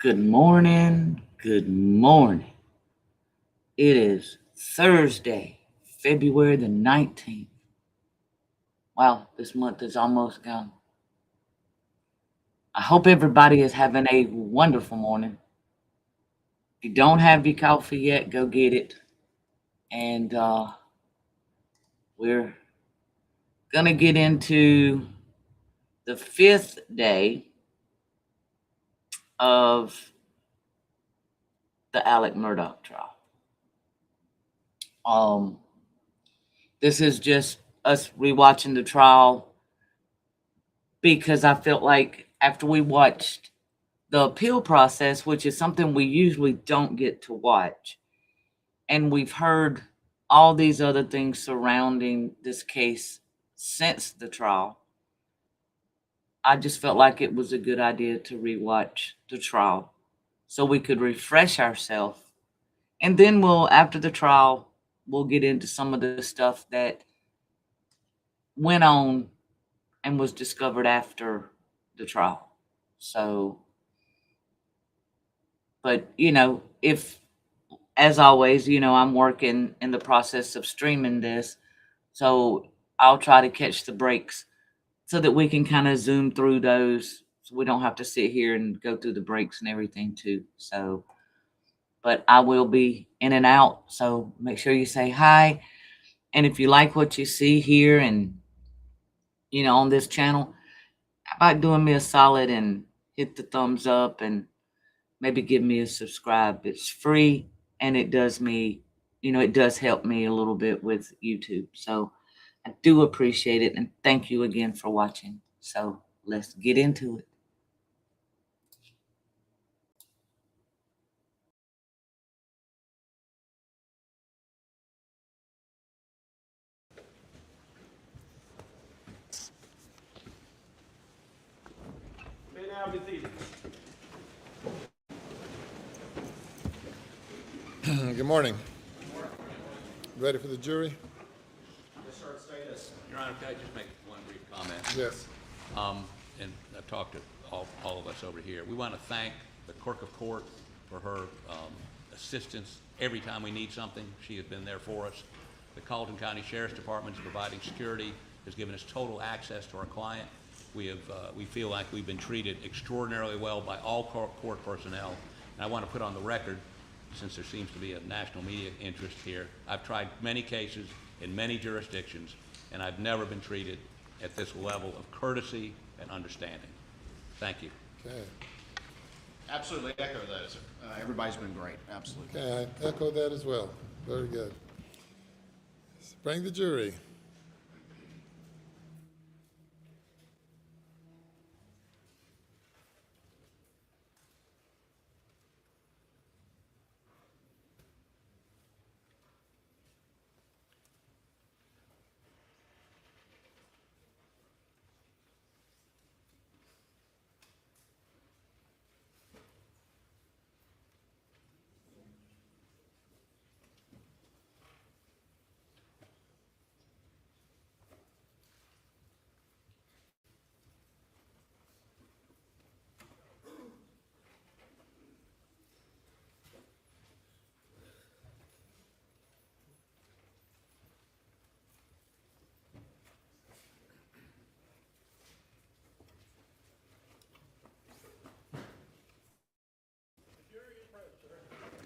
Good morning. Good morning. It is Thursday, February the 19th. Wow, this month is almost gone. I hope everybody is having a wonderful morning. If you don't have your coffee yet, go get it. And we're going to get into the fifth day of the Alex Murdaugh trial. Um, this is just us rewatching the trial because I felt like after we watched the appeal process, which is something we usually don't get to watch, and we've heard all these other things surrounding this case since the trial, I just felt like it was a good idea to rewatch the trial so we could refresh ourselves. And then after the trial, we'll get into some of the stuff that went on and was discovered after the trial. So, but if, as always, I'm working in the process of streaming this, so I'll try to catch the breaks so that we can kind of zoom through those so we don't have to sit here and go through the breaks and everything too. So, but I will be in and out, so make sure you say hi. And if you like what you see here and on this channel, how about doing me a solid and hit the thumbs up and maybe give me a subscribe. It's free and it does help me a little bit with YouTube. So I do appreciate it and thank you again for watching. So let's get into it. Good morning. Ready for the jury? Yes, sir. Say this. Your Honor, can I just make one brief comment? Yes. And I've talked to all of us over here. We want to thank the clerk of court for her assistance every time we need something. She has been there for us. The Colleton County Sheriff's Department is providing security, has given us total access to our client. We feel like we've been treated extraordinarily well by all court personnel. And I want to put on the record, since there seems to be a national media interest here, I've tried many cases in many jurisdictions, and I've never been treated at this level of courtesy and understanding. Thank you. Okay. Absolutely echo that, sir. Everybody's been great. Absolutely. Okay, I echo that as well. Very good. Let's bring the jury.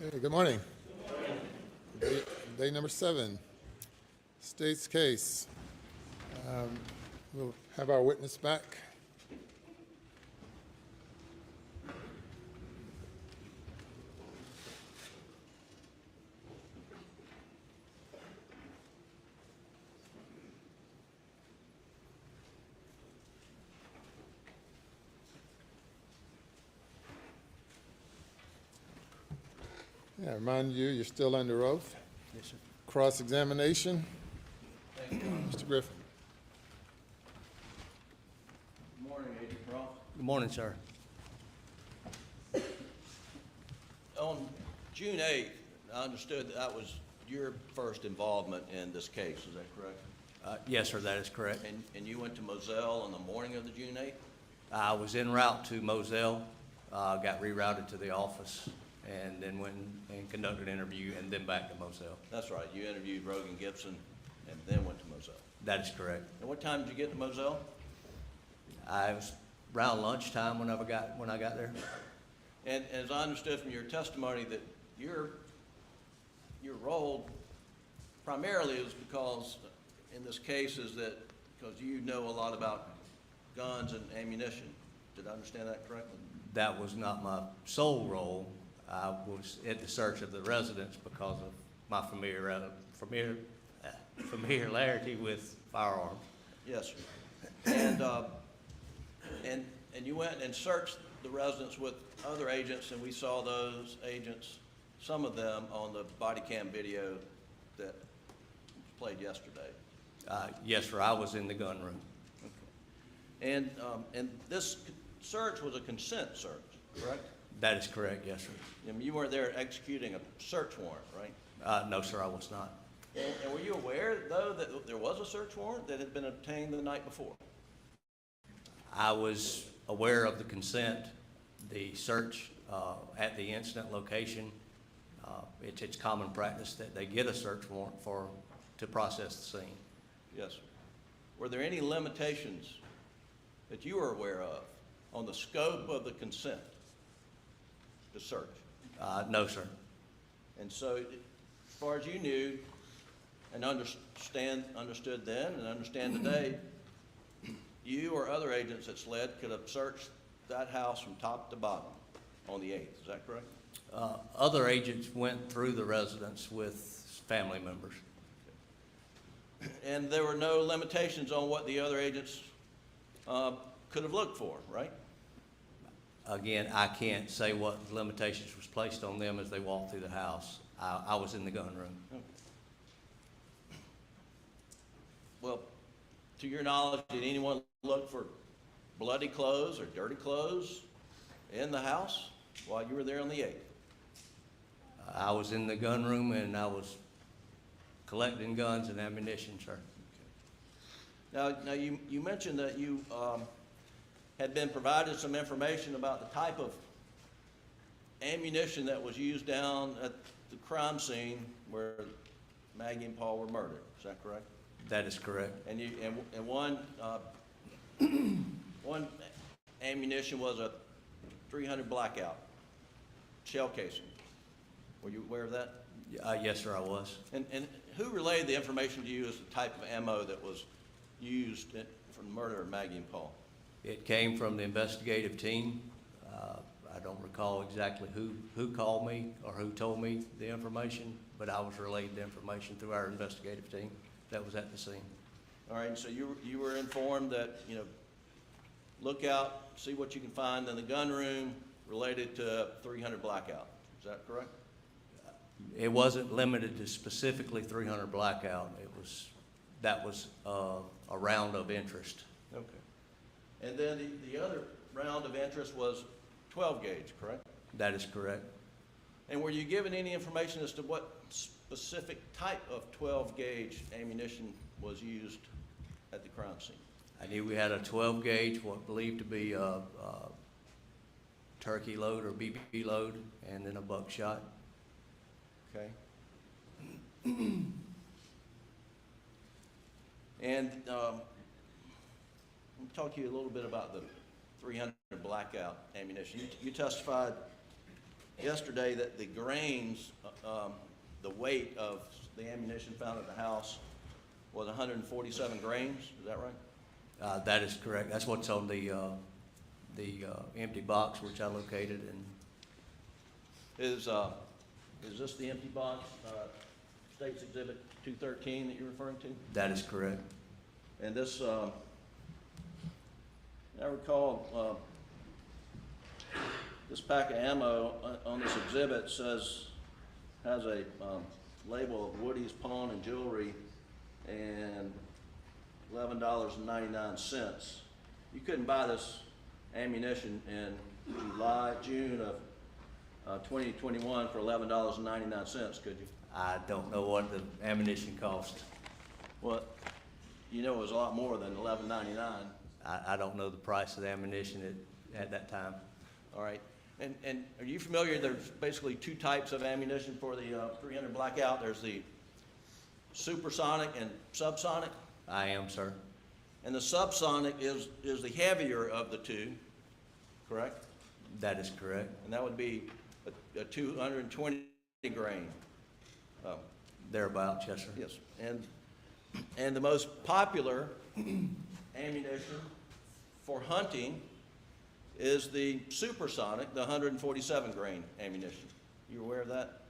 Okay, good morning. Day number 7, state's case. We'll have our witness back. Yeah, remind you, you're still under oath. Yes, sir. Cross-examination. Mr. Griffin. Good morning, Agent Ross. Good morning, sir. On June 8th, I understood that was your first involvement in this case, is that correct? Yes, sir, that is correct. And you went to Moselle on the morning of the June 8th? I was en route to Moselle got rerouted to the office, and then went and conducted an interview, and then back to Moselle. That's right, you interviewed Rogan Gibson and then went to Moselle. That is correct. And what time did you get to Moselle? I was around lunchtime when I got there. And as I understood from your testimony, that your role primarily was because, in this case, is that because you know a lot about guns and ammunition. Did I understand that correctly? That was not my sole role. I was at the search of the residence because of my familiarity with firearms. Yes, sir. And you went and searched the residence with other agents, and we saw those agents, some of them, on the body cam video that was played yesterday. Yes, sir, I was in the gun room. And this search was a consent search, correct? That is correct, yes, sir. I mean, you weren't there executing a search warrant, right? No, sir, I was not. And were you aware, though, that there was a search warrant that had been obtained the night before? I was aware of the consent, the search at the incident location. It's common practice that they get a search warrant to process the scene. Yes, sir. Were there any limitations that you were aware of on the scope of the consent to search? No, sir. And so, as far as you knew and understood then and understand today, you or other agents at SLED could have searched that house from top to bottom on the 8th, is that correct? Other agents went through the residence with family members. And there were no limitations on what the other agents could have looked for, right? Again, I can't say what limitations was placed on them as they walked through the house. I was in the gun room. Okay. Well, to your knowledge, did anyone look for bloody clothes or dirty clothes in the house while you were there on the 8th? I was in the gun room, and I was collecting guns and ammunition, sir. Now you mentioned that you had been provided some information about the type of ammunition that was used down at the crime scene where Maggie and Paul were murdered. Is that correct? That is correct. And one one ammunition was a .300 blackout shell casing. Were you aware of that? Yes, sir, I was. And who relayed the information to you as the type of ammo that was used for the murder of Maggie and Paul? It came from the investigative team. I don't recall exactly who called me or who told me the information, but I was relayed the information through our investigative team that was at the scene. All right, so you were informed that, look out, see what you can find in the gun room related to .300 blackout. Is that correct? It wasn't limited to specifically .300 blackout. That was a round of interest. Okay. And then the other round of interest was 12 gauge, correct? That is correct. And were you given any information as to what specific type of 12 gauge ammunition was used at the crime scene? I knew we had a 12 gauge, what believed to be a turkey load or BB load, and then a buckshot. Okay. And let me talk to you a little bit about the .300 blackout ammunition. You testified yesterday that the grains, the weight of the ammunition found at the house was 147 grains. Is that right? That is correct. That's what's on the empty box which I located. And is this the empty box, State's Exhibit 213 that you're referring to? that is correct. And this, I recall, this pack of ammo on this exhibit has a label of Woody's Pawn and Jewelry and $11.99. You couldn't buy this ammunition in June of 2021 for $11.99, could you? I don't know what the ammunition cost. Well, you know it was a lot more than $11.99. I don't know the price of the ammunition at that time. All right. And are you familiar, there's basically two types of ammunition for the 300 Blackout. There's the supersonic and subsonic. I am, sir. And the subsonic is the heavier of the two, correct? That is correct. And that would be a 220 grain. Thereabouts, yes, sir. Yes, and the most popular ammunition for hunting is the supersonic, the 147 grain ammunition. You aware of that?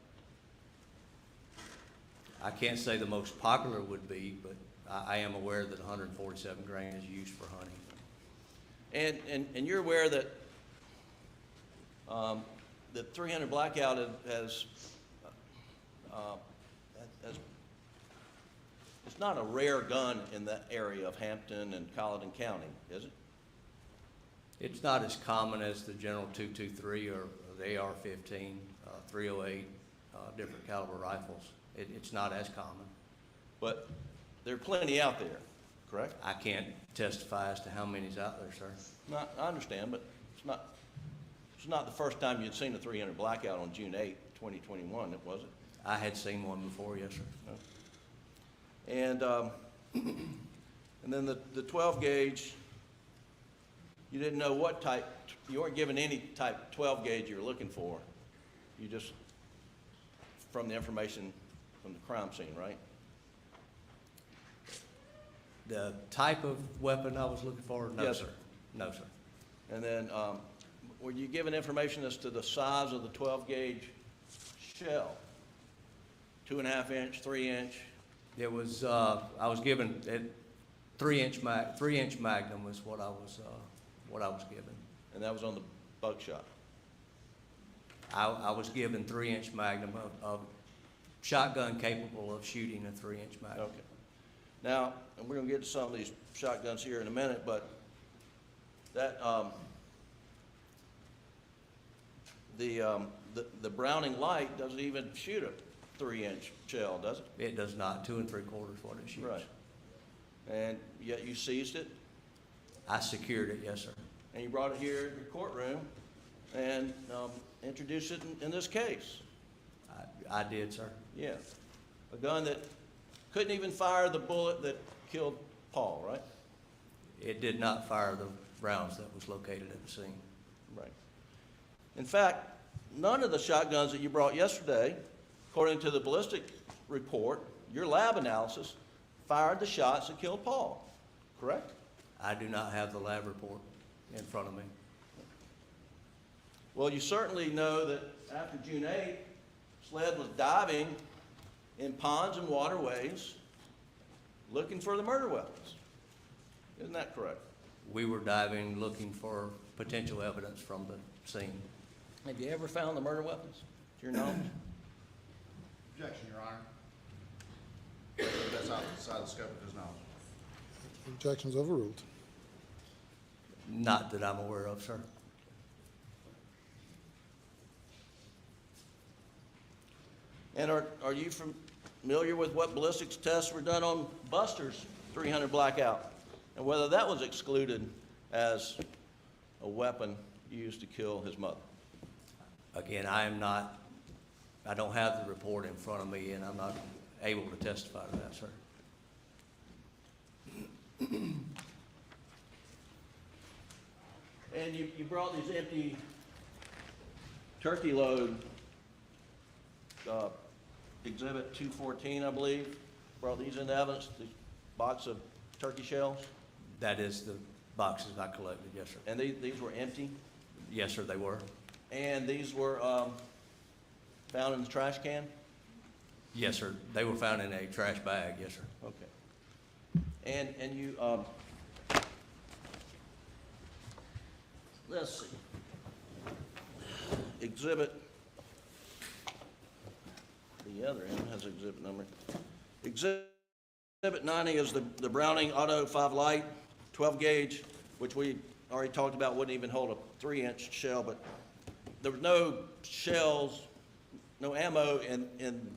I can't say the most popular would be, but I am aware that 147 grain is used for hunting. And you're aware that the 300 Blackout has it's not a rare gun in that area of Hampton and Colleton County, is it? It's not as common as the General 223 or the AR-15, 308, different caliber rifles. It's not as common. But there are plenty out there, correct? I can't testify as to how many's out there, sir. I understand, but it's not the first time you'd seen a 300 Blackout on June 8, 2021, was it? I had seen one before, yes, sir. And then the 12 gauge, you didn't know what type, you weren't given any type 12 gauge you were looking for. You just, from the information from the crime scene, right? The type of weapon I was looking for? No, Yes, sir. sir. No, sir. And then, were you given information as to the size of the 12 gauge shell? 2.5 inch, 3 inch? It was, I was given, 3-inch Magnum was what I was given. And that was on the buckshot? I was given 3-inch Magnum of shotgun capable of shooting a 3-inch Magnum. Okay. Now, and we're gonna get to some of these shotguns here in a minute, but that, the Browning Light doesn't even shoot a 3-inch shell, does it? It does not, 2 3/4 what it shoots. Right. And yet you seized it, I secured it, yes, sir. and you brought it here in your courtroom and introduced it in this case. I did, sir. Yeah. A gun that couldn't even fire the bullet that killed Paul, right? It did not fire the rounds that was located at the scene. Right. In fact, none of the shotguns that you brought yesterday, according to the ballistic report, your lab analysis, fired the shots that killed Paul, correct? I do not have the lab report in front of me. Well, you certainly know that after June 8th, SLED was diving in ponds and waterways looking for the murder weapons. Isn't that correct? We were diving, looking for potential evidence from the scene. Have you ever found the murder weapons, to your knowledge? Objection, Your Honor. That's outside the scope of his knowledge. Objection's overruled. Not that I'm aware of, sir. And are you familiar with what ballistics tests were done on Buster's 300 Blackout? And whether that was excluded as a weapon used to kill his mother? Again, I don't have the report in front of me, and I'm not able to testify to that, sir. And you brought these empty turkey load, exhibit 214, I believe, brought these into evidence, the box of turkey shells? That is the boxes I collected, yes, sir. And these were empty? Yes, sir, they were. And these were found in the trash can? Yes, sir. They were found in a trash bag, yes, sir. Okay. And you, let's see. Exhibit, the other end has exhibit number. Exhibit 90 is the Browning Auto 5 Light, 12 gauge, which we already talked about wouldn't even hold a 3-inch shell, but there was no shells, no ammo in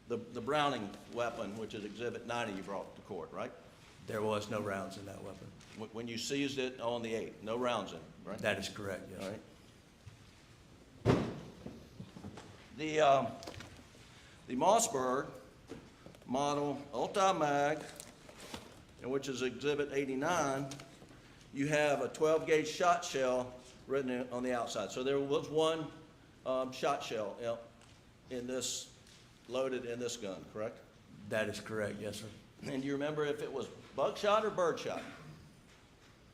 the Browning weapon, which is exhibit 90 you brought to court, right? There was no rounds in that weapon. When you seized it on the 8th, no rounds in it, right? That is correct, yes. All sir. right. The Mossberg model Ulti-Mag, and which is Exhibit 89, you have a 12-gauge shot shell written on the outside. So there was one shot shell loaded in this gun, correct? That is correct, yes, sir. And do you remember if it was buckshot or birdshot?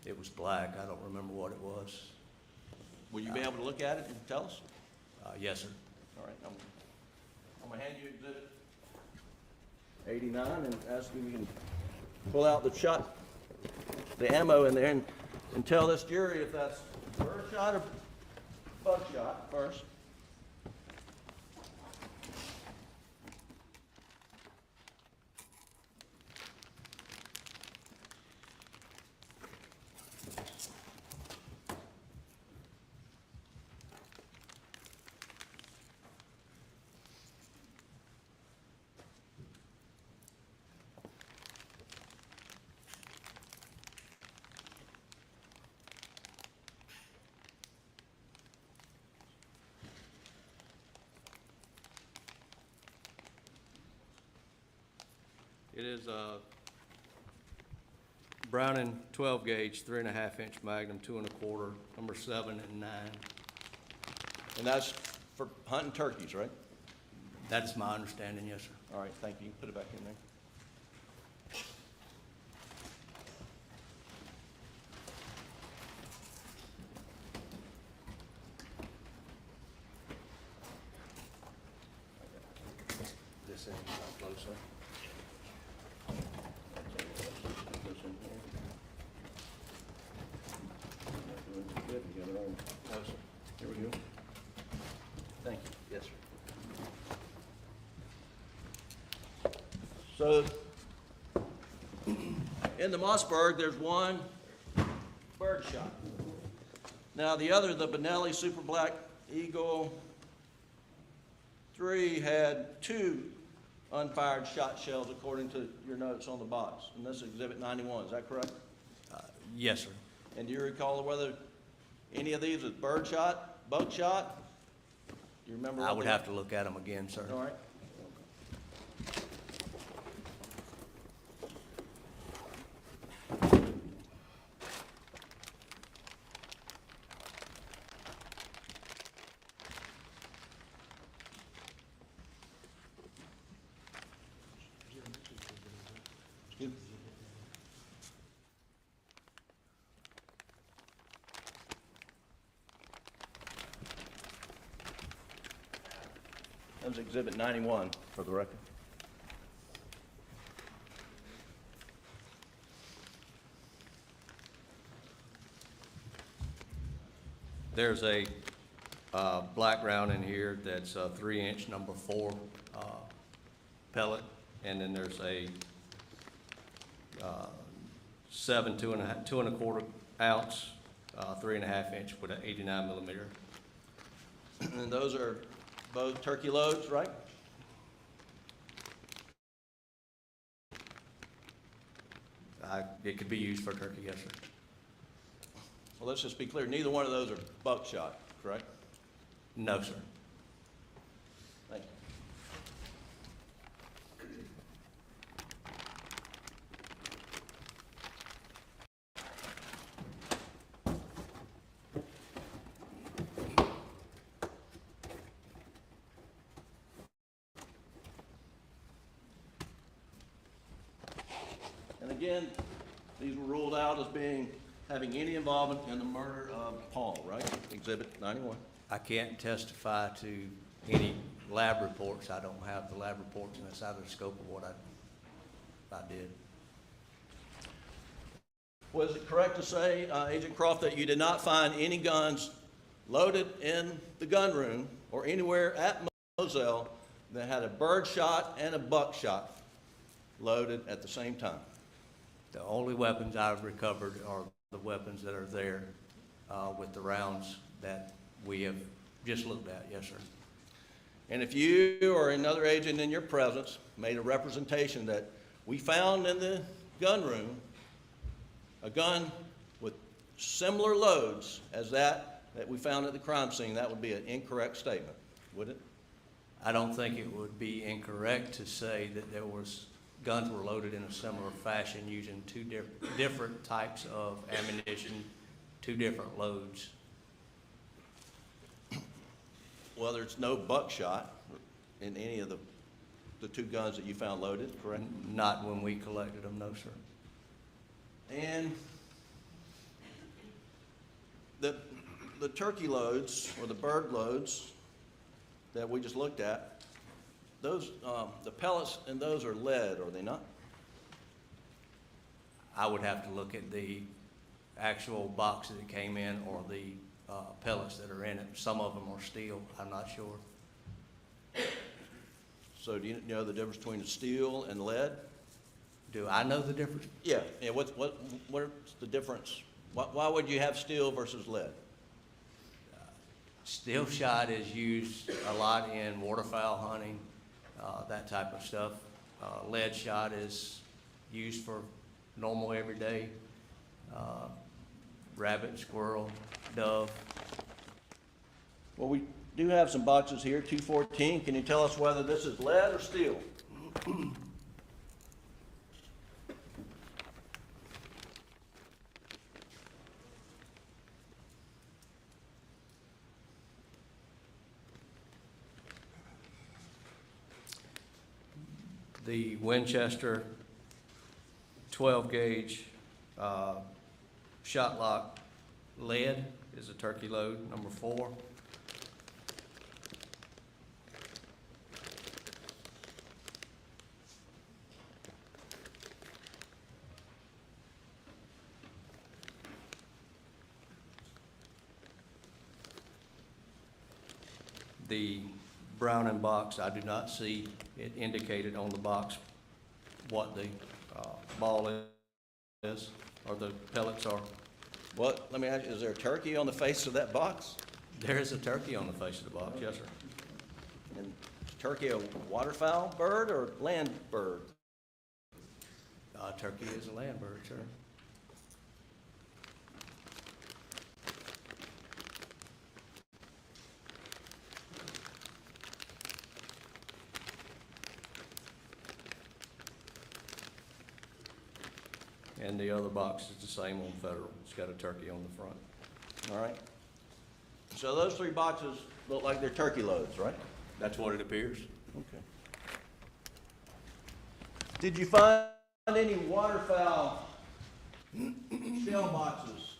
It was black. I don't remember what it was. Will you be able to look at it and tell us? Yes, sir. All right, I'm gonna hand you Exhibit 89 and ask if you can pull out the ammo in there and tell this jury if that's birdshot or buckshot first. It is a Browning 12 gauge, 3.5-inch Magnum, 2 1/4, number 7 and 9. And that's for hunting turkeys, right? That's my understanding, yes, sir. All right, thank you. Put it back in there. This end, closer. This in here. Good, you got it on. No, sir. Here we go. Thank you. Yes, sir. So, in the Mossberg, there's one birdshot. Now, the Benelli Super Black Eagle 3 had 2 unfired shot shells according to your notes on the box. And this is Exhibit 91, is that correct? Yes, sir. And do you recall whether any of these was birdshot, buckshot? Do you remember? I would have to look at them again, sir. All right. Excuse me. That was Exhibit 91 for the record. There's a black round in here that's a 3-inch number 4 pellet, and then there's a 7 2 1/4 ounce 3.5-inch with an 89 millimeter. And those are both turkey loads, right? It could be used for turkey, yes, sir. Well, let's just be clear, neither one of those are buckshot, correct? No, sir. Thank you. And again, these were ruled out as having any involvement in the murder of Paul, right? Exhibit 91. I can't testify to any lab reports. I don't have the lab reports, and that's out of the scope of what I did. Was it correct to say, Agent Croft, that you did not find any guns loaded in the gun room or anywhere at Moselle that had a birdshot and a buckshot loaded at the same time? The only weapons I've recovered are the weapons that are there with the rounds that we have just looked at, yes, sir. And if you or another agent in your presence made a representation that we found in the gun room a gun with similar loads as that we found at the crime scene, that would be an incorrect statement, would it? I don't think it would be incorrect to say that guns were loaded in a similar fashion using two different types of ammunition, two different loads. Well, there's no buckshot in any of the two guns that you found loaded, correct? Not when we collected them, no, sir. And the turkey loads, or the bird loads that we just looked at, those, the pellets in those are lead, are they not? I would have to look at the actual box that it came in or the pellets that are in it. Some of them are steel, I'm not sure. So do you know the difference between steel and lead? Do I know the difference? Yeah, what's the difference? Why would you have steel versus lead? Steel shot is used a lot in waterfowl hunting, that type of stuff. Lead shot is used for normal everyday, rabbit, squirrel, dove. Well, we do have some boxes here, 214. Can you tell us whether this is lead or steel? The Winchester 12 gauge shot lock lead is a turkey load, number 4. The Browning box, I do not see it indicated on the box what the ball is, or the pellets are. Well, let me ask you, is there a turkey on the face of that box? There is a turkey on the face of the box, yes, sir. And is turkey a waterfowl bird or land bird? Turkey is a land bird, sir. And the other box is the same on Federal. It's got a turkey on the front. All right. So those 3 boxes look like they're turkey loads, right? That's what it appears. Okay. Did you find any waterfowl shell boxes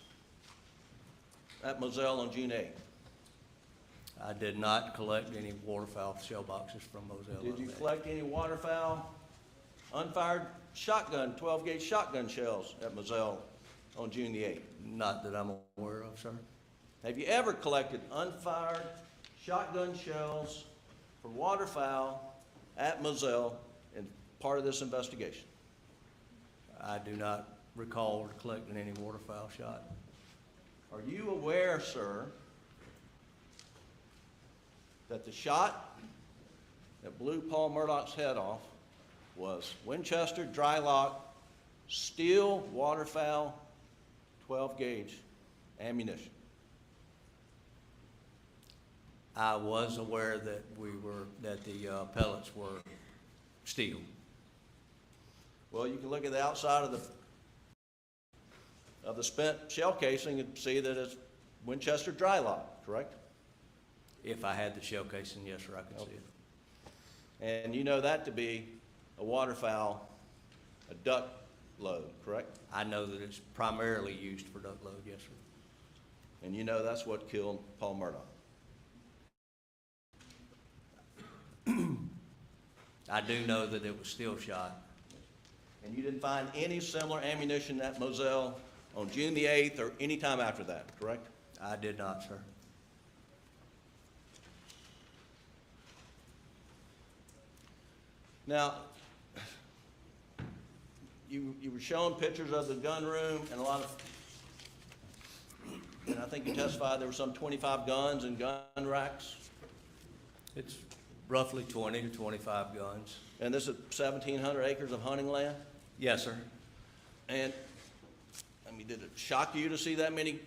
at Moselle on June 8th? I did not collect any waterfowl shell boxes from Moselle. Did you collect any waterfowl unfired shotgun, 12 gauge shotgun shells at Moselle on June the 8th? Not that I'm aware of, sir. Have you ever collected unfired shotgun shells for waterfowl at Moselle in part of this investigation? I do not recall collecting any waterfowl shot. Are you aware, sir, that the shot that blew Paul Murdaugh's head off was Winchester dry lock, steel waterfowl, 12 gauge ammunition? I was aware that the pellets were steel. Well, you can look at the outside of the spent shell casing and see that it's Winchester dry lock, correct? If I had the shell casing, yes, sir, I could see it. And you know that to be a waterfowl, a duck load, correct? I know that it's primarily used for duck load, yes, sir. And you know that's what killed Paul Murdaugh. I do know that it was steel shot. And you didn't find any similar ammunition at Moselle on June the 8th or any time after that, correct? I did not, sir. Now, you were showing pictures of the gun room and and I think you testified there were some 25 guns and gun racks. It's roughly 20 to 25 guns. And this is 1,700 acres of hunting land? Yes, sir. And, I mean, did it shock you to see that many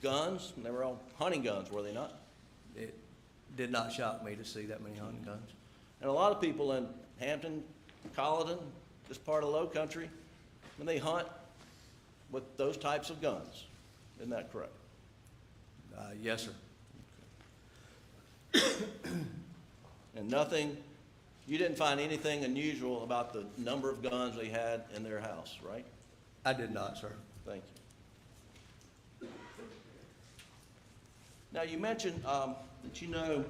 guns? And they were all hunting guns, were they not? did not shock me to see that many hunting guns. And a lot of people in Hampton, Colleton, this part of the Low Country, when they hunt with those types of guns. Isn't that correct? Yes, sir. And nothing, you didn't find anything unusual about the number of guns they had in their house, right? I did not, sir. Thank you. Now, you mentioned that you know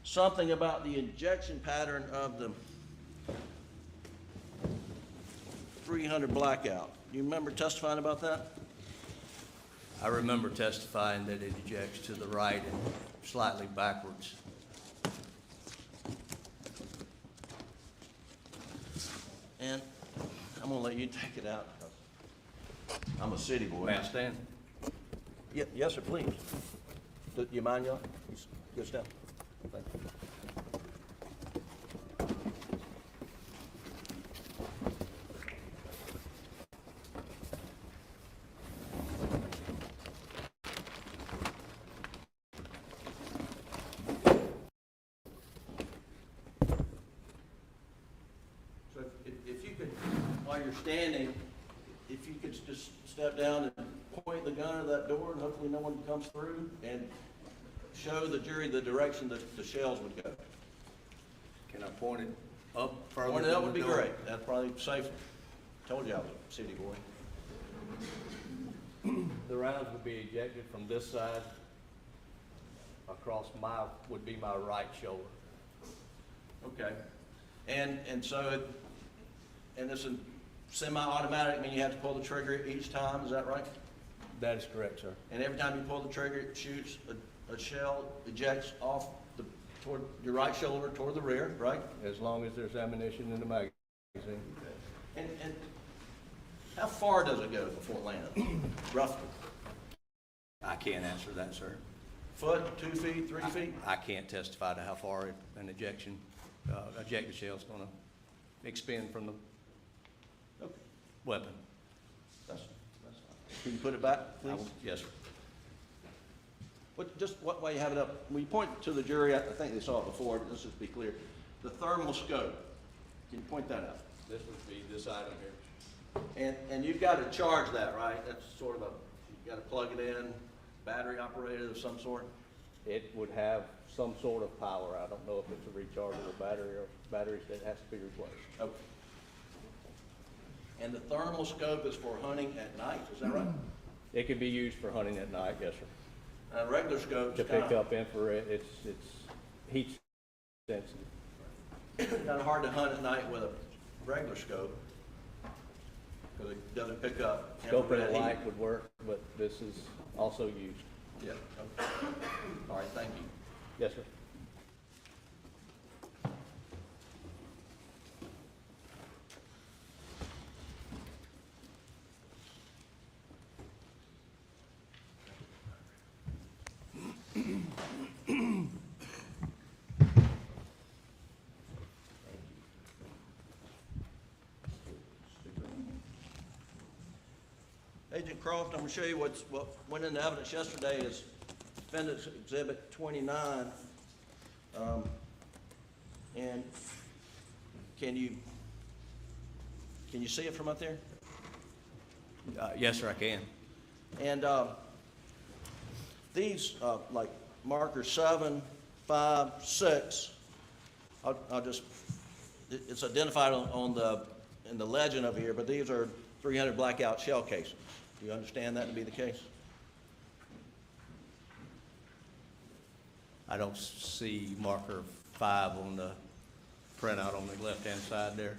something about the injection pattern of the 300 blackout. Do you remember testifying about that? I remember testifying that it ejects to the right and slightly backwards. And I'm gonna let you take it out. I'm a city boy. May I stand? Yes, sir, please. Do you mind, y'all? Good step. Thank you. So if you could, while you're standing, if you could just step down and point the gun at that door, and hopefully no one comes through, and show the jury the direction that the shells would go. Can I point it up further? Point it up than would the be door? great. That'd probably be safer. Told you I was a city boy. The rounds would be ejected from this side across would be my right shoulder. Okay. And so it's a semi-automatic, meaning you have to pull the trigger each time, is that right? That is correct, sir. And every time you pull the trigger, it shoots a shell, ejects off toward your right shoulder, toward the rear, right? As long as there's ammunition in the magazine. And how far does it go before it lands, roughly? I can't answer that, sir. Foot, 2 feet, 3 feet? I can't testify to how far an ejected shell is gonna expend from the Okay, weapon. that's fine. Can you put it back, please? Yes, sir. Just what way you have it up, when you point to the jury, I think they saw it before, but let's just be clear. The thermal scope, can you point that out? This would be this item here. And you've got to charge that, right? That's sort of you've got to plug it in, battery operated of some sort? It would have some sort of power. I don't know if it's a rechargeable battery or batteries that has to be replaced. Okay. And the thermal scope is for hunting at night, is that right? It could be used for hunting at night, yes, sir. A regular scope To is pick up infrared, it's heat sensitive. kind of hard to hunt at night with a regular scope because it doesn't pick up Scope and infrared a heat. light would work, but this is also used. Yeah, okay. All right, thank you. Yes, sir. Agent Croft, I'm going to show you what went into evidence yesterday is Defendant's Exhibit 29. And can you see it from up there? Yes, sir, I can. And these, like marker 7, 5, 6, I'll just, it's identified in the legend over here, but these are 300 blackout shell casings. Do you understand that to be the case? I don't see marker 5 on the printout on the left-hand side there.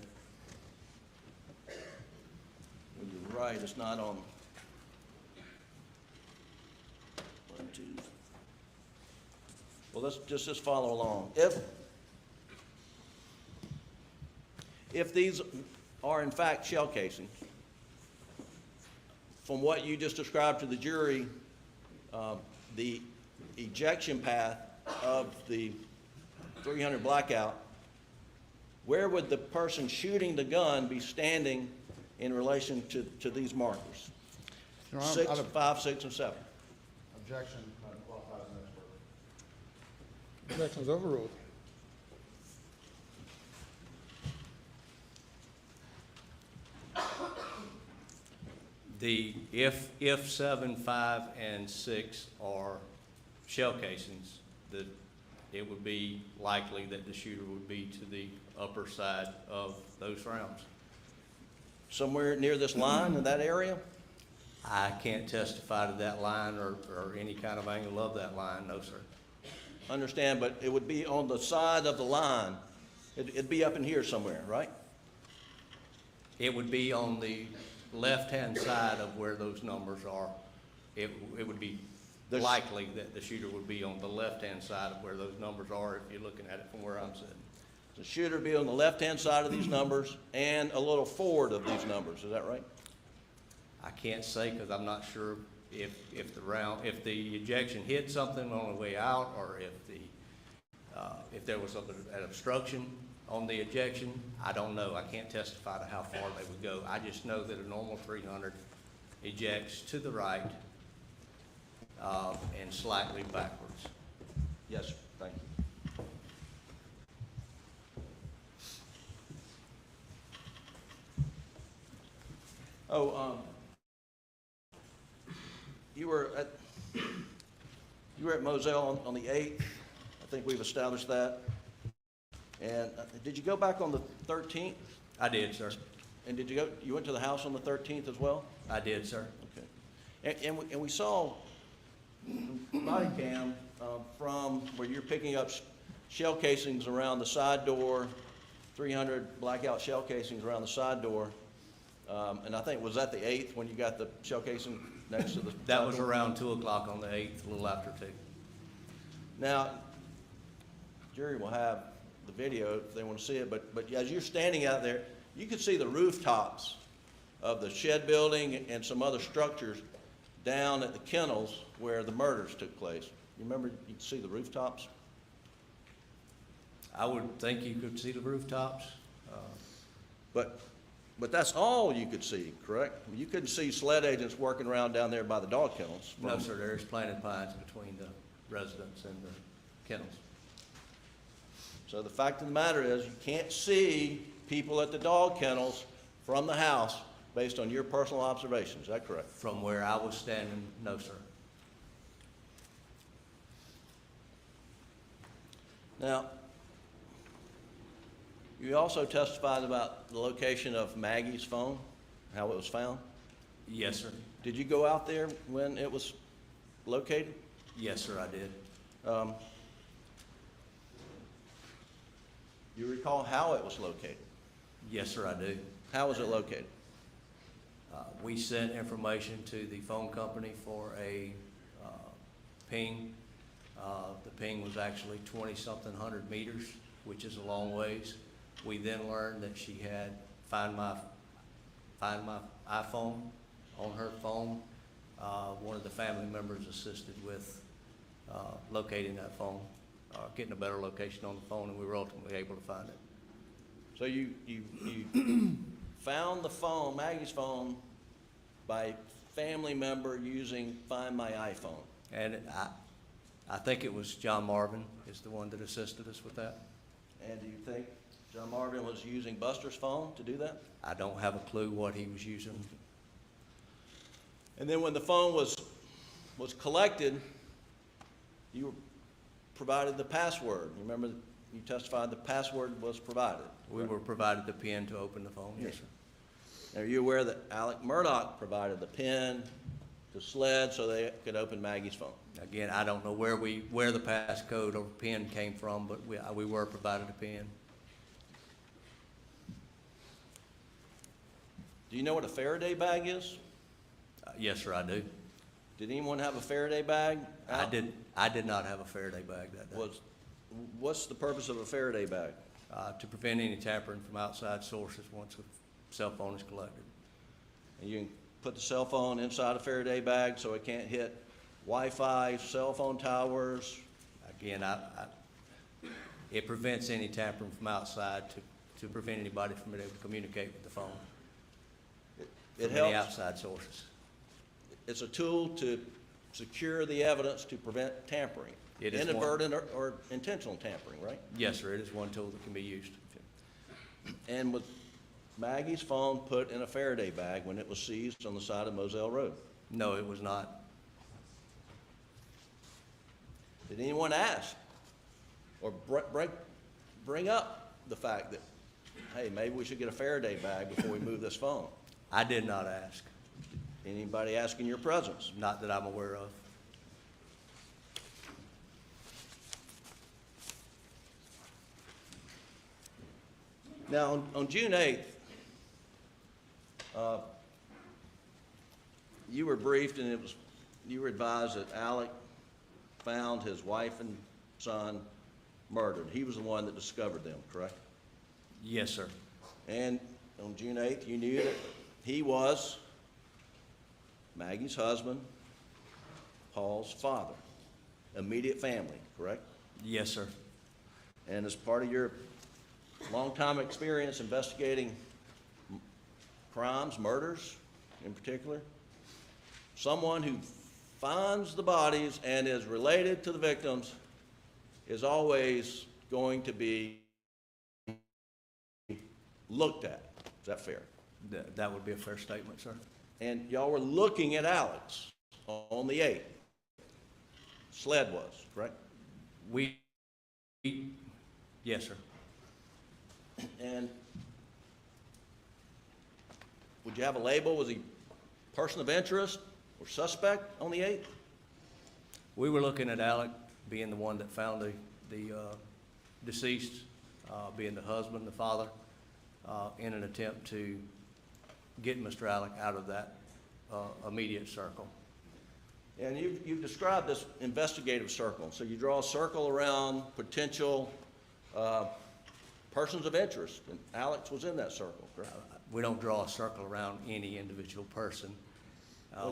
You're right, it's not on. 1, 2. Well, let's just follow along. If these are in fact shell casings, from what you just described to the jury, the ejection path of the 300 blackout, where would the person shooting the gun be standing in relation to these markers? Your Honor, 6, 5, 6, and 7. Objection, qualifies as an expert. Objections overruled. If 7, 5, and 6 are shell casings, it would be likely that the shooter would be to the upper side of those rounds. Somewhere near this line in that area? I can't testify to that line or any kind of angle of that line, no, sir. Understand, but it would be on the side of the line. It'd be up in here somewhere, right? It would be on the left-hand side of where those numbers are. It would be likely that the shooter would be on the left-hand side of where those numbers are if you're looking at it from where I'm sitting. The shooter would be on the left-hand side of these numbers and a little forward of these numbers, is that right? I can't say because I'm not sure if the ejection hit something on the way out, or if there was an obstruction on the ejection. I don't know. I can't testify to how far they would go. I just know that a normal 300 ejects to the right and slightly backwards. Yes, sir. Thank you. Oh, you were at Moselle on the 8th. I think we've established that. And did you go back on the 13th? I did, sir. And you went to the house on the 13th as well? I did, sir. Okay. And we saw body cam from where you're picking up shell casings around the side door, 300 blackout shell casings around the side door. And I think, was that the 8th when you got the shell casing next to the That was around 2 o'clock on the 8th, a little after 2. Now, jury will have the video if they want to see it, but as you're standing out there, you could see the rooftops of the shed building and some other structures down at the kennels where the murders took place. You remember you could see the rooftops? I would think you could see the rooftops. But that's all you could see, correct? You couldn't see sled agents working around down there by the dog kennels. No, sir, there is planted pines between the residence and the kennels. So the fact of the matter is, you can't see people at the dog kennels from the house based on your personal observations. Is that correct? From where I was standing, no, sir. Now, you also testified about the location of Maggie's phone, how it was found. Yes, sir. Did you go out there when it was located? Yes, sir, I did. You recall how it was located? Yes, sir, I do. How was it located? We sent information to the phone company for a ping. The ping was actually 20-something hundred meters, which is a long ways. We then learned that she had Find My iPhone on her phone. One of the family members assisted with locating that phone, getting a better location on the phone, and we were ultimately able to find it. So you found the phone, Maggie's phone, by family member using Find My iPhone. And I think it was John Marvin is the one that assisted us with that. And do you think John Marvin was using Buster's phone to do that? I don't have a clue what he was using. And then when the phone was collected, you provided the password. You remember you testified the password was provided. We were provided the PIN to open the phone, yes, sir. Now, are you aware that Alex Murdaugh provided the PIN to SLED so they could open Maggie's phone? Again, I don't know where the passcode or PIN came from, but we were provided a PIN. Do you know what a Faraday bag is? Yes, sir, I do. Did anyone have a Faraday bag? I did not have a Faraday bag that day. What's the purpose of a Faraday bag? To prevent any tampering from outside sources once a cell phone is collected. And you can put the cell phone inside a Faraday bag so it can't hit Wi-Fi, cell phone towers. Again, it prevents any tampering from outside to prevent anybody from being able to communicate with the phone. It from any helps. outside sources. It's a tool to secure the evidence to prevent tampering. It is one- inadvertent or intentional tampering, right? Yes, sir, it is one tool that can be used. And was Maggie's phone put in a Faraday bag when it was seized on the side of Moselle Road? No, it was not. Did anyone ask or bring up the fact that, hey, maybe we should get a Faraday bag before we move this phone? I did not ask, Anybody ask in your presence? not that I'm aware of. Now, on June 8th, you were briefed and you were advised that Alec found his wife and son murdered. He was the one that discovered them, correct? Yes, sir. And on June 8th, you knew that he was Maggie's husband, Paul's father, immediate family, correct? Yes, sir. And as part of your long-time experience investigating crimes, murders in particular, someone who finds the bodies and is related to the victims is always going to be looked at. Is that fair? That would be a fair statement, sir. And y'all were looking at Alex on the 8th. Sled was, correct? Yes, sir. And would you have a label? Was he person of interest or suspect on the 8th? We were looking at Alec being the one that found the deceased, being the husband, the father, in an attempt to get Mr. Alec out of that immediate circle. And you've described this investigative circle. So you draw a circle around potential persons of interest, and Alex was in that circle, correct? We don't draw a circle around any individual person.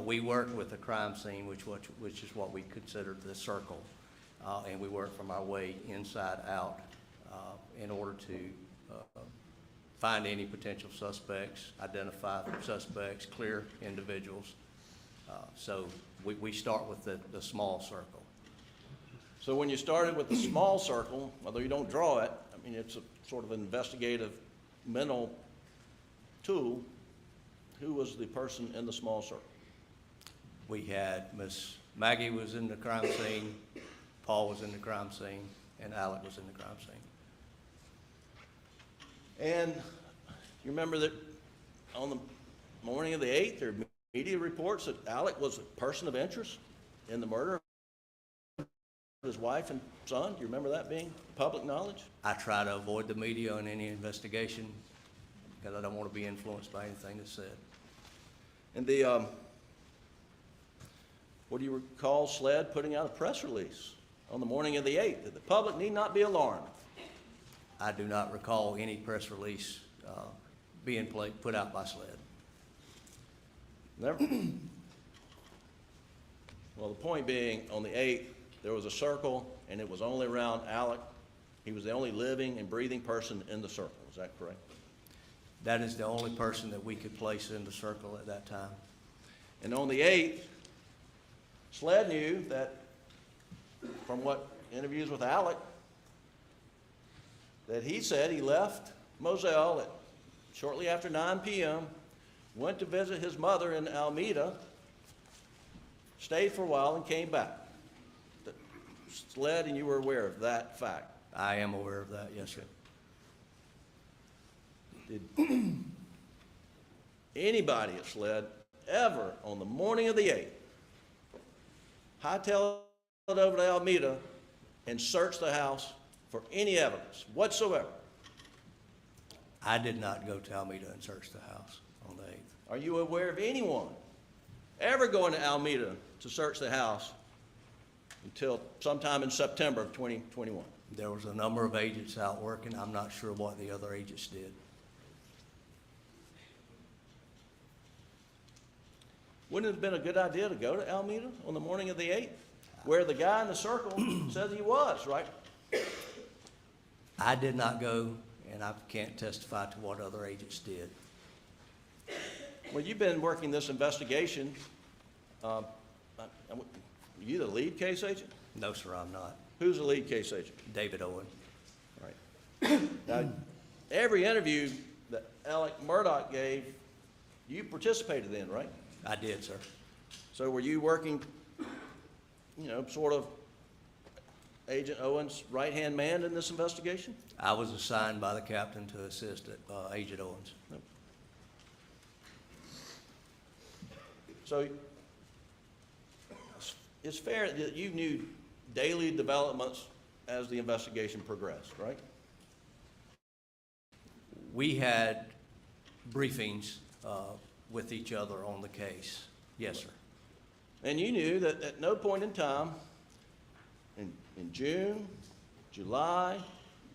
We work with the crime scene, which is what we consider the circle, and we work from our way inside out in order to find any potential suspects, identify suspects, clear individuals. So we start with the small circle. So when you started with the small circle, although you don't draw it, I mean, it's a sort of investigative mental tool, who was the person in the small circle? We had Miss Maggie was in the crime scene, Paul was in the crime scene, and Alec was in the crime scene. And you remember that on the morning of the 8th, there were media reports that Alec was a person of interest in the murder of his wife and son. Do you remember that being public knowledge? I try to avoid the media on any investigation because I don't want to be influenced by anything that's said. And what do you recall SLED putting out a press release on the morning of the 8th that the public need not be alarmed? I do not recall any press release being put out by SLED. Never. Well, the point being, on the 8th, there was a circle, and it was only around Alec. He was the only living and breathing person in the circle. Is that correct? That is the only person that we could place in the circle at that time. And on the 8th, SLED knew that, from what interviews with Alec, that he said he left Moselle shortly after 9 p.m., went to visit his mother in Alameda, stayed for a while, and came back. SLED, and you were aware of that fact. I am aware of that, yes, sir. Did anybody at SLED ever, on the morning of the 8th, hightail it over to Alameda and search the house for any evidence whatsoever? I did not go to Alameda and search the house on the 8th. Are you aware of anyone ever going to Alameda to search the house until sometime in September of 2021? There was a number of agents out working. I'm not sure what the other agents did. Wouldn't it have been a good idea to go to Alameda on the morning of the 8th, where the guy in the circle says he was, right? I did not go, and I can't testify to what other agents did. Well, you've been working this investigation. Are you the lead case agent? No, sir, I'm not. Who's the lead case agent? David Owen. All right. Now, every interview that Alex Murdaugh gave, you participated in, right? I did, sir. So were you working, sort of Agent Owen's right-hand man in this investigation? I was assigned by the captain to assist Agent Owens. So it's fair that you knew daily developments as the investigation progressed, right? We had briefings with each other on the case. Yes, sir. And you knew that at no point in time, in June, July,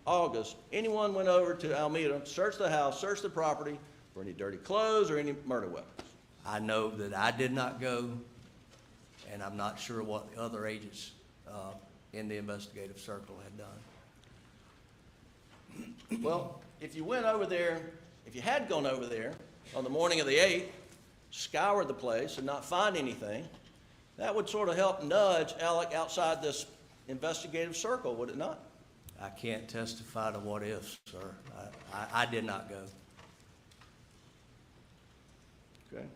August, anyone went over to Alameda, searched the house, searched the property for any dirty clothes or any murder weapons. I know that I did not go, and I'm not sure what the other agents in the investigative circle had done. Well, if you went over there, if you had gone over there on the morning of the 8th, scoured the place and not find anything, that would sort of help nudge Alec outside this investigative circle, would it not? I can't testify to what ifs, sir. I did not go. Okay.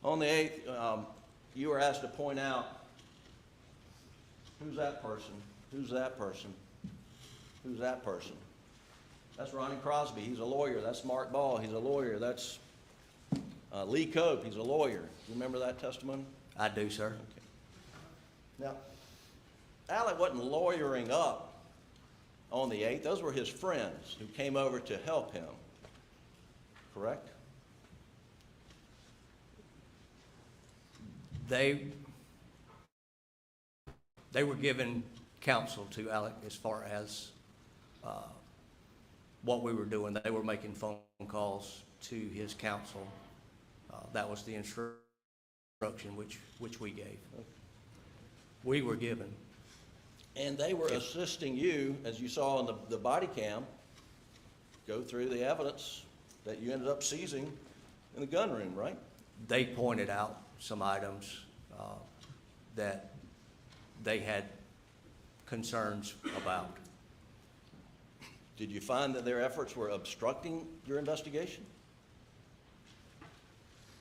On the 8th, you were asked to point out who's that person, who's that person, who's that person. That's Ronnie Crosby, he's a lawyer. That's Mark Ball, he's a lawyer. That's Lee Cope, he's a lawyer. You remember that testimony? I do, sir. Okay. Now, Alec wasn't lawyering up on the 8th. Those were his friends who came over to help him, correct? They were given counsel to Alec as far as what we were doing. They were making phone calls to his counsel. That was the instruction which we gave. We were given. And they were assisting you, as you saw in the body cam, go through the evidence that you ended up seizing in the gun room, right? They pointed out some items that they had concerns about. Did you find that their efforts were obstructing your investigation?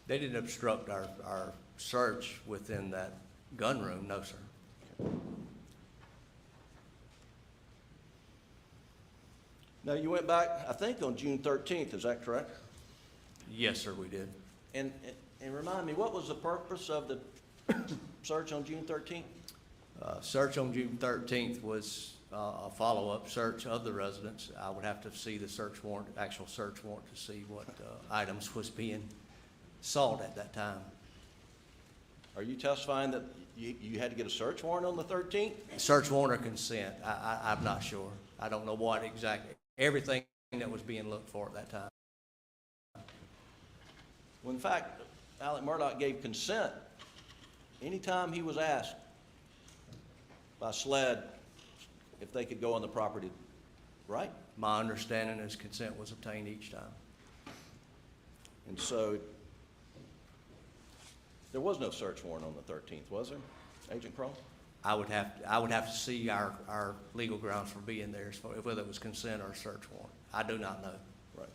They didn't obstruct our search within that gun room, no, sir. Now, you went back, I think, on June 13th, is that correct? Yes, sir, we did. And remind me, what was the purpose of the search on June 13th? Search on June 13th was a follow-up search of the residence. I would have to see the search warrant, actual search warrant, to see what items was being sought at that time. Are you testifying that you had to get a search warrant on the 13th? Search warrant or consent, I'm not sure. I don't know what exactly, everything that was being looked for at that time. Well, in fact, Alex Murdaugh gave consent anytime he was asked by SLED if they could go on the property, right? My understanding is consent was obtained each time. And so there was no search warrant on the 13th, was there, Agent Kroll? I would have to see our legal grounds for being there, as far whether it was consent or search warrant. I do not know. Right.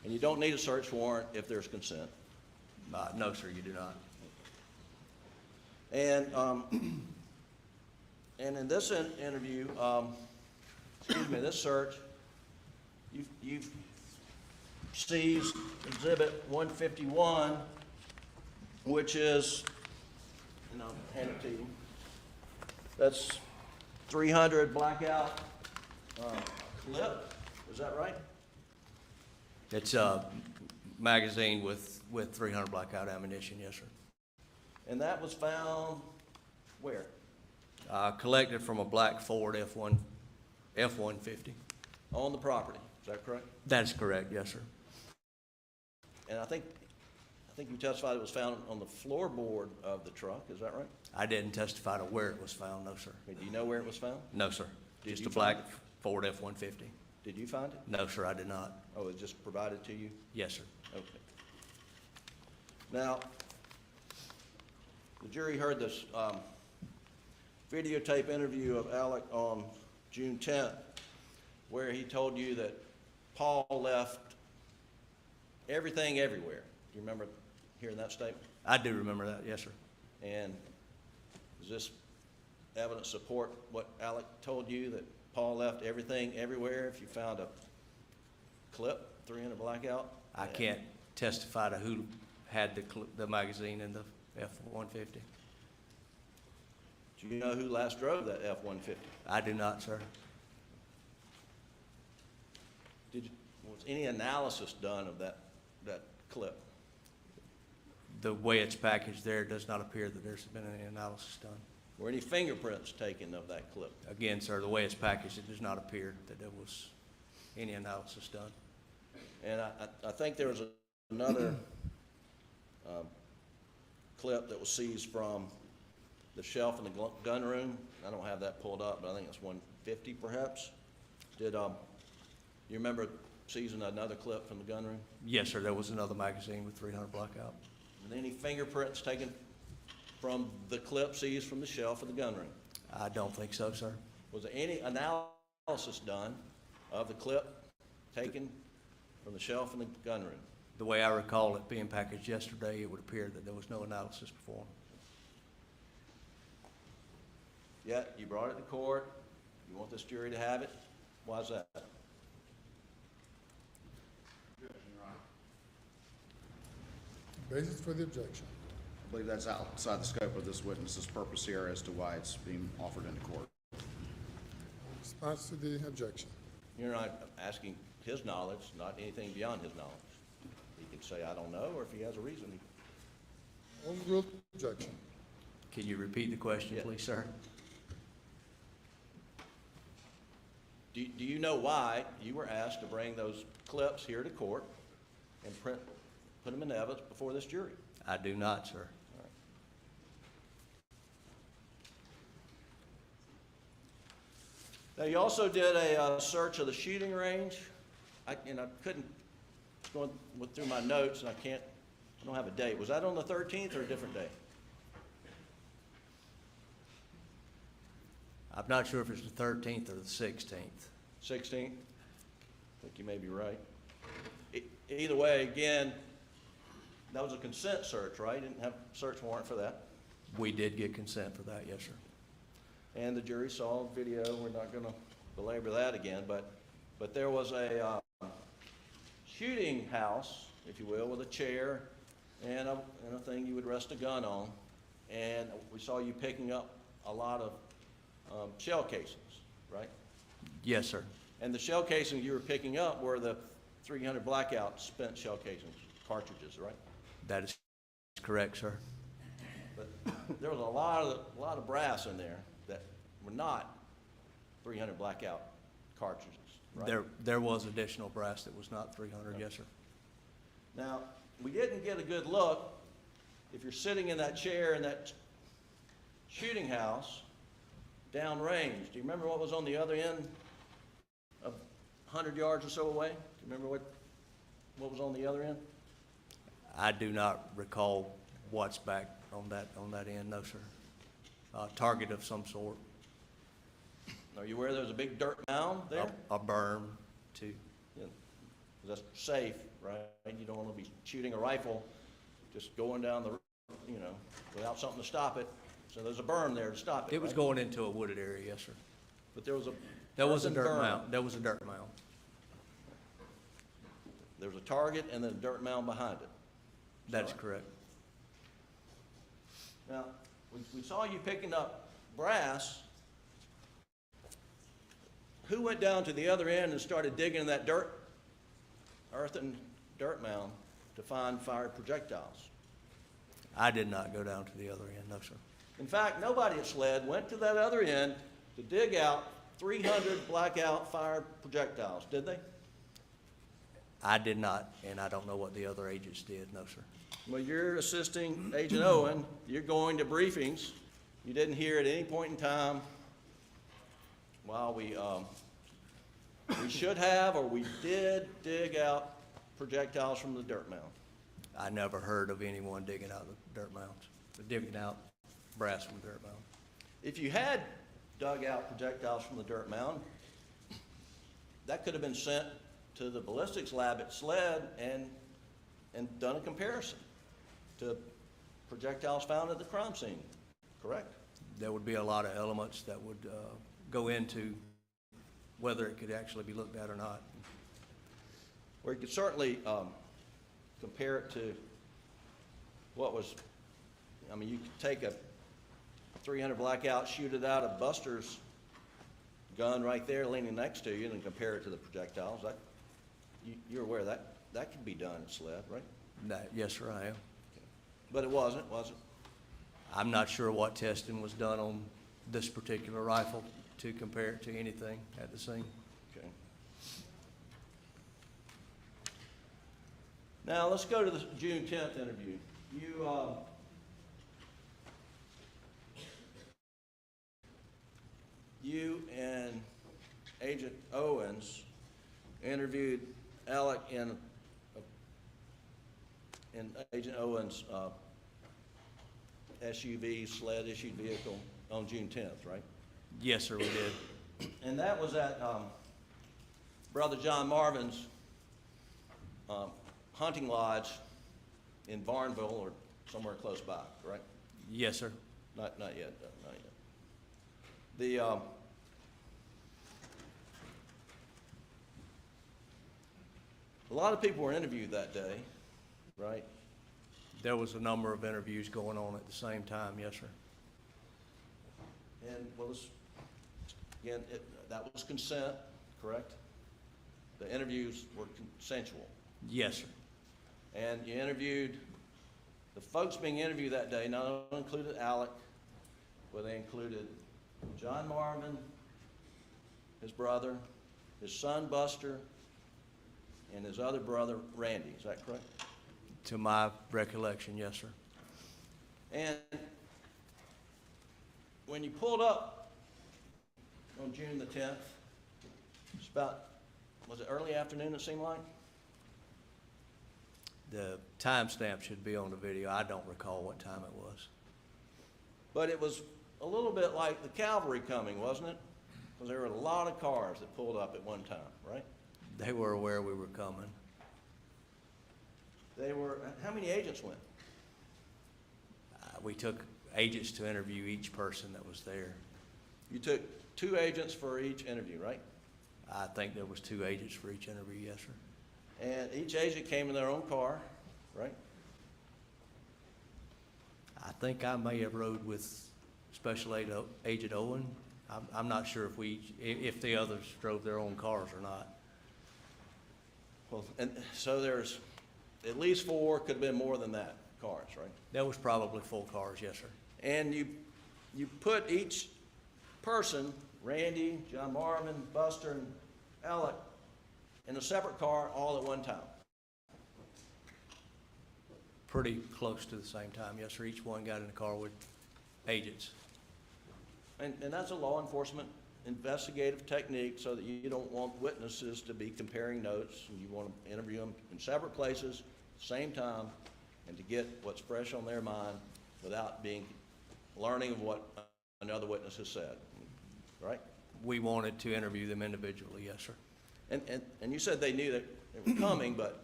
And you don't need a search warrant if there's consent. No, sir, you do not. And in this interview, this search, you've seized Exhibit 151, which is, and I'll hand it to you. That's 300 blackout clip. Is that right? It's a magazine with 300 blackout ammunition, yes, sir. And that was found where? Collected from a black Ford F-150. On the property. Is that correct? That is correct, yes, sir. And I think you testified it was found on the floorboard of the truck. Is that right? I didn't testify to where it was found, no, sir. Do you know where it was found? No, sir. Did Just you a black find Ford F-150. Did you find it? No, sir, I did not. Oh, it was just provided to you? Yes, sir. Okay. Now, the jury heard this videotape interview of Alec on June 10th, where he told you that Paul left everything everywhere. Do you remember hearing that statement? I do remember that, yes, sir. And does this evidence support what Alec told you, that Paul left everything everywhere? If you found a clip, 300 blackout? I can't testify to who had the magazine in the F-150. Do you know who last drove that F-150? I do not, sir. Was any analysis done of that clip? The way it's packaged there, it does not appear that there's been any analysis done. Were any fingerprints taken of that clip? Again, sir, the way it's packaged, it does not appear that there was any analysis done. And I think there was another clip that was seized from the shelf in the gun room. I don't have that pulled up, but I think it's 150 perhaps. Did you remember seizing another clip from the gun room? Yes, sir, there was another magazine with 300 blackout. And any fingerprints taken from the clip seized from the shelf of the gun room? I don't think so, sir. Was there any analysis done of the clip taken from the shelf in the gun room? The way I recall it being packaged yesterday, it would appear that there was no analysis performed. Yet you brought it to court. You want this jury to have it. Why is that? Basis for the objection. I believe that's outside the scope of this witness's purpose here as to why it's being offered into court. Response to the objection. You're not asking his knowledge, not anything beyond his knowledge. He can say, I don't know, or if he has a reason. Overruled objection. Can you repeat the question, Yeah. please, sir? Do you know why you were asked to bring those clips here to court and put them in evidence before this jury? I do not, sir. All right. Now, you also did a search of the shooting range. I couldn't, going through my notes, and I don't have a date. Was that on the 13th or a different day? I'm not sure if it's the 13th or the 16th. 16th? I think you may be right. Either way, again, that was a consent search, right? You didn't have a search warrant for that. We did get consent for that, yes, sir. And the jury saw the video. We're not going to belabor that again, but there was a shooting house, if you will, with a chair and a thing you would rest a gun on. And we saw you picking up a lot of shell casings, right? Yes, sir. And the shell casings you were picking up were the 300 blackout spent shell casings, cartridges, right? That is correct, sir. But there was a lot of brass in there that were not 300 blackout cartridges, right? There was additional brass that was not 300, yes, sir. Now, we didn't get a good look. If you're sitting in that chair in that shooting house, downrange, do you remember what was on the other end of 100 yards or so away? Do you remember what was on the other end? I do not recall what's back on that end, no, sir. Target of some sort. Are you aware there's a big dirt mound there? A berm, too. Yeah. That's safe, right? You don't want to be shooting a rifle just going down the, without something to stop it. So there's a berm there to stop it. It was right? going into a wooded area, yes, sir. But there was a Dirt berm. mound. There was a dirt mound. There was a target and then a dirt mound behind it. That is correct. Now, we saw you picking up brass. Who went down to the other end and started digging in that earthen dirt mound to find fired projectiles? I did not go down to the other end, no, sir. In fact, nobody at SLED went to that other end to dig out 300 blackout fired projectiles, did they? I did not, and I don't know what the other agents did, no, sir. Well, you're assisting Agent Owen. You're going to briefings. You didn't hear at any point in time while we should have, or we did dig out projectiles from the dirt mound. I never heard of anyone digging out the dirt mounds, digging out brass from dirt mound. If you had dug out projectiles from the dirt mound, that could have been sent to the ballistics lab at SLED and done a comparison to projectiles found at the crime scene, correct? There would be a lot of elements that would go into whether it could actually be looked at or not. Or you could certainly compare it to what was, I mean, you could take a 300 blackout, shoot it out of Buster's gun right there leaning next to you and compare it to the projectiles. You're aware that could be done at SLED, right? Yes, sir, I am. But it wasn't, was it? I'm not sure what testing was done on this particular rifle to compare it to anything at the scene. Okay. Now, let's go to the June 10th interview. You and Agent Owens interviewed Alec in Agent Owens' SUV, SLED issued vehicle on June 10th, right? Yes, sir, we did. And that was at Brother John Marvin's hunting lodge in Barnville or somewhere close by, right? Yes, sir. Not yet, not yet. The a lot of people were interviewed that day, right? There was a number of interviews going on at the same time, yes, sir. And well, again, that was consent, correct? The interviews were consensual. Yes, sir. And you interviewed, the folks being interviewed that day not only included Alec, but they included John Marvin, his brother, his son Buster, and his other brother Randy. Is that correct? To my recollection, yes, sir. And when you pulled up on June the 10th, it's about, was it early afternoon it seemed like? The timestamp should be on the video. I don't recall what time it was. But it was a little bit like the cavalry coming, wasn't it? Because there were a lot of cars that pulled up at one time, right? They were aware we were coming. They were, how many agents went? We took agents to interview each person that was there. You took 2 agents for each interview, right? I think there was 2 agents for each interview, yes, sir. And each agent came in their own car, right? I think I may have rode with Special Agent Owen. I'm not sure if the others drove their own cars or not. Well, and so there's at least 4, could have been more than that, cars, right? There was probably full cars, yes, sir. And you put each person, Randy, John Marvin, Buster, and Alec, in a separate car all at one time. Pretty close to the same time, yes, sir. Each one got in a car with agents. And that's a law enforcement investigative technique so that you don't want witnesses to be comparing notes, and you want to interview them in separate places, same time, and to get what's fresh on their mind without learning of what another witness has said, right? We wanted to interview them individually, yes, sir. And you said they knew that they were coming, but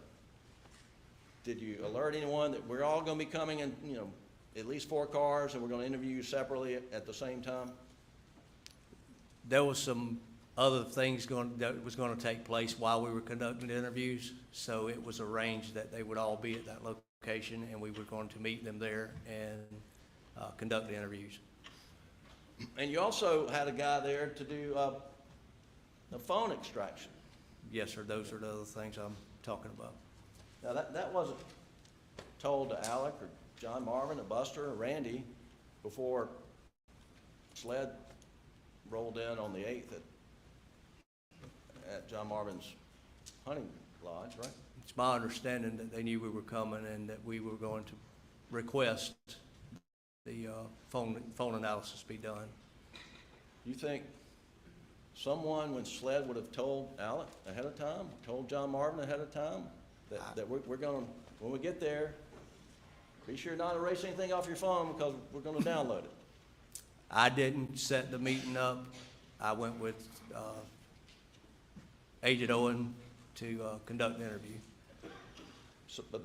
did you alert anyone that we're all going to be coming in, at least 4 cars, and we're going to interview you separately at the same time? There was some other things that was going to take place while we were conducting the interviews, so it was arranged that they would all be at that location, and we were going to meet them there and conduct the interviews. And you also had a guy there to do a phone extraction. Yes, sir. Those are the other things I'm talking about. Now, that wasn't told to Alec or John Marvin or Buster or Randy before SLED rolled in on the 8th at John Marvin's hunting lodge, right? It's my understanding that they knew we were coming and that we were going to request the phone analysis be done. You think someone, when SLED would have told Alec ahead of time, told John Marvin ahead of time, that we're going to, when we get there, Be sure not to erase anything off your phone because we're gonna download it. I didn't set the meeting up. I went with Agent Owen to conduct the interview. So, but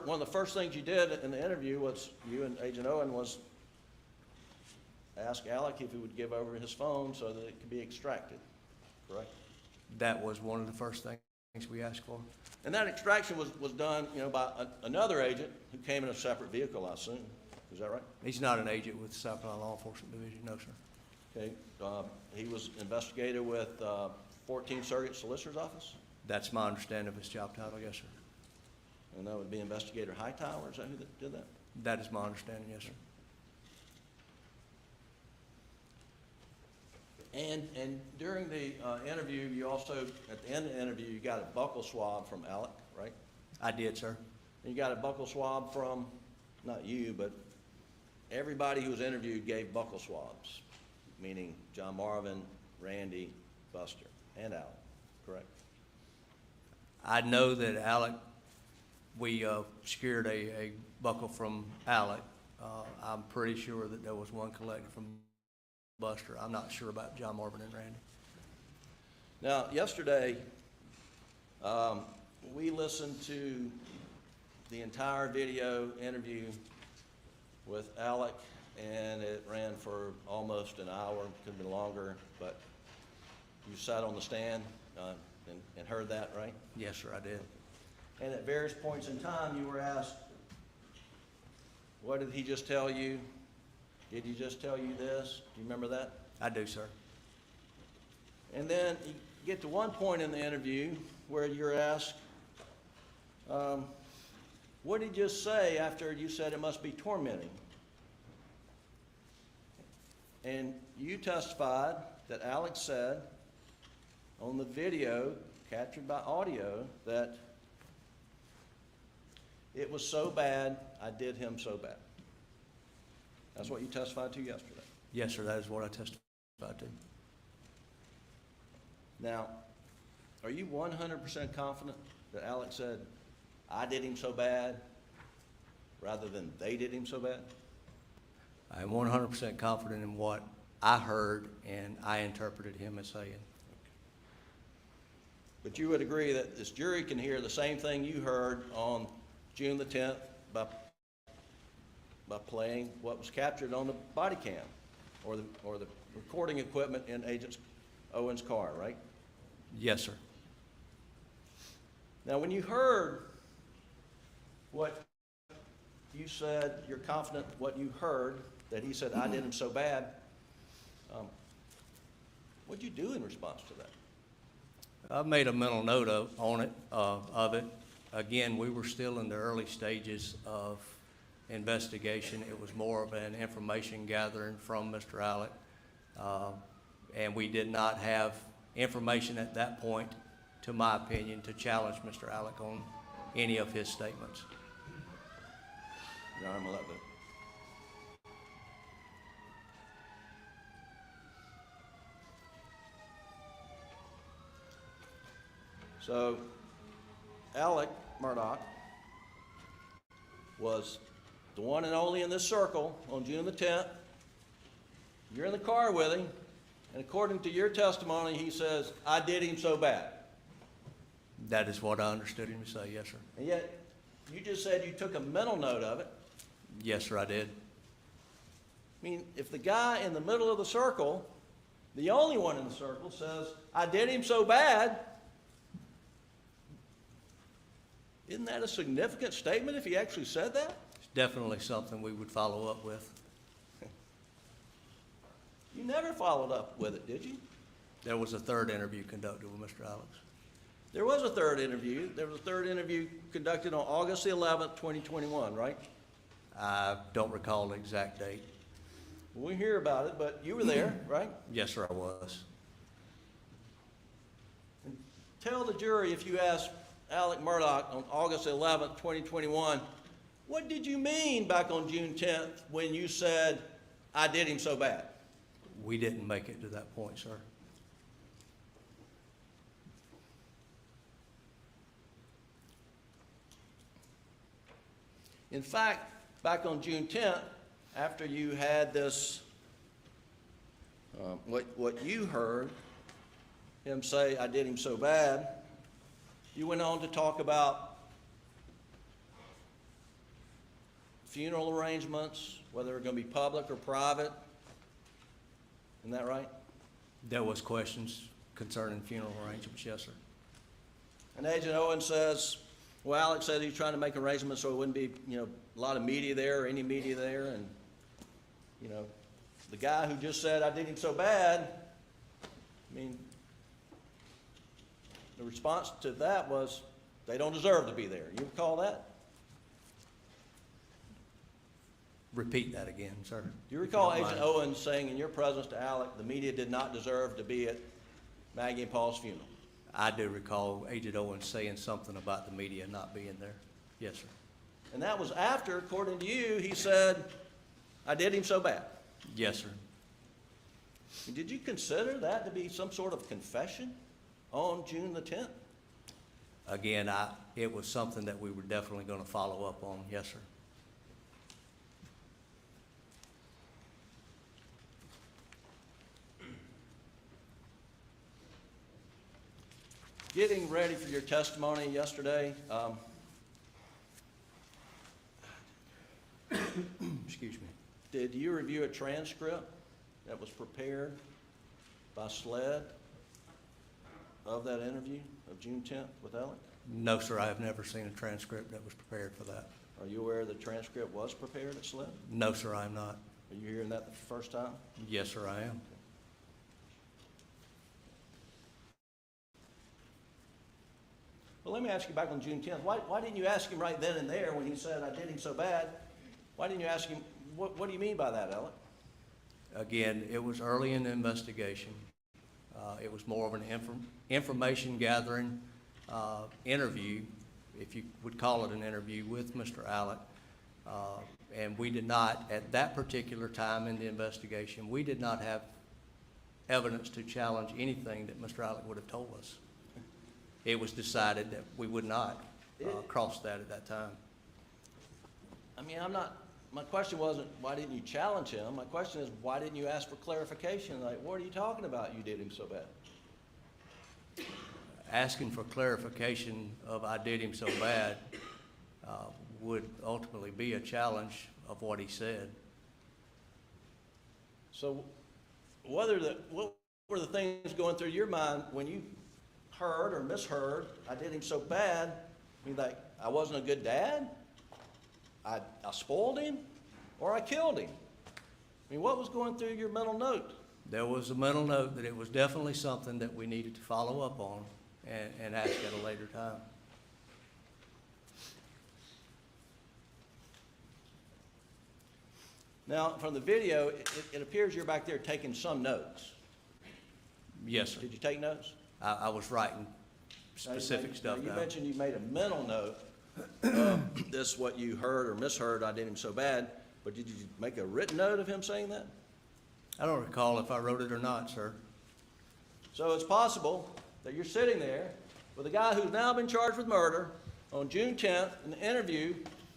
one of the first things you did in the interview was, you and Agent Owen, was ask Alec if he would give over his phone so that it could be extracted, correct? That was one of the first things we asked for. And that extraction was done, by another agent who came in a separate vehicle, I assume. Is that right? He's not an agent with the South Carolina Law Enforcement Division, no, sir. Okay, he was investigator with 14th Circuit Solicitor's Office, That's my understanding of his job title, yes, sir. and that would be Investigator Hightower, is that who did that? That is my understanding, yes, sir. And during the interview, you also, at the end of the interview, you got a buccal swab from Alec, right? I did, sir. And you got a buccal swab from, not you, but everybody who was interviewed gave buccal swabs, meaning John Marvin, Randy, Buster, and Alec, correct? I know that Alec, we secured a buckle from Alec. I'm pretty sure that there was one collected from Buster. I'm not sure about John Marvin and Randy. Now, yesterday, we listened to the entire video interview with Alec, and it ran for almost an hour, could have been longer, but you sat on the stand and heard that, right? Yes, sir, I did. And at various points in time, you were asked, what did he just tell you? Did he just tell you this? Do you remember that? I do, sir. And then you get to one point in the interview where you're asked, what did he just say after you said it must be tormenting? And you testified that Alex said on the video, captured by audio, that it was so bad, I did him so bad. That's what you testified to yesterday. Yes, sir, that is what I testified to. Now, are you 100% confident that Alex said, I did him so bad, rather than they did him so bad? I'm 100% confident in what I heard and I interpreted him as saying. But you would agree that this jury can hear the same thing you heard on June the 10th by playing what was captured on the body cam or the recording equipment in Agent Owen's car, right? Yes, sir. Now, when you heard what you said, you're confident what you heard, that he said, I did him so bad, what'd you do in response to that? I made a mental note of it. Again, we were still in the early stages of investigation. It was more of an information gathering from Mr. Alec. And we did not have information at that point, to my opinion, to challenge Mr. Alec on any of his statements. Your Honor, let the So, Alex Murdaugh was the one and only in this circle on June the 10th. You're in the car with him, and according to your testimony, he says, I did him so bad. That is what I understood him to say, yes, sir. And yet, you just said you took a mental note of it. Yes, sir, I did. I mean, if the guy in the middle of the circle, the only one in the circle, says, I did him so bad, isn't that a significant statement if he actually said that? It's definitely something we would follow up with. You never followed up with it, did you? There was a third interview conducted with Mr. Alex. There was a third interview. There was a third interview conducted on August the 11th, 2021, right? I don't recall the exact date. We hear about it, but you were there, right? Yes, sir, I was. And tell the jury, if you ask Alex Murdaugh on August 11th, 2021, what did you mean back on June 10th when you said, I did him so bad? We didn't make it to that point, sir. In fact, back on June 10th, after you had this, what you heard him say, I did him so bad, you went on to talk about funeral arrangements, whether they're going to be public or private. Isn't that right? There was questions concerning funeral arrangements, yes, sir. And Agent Owen says, well, Alex said he's trying to make arrangements so it wouldn't be, a lot of media there or any media there. And, the guy who just said, I did him so bad, I mean, the response to that was, they don't deserve to be there. You recall that? Repeat that again, sir. Do you recall If you don't Agent mind. Owen saying in your presence to Alec, the media did not deserve to be at Maggie and Paul's funeral? I do recall Agent Owens saying something about the media not being there. Yes, sir. And that was after, according to you, he said, I did him so bad. Yes, sir. Did you consider that to be some sort of confession on June the 10th? Again, it was something that we were definitely going to follow up on. Yes, sir. Getting ready for your testimony yesterday, Excuse me. did you review a transcript that was prepared by SLED of that interview of June 10th with Alec? No, sir, I have never seen a transcript that was prepared for that. Are you aware the transcript was prepared at SLED? No, sir, I am not. Are you hearing that the first time? Yes, sir, I am. Well, let me ask you back on June 10th. Why didn't you ask him right then and there when he said, I did him so bad? Why didn't you ask him, what do you mean by that, Alec? Again, it was early in the investigation. It was more of an information gathering interview, if you would call it an interview, with Mr. Alec. And we did not, at that particular time in the investigation, we did not have evidence to challenge anything that Mr. Alec would have told us. It was decided that we would not cross that at that time. I mean, my question wasn't, why didn't you challenge him? My question is, why didn't you ask for clarification? Like, what are you talking about, you did him so bad? Asking for clarification of I did him so bad would ultimately be a challenge of what he said. So what were the things going through your mind when you heard or misheard, I did him so bad? I mean, like, I wasn't a good dad? I spoiled him? Or I killed him? I mean, what was going through your mental note? There was a mental note that it was definitely something that we needed to follow up on and ask at a later time. Now, from the video, it appears you're back there taking some notes. Yes, sir. Did you take notes? I was writing specific stuff You down. mentioned you made a mental note of this, what you heard or misheard, I did him so bad, but did you make a written note of him saying that? I don't recall if I wrote it or not, sir. So it's possible that you're sitting there with a guy who's now been charged with murder on June 10th in the interview,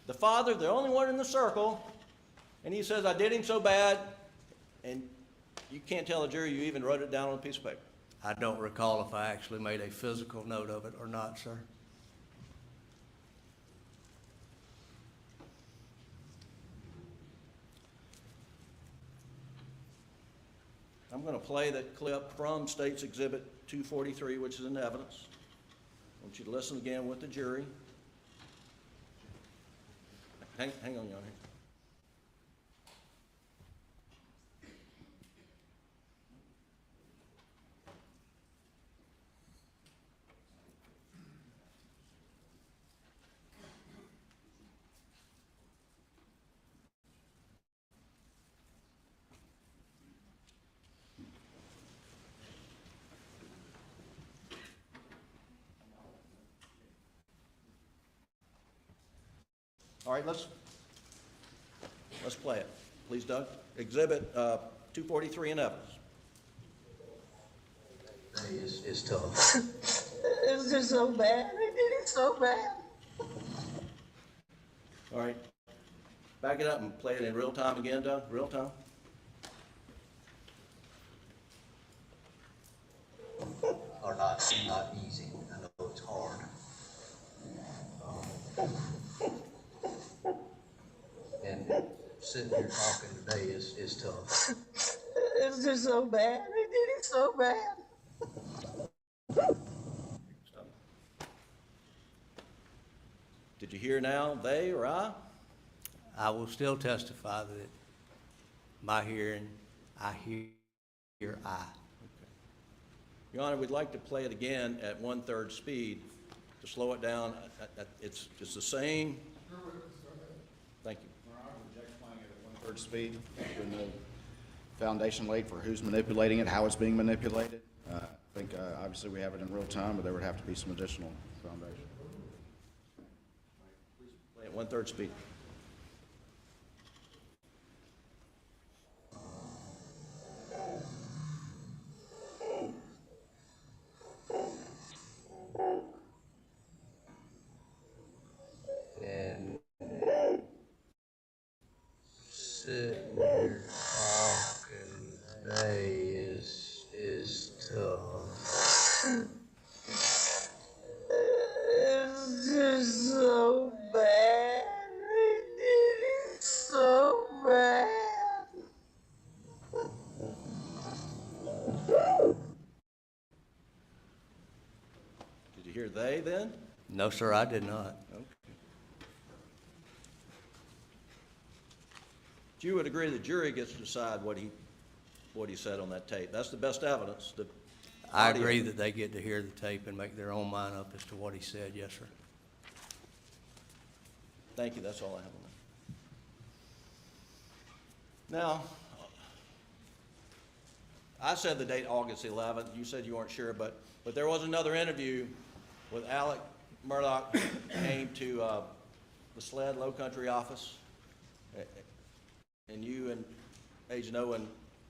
the father, the only one in the circle, and he says, I did him so bad, and you can't tell the jury you even wrote it down on a piece of paper. I don't recall if I actually made a physical note of it or not, sir. I'm going to play that clip from State's Exhibit 243, which is in evidence. I want you to listen again with the jury. Hang on, Your Honor. All right, let's play it. Please, Doug. Exhibit 243 in evidence. It's tough. It was just so bad. I did it so bad. All right. Back it up and play it in real time again, Doug, real time. Are not easy. I know it's hard. And sitting here talking today is tough. It's just so bad. They did it so bad. Did you hear now, they or I? I will still testify that my hearing, I hear I. Your Honor, we'd like to play it again at 1/3 speed to slow it down. It's the same. Thank you. I would reject playing it at 1/3 speed. There's no foundation laid for who's manipulating it, how it's being manipulated. I think obviously we have it in real time, but there would have to be some additional foundation. Play at 1/3 speed. And sitting here talking today is tough. It's just so bad. They did it so bad. Did you hear they then? No, sir, I did not. Okay. You would agree the jury gets to decide what he said on that tape. That's the best evidence. The I audio. agree that they get to hear the tape and make their own mind up as to what he said, yes, sir. Thank you, that's all I have on that. Now, I said the date August 11th. You said you weren't sure, but there was another interview with Alex Murdaugh came to the SLED Low Country office, and you and Agent Owen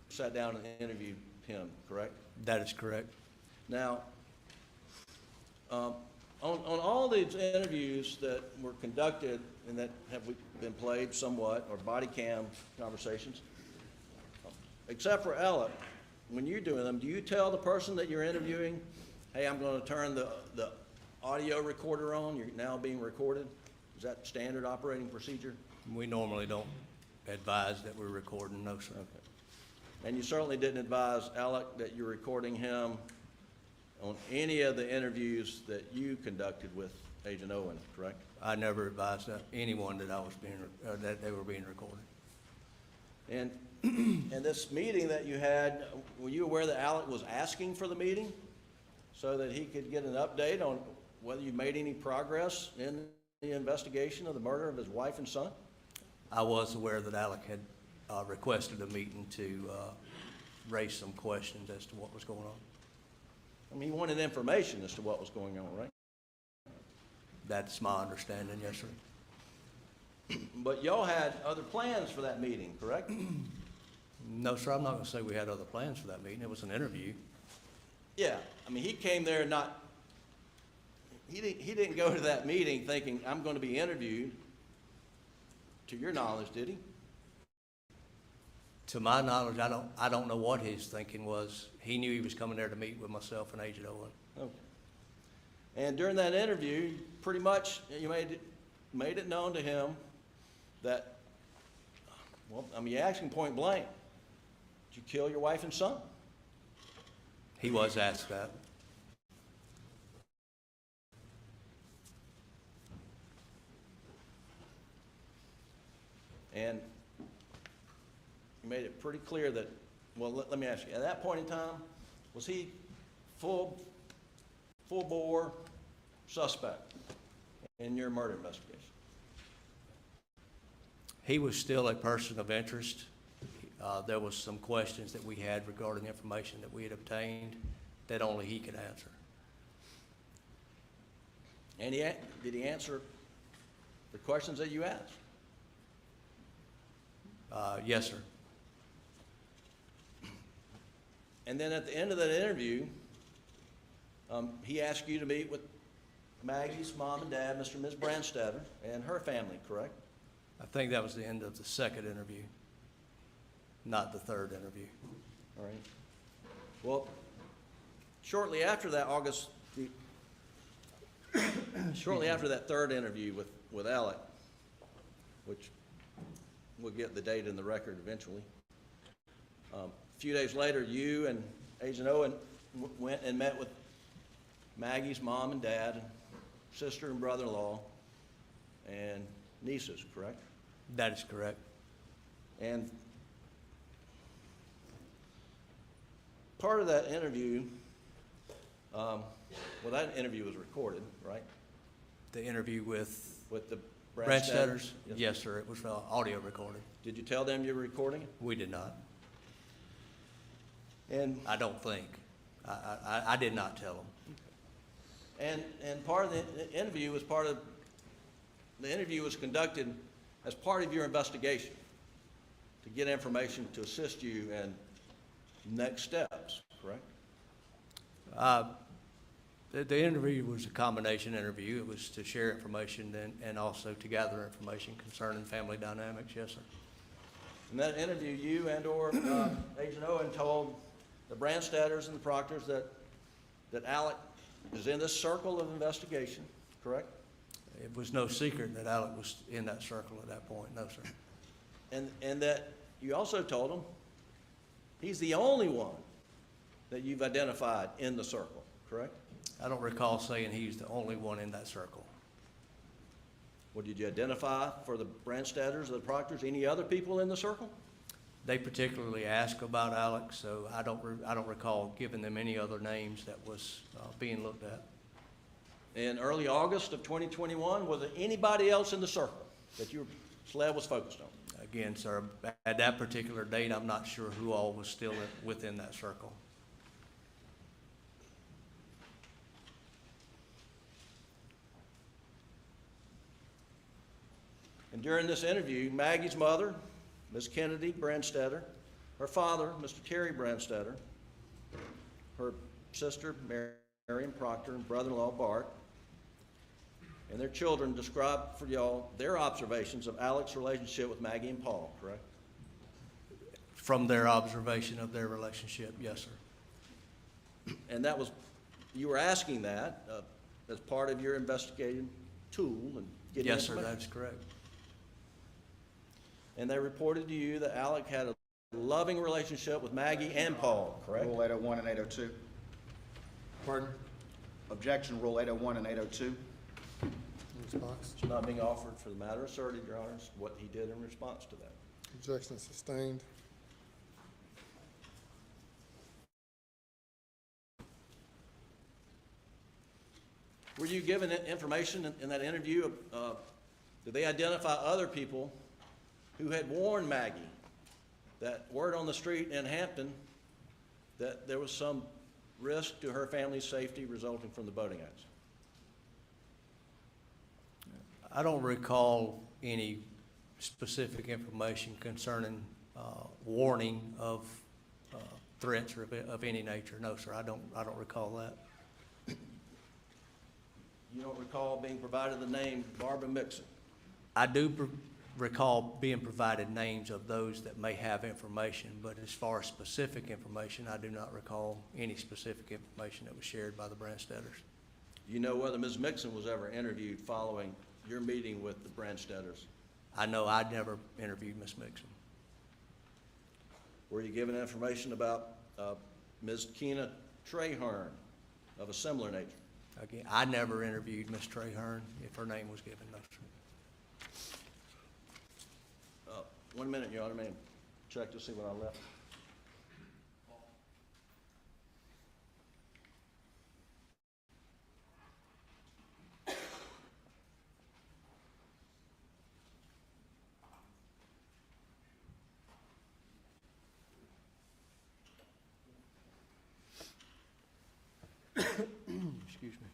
sat down and interviewed him, correct? That is correct. Now, on all these interviews that were conducted and that have been played somewhat, or body cam conversations, except for Ella, when you're doing them, do you tell the person that you're interviewing, hey, I'm going to turn the audio recorder on, you're now being recorded? Is that standard operating procedure? We normally don't advise that we're recording, no, sir. Okay. And you certainly didn't advise Alec that you're recording him on any of the interviews that you conducted with Agent Owen, correct? I never advised anyone that I was that they were being recorded. And and this meeting that you had, were you aware that Alec was asking for the meeting so that he could get an update on whether you made any progress in the investigation of the murder of his wife and son? I was aware that Alec had requested a meeting to raise some questions as to what was going on. I mean, he wanted information as to what was going on, right? That's my understanding, yes, sir. But y'all had other plans for that meeting, correct? No, sir, I'm not going to say we had other plans for that meeting. It was an interview. Yeah, I mean, he came there he didn't go to that meeting thinking, I'm going to be interviewed, to your knowledge, did he? To my knowledge, I don't know what his thinking was. He knew he was coming there to meet with myself and Agent Owen. Okay. And during that interview, pretty much you made it known to him that, well, I mean, you asked him point blank, did you kill your wife and son? He was asked that. And you made it pretty clear that, well, let me ask you, at that point in time, was he full bore suspect in your murder investigation? He was still a person of interest. There was some questions that we had regarding information that we had obtained that only he could answer. And did he answer the questions that you asked? Yes, sir. And then at the end of that interview, he asked you to meet with Maggie's mom and dad, Mr. and Ms. Brandstetter, and her family, correct? I think that was the end of the second interview, not the third interview. All right. Well, shortly after that, shortly after that third interview with Alec, which we'll get the date in the record eventually, a few days later, you and Agent Owen went and met with Maggie's mom and dad, and sister and brother-in-law, and nieces, correct? That is correct. And part of that interview, well, that interview was recorded, right? The interview with With the Bransteaders? Yes, sir. It was audio recorded. Did you tell them you were recording it? We did not. And I don't think. I did not tell them. and part of the interview was the interview was conducted as part of your investigation to get information to assist you in next steps, correct? The interview was a combination interview. It was to share information and also to gather information concerning family dynamics. Yes, sir. In that interview, you and/or Agent Owen told the Bransteaders and the Proctors that Alec is in this circle of investigation, correct? It was no secret that Alec was in that circle at that point. No, sir. And that you also told them he's the only one that you've identified in the circle, correct? I don't recall saying he's the only one in that circle. Well, did you identify for the Bransteaders or the Proctors any other people in the circle? They particularly asked about Alex, so I don't recall giving them any other names that was being looked at. In early August of 2021, was there anybody else in the circle that your SLED was focused on? Again, sir, at that particular date, I'm not sure who all was still within that circle. And during this interview, Maggie's mother, Ms. Kennedy Branstetter, her father, Mr. Terry Branstetter, her sister, Marion Proctor, and brother-in-law, Bart, and their children described for y'all their observations of Alex's relationship with Maggie and Paul, correct? From their observation of their relationship, yes, sir. And that was, you were asking that as part of your investigative tool and getting Yes, sir, information. that's correct. And they reported to you that Alec had a loving relationship with Maggie and Paul, correct? Rule 801 and 802. Pardon? Objection, Rule 801 and 802. Response? It's not being offered for the matter asserted, Your Honors, what he did in response to that. Objection is sustained. Were you given information in that interview? Did they identify other people who had warned Maggie that word on the street in Hampton that there was some risk to her family's safety resulting from the boating accident? I don't recall any specific information concerning warning of threats or of any nature. No, sir, I don't recall that. You don't recall being provided the name Barbara Mixon? I do recall being provided names of those that may have information, but as far as specific information, I do not recall any specific information that was shared by the Bransteaders. Do you know whether Ms. Mixon was ever interviewed following your meeting with the Bransteaders? I know I never interviewed Ms. Mixon. Were you given information about Ms. Keena Traherne of a similar nature? Again, I never interviewed Ms. Traherne, if her name was given, no, sir. 1 minute, Your Honor, may I check to see what I left? Excuse me.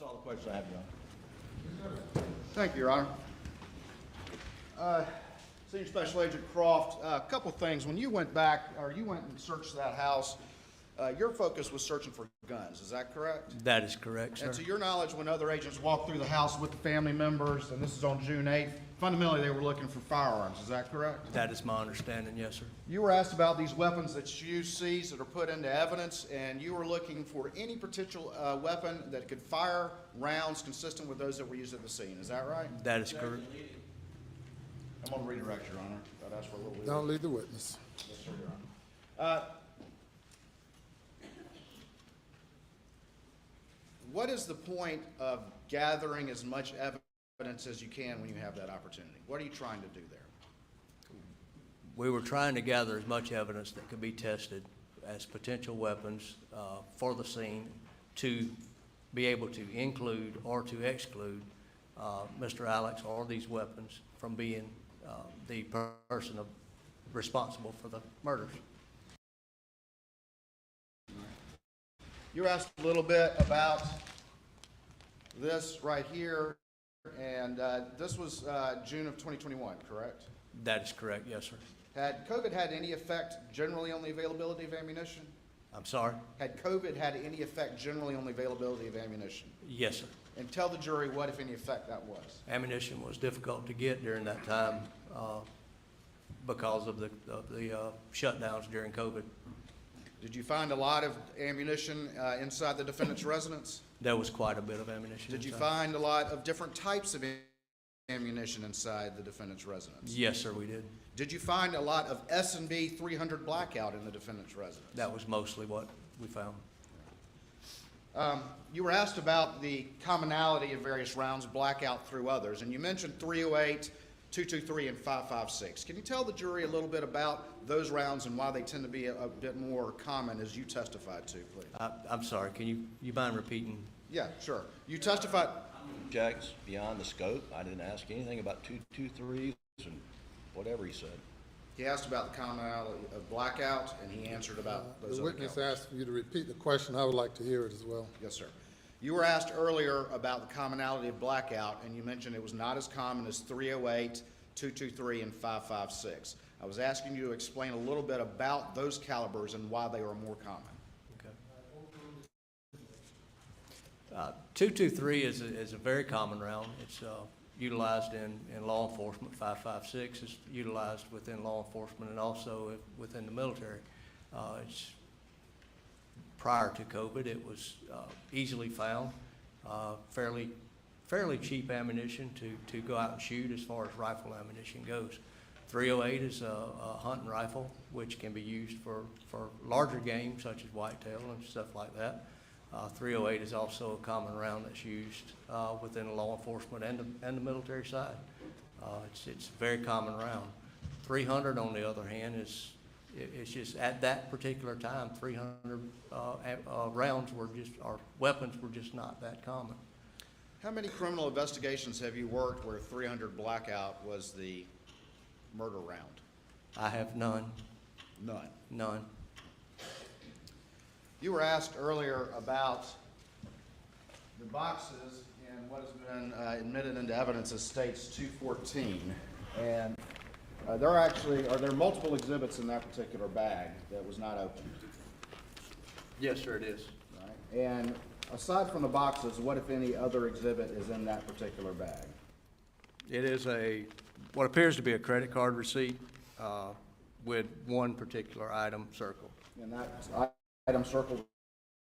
all the questions I have, Your Honor. Thank you, Your Honor. Senior Special Agent Croft, a couple things. When you went back, or you went and searched that house, your focus was searching for guns, is that correct? That is correct, sir. And to your knowledge, when other agents walked through the house with the family members, and this is on June 8th, fundamentally they were looking for firearms, is that correct? That is my understanding, yes, sir. You were asked about these weapons that you seized that are put into evidence, and you were looking for any particular weapon that could fire rounds consistent with those that were used at the scene, is that right? That is correct. I'm going to redirect, Your Honor. I'd ask for a little bit. Don't lead the witness. Yes, sir, Your Honor. What is the point of gathering as much evidence as you can when you have that opportunity? What are you trying to do there? We were trying to gather as much evidence that could be tested as potential weapons for the scene to be able to include or to exclude Mr. Alex or these weapons from being the person responsible for the murders. You were asked a little bit about this right here, and this was June of 2021, correct? That is correct, yes, sir. Had COVID had any effect generally on the availability of ammunition? I'm sorry? Had COVID had any effect generally on the availability of ammunition? Yes, sir. And tell the jury what, if any, effect that was. Ammunition was difficult to get during that time because of the shutdowns during COVID. Did you find a lot of ammunition inside the defendant's residence? There was quite a bit of ammunition. Did you inside. find a lot of different types of ammunition inside the defendant's residence? Yes, sir, we did. Did you find a lot of S&B 300 blackout in the defendant's residence? That was mostly what we found. You were asked about the commonality of various rounds blackout through others, and you mentioned 308, 223, and 556. Can you tell the jury a little bit about those rounds and why they tend to be a bit more common as you testified to, please? I'm sorry, can you mind repeating? Yeah, sure. You testified. Objects beyond the scope. I didn't ask anything about 223s and whatever he said. He asked about the commonality of blackout, and he answered about those The other witness calibers. asked for you to repeat the question. I would like to hear it as well. Yes, sir. You were asked earlier about the commonality of blackout, and you mentioned it was not as common as 308, 223, and 556. I was asking you to explain a little bit about those calibers and why they are more common. Okay. 223 is a very common round. It's utilized in law enforcement. 556 is utilized within law enforcement and also within the military. It's prior to COVID, it was easily found, fairly cheap ammunition to go out and shoot as far as rifle ammunition goes. 308 is a hunting rifle, which can be used for larger game such as whitetail and stuff like that. 308 is also a common round that's used within the law enforcement and the military side. It's a very common round. 300, on the other hand, it's just at that particular time, 300 rounds were just, or weapons were just not that common. How many criminal investigations have you worked where 300 blackout was the murder round? I have none. None. None. You were asked earlier about the boxes and what has been admitted into evidence as states 214. And there are multiple exhibits in that particular bag that was not opened. Yes, sir, it is. Right? And aside from the boxes, what, if any, other exhibit is in that particular bag? It is what appears to be a credit card receipt with one particular item circled. And that item circled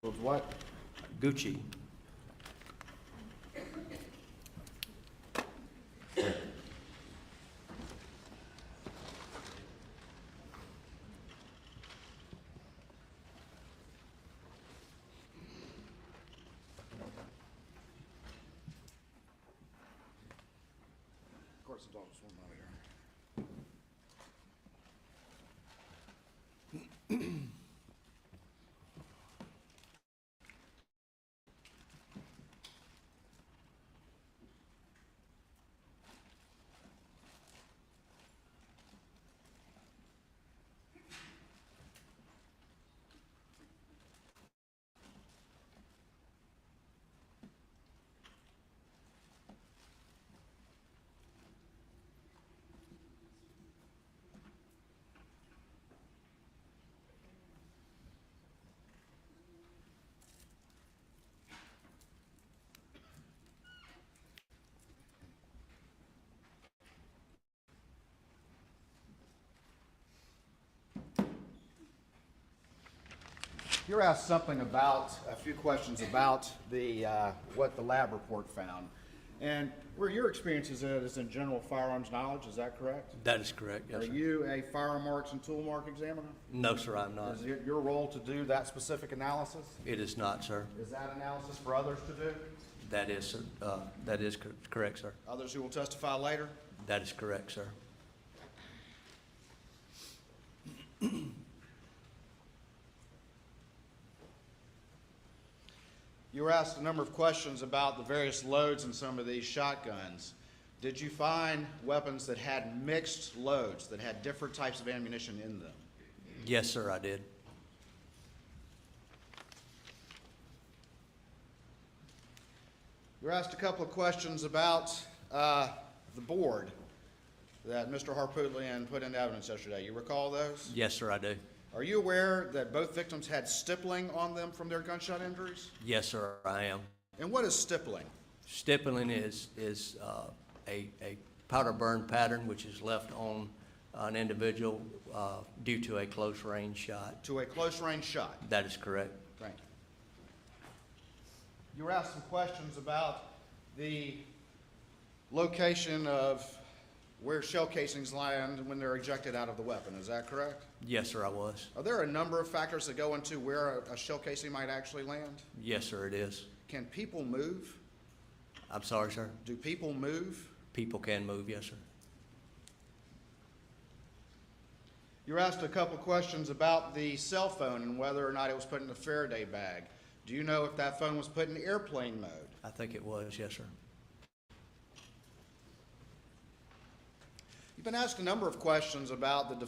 was what? Gucci. Of course, the dog was one over here. You were asked something about, a few questions about the, what the lab report found. And where your experience is in general firearms knowledge, is that correct? That is correct, yes, Are sir. you a firearm marks and tool mark examiner? No, sir, I'm not. Is it your role to do that specific analysis? It is not, sir. Is that analysis for others to do? That is, sir. That is correct, sir. Others who will testify later? That is correct, sir. You were asked a number of questions about the various loads in some of these shotguns. Did you find weapons that had mixed loads, that had different types of ammunition in them? Yes, sir, I did. You were asked a couple of questions about the board that Mr. Harpootlian put into evidence yesterday. You recall those? Yes, sir, I do. Are you aware that both victims had stippling on them from their gunshot injuries? Yes, sir, I am. And what is stippling? Stippling is a powder burn pattern which is left on an individual due to a close range shot. To a close range shot. That is correct. Thank you. You were asked some questions about the location of where shell casings land when they're ejected out of the weapon. Is that correct? Yes, sir, I was. Are there a number of factors that go into where a shell casing might actually land? Yes, sir, it is. Can people move? I'm sorry, sir. Do people move? People can move, yes, sir. You were asked a couple questions about the cell phone and whether or not it was put in a Faraday bag. Do you know if that phone was put in airplane mode? I think it was, yes, sir. You've been asked a number of questions about the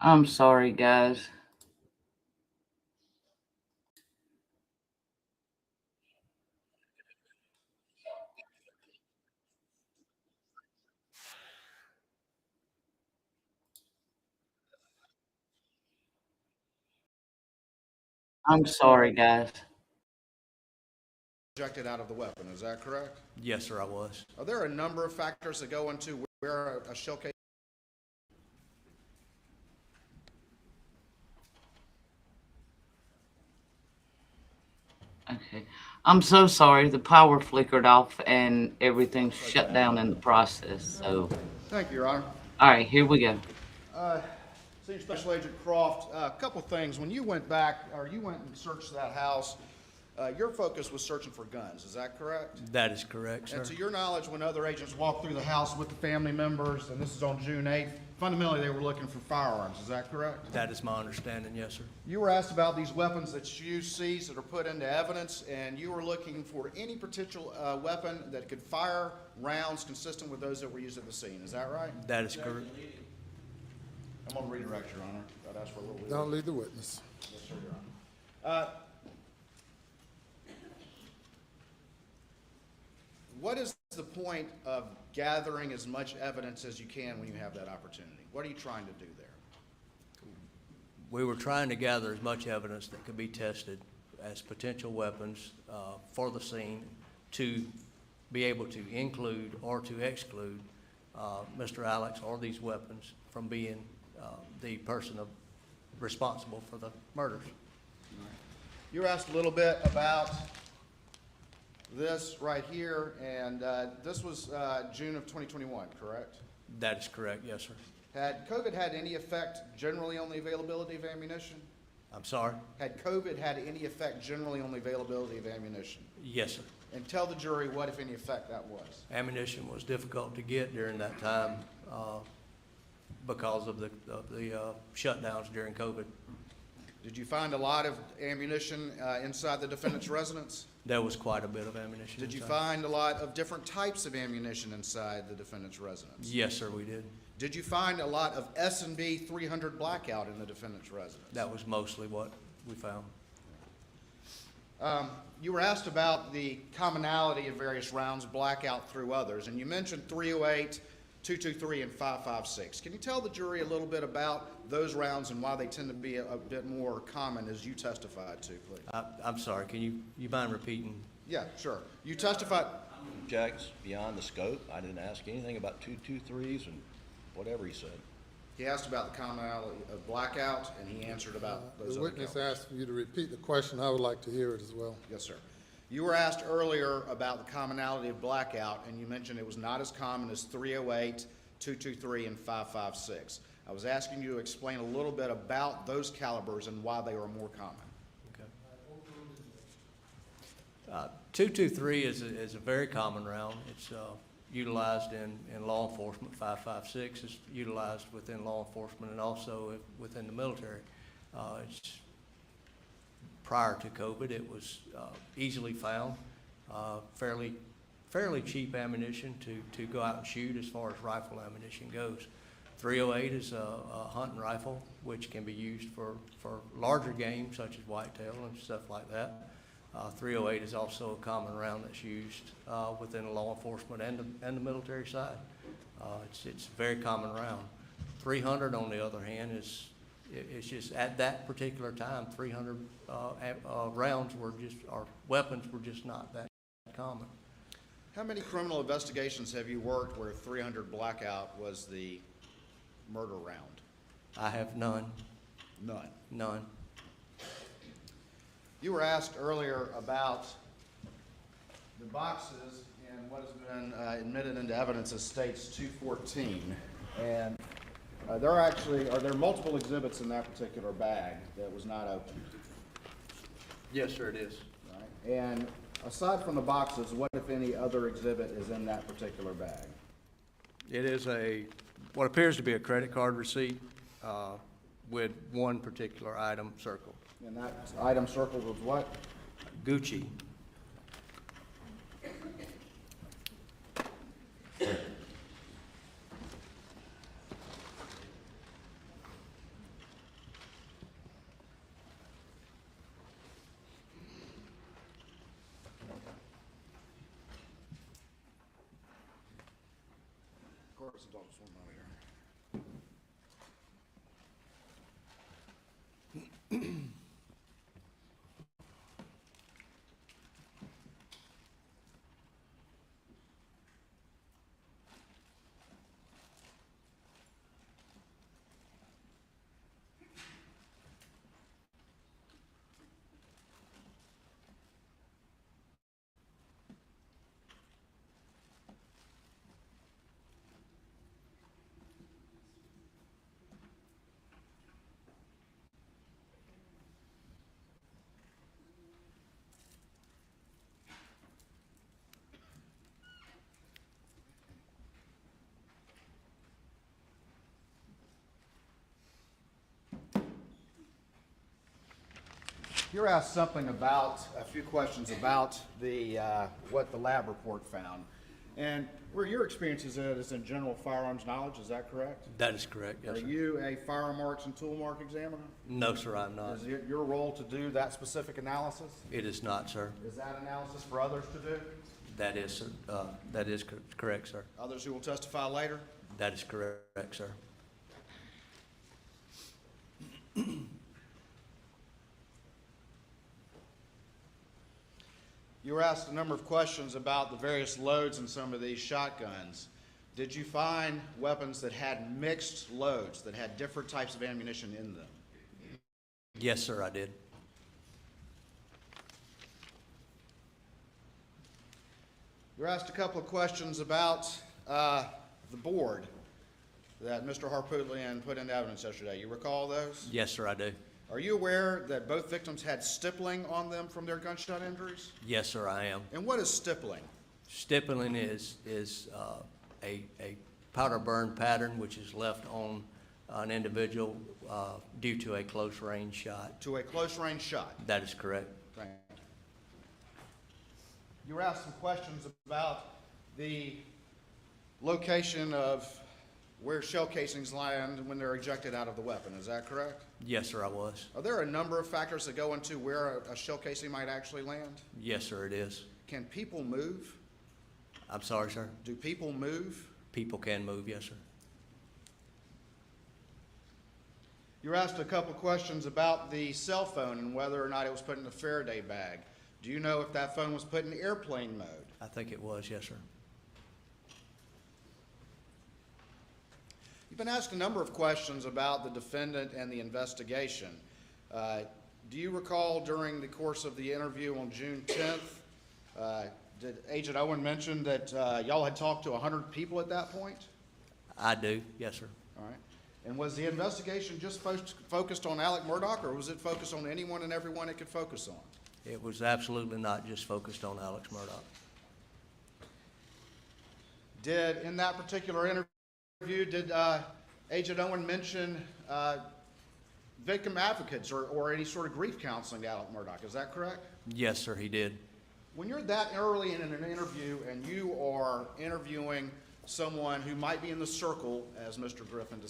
I'm sorry, guys. I'm sorry, guys. Ejected out of the weapon, is that correct? Yes, sir, I was. Are there a number of factors that go into where a shell casing? Okay. I'm so sorry. The power flickered off and everything shut down in the process. So, Thank you, Your Honor. all right, here we go. Senior Special Agent Croft, a couple things. When you went back, or you went and searched that house, your focus was searching for guns, is that correct? That is correct, sir. And to your knowledge, when other agents walked through the house with the family members, and this is on June 8th, fundamentally they were looking for firearms, is that correct? That is my understanding, yes, sir. You were asked about these weapons that you seized that are put into evidence, and you were looking for any particular weapon that could fire rounds consistent with those that were used at the scene, is that right? That is correct. I'm going to redirect, Your Honor. I'd ask for a little bit. Don't lead the witness. Yes, sir, Your Honor. What is the point of gathering as much evidence as you can when you have that opportunity? What are you trying to do there? We were trying to gather as much evidence that could be tested as potential weapons for the scene to be able to include or to exclude Mr. Alex or these weapons from being the person responsible for the murders. You were asked a little bit about this right here, and this was June of 2021, correct? That is correct, yes, sir. Had COVID had any effect generally on the availability of ammunition? I'm sorry? Had COVID had any effect generally on the availability of ammunition? Yes, sir. And tell the jury what, if any, effect that was. Ammunition was difficult to get during that time because of the shutdowns during COVID. Did you find a lot of ammunition inside the defendant's residence? There was quite a bit of ammunition. Did you inside. find a lot of different types of ammunition inside the defendant's residence? Yes, sir, we did. Did you find a lot of S&B 300 blackout in the defendant's residence? That was mostly what we found. You were asked about the commonality of various rounds blackout through others, and you mentioned 308, 223, and 556. Can you tell the jury a little bit about those rounds and why they tend to be a bit more common as you testified to, please? I'm sorry, can you mind repeating? Yeah, sure. You testified. Objects beyond the scope. I didn't ask anything about 223s and whatever he said. He asked about the commonality of blackout, and he answered about those The other witness calibers. asked you to repeat the question. I would like to hear it as well. Yes, sir. You were asked earlier about the commonality of blackout, and you mentioned it was not as common as 308, 223, and 556. I was asking you to explain a little bit about those calibers and why they are more common. Okay. 223 is a very common round. It's utilized in law enforcement. 556 is utilized within law enforcement and also within the military. Prior to COVID, it was easily found, fairly cheap ammunition to go out and shoot as far as rifle ammunition goes. 308 is a hunting rifle, which can be used for larger game such as whitetail and stuff like that. 308 is also a common round that's used within the law enforcement and the military side. It's a very common round. 300, on the other hand, it's just at that particular time, 300 rounds were just, or weapons were just not that common. How many criminal investigations have you worked where 300 blackout was the murder round? I have none. None. None. You were asked earlier about the boxes and what has been admitted into evidence as states 214. And are there multiple exhibits in that particular bag that was not opened? Yes, sir, it is. Right. And aside from the boxes, what, if any, other exhibit is in that particular bag? It is what appears to be a credit card receipt with one particular item circled. And that item circled was what? Gucci. starts the dog's one out here. You're asked something about, a few questions about the, what the lab report found. And where your experience is in general firearms knowledge, is that correct? That is correct, yes, Are sir. you a firearm marks and tool mark examiner? No, sir, I'm not. Is it your role to do that specific analysis? It is not, sir. Is that analysis for others to do? That is, sir. That is correct, sir. Others who will testify later? That is correct, sir. You were asked a number of questions about the various loads in some of these shotguns. Did you find weapons that had mixed loads, that had different types of ammunition in them? Yes, sir, I did. You were asked a couple of questions about the board that Mr. Harpootlian put into evidence yesterday. You recall those? Yes, sir, I do. Are you aware that both victims had stippling on them from their gunshot injuries? Yes, sir, I am. And what is stippling? Stippling is a powder burn pattern which is left on an individual due to a close range shot. To a close range shot? That is correct. Thank you. You were asked some questions about the location of where shell casings land when they're ejected out of the weapon. Is that correct? Yes, sir, I was. Are there a number of factors that go into where a shell casing might actually land? Yes, sir, it is. Can people move? I'm sorry, sir. Do people move? People can move, yes, sir. You were asked a couple questions about the cell phone and whether or not it was put in a Faraday bag. Do you know if that phone was put in airplane mode? I think it was, yes, sir. You've been asked a number of questions about the defendant and the investigation. Do you recall during the course of the interview on June 10th, did Agent Owen mention that y'all had talked to 100 people at that point? I do, yes, sir. All right. And was the investigation just focused on Alex Murdaugh, or was it focused on anyone and everyone it could focus on? It was absolutely not just focused on Alex Murdaugh. Did, in that particular interview, did Agent Owen mention victim advocates or any sort of grief counseling to Alex Murdaugh? Is that correct? Yes, sir, he did. When you're that early in an interview and you are interviewing someone who might be in the circle, as Mr. Griffin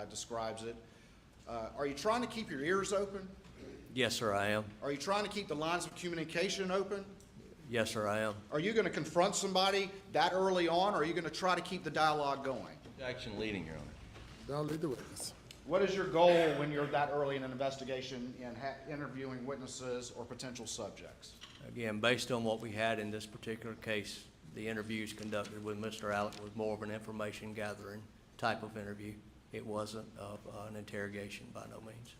describes it, are you trying to keep your ears open? Yes, sir, I am. Are you trying to keep the lines of communication open? Yes, sir, I am. Are you going to confront somebody that early on, or are you going to try to keep the dialogue going? Action leading, Your Honor. Don't lead the witness. What is your goal when you're that early in an investigation in interviewing witnesses or potential subjects? Again, based on what we had in this particular case, the interviews conducted with Mr. Alec was more of an information gathering type of interview. It wasn't of an interrogation by no means.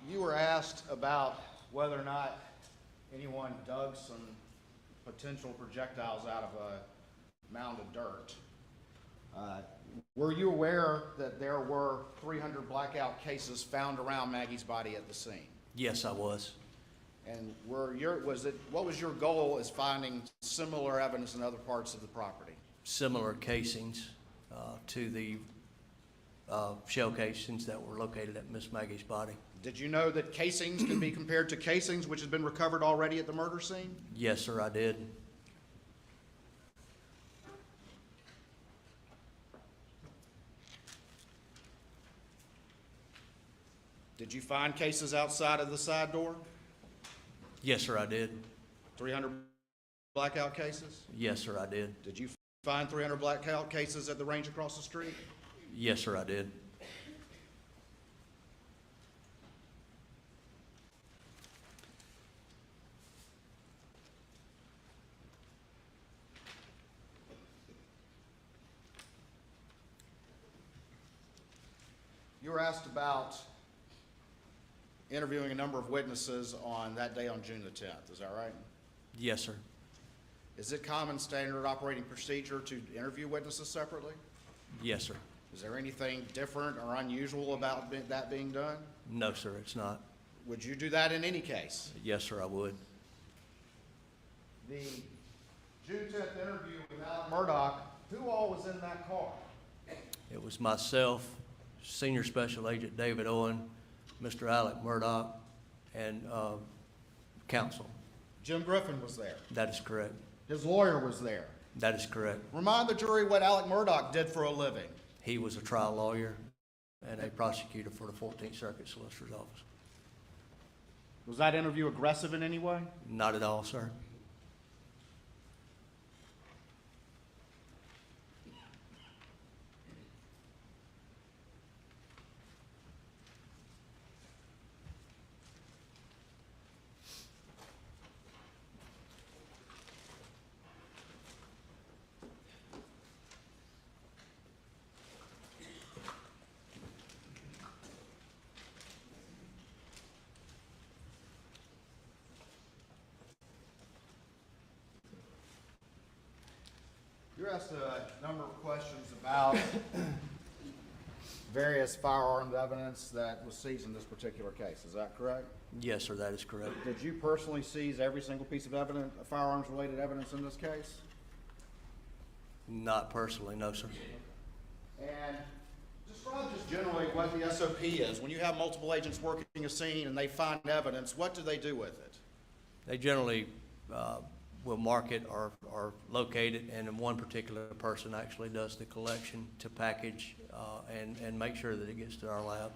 You were asked about whether or not anyone dug some potential projectiles out of a mound of dirt. Were you aware that there were 300 blackout cases found around Maggie's body at the scene? Yes, I was. And what was your goal as finding similar evidence in other parts of the property? Similar casings to the shell casings that were located at Miss Maggie's body. Did you know that casings can be compared to casings which has been recovered already at the murder scene? Yes, sir, I did. Did you find cases outside of the side door? Yes, sir, I did. 300 blackout cases? Yes, sir, I did. Did you find 300 blackout cases at the range across the street? Yes, sir, I did. You were asked about interviewing a number of witnesses on that day on June the 10th, is that right? Yes, sir. Is it common standard operating procedure to interview witnesses separately? Yes, sir. Is there anything different or unusual about that being done? No, sir, it's not. Would you do that in any case? Yes, sir, I would. The June 10th interview with Alex Murdaugh, who all was in that car? It was myself, Senior Special Agent David Owen, Mr. Alex Murdaugh, and counsel. Jim Griffin was there. That is correct. His lawyer was there. That is correct. Remind the jury what Alex Murdaugh did for a living. He was a trial lawyer and a prosecutor for the 14th Circuit Solicitor's Office. Was that interview aggressive in any way? Not at all, sir. You were asked a number of questions about various firearms evidence that was seized in this particular case. Is that correct? Yes, sir, that is correct. Did you personally seize every single piece of evidence, firearms-related evidence in this case? Not personally, no, sir. And describe just generally what the SOP is. When you have multiple agents working a scene and they find evidence, what do they do with it? They generally will mark it or locate it, and then one particular person actually does the collection to package and make sure that it gets to our lab.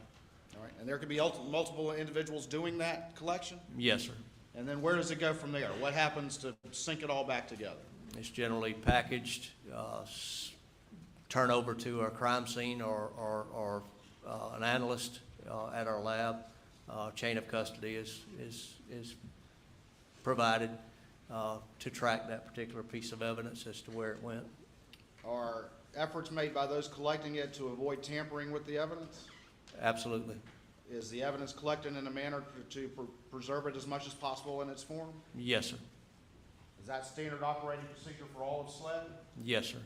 All right, and there could be multiple individuals doing that collection? Yes, sir. And then where does it go from there? What happens to sync it all back together? It's generally packaged, turned over to a crime scene or an analyst at our lab. Chain of custody is provided to track that particular piece of evidence as to where it went. Are efforts made by those collecting it to avoid tampering with the evidence? Absolutely. Is the evidence collected in a manner to preserve it as much as possible in its form? Yes, sir. Is that standard operating procedure for all of SLED? Yes, sir.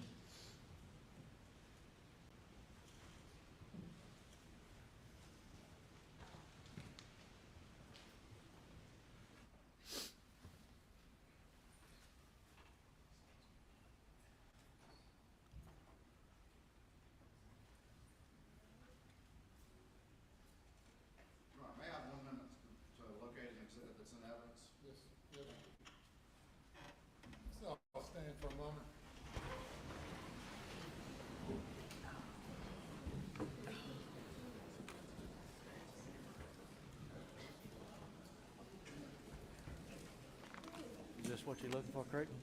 May I have 1 minute to locate an exhibit that's in evidence? Yes, yes. So I'll stand for a moment. Is this what you're looking for, Creighton?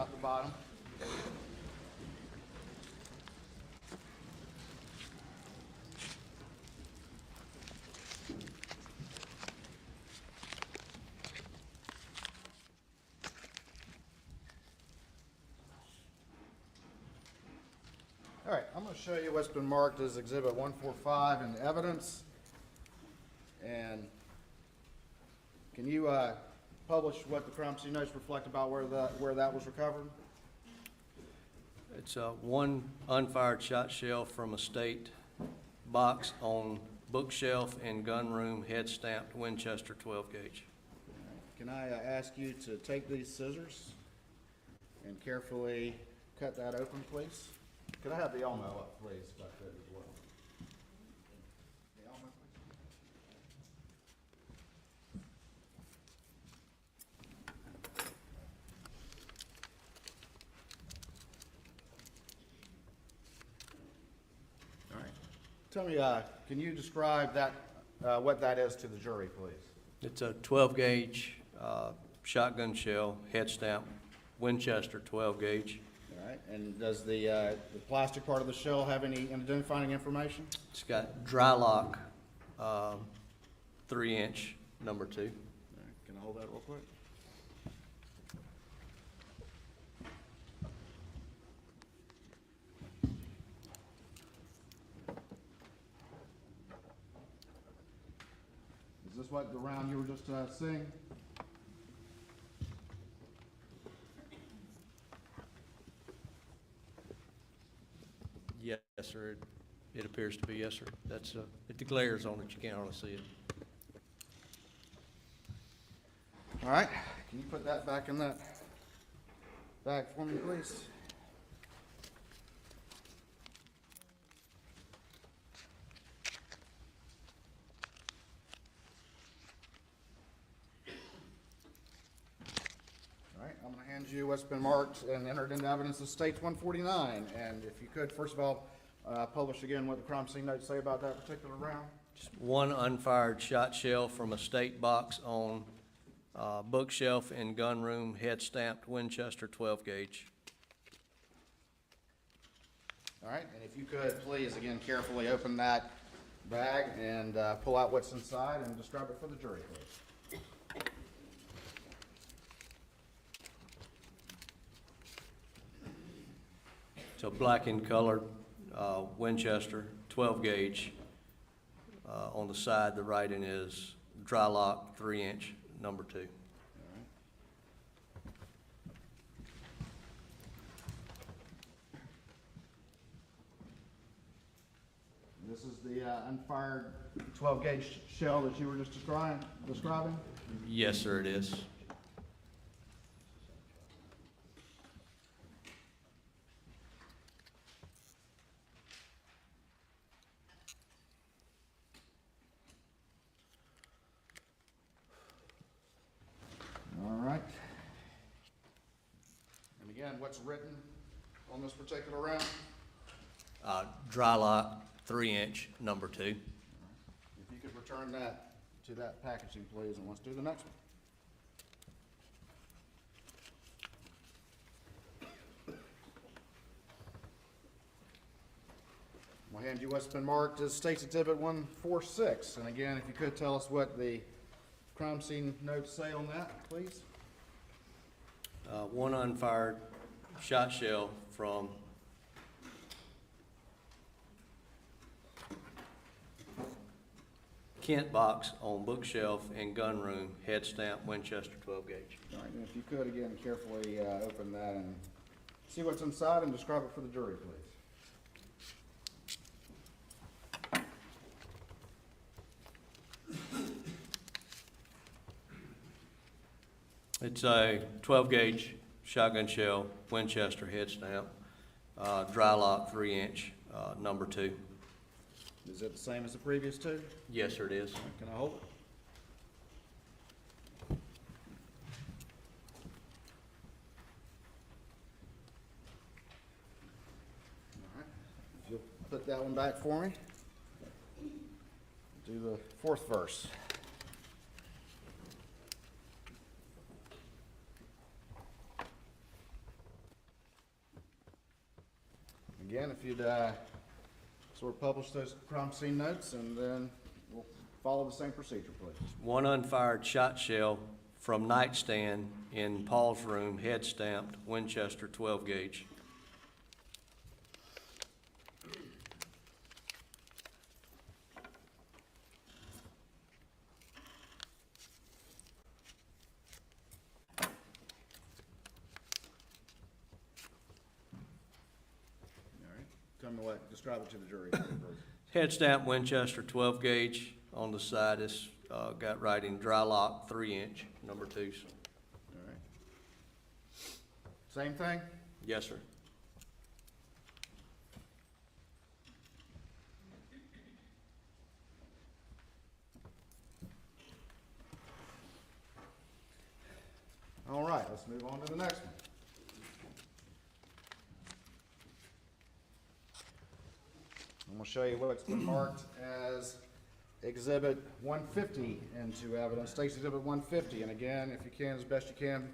about the bottom. All right, I'm going to show you what's been marked as Exhibit 145 in evidence. And can you publish what the crime scene notes reflect about where that was recovered? It's one unfired shot shell from a state box on bookshelf and gun room, head stamped Winchester 12 gauge. Can I ask you to take these scissors and carefully cut that open, please? Could I have the Elmo up, please, back there as well? The Elmo, please. All right. Tell me, can you describe that, what that is to the jury, please? It's a 12 gauge shotgun shell, head stamp Winchester 12 gauge. All right, and does the plastic part of the shell have any identifying information? It's got dry lock, 3-inch, number 2. All right, can I hold that real quick? Is this what the round you were just seeing? Yes, sir. It appears to be, yes, sir. That's, if the glare's on it, you can't hardly see it. All right, can you put that back in that bag for me, please? All right, I'm going to hand you what's been marked and entered into evidence of States 149. And if you could, first of all, publish again what the crime scene notes say about that particular round. Just one unfired shot shell from a state box on bookshelf and gun room, head stamped Winchester 12 gauge. All right, and if you could, please, again, carefully open that bag and pull out what's inside and describe it for the jury, please. So black in color, Winchester 12 gauge. On the side, the writing is dry lock, 3-inch, number 2. This is the unfired 12 gauge shell that you were just describing? Yes, sir, it is. All right. And again, what's written on this particular round? Dry lock, 3-inch, number 2. If you could return that to that packaging, please, and let's do the next one. I'll hand you what's been marked as State's Exhibit 146. And again, if you could tell us what the crime scene notes say on that, please. One unfired shot shell from Kent box on bookshelf and gun room, head stamp Winchester 12 gauge. All right, and if you could, again, carefully open that and see what's inside and describe it for the jury, please. It's a 12 gauge shotgun shell, Winchester head stamp, dry lock, 3-inch, number 2. Is it the same as the previous two? Yes, sir, it is. Can I hold it? All right. If you'll put that one back for me. Do the fourth verse. Again, if you'd sort of publish those crime scene notes, and then we'll follow the same procedure, please. One unfired shot shell from nightstand in Paul's room, head stamped, Winchester 12 gauge. All right. Tell me what, describe it to the jury, please. Head stamp Winchester 12 gauge. On the side is got writing dry lock 3-inch, number 2s. All right. Same thing? Yes, sir. All right, let's move on to the next one. I'm going to show you what's been marked as Exhibit 150 into evidence, State's Exhibit 150. And again, if you can, as best you can,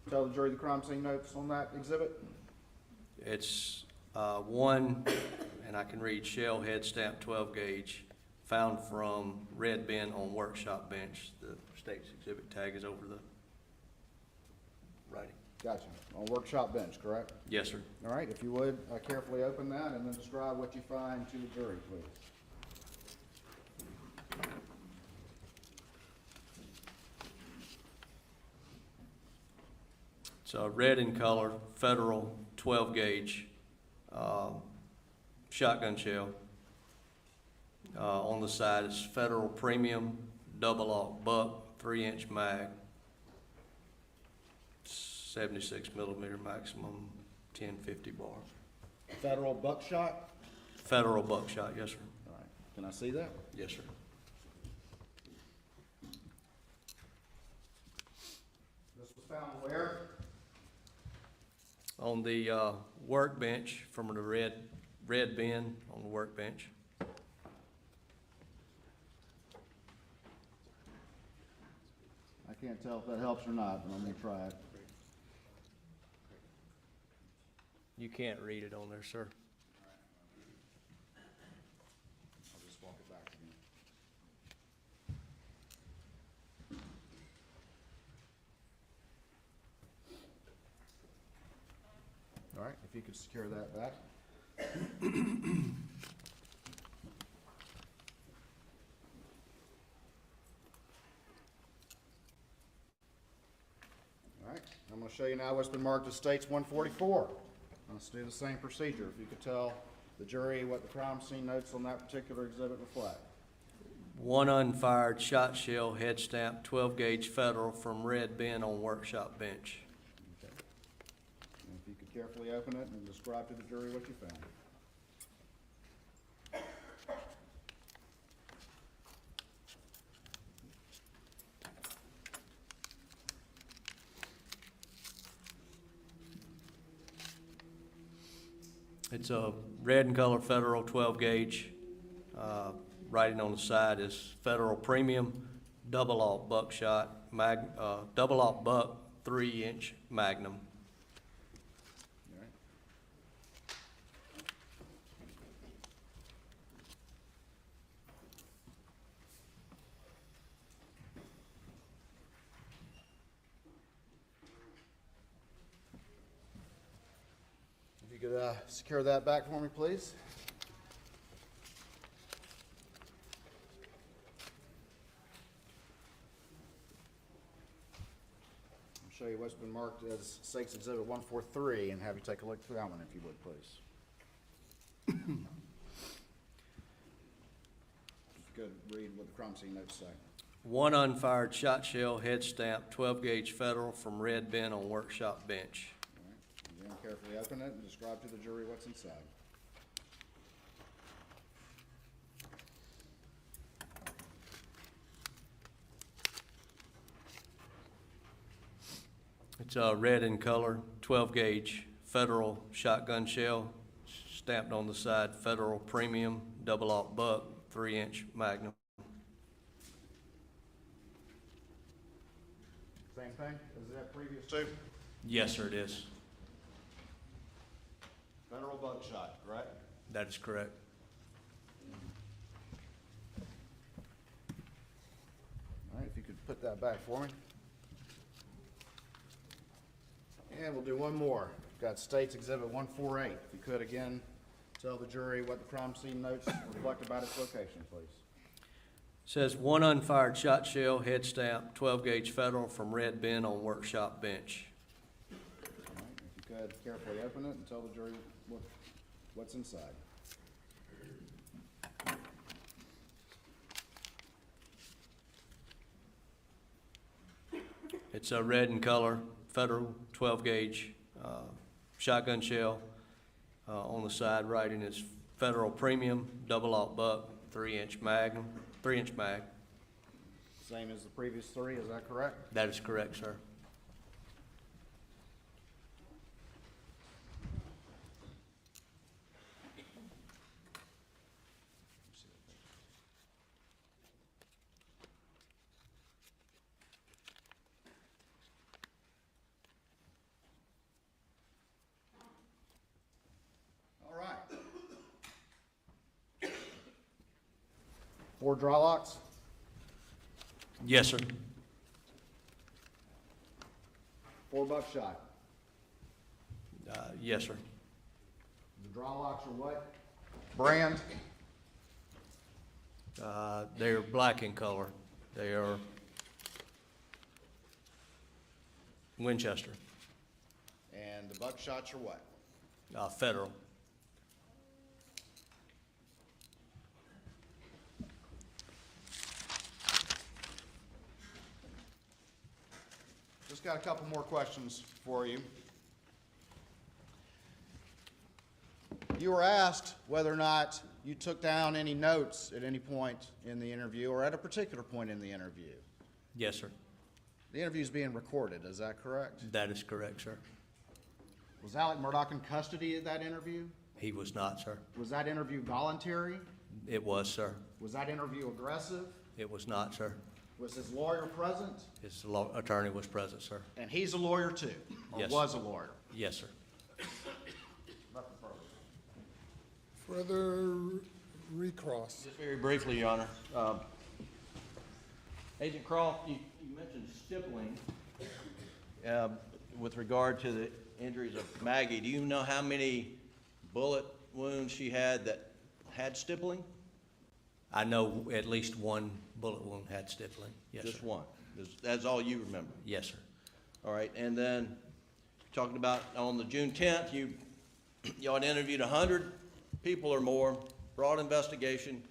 tell the jury the crime scene notes on that exhibit. It's one, and I can read shell head stamp 12 gauge, found from red bin on workshop bench. The State's exhibit tag is over the writing. Gotcha. On workshop bench, correct? Yes, sir. All right, if you would, carefully open that and then describe what you find to the jury, please. It's a red in color, Federal 12 gauge shotgun shell. On the side is Federal Premium double aught buck 3-inch mag, 76 millimeter maximum, 1050 bar. Federal buckshot? Federal buckshot, yes, sir. All right, can I see that? Yes, sir. This was found where? On the workbench, from the red bin on the workbench. I can't tell if that helps or not, but I'm gonna try it. You can't read it on there, sir. I'll just walk it back again. All right, if you could secure that back. All right, I'm going to show you now what's been marked as States 144. Let's do the same procedure. If you could tell the jury what the crime scene notes on that particular exhibit reflect. One unfired shot shell head stamp 12 gauge Federal from red bin on workshop bench. Okay. And if you could carefully open it and describe to the jury what you found. It's a red in color Federal 12 gauge. Writing on the side is Federal Premium double aught buckshot, double aught buck 3-inch Magnum. All right. If you could secure that back for me, please. I'll show you what's been marked as State's Exhibit 143 and have you take a look through that one if you would, please. If you could read what the crime scene notes say. One unfired shot shell head stamp 12 gauge Federal from red bin on workshop bench. All right. Again, carefully open it and describe to the jury what's inside. It's a red in color, 12 gauge Federal shotgun shell, stamped on the side, Federal Premium double aught buck 3-inch Magnum. Same thing as that previous two? Yes, sir, it is. Federal buckshot, correct? That is correct. All right, if you could put that back for me. And we'll do one more. Got State's Exhibit 148. If you could, again, tell the jury what the crime scene notes reflect about its location, please. Says one unfired shot shell, head stamp, 12-gauge Federal from red bin on workshop bench. All right, if you could carefully open it and tell the jury what's inside. It's a red in color, Federal 12-gauge shotgun shell. On the side writing is Federal Premium, double-aught buck, 3-inch mag. Same as the previous three, is that correct? That is correct, sir. All right. 4 draw locks? Yes, sir. 4 buckshot. Yes, sir. The draw locks are what? Brand? They're black in color. They are Winchester, And the buckshots are what? Federal. Just got a couple more questions for you. You were asked whether or not you took down any notes at any point in the interview or at a particular point in the interview. Yes, sir. The interview's being recorded, is that correct? That is correct, sir. Was Alex Murdaugh in custody at that interview? He was not, sir. Was that interview voluntary? It was, sir. Was that interview aggressive? It was not, sir. Was his lawyer present? His attorney was present, sir. And he's a lawyer too? Or Yes. was a lawyer? Yes, sir. Further recross. Just very briefly, Your Honor. Agent Croft, you mentioned stippling with regard to the injuries of Maggie. Do you know how many bullet wounds she had that had stippling? I know at least one bullet wound had stippling. Yes, sir. Just one? That's all you remember? Yes, sir. All right, and then talking about on the June 10th, y'all had interviewed 100 people or more, broad investigation,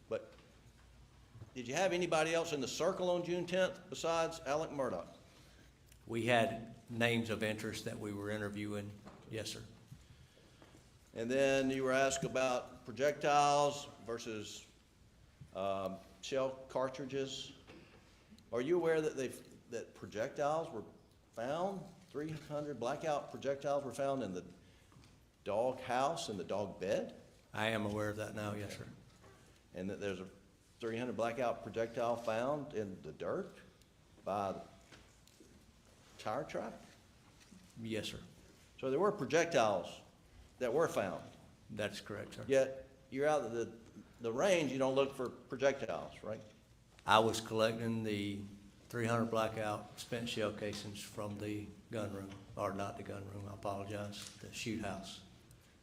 but did you have anybody else in the circle on June 10th besides Alex Murdaugh? We had names of interest that we were interviewing. Yes, sir. And then you were asked about projectiles versus shell cartridges. Are you aware that projectiles were found? 300 blackout projectiles were found in the dog house and the dog bed? I am aware of that now, yes, sir. And that there's a 300 blackout projectile found in the dirt by the tire track? Yes, sir. So there were projectiles that were found, That's correct, sir. yet you're out of the range, you don't look for projectiles, right? I was collecting the 300 blackout spent shell casings from the gun room, or not the gun room, I apologize, the shoot house.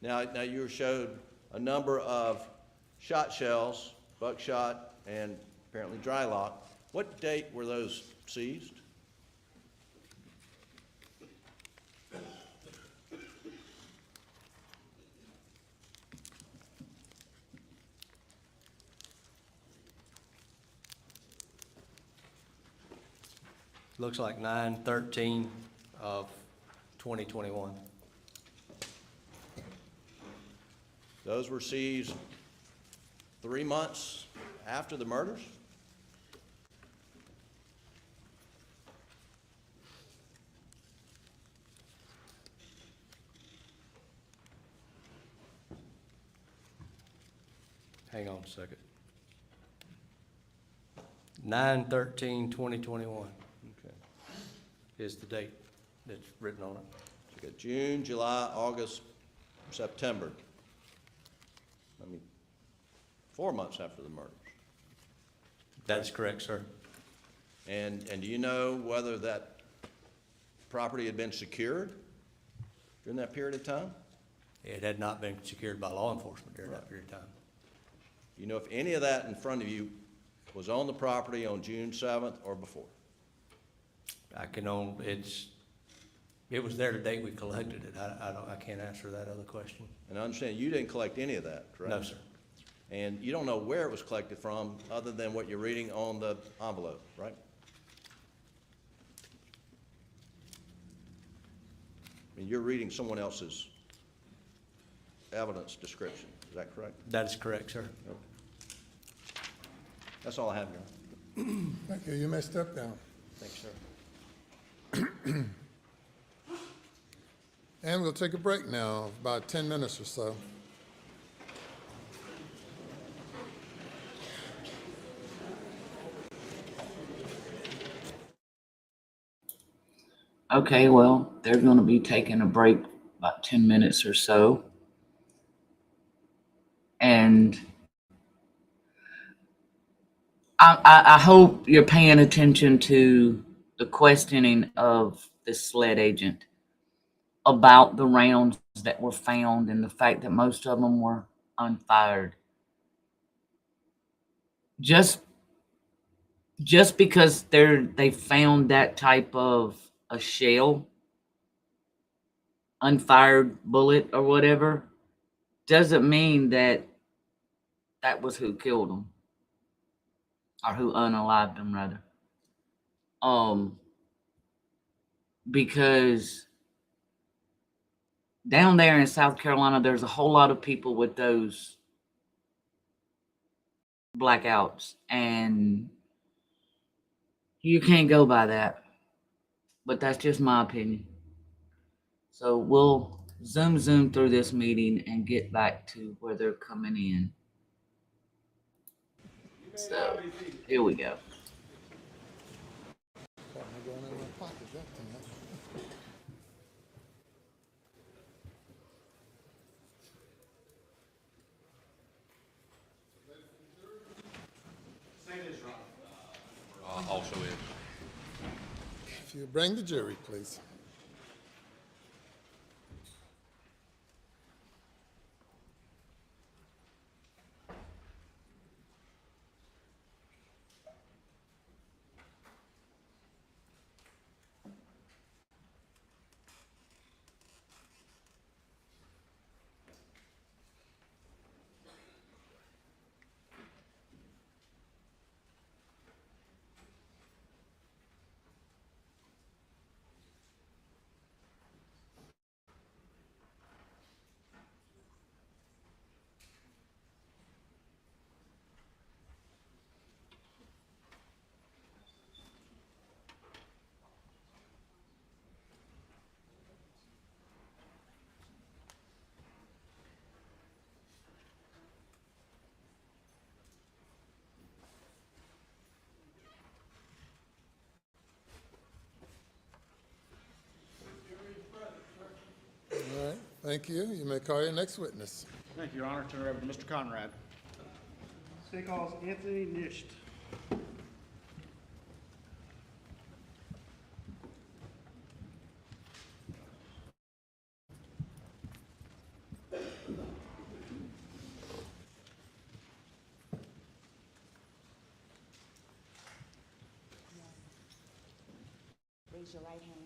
Now you were showed a number of shot shells, buckshot, and apparently dry lock. What date were those seized? Looks like 9/13 of 2021. Those were seized 3 months after the murders? Hang on a second. 9/13/2021 Okay. is the date that's written on it. So you got June, July, August, September. 4 months after the murders. That is correct, sir. And do you know whether that property had been secured during that period of time? It had not been secured by law enforcement during that period of time. Do you know if any of that in front of you was on the property on June 7th or before? It was there the date we collected it. I can't answer that other question. And I understand you didn't collect any of that, correct? No, sir. And you don't know where it was collected from other than what you're reading on the envelope, right? I mean, you're reading someone else's evidence description, is that correct? That is correct, sir. Okay. That's all I have, Your Honor. Thank you. You may step down. Thanks, sir. And we'll take a break now, about 10 minutes or so. Okay, well, they're going to be taking a break about 10 minutes or so. And I hope you're paying attention to the questioning of the SLED agent about the rounds that were found and the fact that most of them were unfired. Just because they found that type of a shell, unfired bullet or whatever, doesn't mean that was who killed them, or who unalived them, rather. Because down there in South Carolina, there's a whole lot of people with those blackouts, and you can't go by that. But that's just my opinion. So we'll zoom through this meeting and get back to where they're coming in. So here we go. Also is. If you bring the jury, please. All right, thank you. You may call your next witness. Thank you, Your Honor. Turn it over to Mr. Conrad. State calls Anthony Nisht. Raise your right hand,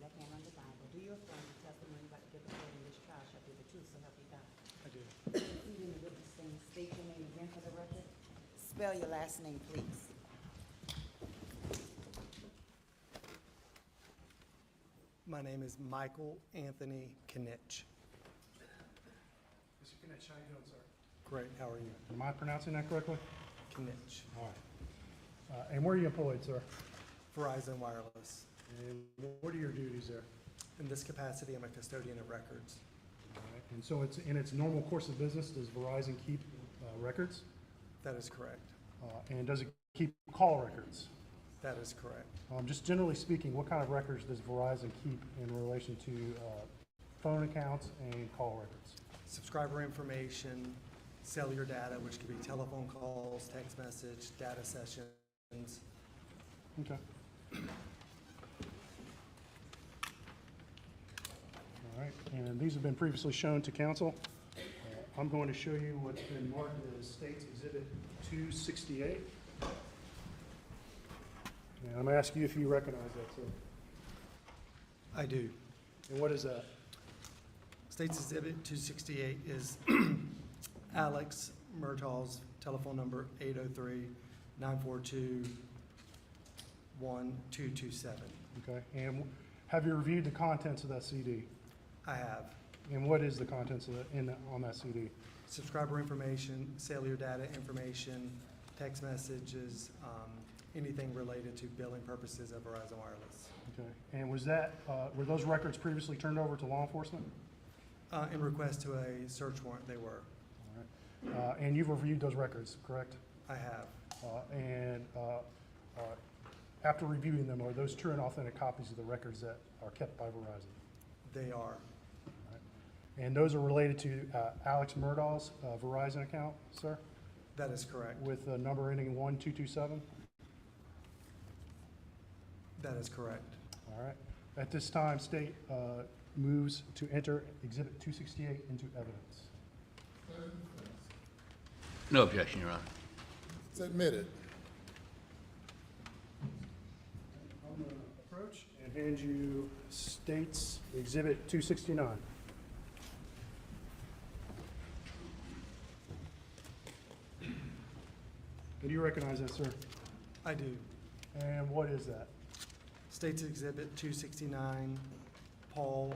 left hand on the Bible. Do you affirm the testimony about to give the court in this trial shall be the truth, so help you God? I do. Pleading the witness stand, state your name again for the record. Spell your last name, please. My name is Michael Anthony Knitch. Mr. Kenneth, how you doing, sir? Great, how are you? Am I pronouncing that correctly? Knitch. All right. And where are you employed, sir? Verizon Wireless. And what are your duties there? In this capacity, I'm a custodian of records. All right. And so it's in its normal course of business, does Verizon keep records? That is correct. And does it keep call records? That is correct. Just generally speaking, what kind of records does Verizon keep in relation to phone accounts and call records? subscriber information, cellular data, which could be telephone calls, text message, data sessions. Okay. All right, and these have been previously shown to council. I'm going to show you what's been marked as State's Exhibit 268. And I'm going to ask you if you recognize that, sir. I do. And what is that? State's Exhibit 268 is Alex Murdaugh's telephone number 803-942-1227. Okay, and have you reviewed the contents of that CD? I have. And what is the contents of on that CD? Subscriber information, cellular data information, text messages, anything related to billing purposes of Verizon Wireless. Okay, and was that, were those records previously turned over to law enforcement? In request to a search warrant, they were. All right. And you've reviewed those records, correct? I have. And after reviewing them, are those true and authentic copies of the records that are kept by Verizon? They are. And those are related to Alex Murdaugh's Verizon account, sir? That is correct. With a number ending in 1227? That is correct. All right. At this time, State moves to enter Exhibit 268 into evidence. No objection, Your Honor. It's admitted. I'm going to approach and hand you State's Exhibit 269. Do you recognize that, sir? I do. And what is that? State's Exhibit 269, Paul,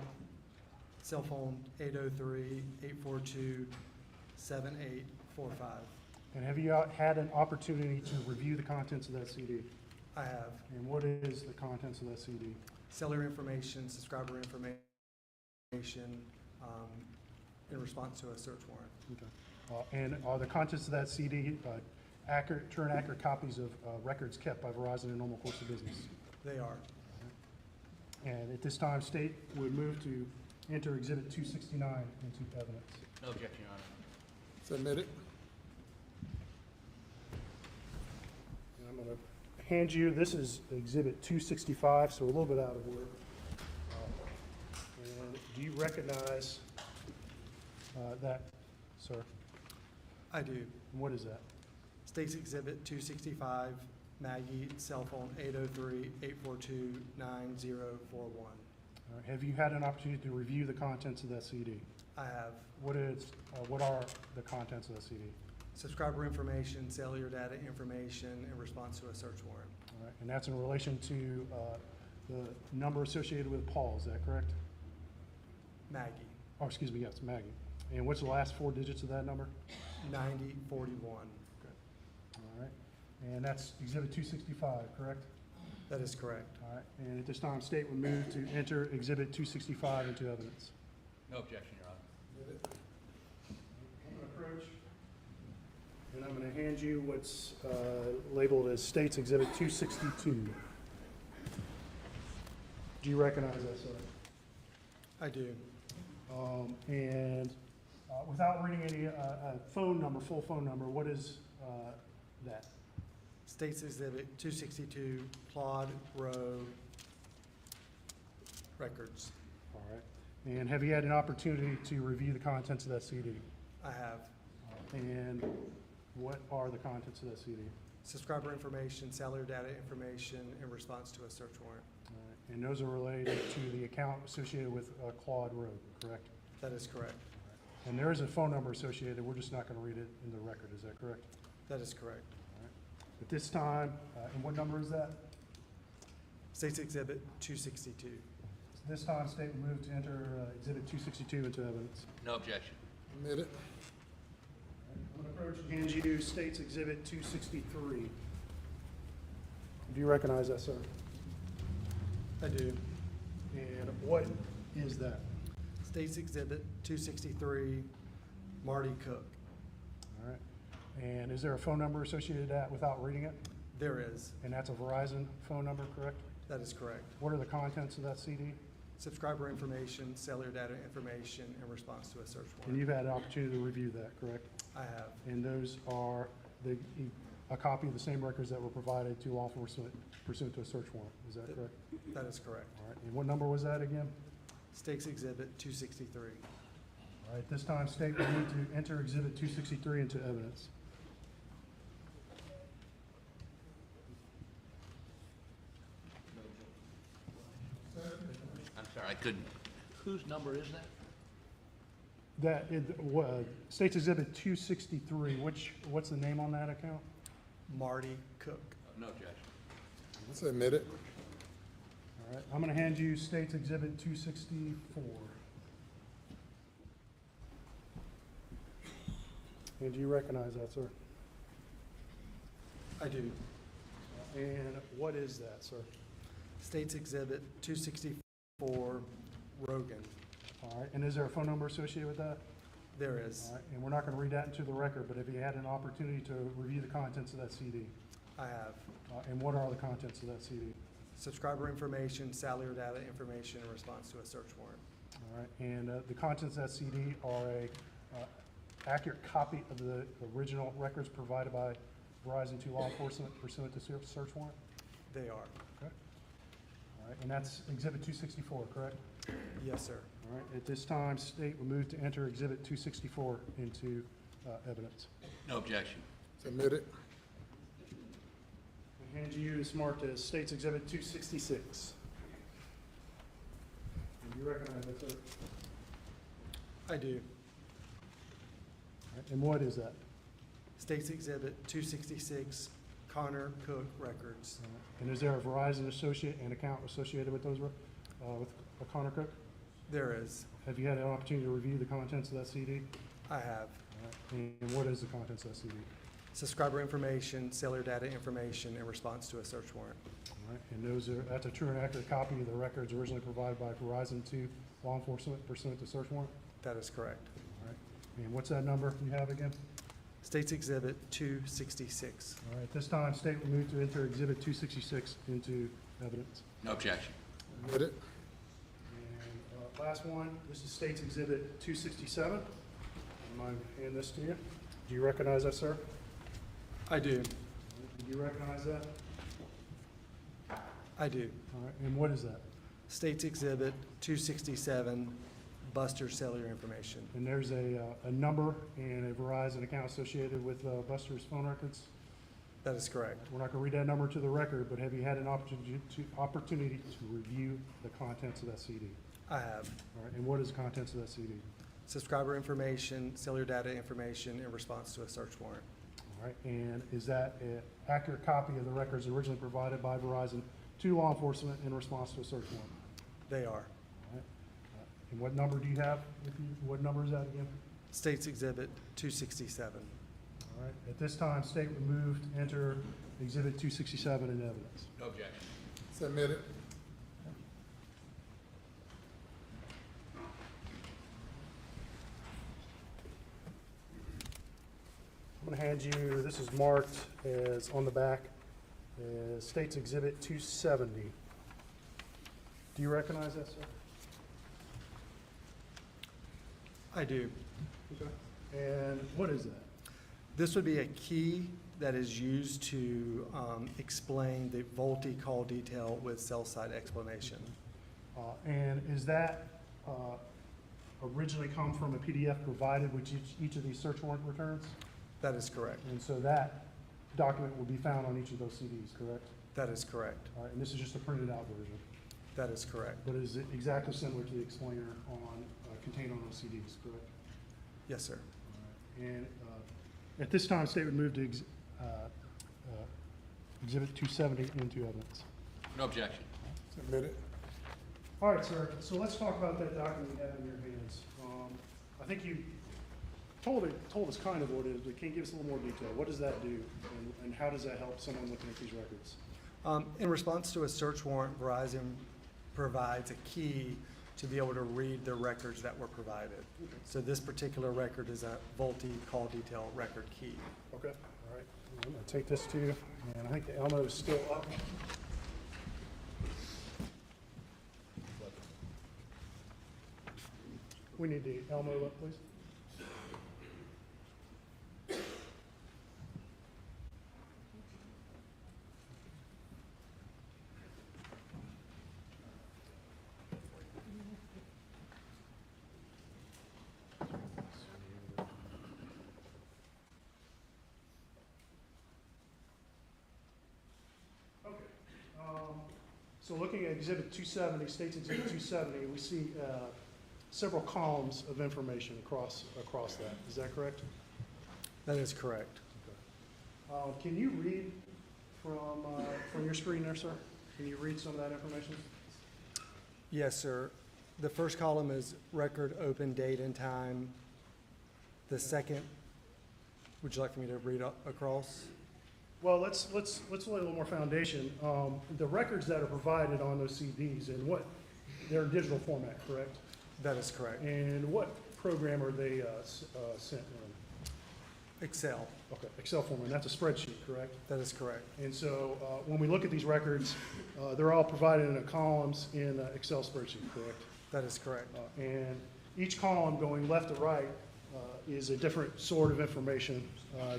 cell phone 803-842-7845. And have you had an opportunity to review the contents of that CD? I have. And what is the contents of that CD? Cellular information, subscriber information, in response to a search warrant. Okay. And are the contents of that CD accurate, true and accurate copies of records kept by Verizon in normal course of business? They are. And at this time, State would move to enter Exhibit 269 into evidence. No objection, Your Honor. It's admitted. And I'm going to hand you, this is Exhibit 265, so a little bit out of order. And do you recognize that, sir? I do. And what is that? State's Exhibit 265, Maggie, cell phone 803-842-9041. All right. Have you had an opportunity to review the contents of that CD? I have. What are the contents of that CD? Subscriber information, cellular data information in response to a search warrant. All right. And that's in relation to the number associated with Paul, is that correct? Maggie, Oh, excuse me, yes, Maggie. And what's the last four digits of that number? 9041. All right. And that's Exhibit 265, correct? That is correct. All right. And at this time, State would move to enter Exhibit 265 into evidence. No objection, Your Honor. I'm going to approach, and I'm going to hand you what's labeled as State's Exhibit 262. Do you recognize that, sir? I do. And without reading any phone number, full phone number, what is that? State's Exhibit 262, Claude Rowe Records. All right. And have you had an opportunity to review the contents of that CD? I have. And what are the contents of that CD? Subscriber information, cellular data information in response to a search warrant. All right. And those are related to the account associated with Claude Rowe, correct? That is correct. And there is a phone number associated. We're just not going to read it in the record. Is that correct? That is correct. At this time, and what number is that? State's Exhibit 262. This time, State will move to enter Exhibit 262 into evidence. No objection. Admitted. I'm going to approach and hand you State's Exhibit 263. Do you recognize that, sir? I do. And what is that? State's Exhibit 263, Marty Cook. All right. And is there a phone number associated with that without reading it? There is. And that's a Verizon phone number, correct? That is correct. What are the contents of that CD? Subscriber information, cellular data information in response to a search And warrant. you've had an opportunity to review that, correct? I have. And those are a copy of the same records that were provided to law enforcement pursuant to a search warrant. Is that correct? That is correct. All right. And what number was that again? State's Exhibit 263. All right. This time, state will need to enter Exhibit 263 into evidence. I'm sorry, I couldn't. Whose number is that? State's Exhibit 263, what's the name on that account? Marty Cook. No objection. Let's admit it. All right, I'm gonna hand you State's Exhibit 264. And do you recognize that, sir? I do. And what is that, sir? State's Exhibit 264, Rogan. All right, and is there a phone number associated with that? There is. All right, and we're not gonna read that into the record, but have you had an opportunity to review the contents of that CD? I have. And what are the contents of that CD? Subscriber information, cellular data information in response to a search warrant. All right, and the contents of that CD are a accurate copy of the original records provided by Verizon to law enforcement pursuant to search warrant? They are. Okay. All right, and that's Exhibit 264, correct? Yes, sir. All right, at this time, state will move to enter Exhibit 264 into evidence. No objection. Let's admit it. I hand you is marked as State's Exhibit 266. And you recognize that, sir? I do. All right, and what is that? State's Exhibit 266, Connor Cook records. All right, and is there a Verizon associate and account associated with those, with Connor Cook? There is. Have you had an opportunity to review the contents of that CD? I have. All right, and what is the contents of that CD? Subscriber information, cellular data information in response to a search warrant. All right, and that's a true and accurate copy of the records originally provided by Verizon to law enforcement pursuant to search warrant? That is correct. All right, and what's that number you have again? State's Exhibit 266. All right, this time, state will move to enter Exhibit 266 into evidence. No objection. Admit it. And last one, this is State's Exhibit 267. I'm going to hand this to you. Do you recognize that, sir? I do. Do you recognize that? I do. All right, and what is that? State's Exhibit 267, Buster cellular information. And there's a number and a Verizon account associated with Buster's phone records? That is correct. We're not going to read that number to the record, but have you had an opportunity to review the contents of that CD? I have. All right, and what is the contents of that CD? Subscriber information, cellular data information in response to a search warrant. All right, and is that an accurate copy of the records originally provided by Verizon to law enforcement in response to a search warrant? They are. All right. And what number do you have with you? What number is that again? State's Exhibit 267. All right, at this time, state would move to enter Exhibit 267 in evidence. No objection. Let's admit it. I'm going to hand you, this is marked as on the back, as State's Exhibit 270. Do you recognize that, sir? I do. Okay. And what is that? This would be a key that is used to explain the VoLTE call detail with cell site explanation. And is that originally come from a PDF provided with each of these search warrant returns? That is correct. And so that document will be found on each of those CDs, correct? That is correct. All right, and this is just a printed out version, That is correct. but is it exactly similar to the explainer on, contained on those CDs, correct? Yes, sir. All right. And at this time, state would move to Exhibit 270 into evidence. No objection. Let's admit it. All right, sir, so let's talk about that document you have in your hands. I think you told us kind of what it is, but can you give us a little more detail? What does that do, and how does that help someone looking at these records? In response to a search warrant, Verizon provides a key to be able to read the records that were provided. So this particular record is a VoLTE call detail record key. Okay, all right. I'm going to take this to you, and I think the Elmo is still up. We need the Elmo up, please. Okay. So looking at Exhibit 270, State's Exhibit 270, we see several columns of information across that. Is that correct? That is correct. Can you read from your screen there, sir? Can you read some of that information? Yes, sir. The first column is record open date and time. The second, would you like me to read across? Well, let's lay a little more foundation. The records that are provided on those CDs and they're in digital format, correct? That is correct. And what program are they sent in? Excel. Okay, Excel format. That's a spreadsheet, correct? That is correct. And so when we look at these records, they're all provided in columns in an Excel spreadsheet, correct? That is correct. And each column going left to right is a different sort of information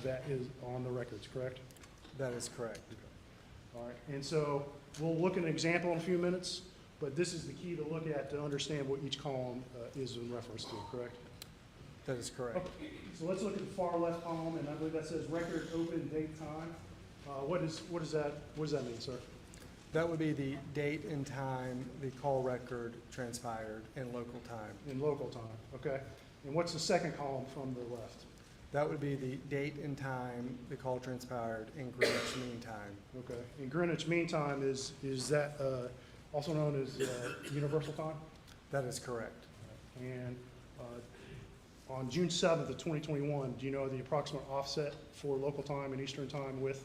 that is on the records, correct? That is correct. All right, and so we'll look at an example in a few minutes, but this is the key to look at to understand what each column is in reference to, correct? That is correct. Okay, so let's look at the far left column, and I believe that says record open date time. What does that mean, sir? That would be the date and time the call record transpired in local time. In local time, okay. And what's the second column from the left? That would be the date and time the call transpired in Greenwich Mean Time. Okay, and Greenwich Mean Time is that also known as Universal Time? That is correct. And on June 7th of 2021, do you know the approximate offset for local time and Eastern Time with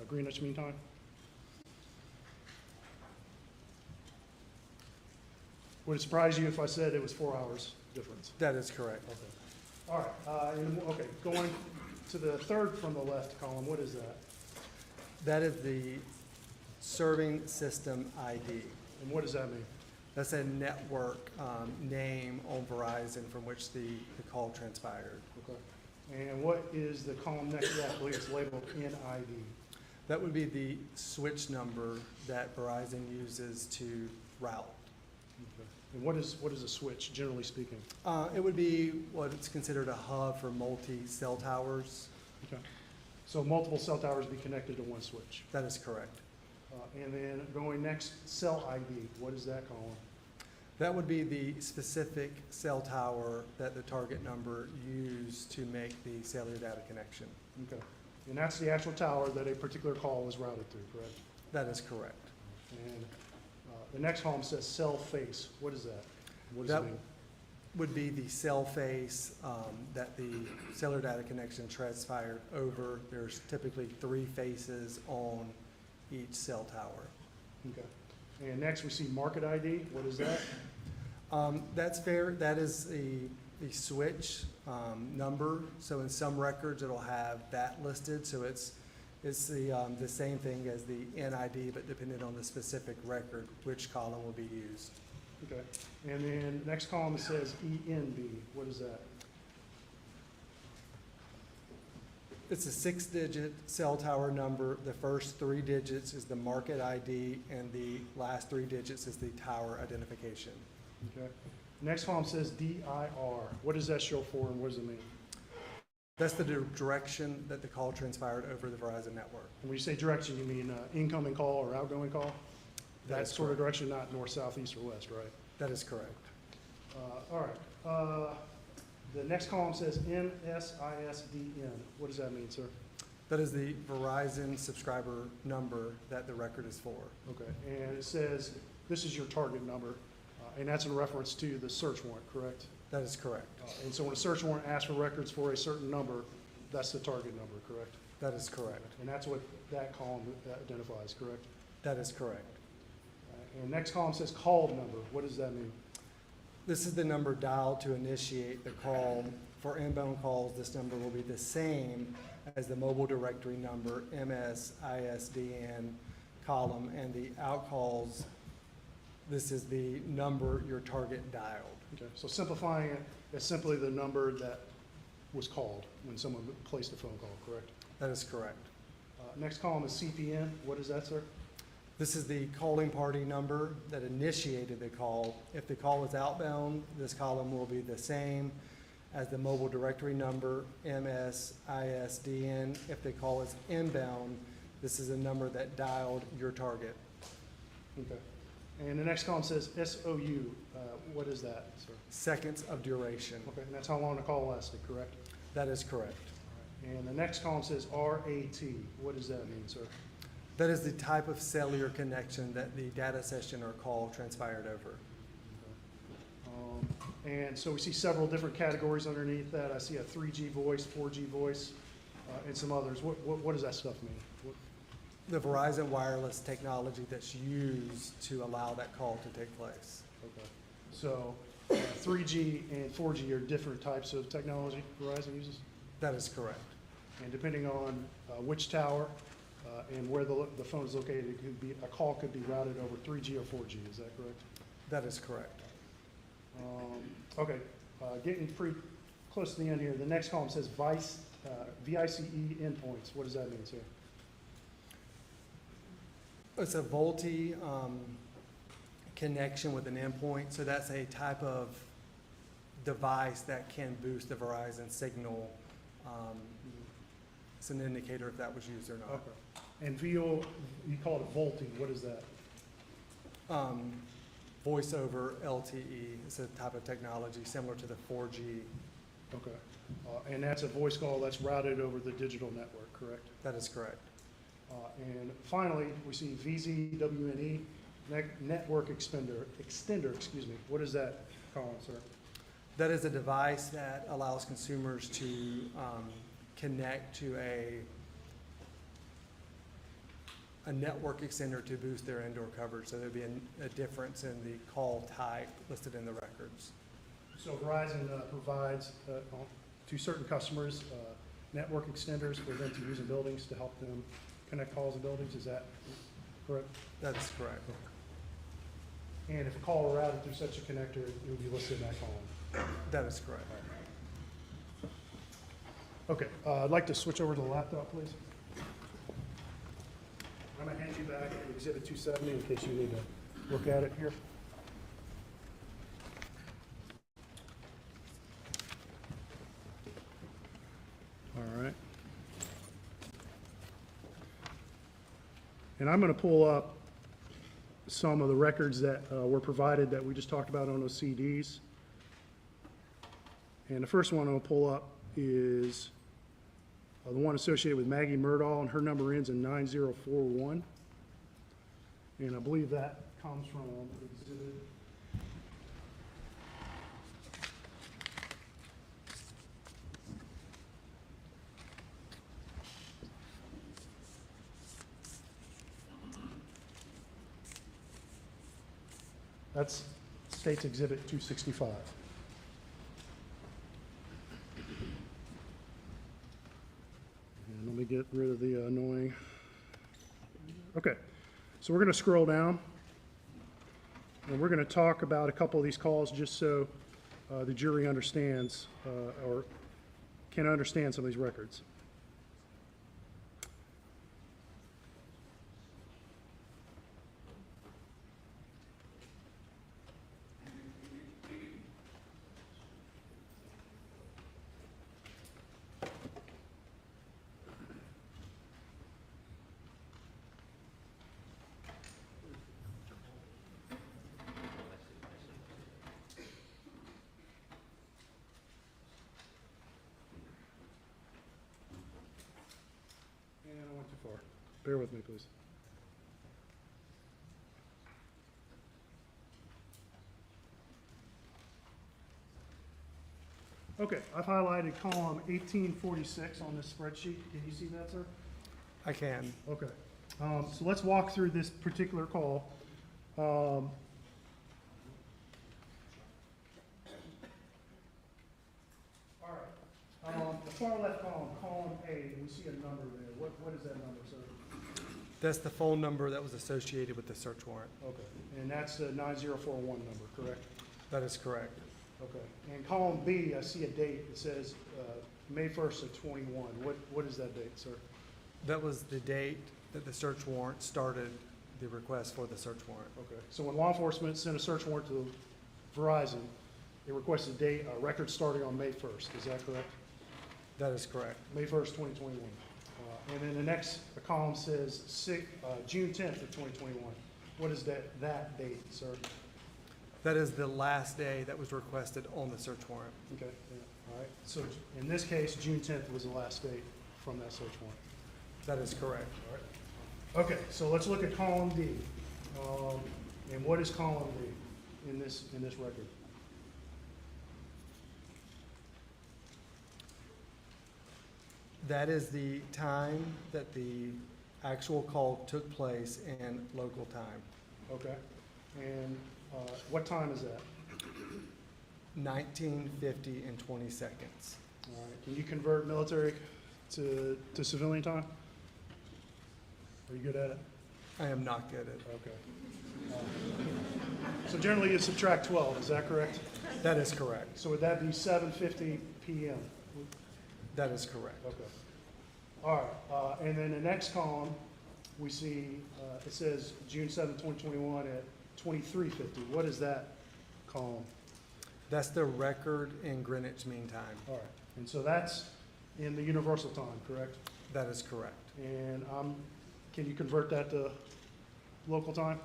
Greenwich Mean Time? Would it surprise you if I said it was 4 hours difference? That is correct. Okay. All right, okay, going to the third from the left column, what is that? That is the serving system ID. And what does that mean? That's a network name on Verizon from which the call transpired. Okay. And what is the column next to that? I believe it's labeled NID. That would be the switch number that Verizon uses to route. Okay. And what is a switch, generally speaking? It would be what is considered a hub for multi-cell towers. Okay. So multiple cell towers be connected to one switch. That is correct. And then going next, cell ID, what is that column? That would be the specific cell tower that the target number used to make the cellular data connection. Okay. And that's the actual tower that a particular call was routed through, correct? That is correct. And the next column says cell face. What is that? What does That it mean? would be the cell face that the cellular data connection transpired over. There's typically 3 faces on each cell tower. Okay. And next we see market ID. What is that? That's fair. That is the switch number. So in some records it'll have that listed. So it's the same thing as the NID, but depending on the specific record, which column will be used. Okay. And then next column it says ENB. What is that? It's a 6-digit cell tower number. The first 3 digits is the market ID, and the last 3 digits is the tower identification. Okay. Next column says DIR. What does that show for, and what does it mean? That's the direction that the call transpired over the Verizon network. And when you say direction, you mean incoming call or outgoing call? That That is sort of correct. direction, not north, south, east, or west, right? That is correct. All right. The next column says NSISDN. What does that mean, sir? That is the Verizon subscriber number that the record is for. Okay. And it says this is your target number, and that's in reference to the search warrant, correct? That is correct. And so when a search warrant asks for records for a certain number, that's the target number, correct? That is correct. And that's what that column identifies, correct? That is correct. And next column says called number. What does that mean? This is the number dialed to initiate the call. For inbound calls, this number will be the same as the mobile directory number, MSISDN column, and the out calls This is the number your target dialed. Okay, so simplifying it, it's simply the number that was called when someone placed a phone call, correct? That is correct. Next column is CPN. What is that, sir? This is the calling party number that initiated the call. If the call is outbound, this column will be the same as the mobile directory number, MSISDN. If the call is inbound, this is a number that dialed your target. Okay. And the next column says SOU. What is that, sir? Seconds of duration. Okay, and that's how long the call lasted, correct? That is correct. And the next column says RAT. What does that mean, sir? That is the type of cellular connection that the data session or call transpired over. And so we see several different categories underneath that. I see a 3G voice, 4G voice, and some others. What does that stuff mean? The Verizon wireless technology that's used to allow that call to take place. Okay. So 3G and 4G are different types of technology Verizon uses? That is correct. And depending on which tower and where the phone is located, it could be, a call could be routed over 3G or 4G. Is that correct? That is correct. Okay, getting pretty close to the end here. The next column says VICE endpoints. What does that mean, sir? It's a VoLTE connection with an endpoint, so that's a type of device that can boost the Verizon signal. It's an indicator if that was used or not. Okay. And VO, you call it VoLTE. What is that? Voice over LTE is a type of technology similar to the 4G. Okay. And that's a voice call that's routed over the digital network, correct? That is correct. And finally, we see VZWNE, network extender, excuse me. What is that column, sir? That is a device that allows consumers to connect to a network extender to boost their indoor coverage. So there'd be a difference in the call type listed in the records. So Verizon provides to certain customers network extenders for them to use in buildings to help them connect calls in buildings. Is that correct? That is correct. And if a call were routed through such a connector, it would be listed in that column. That is correct. Okay, I'd like to switch over to the laptop, please. I'm gonna hand you back Exhibit 270 in case you need to look at it here. All right. And I'm gonna pull up some of the records that were provided that we just talked about on those CDs. And the first one I'm gonna pull up is the one associated with Maggie Murdaugh, and her number ends in 9041. And I believe that comes from exhibit. That's State's Exhibit 265. And let me get rid of the annoying. Okay, so we're going to scroll down, and we're going to talk about a couple of these calls just so the jury understands or can understand some of these records. And I went too far. Bear with me, please. Okay, I've highlighted column 1846 on this spreadsheet. Can you see that, sir? I can. Okay. So let's walk through this particular call. All right. The far left column, column A, we see a number there. What is that number, sir? That's the phone number that was associated with the search warrant. Okay, and that's the 9041 number, correct? That is correct. Okay, and column B, I see a date, it says May 1st of 21. What is that date, sir? That was the date that the search warrant started the request for the search warrant. Okay, so when law enforcement sent a search warrant to Verizon, it requested a date, a record starting on May 1st, is that correct? That is correct. May 1st, 2021. And then the next column says June 10th of 2021. What is that date, sir? That is the last day that was requested on the search warrant. Okay, yeah, all right. So in this case, June 10th was the last date from that search warrant. That is correct. All right. Okay, so let's look at column D. And what is column D in this record? That is the time that the actual call took place and local time. Okay, and what time is that? 19:50 and 20 seconds. All right, can you convert military to civilian time? Are you good at it? I am not good at it. Okay. So generally you subtract 12, is that correct? That is correct. So would that be 7:50 PM? That is correct. Okay. All right, and then the next column, we see, it says June 7th, 2021 at 23:50. What is that column? That's the record in Greenwich Mean Time. All right, and so that's in the universal time, correct? That is correct. And can you convert that to local time?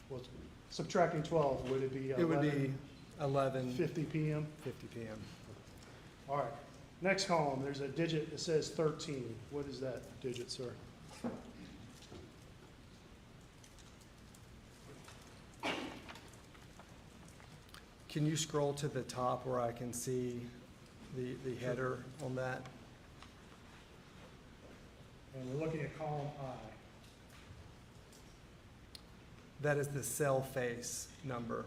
Well, subtracting 12, would it be It would be 11:50 50 PM? p.m. All right, next column, there's a digit that says 13. What is that digit, sir? Can you scroll to the top where I can see the header on that? And we're looking at column I. That is the cell face number.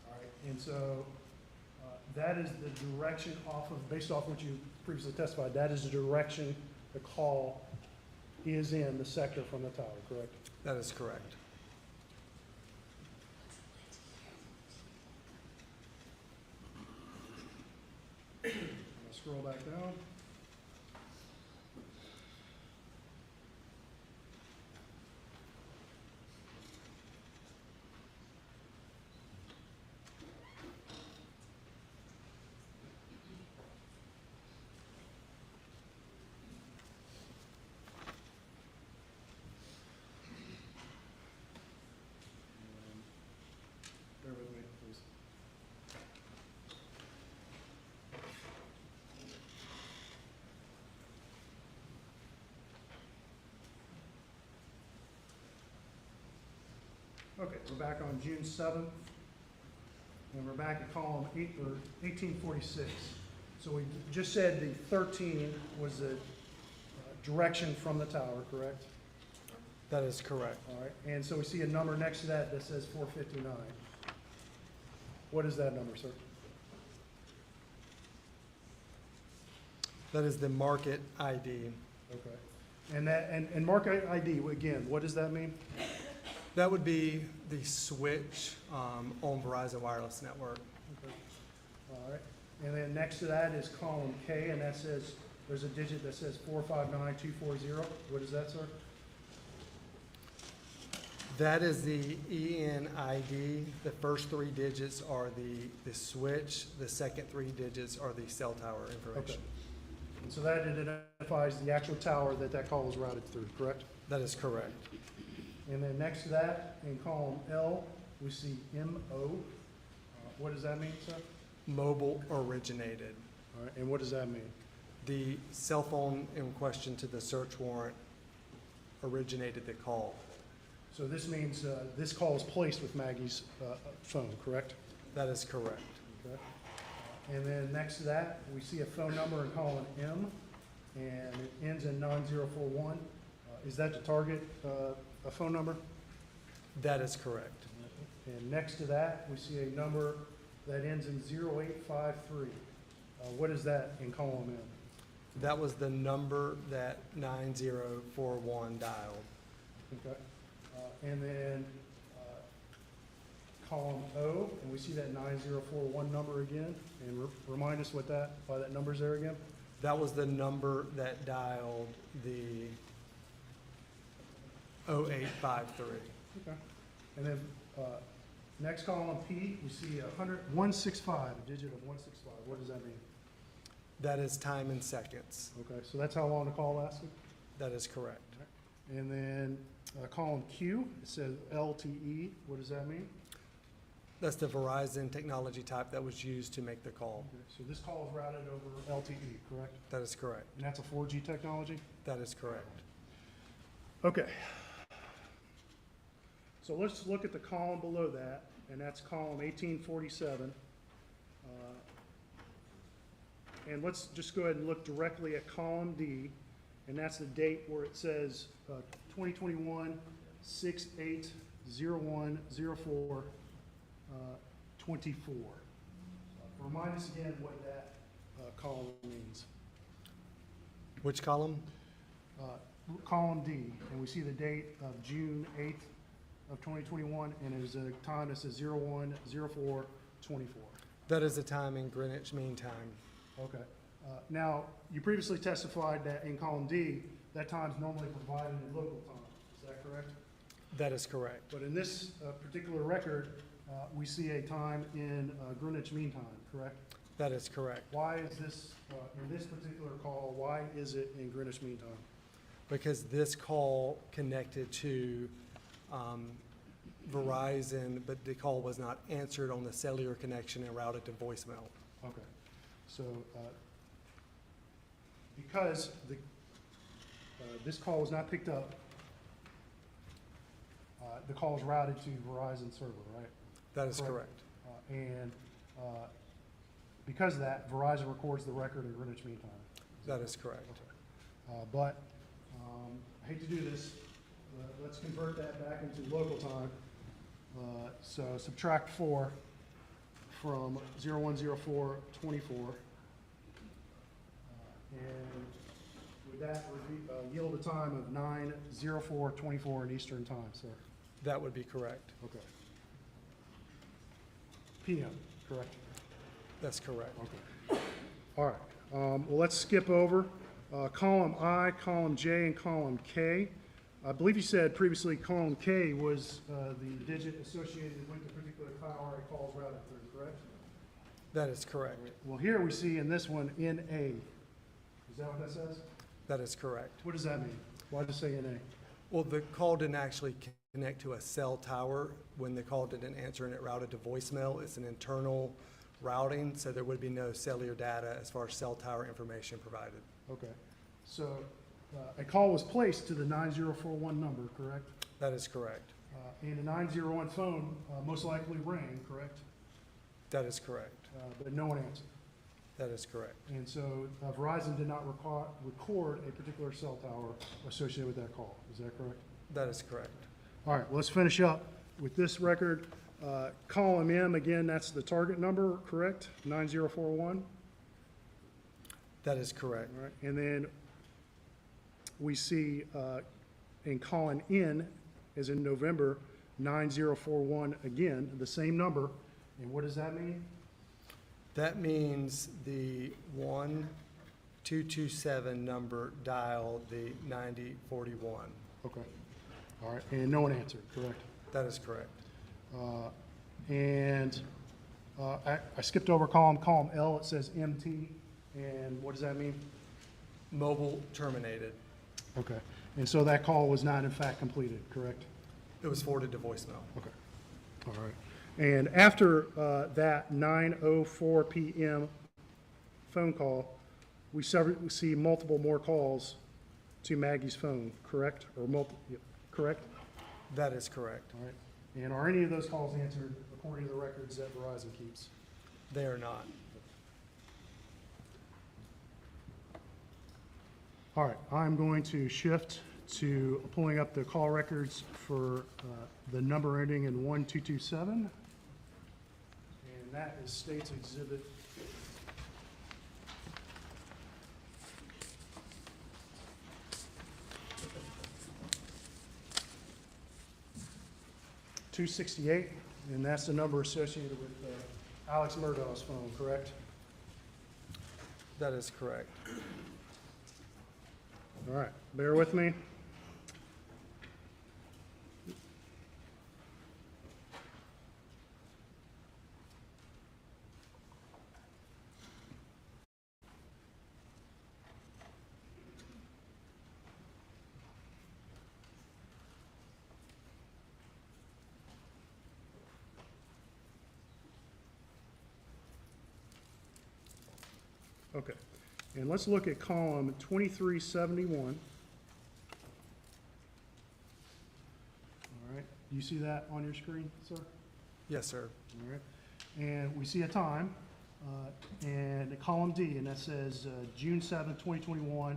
All right, and so that is the direction based off what you previously testified, that is the direction the call is in the sector from the tower, correct? That is correct. Scroll back down. Bear with me, please. Okay, we're back on June 7th, and we're back at column 1846. So we just said the 13 was the direction from the tower, correct? That is correct. All right, and so we see a number next to that that says 459. What is that number, sir? That is the market ID. Okay. And market ID, again, what does that mean? That would be the switch on Verizon Wireless Network. Okay. All right, and then next to that is column K, and that says, there's a digit that says 459240. What is that, sir? That is the ENID. The first three digits are the switch. The second three digits are the cell tower information. Okay. And so that identifies the actual tower that call was routed through, correct? That is correct. And then next to that, in column L, we see MO. What does that mean, sir? Mobile originated. All right, and what does that mean? The cell phone in question to the search warrant originated the call. So this means this call is placed with Maggie's phone, correct? That is correct. Okay. And then next to that, we see a phone number in column M, and it ends in 9041. Is that the target a phone number? That is correct. And next to that, we see a number that ends in 0853. What is that in column M? That was the number that 9041 dialed. Okay. And then column O, and we see that 9041 number again, and remind us why that number's there again? That was the number that dialed the 0853. Okay. And then next column P, we see 165, a digit of 165. What does that mean? That is time in seconds. Okay, so that's how long the call lasted? That is correct. And then column Q, it says LTE. What does that mean? That's the Verizon technology type that was used to make the call. Okay, so this call is routed over LTE, correct? That is correct. And that's a 4G technology? That is correct. Okay. So let's look at the column below that, and that's column 1847. And let's just go ahead and look directly at column D, and that's the date where it says 2021 680104 24. Remind us again what that column means. Which column? Column D, and we see the date of June 8th of 2021, and it is a time that says 010424. That is the time in Greenwich Mean Time. Okay. Now, you previously testified that in column D, that time is normally provided in local time. Is that correct? That is correct. But in this particular record, we see a time in Greenwich Mean Time, correct? That is correct. Why is this, in this particular call, why is it in Greenwich Mean Time? Because this call connected to Verizon, but the call was not answered on the cellular connection and routed to voicemail. Okay. So, because this call was not picked up, the call is routed to Verizon server, right? That is correct. And because of that, Verizon records the record in Greenwich Mean Time. That is correct. But I hate to do this. Let's convert that back into local time. So subtract 4 from 010424. And would that yield a time of 9:04:24 in Eastern Time, sir? That would be correct. Okay. PM, correct? That's correct. Okay. All right. Well, let's skip over column I, column J, and column K. I believe you said previously column K was the digit associated with the particular tower a call is routed through, correct? That is correct. Well, here we see in this one NA. Is that what that says? That is correct. What does that mean? Why does it say NA? Well, the call didn't actually connect to a cell tower. When the call didn't answer and it routed to voicemail, it's an internal routing, so there would be no cellular data as far as cell tower information provided. Okay. So a call was placed to the 9041 number, correct? That is correct. And the 901 phone most likely rang, correct? That is correct. But no one answered. That is correct. And so Verizon did not record a particular cell tower associated with that call. Is that correct? That is correct. All right, let's finish up with this record. Column M, again, that's the target number, correct? 9041. That is correct. All right, and then we see in column N, as in November, 9041, again, the same number. And what does that mean? That means the 1227 number dialed the 9041. Okay. All right, and no one answered, correct? That is correct. I skipped over column L, it says MT, and what does that mean? Mobile terminated. Okay, and so that call was not in fact completed, correct? It was forwarded to voicemail. Okay, all right. And after that 9:04 p.m. phone call, we see multiple more calls to Maggie's phone, correct? Or correct? That is correct. All right. And are any of those calls answered according to the records that Verizon keeps? They are not. All right, I'm going to shift to pulling up the call records for the number ending in 1227. And that is State's Exhibit 268, and that's the number associated with Alex Murdaugh's phone, correct? That is correct. All right, bear with me. Okay, and let's look at column 2371. All right, you see that on your screen, sir? Yes, sir. All right, and we see a time, and column D, and that says June 7th, 2021,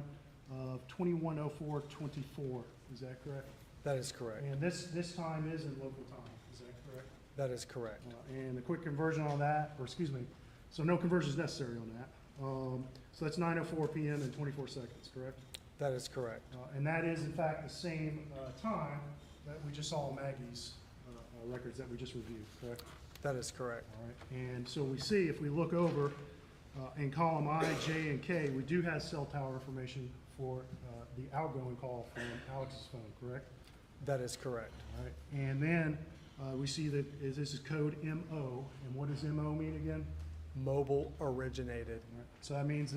of 21:04:24. Is that correct? That is correct. And this time is in local time, is that correct? That is correct. And a quick conversion on that, or excuse me, so no conversion is necessary on that. So that's 9:04 PM and 24 seconds, correct? That is correct. And that is in fact the same time that we just saw in Maggie's records that we just reviewed, correct? That is correct. All right, and so we see, if we look over in column I, J, and K, we do have cell tower information for the outgoing call from Alex's phone, correct? That is correct. All right, and then we see that this is code MO, and what does MO mean again? Mobile originated. All right, so that means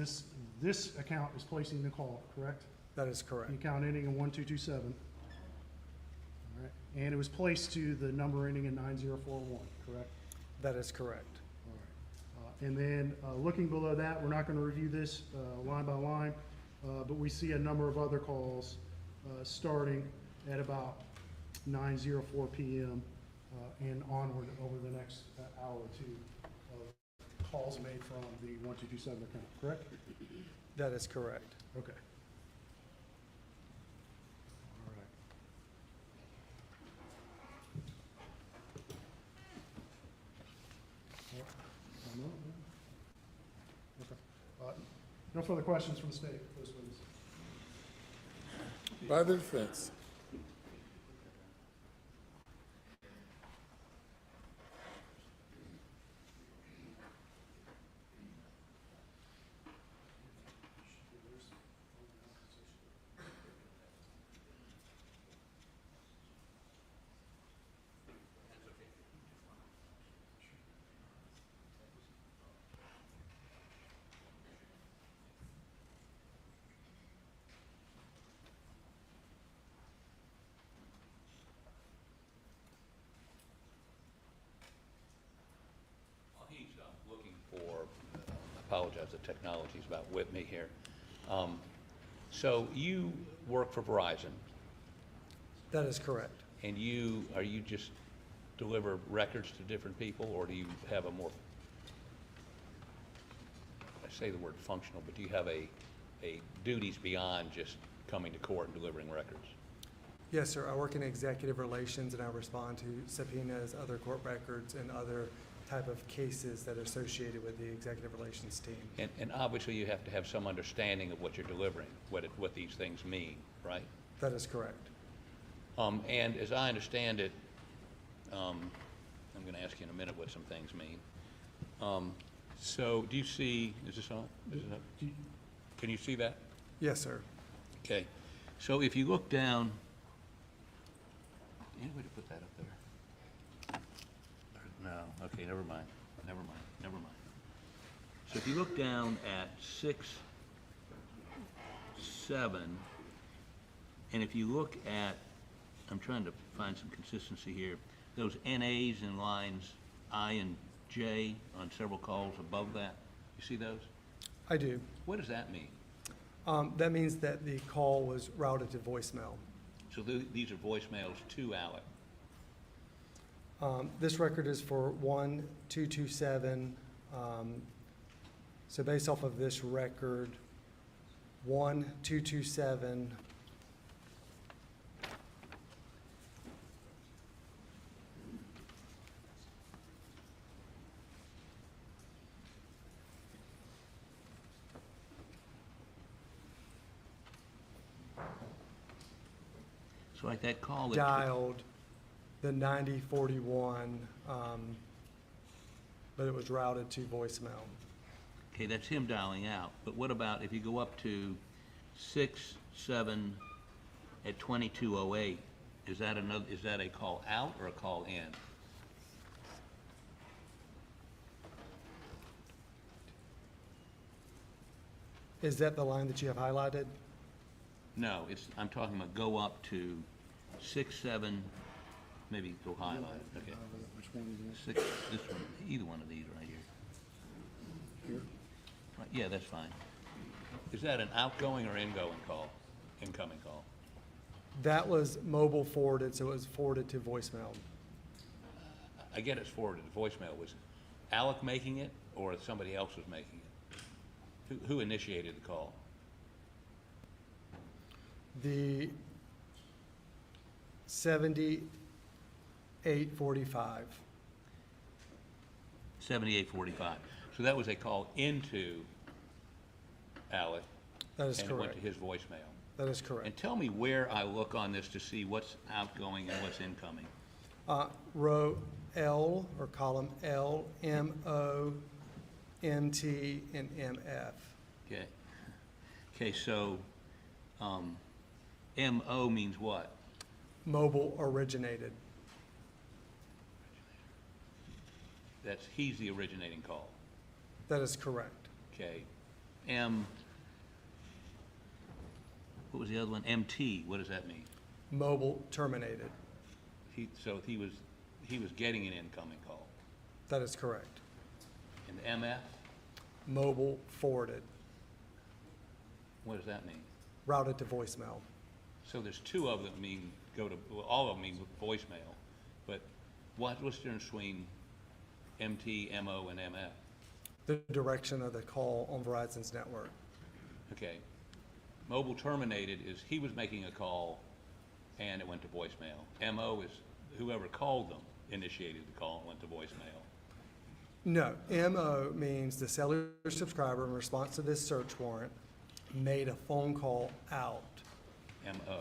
this account is placing the call, correct? That is correct. The account ending in 1227. All right, and it was placed to the number ending in 9041, correct? That is correct. All right. And then looking below that, we're not going to review this line by line, but we see a number of other calls starting at about 9:04 p.m. And onward over the next hour or two of calls made from the 1227 account, correct? That is correct. Okay. All right. Okay. No further questions from the state, please, witness. By the defense. He's looking for, I apologize, the technology's about with me here. So you work for Verizon, That is correct. and are you just deliver records to different people, or do you have a more, I say the word functional, but do you have a duties beyond just coming to court and delivering records? Yes, sir. I work in executive relations and I respond to subpoenas, other court records, and other type of cases that are associated with the executive relations team. And obviously you have to have some understanding of what you're delivering, what these things mean, right? That is correct. And as I understand it, I'm going to ask you in a minute what some things mean. So do you see, is this on? Is it up? Can you see that? Yes, sir. Okay. So if you look down, any way to put that up there? No, okay, never mind. So if you look down at 6, 7, and if you look at, I'm trying to find some consistency here, those NAs in lines I and J on several calls above that, you see those? I do. What does that mean? That means that the call was routed to voicemail. So these are voicemails to Alec. This record is for 1227. So based off of this record, 1227. So like that call that Dialed the 9041, but it was routed to voicemail. Okay, that's him dialing out, but what about if you go up to 67 at 2208, is that a call out or a call in? Is that the line that you have highlighted? No, I'm talking about go up to 67, maybe go highlight, okay. Which one is Six, this one, either one of these right here. Here? Right, yeah, that's fine. Is that an outgoing or ingoing call, incoming call? That was mobile forwarded, so it was forwarded to voicemail. I get it's forwarded to voicemail. Was Alec making it or somebody else was making it? Who initiated the call? The 7845. 7845. So that was a call into Alec. That is And it went correct. to his voicemail. That is correct. And tell me where I look on this to see what's outgoing and what's incoming. Row L, or column L, MO, MT, and MF. Okay. Okay, so MO means what? Mobile originated. He's the originating call. That is correct. Okay. What was the other one? MT, what does that mean? Mobile terminated. So he was getting an incoming call. That is correct. And MF, Mobile forwarded, what does that mean? routed to voicemail. So there's two of them all of them mean voicemail, but what's the difference between MT, MO, and MF? The direction of the call on Verizon's network. Okay. Mobile terminated is he was making a call and it went to voicemail. MO is whoever called them initiated the call and went to voicemail. No, MO means the cellular subscriber, in response to this search warrant, made a phone call out. MO.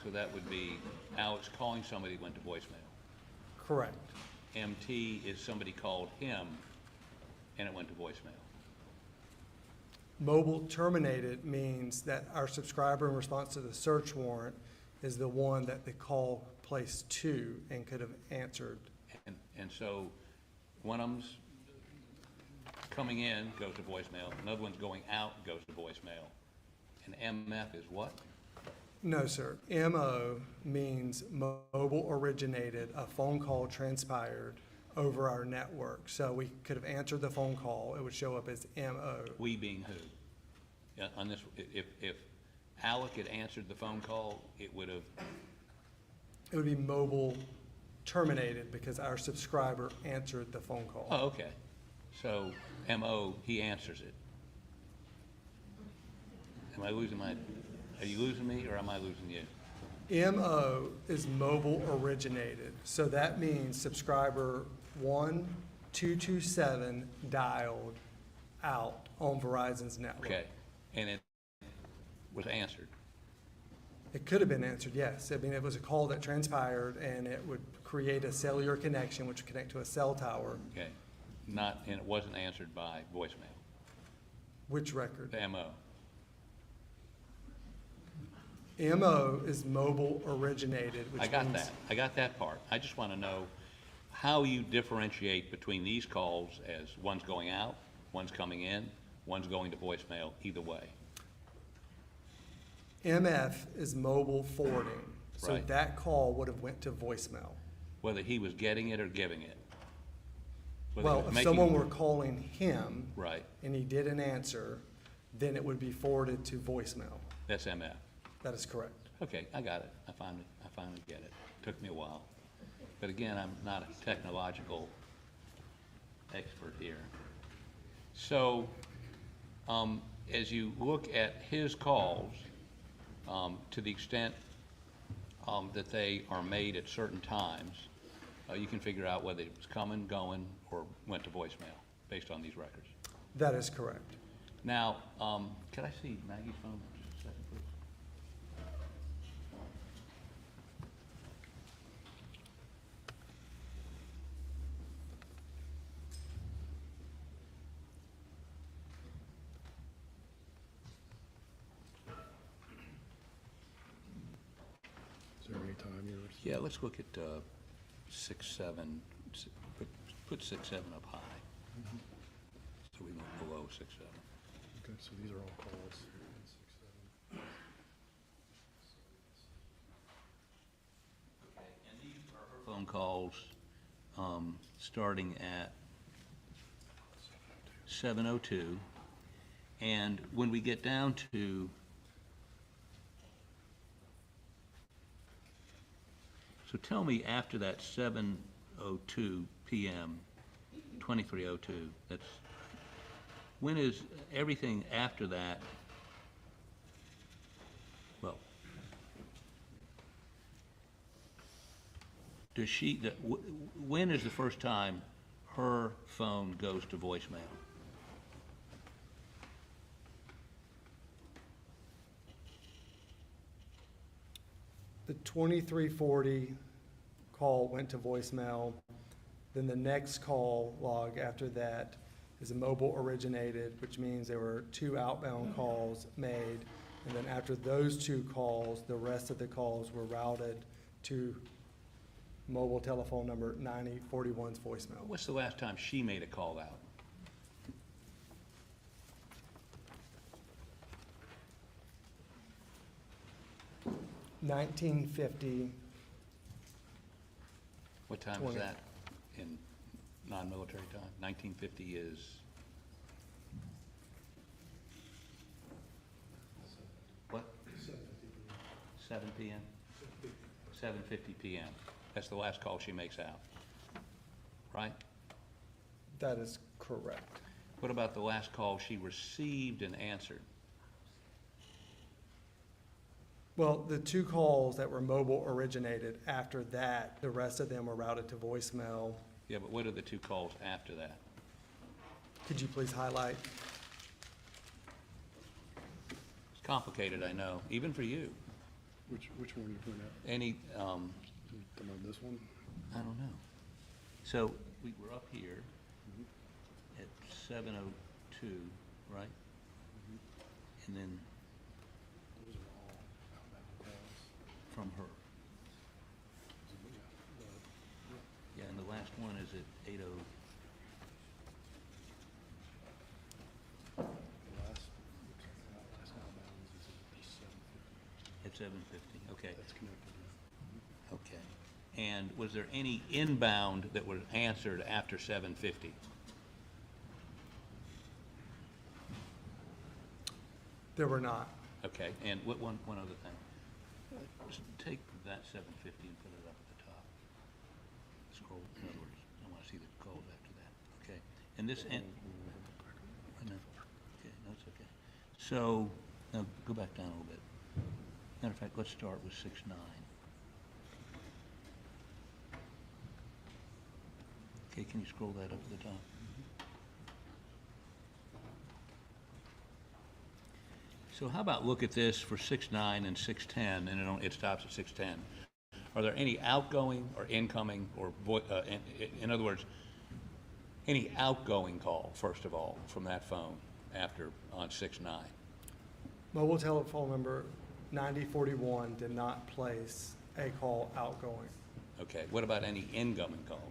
So that would be Alex calling somebody that went to voicemail. Correct. MT is somebody called him and it went to voicemail. Mobile terminated means that our subscriber, in response to the search warrant, is the one that the call placed to and could have answered. And so one of them's coming in, goes to voicemail. Another one's going out, goes to voicemail. And MF is what? No, sir. MO means mobile originated, a phone call transpired over our network. So we could have answered the phone call, it would show up as MO. We being who? Yeah, on this, if Alec had answered the phone call, it would have, It would be mobile terminated because our subscriber answered the phone call. oh, okay. So MO, he answers it. Are you losing me or am I losing you? MO is mobile originated. So that means subscriber 1227 dialed out on Verizon's network. Okay, and it was answered. It could have been answered, yes. I mean, it was a call that transpired and it would create a cellular connection which would connect to a cell tower. Okay, and it wasn't answered by voicemail, Which record? the MO. MO is mobile originated, which I got means that. I got that part. I just want to know how you differentiate between these calls as one's going out, one's coming in, one's going to voicemail, either way. MF is mobile forwarding. So Right. that call would have went to voicemail. Whether he was getting it or giving it. Whether he Well, was if making- someone were calling him Right, and he didn't answer, then it would be forwarded to voicemail. that's MF. That is correct. Okay, I got it. I finally get it. Took me a while. But again, I'm not a technological expert here. So, as you look at his calls, to the extent that they are made at certain times, you can figure out whether it was coming, going, or went to voicemail based on these records. That is correct. Now, could I see Maggie's phone for just a second, please? yours. Yeah, let's look at 6, 7, put 6, 7 up high. So we go below 6, 7. Okay, so these are all calls. 6, 7. Okay, and these are her phone calls starting at 7:02. And when we get down to, so tell me after that 7:02 PM, 23:02, that's, when is everything after that? Well, does she, when is the first time her phone goes to voicemail? The 2340 call went to voicemail. Then the next call log after that is a mobile originated, which means there were 2 outbound calls made. And then after those 2 calls, the rest of the calls were routed to mobile telephone number 9041's voicemail. What's the last time she made a call out? $19.50. What time is 20. that in non-military time? 1950 is, what? 7 p.m.? 7:50 p.m. That's the last call she makes out, right? That is correct. What about the last call she received and answered? Well, the 2 calls that were mobile originated, after that, the rest of them were routed to voicemail. Yeah, but what are the 2 calls after that? Could you please highlight? It's complicated, I know, even for you. Which one are you pointing at? Any, Talking about this one? I don't know. So we were up here at 7:02, right? And then Those are all outbound calls. from her. Yeah, and the last one is at 8:00. The last outbound is at 7:50. At 7:50, okay, That's connected. okay. And was there any inbound that was answered after 7:50? There were not. Okay, and one other thing. Just take that 7:50 and put it up at the top. Scroll, in other words, I want to see the calls after that, okay? And this, and, I know. Okay, no, it's okay. So, now go back down a little bit. Matter of fact, let's start with 6:09. Okay, can you scroll that up to the top? So how about look at this for 6:09 and 6:10, and it stops at 6:10. Are there any outgoing or incoming or, in other words, any outgoing call, first of all, from that phone after, on 6:09? Mobile telephone number 9041 did not place a call outgoing. Okay, what about any incoming calls?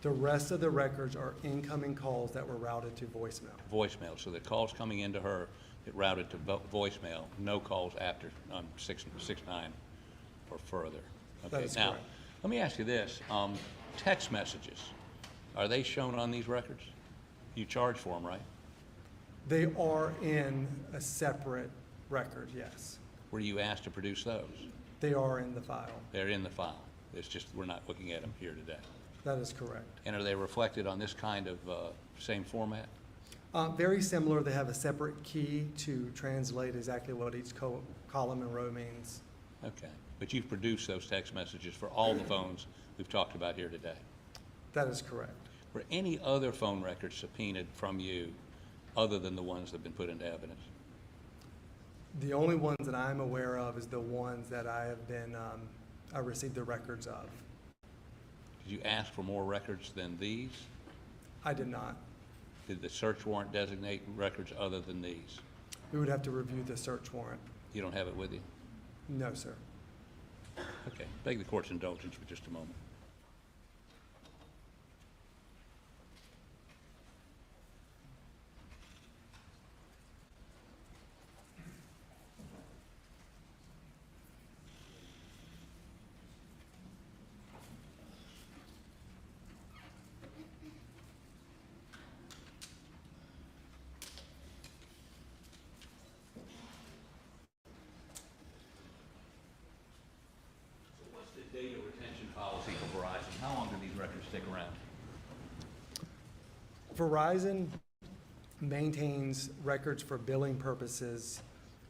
The rest of the records are incoming calls that were routed to voicemail. Voicemail, so the calls coming into her, it routed to voicemail, no calls after, on 6:09 or further. That Okay, is now, correct. let me ask you this, text messages, are they shown on these records? You charge for them, right? They are in a separate record, yes. Were you asked to produce those? They are in the file. They're in the file, it's just, we're not looking at them here today. That is correct. And are they reflected on this kind of, same format? Very similar. They have a separate key to translate exactly what each column and row means. Okay, but you've produced those text messages for all the phones we've talked about here today? That is correct. Were any other phone records subpoenaed from you other than the ones that have been put into evidence? The only ones that I'm aware of is the ones that I have been, I received the records of. Did you ask for more records than these? I did not. Did the search warrant designate records other than these? We would have to review the search warrant. You don't have it with you? No, sir. Okay, beg the court's indulgence for just a moment. What's the data retention policy for Verizon? How long do these records stick around? Verizon maintains records for billing purposes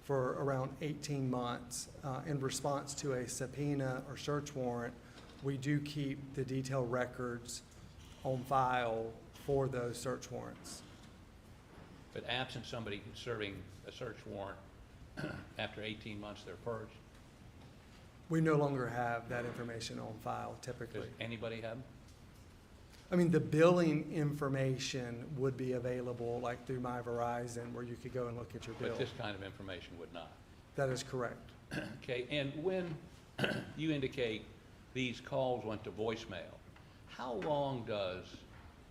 for around 18 months. In response to a subpoena or search warrant, we do keep the detailed records on file for those search warrants. But absent somebody serving a search warrant, after 18 months, they're purged? We no longer have that information on file typically. Does anybody have them? I mean, the billing information would be available like through My Verizon where you could go and look at your bill. But this kind of information would not. That is correct. Okay, and when you indicate these calls went to voicemail, how long does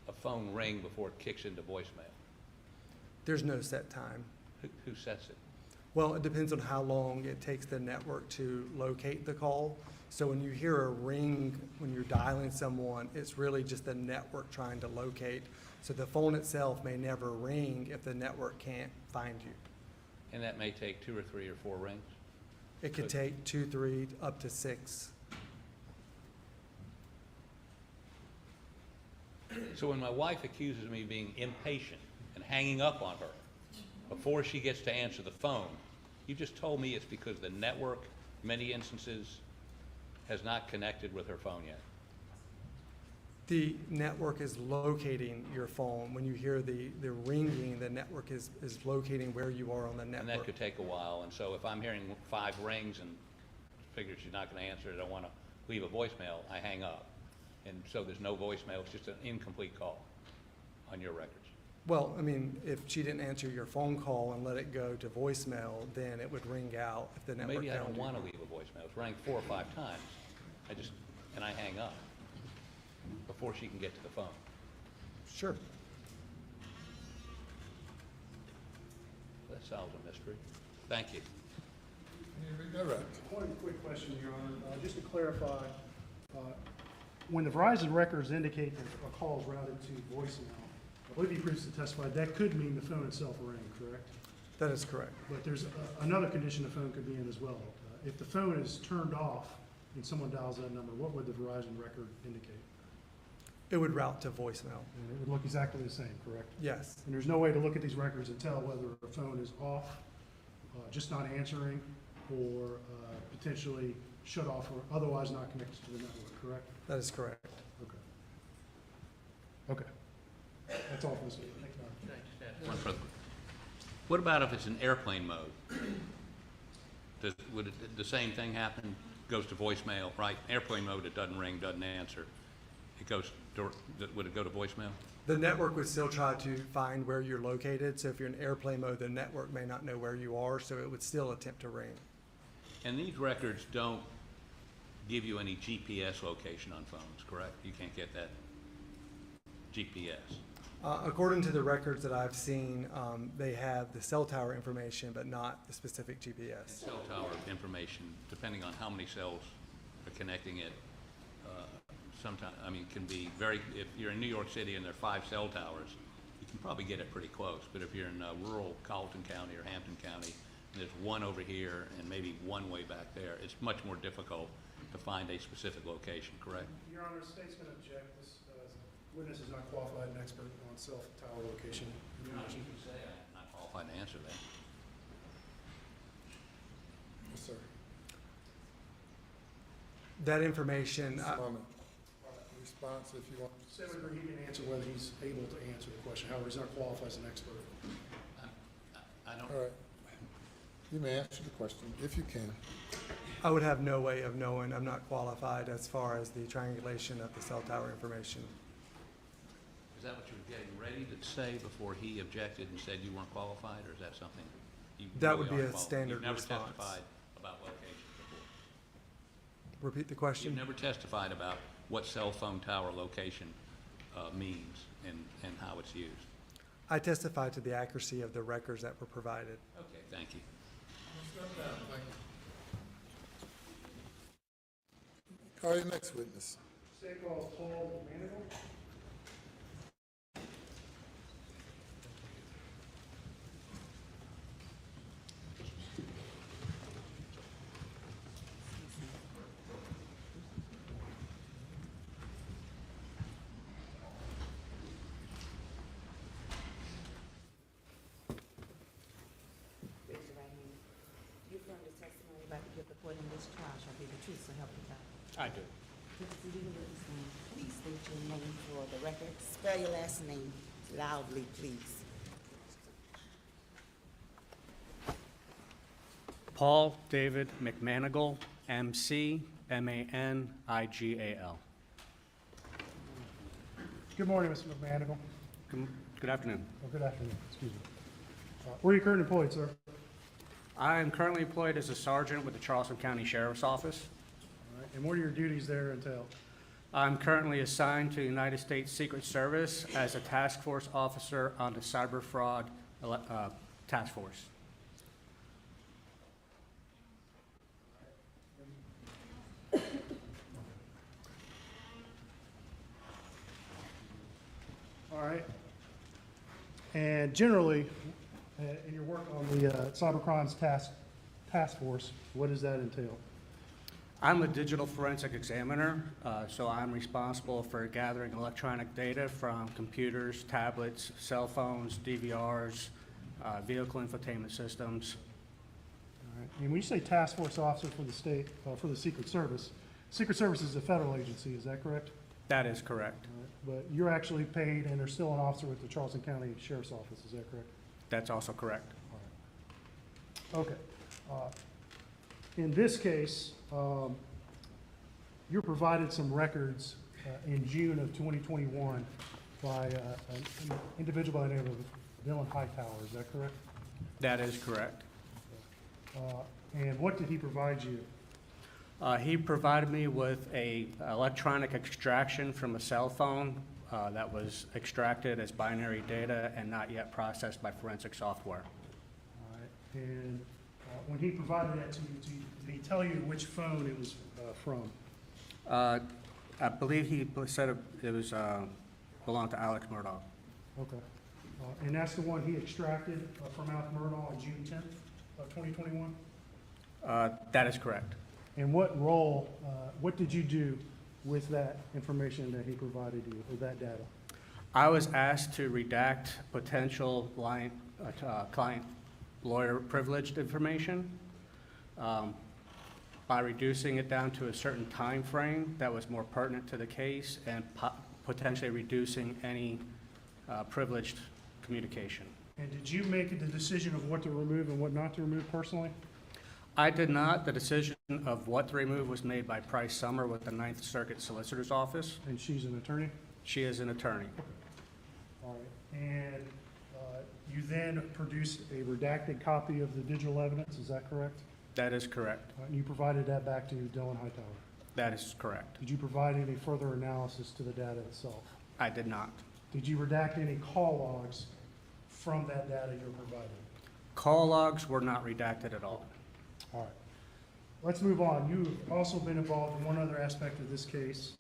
a phone ring before it kicks into voicemail? There's no set time. Who sets it? Well, it depends on how long it takes the network to locate the call. So when you hear a ring, when you're dialing someone, it's really just the network trying to locate. So the phone itself may never ring if the network can't find you. And that may take 2 or 3 or 4 rings? It could take 2, 3, up to 6. So when my wife accuses me of being impatient and hanging up on her before she gets to answer the phone, you just told me it's because the network, many instances, has not connected with her phone yet. The network is locating your phone. When you hear the ringing, the network is locating where you are on the network. And that could take a while, and so if I'm hearing 5 rings and figure she's not gonna answer it, I wanna leave a voicemail, I hang up. And so there's no voicemail, it's just an incomplete call on your records. Well, I mean, if she didn't answer your phone call and let it go to voicemail, then it would ring out if the network Maybe I found don't you. wanna leave a voicemail, it's rang 4 or 5 times, and I hang up before she can get to the phone. Sure. That solves a mystery. Thank you. All right. One quick question, Your Honor, just to clarify, when the Verizon records indicate that a call is routed to voicemail, I believe you previously testified, that could mean the phone itself rang, correct? That is correct. But there's another condition the phone could be in as well. If the phone is turned off and someone dials that number, what would the Verizon record indicate? It would route to voicemail. And it would look exactly the same, correct? Yes. And there's no way to look at these records and tell whether a phone is off, just not answering, or potentially shut off or otherwise not connected to the network, correct? That is correct. Okay. Okay. That's all for this evening. Thank you, One further. What about if it's in airplane mode? Would the same thing happen? Goes to voicemail, right? Airplane mode, it doesn't ring, doesn't answer. It goes to, would it go to voicemail? The network would still try to find where you're located. So if you're in airplane mode, the network may not know where you are, so it would still attempt to ring. And these records don't give you any GPS location on phones, correct? You can't get that GPS. According to the records that I've seen, they have the cell tower information, but not the specific GPS. Cell tower information, depending on how many cells are connecting it, sometimes, I mean, can be very, if you're in New York City and there are 5 cell towers, you can probably get it pretty close. But if you're in rural Colleton County or Hampton County, and there's one over here and maybe one way back there, it's much more difficult to find a specific location, correct? Your Honor, the state's going to object. This witness is not qualified and expert on cell tower location. You can say I'm not qualified to answer that. Yes, sir. That information, Just a moment. Response if you want. Senator, he can answer whether he's able to answer the question. However, he's not qualified as an expert. I don't. All right. You may answer the question if you can. I would have no way of knowing. I'm not qualified as far as the triangulation of the cell tower information. Is that what you were getting ready to say before he objected and said you weren't qualified, or is that something you That really would be are a qualified? standard You've never response. testified about locations before. Repeat the You've question. never testified about what cell phone tower location means and how it's used. I testified to the accuracy of the records that were provided. Okay, thank you. Step down, thank you. Call your next witness. State call Paul Murdaugh. Raise your right hand. You affirm the testimony about to give the court in this trial shall be the truth, so help you God. I do. Please state your name for the record. Spell your last name loudly, please. Paul David McManigal, M.C., M.A.N.I.G.A.L. Good morning, Mr. McManigal. Good afternoon. Oh, good afternoon, excuse me. Where are you currently employed, sir? I am currently employed as a sergeant with the Charleston County Sheriff's Office. All right, and what are your duties there entail? I'm currently assigned to the United States Secret Service as a task force officer on the cyber fraud task force. All right. And generally, in your work on the cybercrimes task force, what does that entail? I'm a digital forensic examiner, so I'm responsible for gathering electronic data from computers, tablets, cell phones, DVRs, vehicle infotainment systems. All right. And when you say task force officer for the state, for the Secret Service is a federal agency, is that correct? That is correct. All right. But you're actually paid and are still an officer with the Charleston County Sheriff's Office, is that correct? That's also correct. All right. Okay. In this case, you provided some records in June of 2021 by an individual by the name of Dylan Hightower, is that correct? That is correct. And what did he provide you? He provided me with a electronic extraction from a cell phone that was extracted as binary data and not yet processed by forensic software. All right. And when he provided that to you, did he tell you which phone it was from? I believe he said it was belonged to Alex Murdaugh. Okay. And that's the one he extracted from Alex Murdaugh on June 10th of 2021? That is correct. And what role, what did you do with that information that he provided you, or that data? I was asked to redact potential client lawyer privileged information by reducing it down to a certain time frame that was more pertinent to the case and potentially reducing any privileged communication. And did you make the decision of what to remove and what not to remove personally? I did not. The decision of what to remove was made by Price Summer with the Ninth Circuit Solicitor's Office. And she's an attorney? She is an attorney. All right. And you then produced a redacted copy of the digital evidence, is that correct? That is correct. And you provided that back to Dylan Hightower? That is correct. Did you provide any further analysis to the data itself? I did not. Did you redact any call logs from that data you're providing? Call logs were not redacted at all. All right. Let's move on. You've also been involved in one other aspect of this case.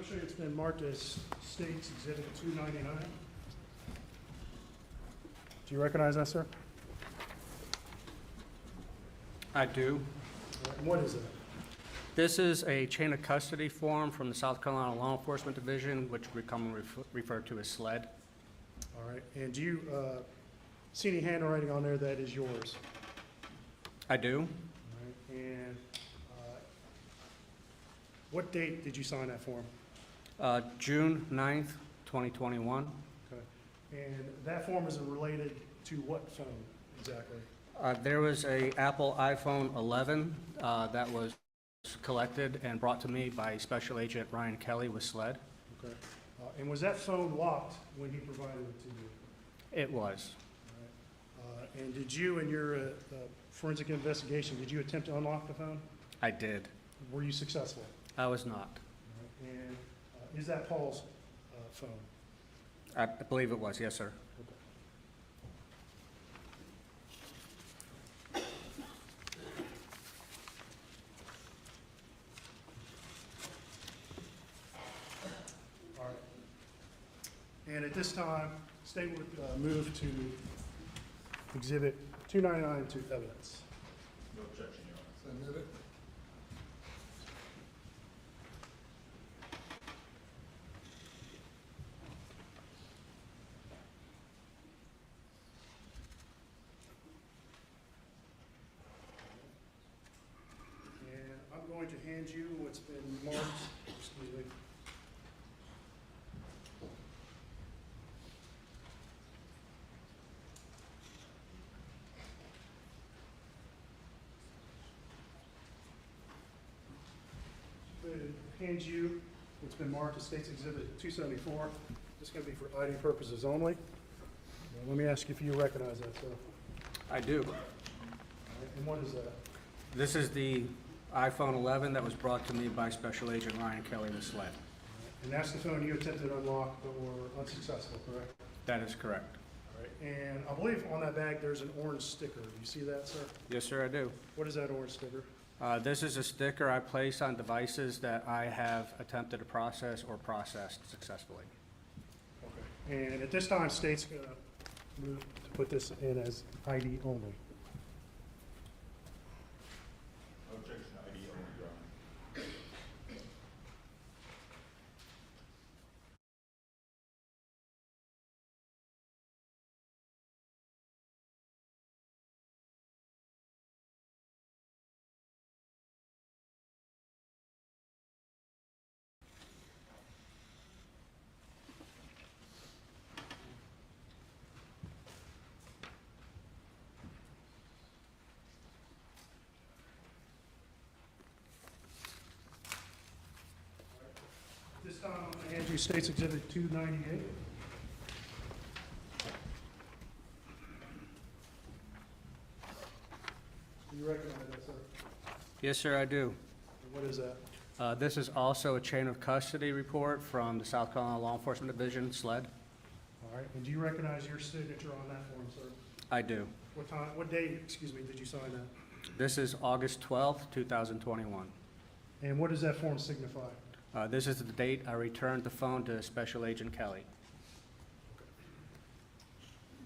show you it's been marked as State's Exhibit 299. Do you recognize that, sir? I do. And what is it? This is a chain of custody form from the South Carolina Law Enforcement Division, which we commonly referred to as SLED. All right, and do you see any handwriting on there that is yours? I do. All right, and what date did you sign that form? June 9th, 2021. Okay, and that form is related to what phone exactly? There was a Apple iPhone 11 that was collected and brought to me by Special Agent Ryan Kelly with SLED. Okay, and was that phone locked when he provided it to you? It was. All right. And did you, in your forensic investigation, did you attempt to unlock the phone? I did. Were you successful? I was not. All right. And is that Paul's phone? I believe it was, yes, sir. Okay. All right. And at this time, State would move to Exhibit 299 to evidence. No objection, Your Honor. So move it. And I'm going to hand you what's been marked, excuse me. Hand you what's been marked as State's Exhibit 274. This is going to be for ID purposes only. Now, let me ask you if you recognize that, sir. I do. All right, and what is that? This is the iPhone 11 that was brought to me by Special Agent Ryan Kelly with SLED. And that's the phone you attempted to unlock but were unsuccessful, correct? That is correct. All right, and I believe on that bag there's an orange sticker. Do you see that, sir? Yes, sir, I do. What is that orange sticker? This is a sticker I place on devices that I have attempted to process or processed successfully. Okay. And at this time, State's going to move to put this in as ID only. Objection, ID only, Your Honor. This time, I'm going to hand you State's Exhibit 298. Do you recognize that, sir? Yes, sir, I do. And what is that? This is also a chain of custody report from the South Carolina Law Enforcement Division, SLED. All right, and do you recognize your signature on that form, sir? I do. What time, what date, excuse me, did you sign that? This is August 12th, 2021. And what does that form signify? This is the date I returned the phone to Special Agent Kelly.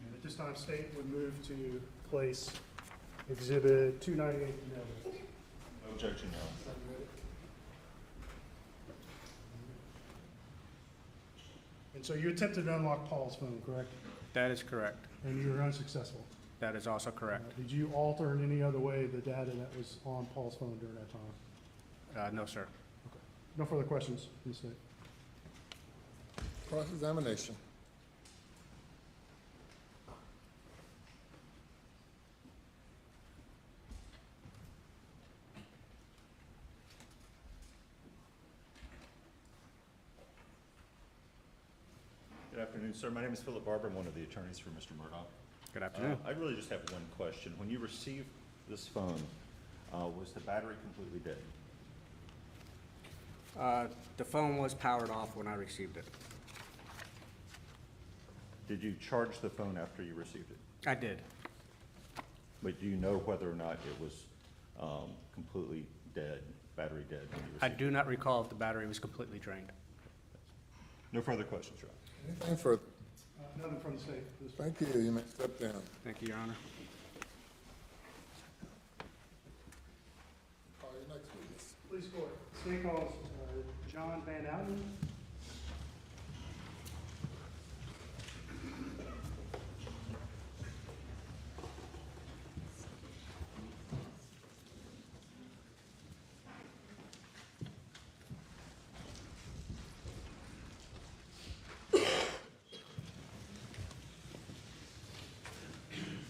And at this time, State would move to place Exhibit 298 in evidence. No objection, Your Honor. And so you attempted to unlock Paul's phone, correct? That is correct. And you were unsuccessful. That is also correct. Did you alter in any other way the data that was on Paul's phone during that time? No, sir. No further questions, Ms. State. Cross-examination. Good afternoon, sir. My name is Philip Barber. I'm one of the attorneys for Mr. Murdaugh. Good afternoon. I really just have one question. When you received this phone, was the battery completely dead? The phone was powered off when I received it. Did you charge the phone after you received it? I did. But do you know whether or not it was completely dead, battery dead when you received I it? do not recall if the battery was completely drained. No further questions, Your Honor. Anything further? Nothing from the state. Thank you. You may step down. Thank you, Your Honor. Call your next witness. Police court. State calls John Van Outen.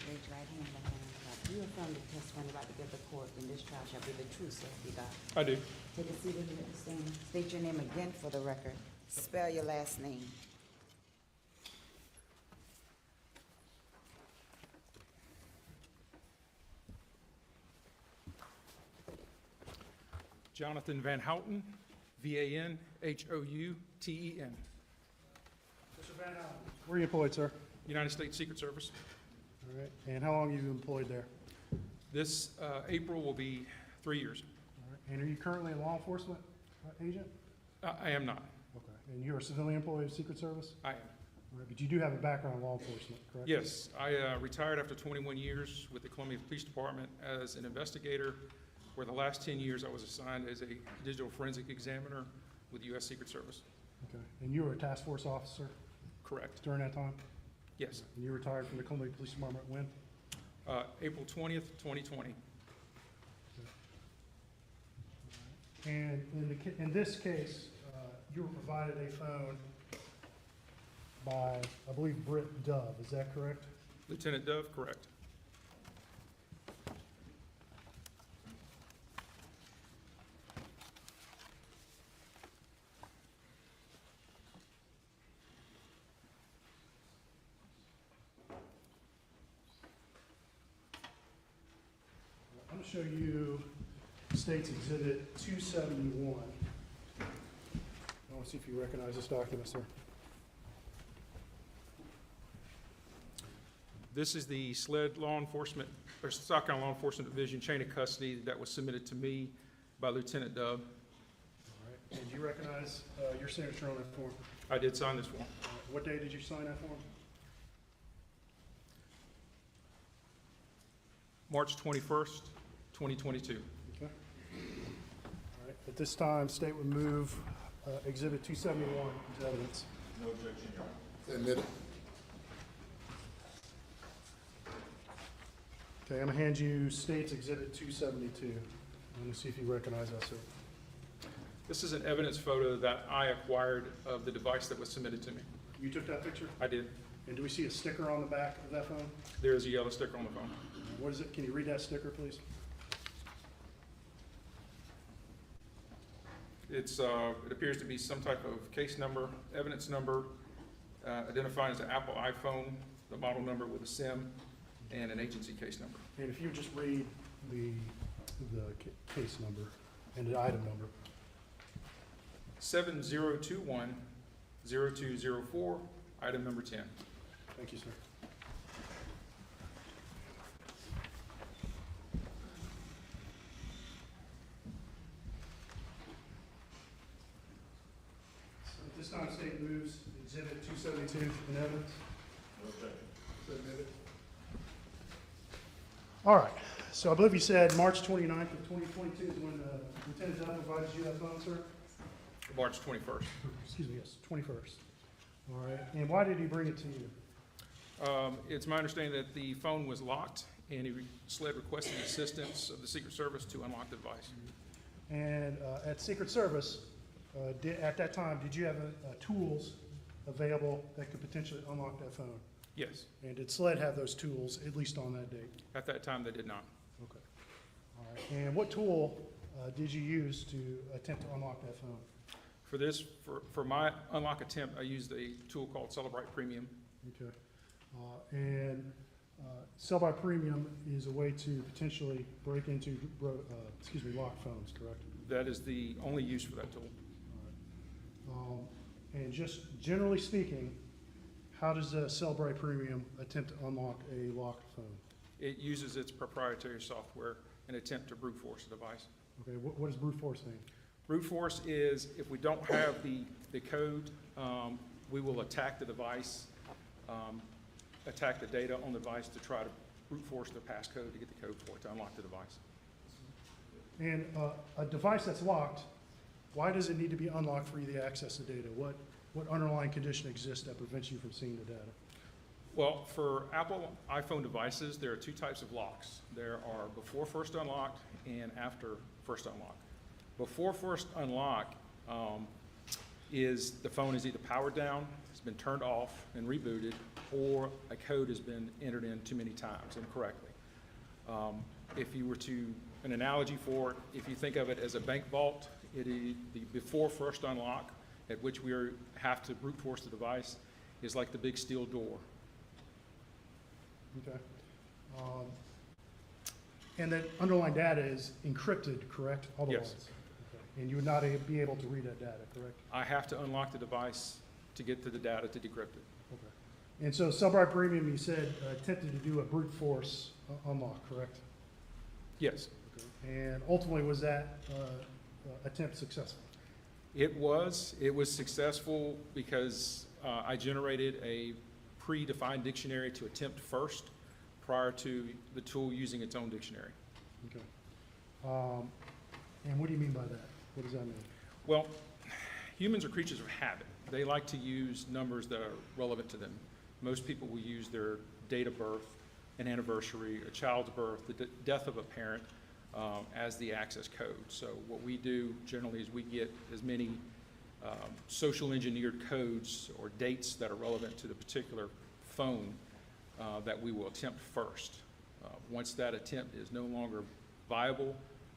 Raise your right hand, left hand on the Bible. Do you affirm the testimony about to give the court in this trial shall be the truth, so help you God? I do. Take a seat and you stand. State your name again for the record. Spell your last name. Jonathan Van Houten, V-A-N-H-O-U-T-E-N. Mr. Van Outen. Where are you employed, sir? United States Secret Service. All right. And how long have you employed there? This April will be 3 years. All right. And are you currently a law enforcement agent? I am not. Okay. And you're a civilian employee of Secret Service? I am. All right. But you do have a background in law enforcement, correct? Yes, I retired after 21 years with the Columbia Police Department as an investigator, where the last 10 years I was assigned as a digital forensic examiner with the U.S. Secret Service. Okay. And you were a task force officer Correct. during that time? Yes. And you retired from the Columbia Police Department when? April 20th, 2020. And in this case, you were provided a phone by, I believe, Britt Dove, is that correct? Lieutenant Dove, correct. I'm going to show you State's Exhibit 271. I want to see if you recognize this document, sir. This is the SLED Law Enforcement, or Stock County Law Enforcement Division chain of custody that was submitted to me by Lieutenant Dove. All right. And do you recognize your signature on that form? I did sign this form. All right. What day did you sign that form? March 21st, 2022. Okay. All right. At this time, State would move Exhibit 271 into evidence. No objection, Your Honor. Admitted. Okay, I'm going to hand you State's Exhibit 272. I'm going to see if you recognize that, sir. This is an evidence photo that I acquired of the device that was submitted to me. You took that picture? I did. And do we see a sticker on the back of that phone? There is a yellow sticker on the phone. What is it? Can you read that sticker, please? It's, it appears to be some type of case number, evidence number, identified as an Apple iPhone, the model number with a SIM, and an agency case number. And if you would just read the case number and the item number. 7021-0204, item number 10. Thank you, sir. So at this time, State moves Exhibit 272 in evidence. No objection. So admitted. All right, so I believe you said March 29th of 2022 is when Lieutenant Dove provided you that phone, sir? March 21st. Excuse me, yes, 21st. All right, and why did he bring it to you? It's my understanding that the phone was locked, and SLED requested assistance of the Secret Service to unlock the device. And at Secret Service, at that time, did you have tools available that could potentially unlock that phone? Yes. And did SLED have those tools, at least on that date? At that time, they did not. Okay. All right, and what tool did you use to attempt to unlock that phone? For this, for my unlock attempt, I used a tool called Celebrite Premium. Okay. And Sell by Premium is a way to potentially break into, lock phones, correct? That is the only use for that tool. All right. And just generally speaking, how does Sell by Premium attempt to unlock a locked phone? It uses its proprietary software in an attempt to brute force the device. Okay, what does brute force mean? Brute force is if we don't have the code, we will attack the device, attack the data on the device to try to brute force the passcode to get the code for it to unlock the device. And a device that's locked, why does it need to be unlocked for you to access the data? What underlying condition exists that prevents you from seeing the data? Well, for Apple iPhone devices, there are two types of locks. There are before first unlock and after first unlock. Before first unlock is the phone is either powered down, it's been turned off and rebooted, or a code has been entered in too many times incorrectly. If you were to, an analogy for it, if you think of it as a bank vault, it is the before first unlock, at which we have to brute force the device, is like the big steel door. Okay. And that underlying data is encrypted, correct? Otherwise? Yes. Okay. And you would not be able to read that data, correct? I have to unlock the device to get to the data to decrypt it. Okay. And so Subright Premium, you said, attempted to do a brute force unlock, correct? Yes. Okay. And ultimately, was that attempt successful? It was successful because I generated a predefined dictionary to attempt first prior to the tool using its own dictionary. Okay. And what do you mean by that? What does that mean? Well, humans are creatures of habit. They like to use numbers that are relevant to them. Most people will use their date of birth, an anniversary, a child's birth, the death of a parent as the access code. So what we do generally is we get as many social engineered codes or dates that are relevant to the particular phone that we will attempt first. Once that attempt is no longer viable,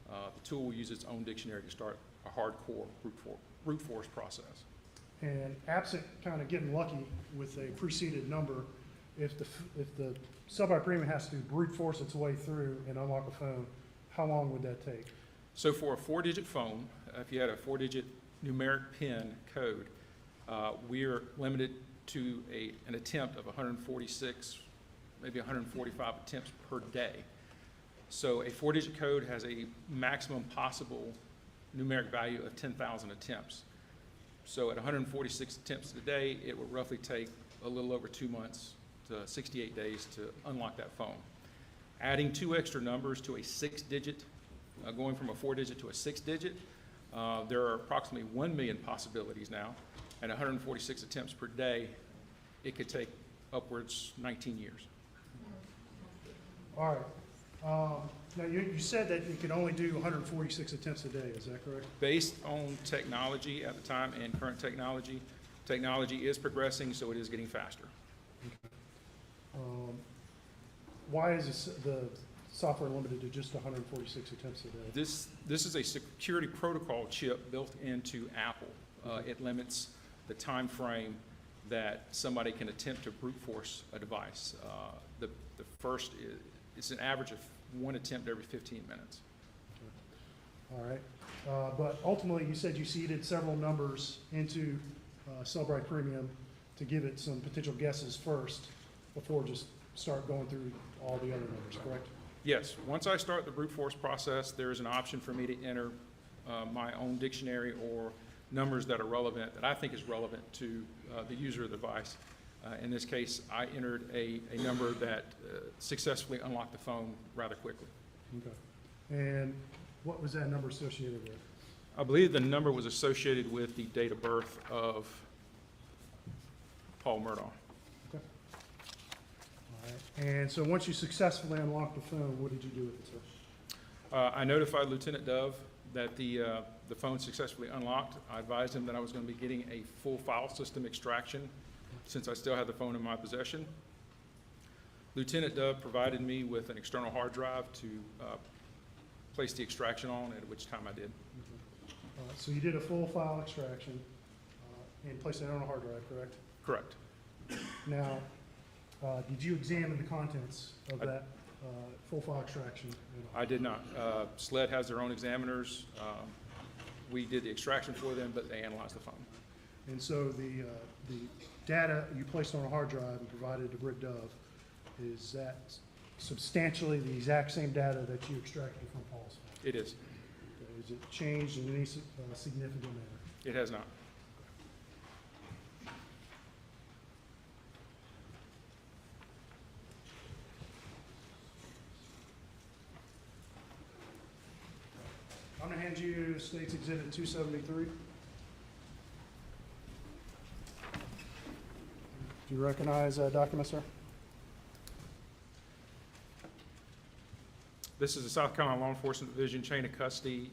the tool will use its own dictionary to start a hardcore brute force process. And absent kind of getting lucky with a preceded number, if the Subright Premium has to brute force its way through and unlock a phone, how long would that take? So for a 4-digit phone, if you had a 4-digit numeric PIN code, we're limited to an attempt of 146, maybe 145 attempts per day. So a 4-digit code has a maximum possible numeric value of 10,000 attempts. So at 146 attempts a day, it would roughly take a little over 2 months to 68 days to unlock that phone. Adding 2 extra numbers to a 6-digit, going from a 4-digit to a 6-digit, there are approximately 1 million possibilities now. At 146 attempts per day, it could take upwards 19 years. All right. Now, you said that you could only do 146 attempts a day, is that correct? Based on technology at the time and current technology, technology is progressing, so it is getting faster. Why is the software limited to just 146 attempts a day? This is a security protocol chip built into Apple. It limits the time frame that somebody can attempt to brute force a device. The first it's an average of 1 attempt every 15 minutes. All right. But ultimately, you said you seeded several numbers into Subright Premium to give it some potential guesses first before just start going through all the other numbers, correct? Yes. Once I start the brute force process, there is an option for me to enter my own dictionary or numbers that are relevant, that I think is relevant to the user of the device. In this case, I entered a number that successfully unlocked the phone rather quickly. Okay. And what was that number associated with? I believe the number was associated with the date of birth of Paul Murdaugh. Okay. All right. And so once you successfully unlocked the phone, what did you do with it, sir? I notified Lieutenant Dove that the phone successfully unlocked. I advised him that I was going to be getting a full file system extraction since I still had the phone in my possession. Lieutenant Dove provided me with an external hard drive to place the extraction on, at which time I did. So you did a full file extraction and placed it on a hard drive, correct? Correct. Now, did you examine the contents of that full file extraction? I did not. SLED has their own examiners. We did the extraction for them, but they analyzed the phone. And so the data you placed on a hard drive and provided to Britt Dove, is that substantially the exact same data that you extracted from Paul's phone? It is. Okay. Has it changed in any significant manner? It has not. I'm going to hand you State's Exhibit 273. Do you recognize that document, sir? This is the South Carolina Law Enforcement Division chain of custody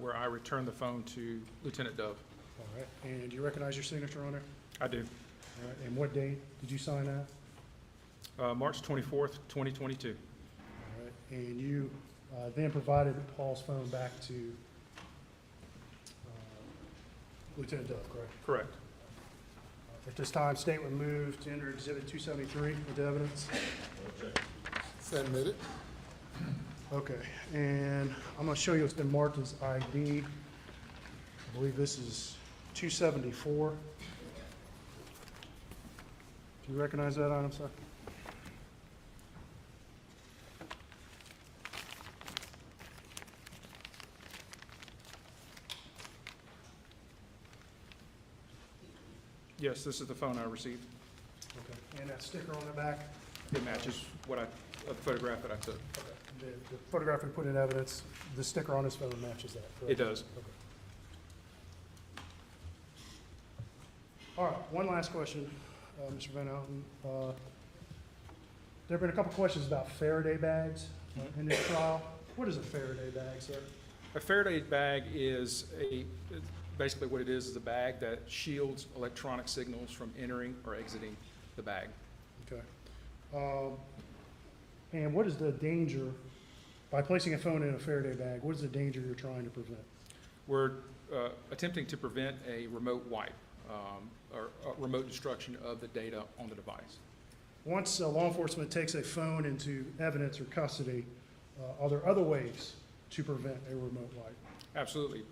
where I returned the phone to Lieutenant Dove. All right. And do you recognize your signature on there? I do. All right. And what date did you sign that? March 24th, 2022. All right. And you then provided Paul's phone back to Lieutenant Dove, correct? Correct. At this time, State would move to enter Exhibit 273 into evidence. Submit it. Okay, and I'm going to show you what's been marked as ID. I believe this is 274. Do you recognize that item, sir? Yes, this is the phone I received. Okay, and that sticker on the back? It matches the photograph that I took. The photograph we put in evidence, the sticker on his phone matches that, correct? It does. Okay. All right, one last question, Mr. Van Houten. There have been a couple questions about Faraday bags in this trial. What is a Faraday bag, sir? A Faraday bag is basically what it is a bag that shields electronic signals from entering or exiting the bag. Okay. And what is the danger, by placing a phone in a Faraday bag, what is the danger you're trying to prevent? We're attempting to prevent a remote wipe or remote destruction of the data on the device. Once law enforcement takes a phone into evidence or custody, are there other ways to prevent a remote wipe? Absolutely.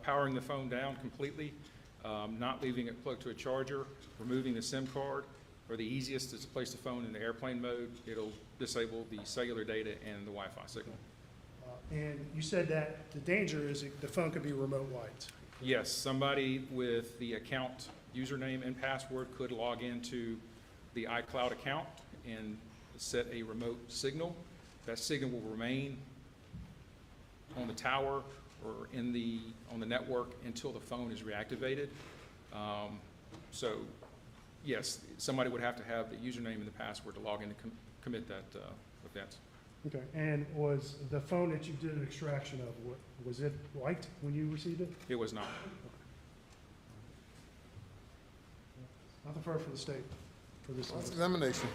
Powering the phone down completely, not leaving it plugged to a charger, removing the SIM card, or the easiest is to place the phone in the airplane mode. It'll disable the cellular data and the Wi-Fi signal. And you said that the danger is the phone could be remote wiped. Yes, somebody with the account username and password could log into the iCloud account and set a remote signal. That signal will remain on the tower or on the network until the phone is reactivated. So yes, somebody would have to have the username and the password to log in to commit that offense. Okay, and was the phone that you did an extraction of, was it white when you received it? It was not. Nothing further for the state for this. Cross-examination.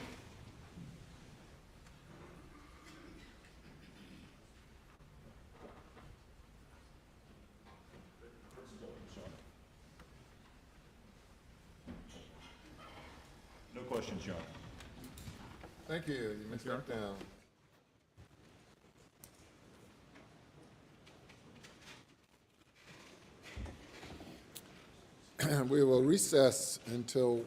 No questions, Your Honor. Thank you. You may step down. We will recess until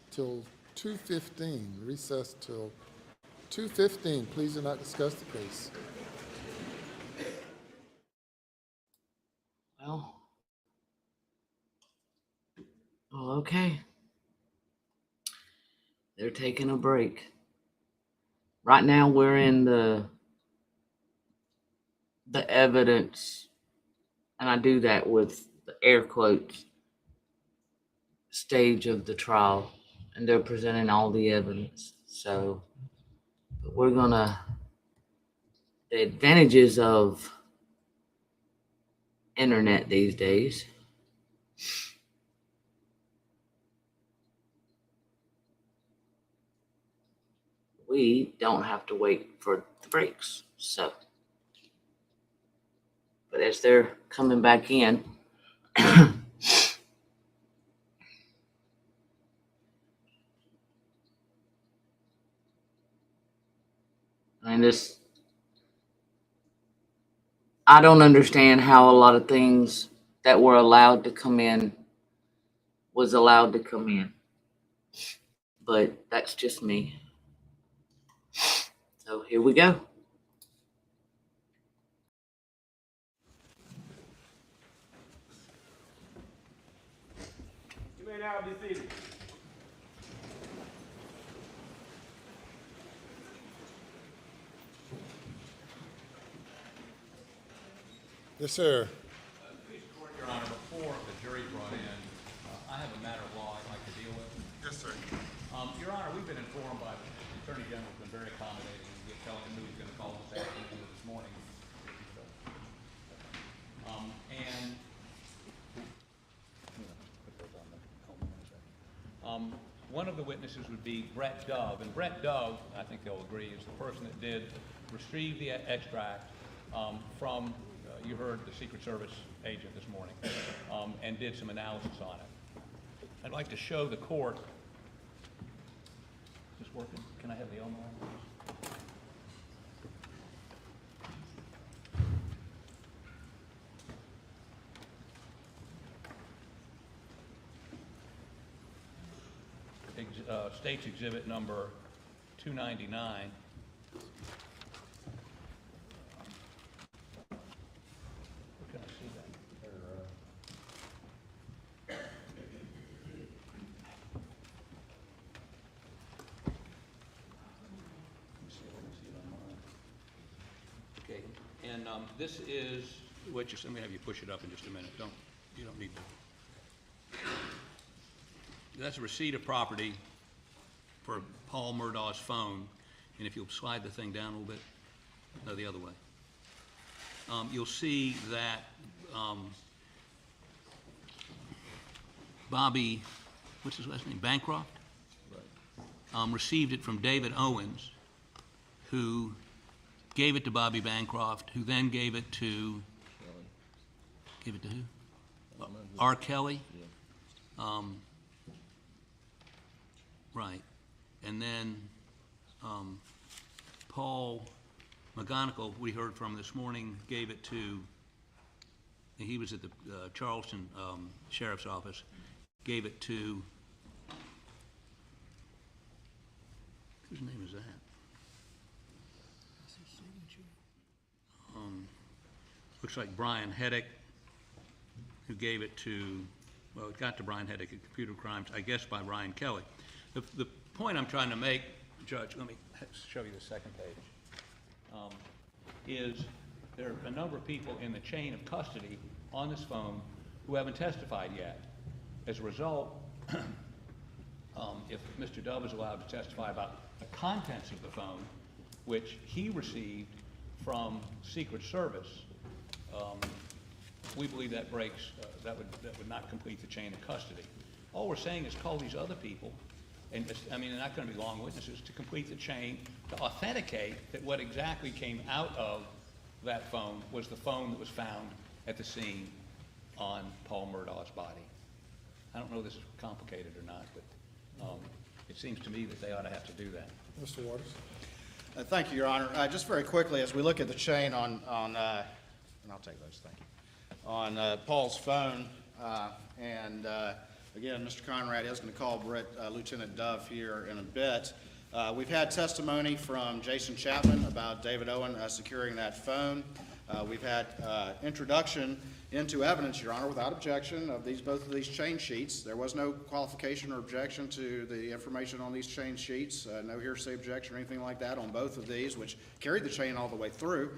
till 2:15. Recess till 2:15. Please do not discuss the case. Well, okay. They're taking a break. Right now we're in the evidence, and I do that with the air quotes, stage of the trial, and they're presenting all the evidence. So we're gonna, the advantages of internet these days. We don't have to wait for the breaks. So, but as they're coming back in, I don't understand how a lot of things that were allowed to come in was allowed to come in. But that's just me. So here we go. now be seated. Yes, sir. Please report, Your Honor, before the jury brought in, I have a matter of law I'd like to deal with. Yes, sir. Your Honor, we've been informed by the Attorney General, has been very accommodating, and telling him who he's going to call this afternoon or this morning. One of the witnesses would be Brett Dove, and Brett Dove, I think they'll agree, is the person that did retrieve the extract from, you heard the Secret Service agent this morning, and did some analysis on it. I'd like to show the court. Is this working? Can I have the Elmo on, please? State's Exhibit number 299. Where can I see that? Okay, and this is, wait, just let me have you push it up in just a minute. You don't need to. That's a receipt of property for Paul Murdaugh's phone, and if you'll slide the thing down a little bit, no, the other way. You'll see that Bobby, what's his last name, Bancroft? Right. Received it from David Owens, who gave it to Bobby Bancroft, who then gave it to, gave it to who? R. Kelly? Yeah. Right. And then Paul McGonigal, we heard from this morning, gave it to, he was at the Charleston Sheriff's Office, gave it to, whose name is that? Looks like Brian Heddick, who gave it to, well, it got to Brian Heddick at Computer Crimes, I guess by Ryan Kelly. The point I'm trying to make, Judge, let me show you the second page, is there are a number of people in the chain of custody on this phone who haven't testified yet. As a result, if Mr. Dove is allowed to testify about the contents of the phone, which he received from Secret Service, we believe that breaks, that would not complete the chain of custody. All we're saying is call these other people, and I mean, they're not going to be long witnesses, to complete the chain, to authenticate that what exactly came out of that phone was the phone that was found at the scene on Paul Murdaugh's body. I don't know if this is complicated or not, but it seems to me that they ought to have to do that. Mr. Waters. Thank you, Your Honor. Just very quickly, as we look at the chain on and I'll take those, thank you, on Paul's phone, and again, Mr. Conrad is going to call Lieutenant Dove here in a bit. We've had testimony from Jason Chapman about David Owen securing that phone. We've had introduction into evidence, Your Honor, without objection of both of these chain sheets. There was no qualification or objection to the information on these chain sheets, no hearsay objection or anything like that on both of these, which carried the chain all the way through.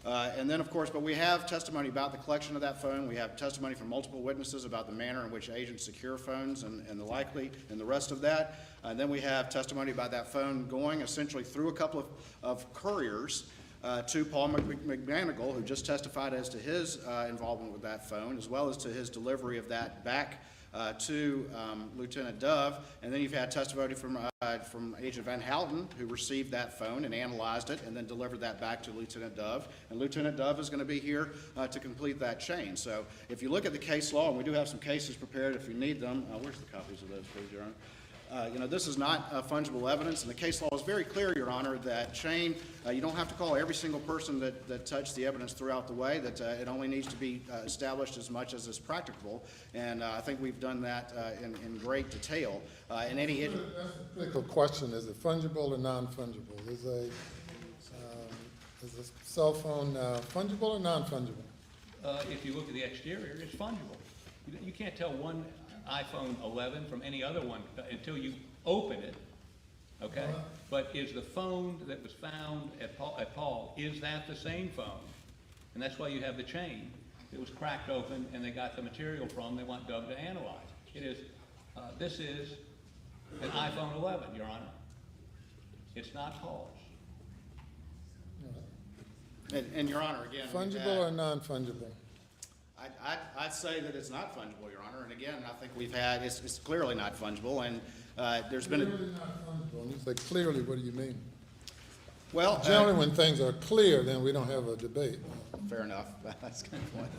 And then, of course, but we have testimony about the collection of that phone. We have testimony from multiple witnesses about the manner in which agents secure phones and the rest of that. And then we have testimony about that phone going essentially through a couple of couriers to Paul McGonigal, who just testified as to his involvement with that phone, as well as to his delivery of that back to Lieutenant Dove. And then you've had testimony from Agent Van Houten, who received that phone and analyzed it and then delivered that back to Lieutenant Dove. And Lieutenant Dove is going to be here to complete that chain. So if you look at the case law, and we do have some cases prepared if you need them. Where's the copies of those, please, Your Honor? This is not fungible evidence, and the case law is very clear, Your Honor, that chain, you don't have to call every single person that touched the evidence throughout the way, that it only needs to be established as much as is practicable, and I think we've done that in great detail. In any That's a critical question. Is it fungible or non-fungible? Is a cell phone fungible or non-fungible? If you look at the exterior, it's fungible. You can't tell one iPhone 11 from any other one until you open it, okay? But is the phone that was found at Paul, is that the same phone? And that's why you have the chain. It was cracked open and they got the material from, they want Doug to analyze. It is, this is an iPhone 11, Your Honor. It's not Paul's. And Your Honor, again. Fungible or non-fungible? I'd say that it's not fungible, Your Honor. And again, I think we've had, it's clearly not fungible, and there's been a. Clearly not fungible. And you say clearly, what do you mean? Well. Generally, when things are clear, then we don't have a debate. Fair enough. That's kind of point.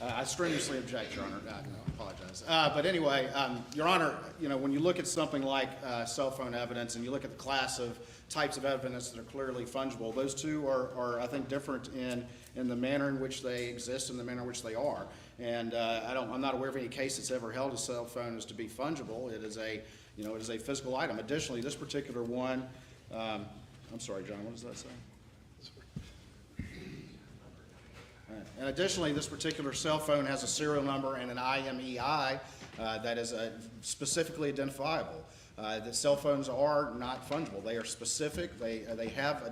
I strenuously object, Your Honor. I apologize. But anyway, Your Honor, you know, when you look at something like cell phone evidence and you look at the class of types of evidence that are clearly fungible, those two are I think, different in the manner in which they exist and the manner in which they are. And I'm not aware of any case that's ever held a cell phone as to be fungible. It is a, you know, it is a physical item. Additionally, this particular one, I'm sorry, John, what does that say? And additionally, this particular cell phone has a serial number and an IMEI that is specifically identifiable. The cell phones are not fungible. They are specific. They have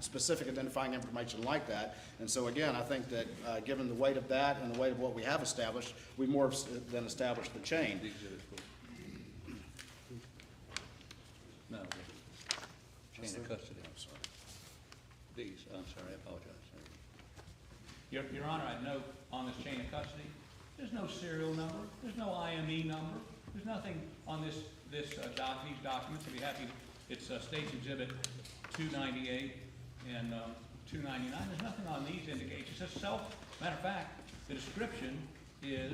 specific identifying information like that. And so again, I think that given the weight of that and the weight of what we have established, we more than established the chain. No, chain of custody, I'm sorry. These, I'm sorry, I apologize. Your Honor, I note on this chain of custody, there's no serial number, there's no IME number, there's nothing on these documents. If you're happy, it's State's Exhibit 298 and 299. There's nothing on these indications. It's just matter of fact, the description is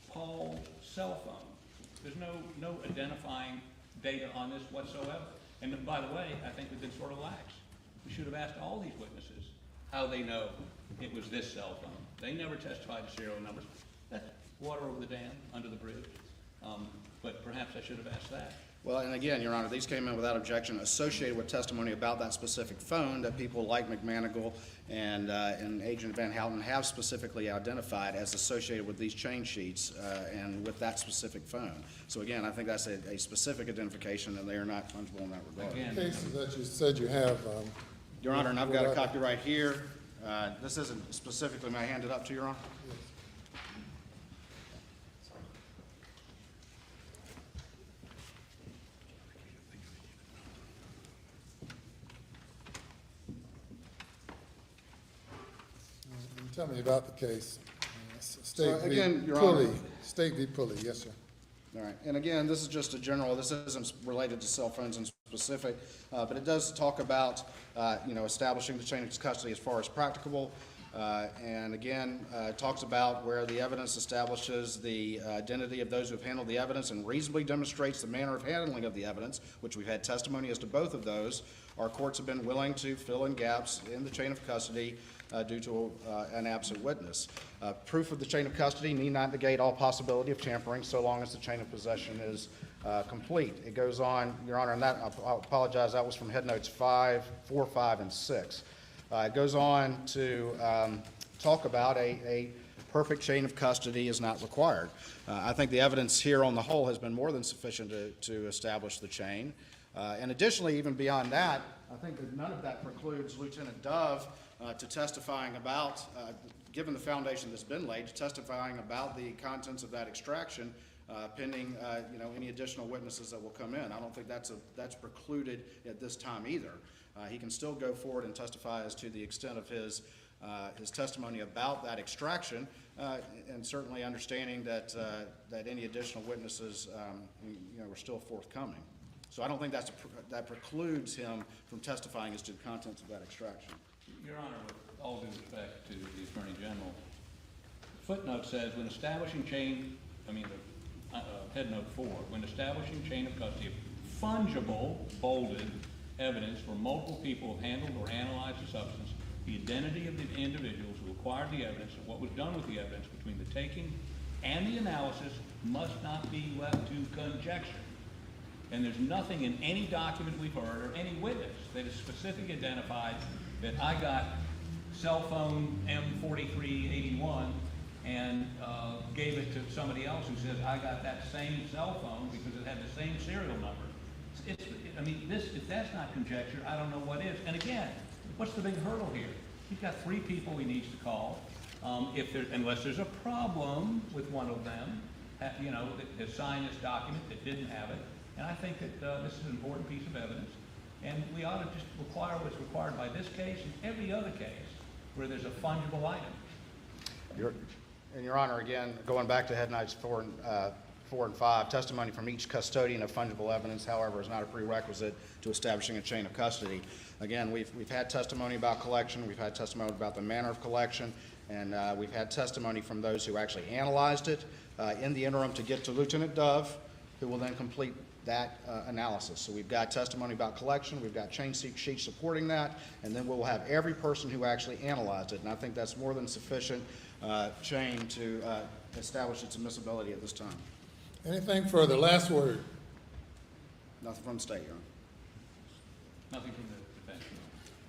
Paul's cell phone. There's no identifying data on this whatsoever. And by the way, I think we've been sort of lax. We should have asked all these witnesses how they know it was this cell phone. They never testified to serial numbers. That's water over the dam, under the bridge. But perhaps I should have asked that. Well, and again, Your Honor, these came in without objection associated with testimony about that specific phone that people like McManigal and Agent Van Houten have specifically identified as associated with these chain sheets and with that specific phone. So again, I think that's a specific identification and they are not fungible in that regard. Again, Cases that you said you have. Your Honor, and I've got a copy right here. This isn't specifically, may I hand it up to Your Honor? Yes. Tell me about the case. State again, v. Your Pulley. Honor. State v. Pulley, yes, sir. All right, and again, this is just a general, this isn't related to cell phones in specific, but it does talk about, you know, establishing the chain of custody as far as practicable, and again, it talks about where the evidence establishes the identity of those who have handled the evidence and reasonably demonstrates the manner of handling of the evidence, which we've had testimony as to both of those. Our courts have been willing to fill in gaps in the chain of custody due to an absent witness. Proof of the chain of custody need not negate all possibility of tampering so long as the chain of possession is complete. It goes on, Your Honor, and that, I apologize, that was from Head Notes 4, 5, and 6. It goes on to talk about a perfect chain of custody is not required. I think the evidence here on the whole has been more than sufficient to establish the chain. And additionally, even beyond that, I think that none of that precludes Lieutenant Dove to testifying about, given the foundation that's been laid, to testifying about the contents of that extraction pending, you know, any additional witnesses that will come in. I don't think that's precluded at this time either. He can still go forward and testify as to the extent of his testimony about that extraction, and certainly understanding that any additional witnesses, you know, are still forthcoming. So I don't think that precludes him from testifying as to the contents of that extraction. Your Honor, with all due respect to the Attorney General, footnote says when establishing Head Note 4, when establishing chain of custody of fungible, bolded evidence where multiple people have handled or analyzed the substance, the identity of the individuals who acquired the evidence and what was done with the evidence between the taking and the analysis must not be left to conjecture. And there's nothing in any document we've heard or any witness that is specifically identified that I got cell phone M4381 and gave it to somebody else who says, I got that same cell phone because it had the same serial number. I mean, if that's not conjecture, I don't know what is. And again, what's the big hurdle here? He's got 3 people he needs to call. Unless there's a problem with one of them, that has signed this document that didn't have it. And I think that this is an important piece of evidence. And we ought to just require what's required by this case and every other case where there's a fungible item. Your Honor, again, going back to headnotes 4 and 5, testimony from each custodian of fungible evidence, however, is not a prerequisite to establishing a chain of custody. Again, we've had testimony about collection, we've had testimony about the manner of collection, and we've had testimony from those who actually analyzed it in the interim to get to Lieutenant Dove, who will then complete that analysis. So we've got testimony about collection, we've got chain sheets supporting that, and then we'll have every person who actually analyzed it. And I think that's more than sufficient chain to establish its admissibility at this time. Anything further? Last word. Nothing from the state, Your Honor. Nothing from the defense.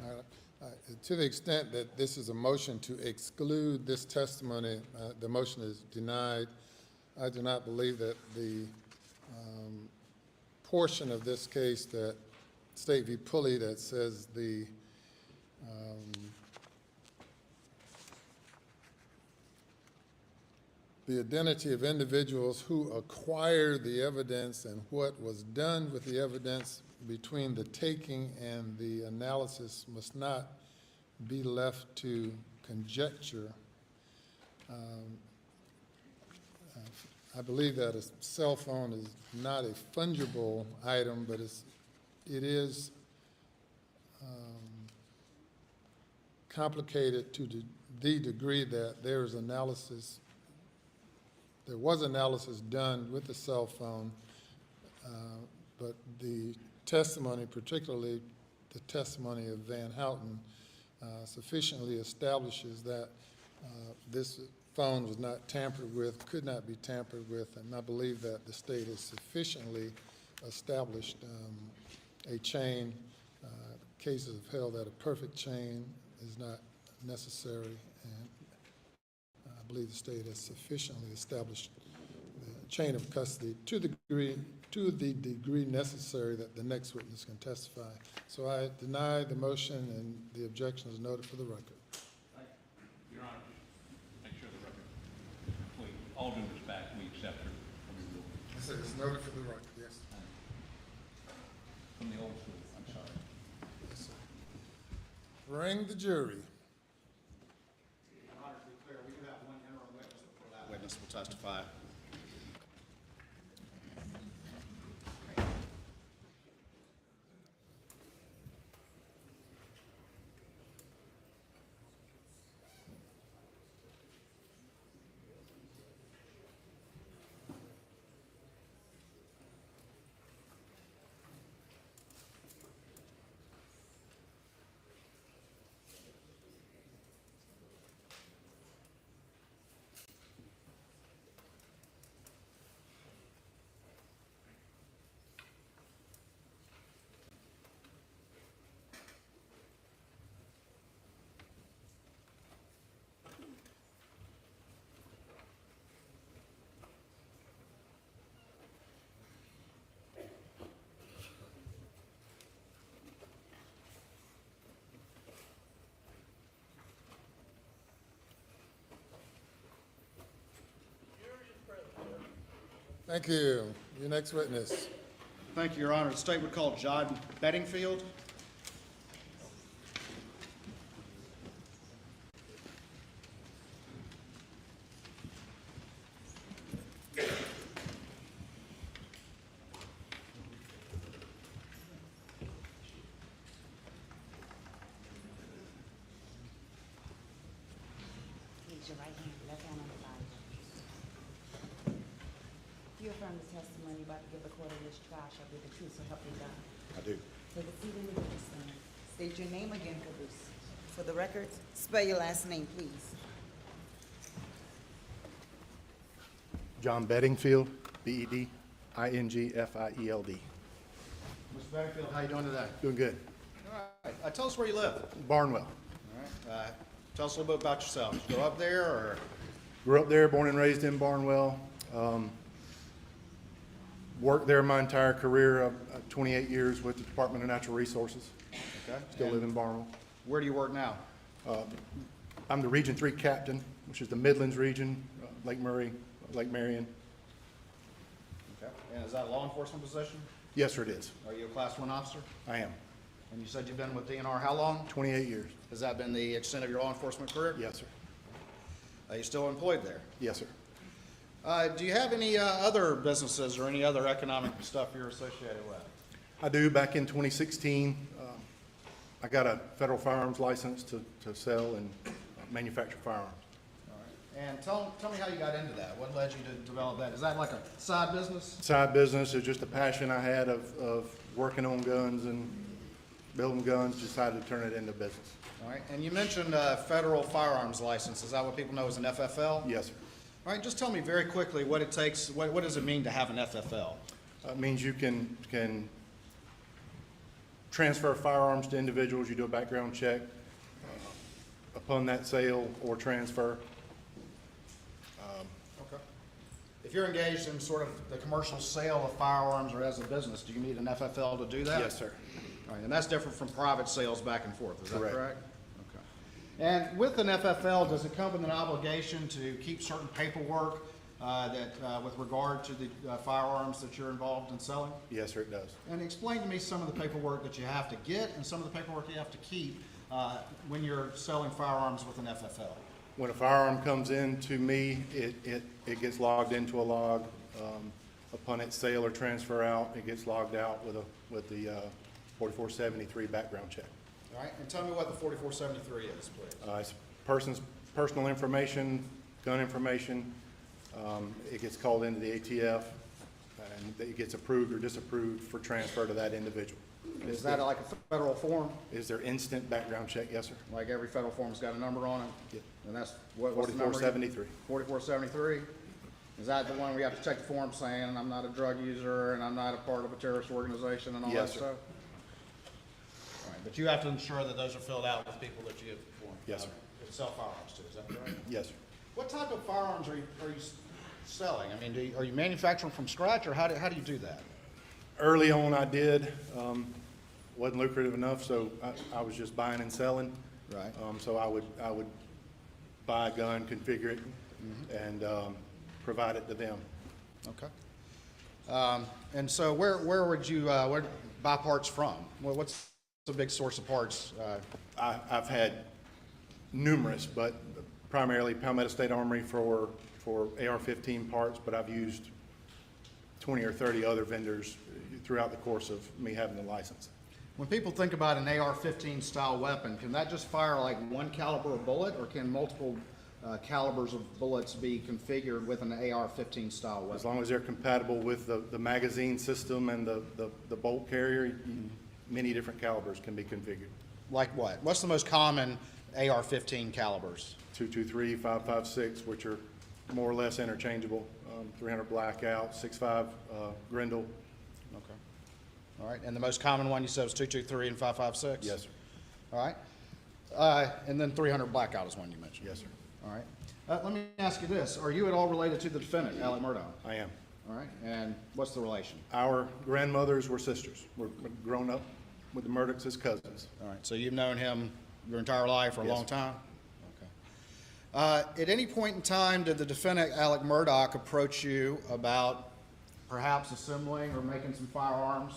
All right. To the extent that this is a motion to exclude this testimony, the motion is denied. I do not believe that the portion of this case that State v. Pulley that says the identity of individuals who acquired the evidence and what was done with the evidence between the taking and the analysis must not be left to conjecture. I believe that a cell phone is not a fungible item, but it is complicated to the degree that there was analysis done with the cell phone, but the testimony, particularly the testimony of Van Houten, sufficiently establishes that this phone was not tampered with, could not be tampered with, and I believe that the state has sufficiently established a chain. Cases have held that a perfect chain is not necessary, and I believe the state has sufficiently established the chain of custody to the degree necessary that the next witness can testify. So I deny the motion, and the objection is noted for the record. Your Honor, make sure the record is complete. All due respect, we accept her from your rule. Yes, sir. It's noted for the record, yes. From the old school, I'm sorry. Yes, sir. Bring the jury. Your Honor, to be clear, we do have one interim witness before that witness will testify. Thank you. Your next witness. Thank you, Your Honor. The state would call John Bedingfield. Raise your right hand, left hand on the Bible. Do you affirm the testimony you're about to give the court in this trial shall be the truth, so help you God? I do. Take a seat in the witness stand. State your name again, Caboose. For the record, spell your last name, please. John Bedingfield, Bedingfield. Mr. Bedingfield, how you doing today? Doing good. All right. Tell us where you live. Barnwell. All right. Tell us a little bit about yourself. Did you grow up there, or? Grew up there, born and raised in Barnwell. Worked there my entire career, 28 years with the Department of Natural Resources. Okay. Still live in Barnwell. Where do you work now? I'm the Region 3 captain, which is the Midlands region, Lake Murray, Lake Marion. Okay. And is that a law enforcement position? Yes, sir, it is. Are you a Class 1 officer? I am. And you said you've been with DNR how long? 28 years. Has that been the extent of your law enforcement career? Yes, sir. Are you still employed there? Yes, sir. Do you have any other businesses or any other economic stuff you're associated with? I do. Back in 2016, I got a federal firearms license to sell and manufacture firearms. All right. And tell me how you got into that. What led you to develop that? Is that like a side business? Side business is just a passion I had of working on guns and building guns, decided to turn it into business. All right. And you mentioned federal firearms license. Is that what people know as an FFL? Yes, sir. All right. Just tell me very quickly what it takes. What does it mean to have an FFL? It means you can transfer firearms to individuals. You do a background check upon that sale or transfer. Okay. If you're engaged in sort of the commercial sale of firearms or as a business, do you need an FFL to do that? Yes, sir. All right. And that's different from private sales back and forth. Is that Correct. correct? Okay. And with an FFL, does it come with an obligation to keep certain paperwork with regard to the firearms that you're involved in selling? Yes, sir, it does. And explain to me some of the paperwork that you have to get and some of the paperwork you have to keep when you're selling firearms with an FFL. When a firearm comes in to me, it gets logged into a log. Upon its sale or transfer out, it gets logged out with the 4473 background check. All right, and tell me what the 4473 is, please. It's person's personal information, gun information. It gets called into the ATF, and it gets approved or disapproved for transfer to that individual. Is that like a federal form? Is there instant background check? Yes, sir. Like every federal form's got a number on it? Yeah. And that's, what's the number? 4473. 4473? Is that the one we have to check the form saying, I'm not a drug user and I'm not a part of a terrorist organization and all that Yes, sir. stuff? All right, but you have to ensure that those are filled out with people that you have Yes, sir. sell firearms to, is that correct? Yes, sir. What type of firearms are you selling? I mean, are you manufacturing from scratch, or how do you do that? Early on, I did. Wasn't lucrative enough, so I was just buying and selling. Right. So I would buy a gun, configure it, and provide it to them. Okay. And so where would you buy parts from? What's the big source of parts? I've had numerous, but primarily Palmetto State Armory for AR-15 parts, but I've used 20 or 30 other vendors throughout the course of me having the license. When people think about an AR-15 style weapon, can that just fire like one caliber of bullet, or can multiple calibers of bullets be configured with an AR-15 style weapon? As long as they're compatible with the magazine system and the bolt carrier, many different calibers can be configured. Like what? What's the most common AR-15 calibers? 223, 5.56, which are more or less interchangeable. 300 blackout, 6.5 Grendel. Okay. All right. And the most common one you said was 223 and 5.56? Yes, sir. All right. And then 300 blackout is one you mentioned. Yes, sir. All right. Let me ask you this. Are you at all related to the defendant, Alex Murdaugh? I am. All right. And what's the relation? Our grandmothers were sisters. We're grown up with the Murdaughs as cousins. All right. So you've known him your entire life for a Yes, long sir. time? At any point in time, did the defendant, Alex Murdaugh, approach you about perhaps assembling or making some firearms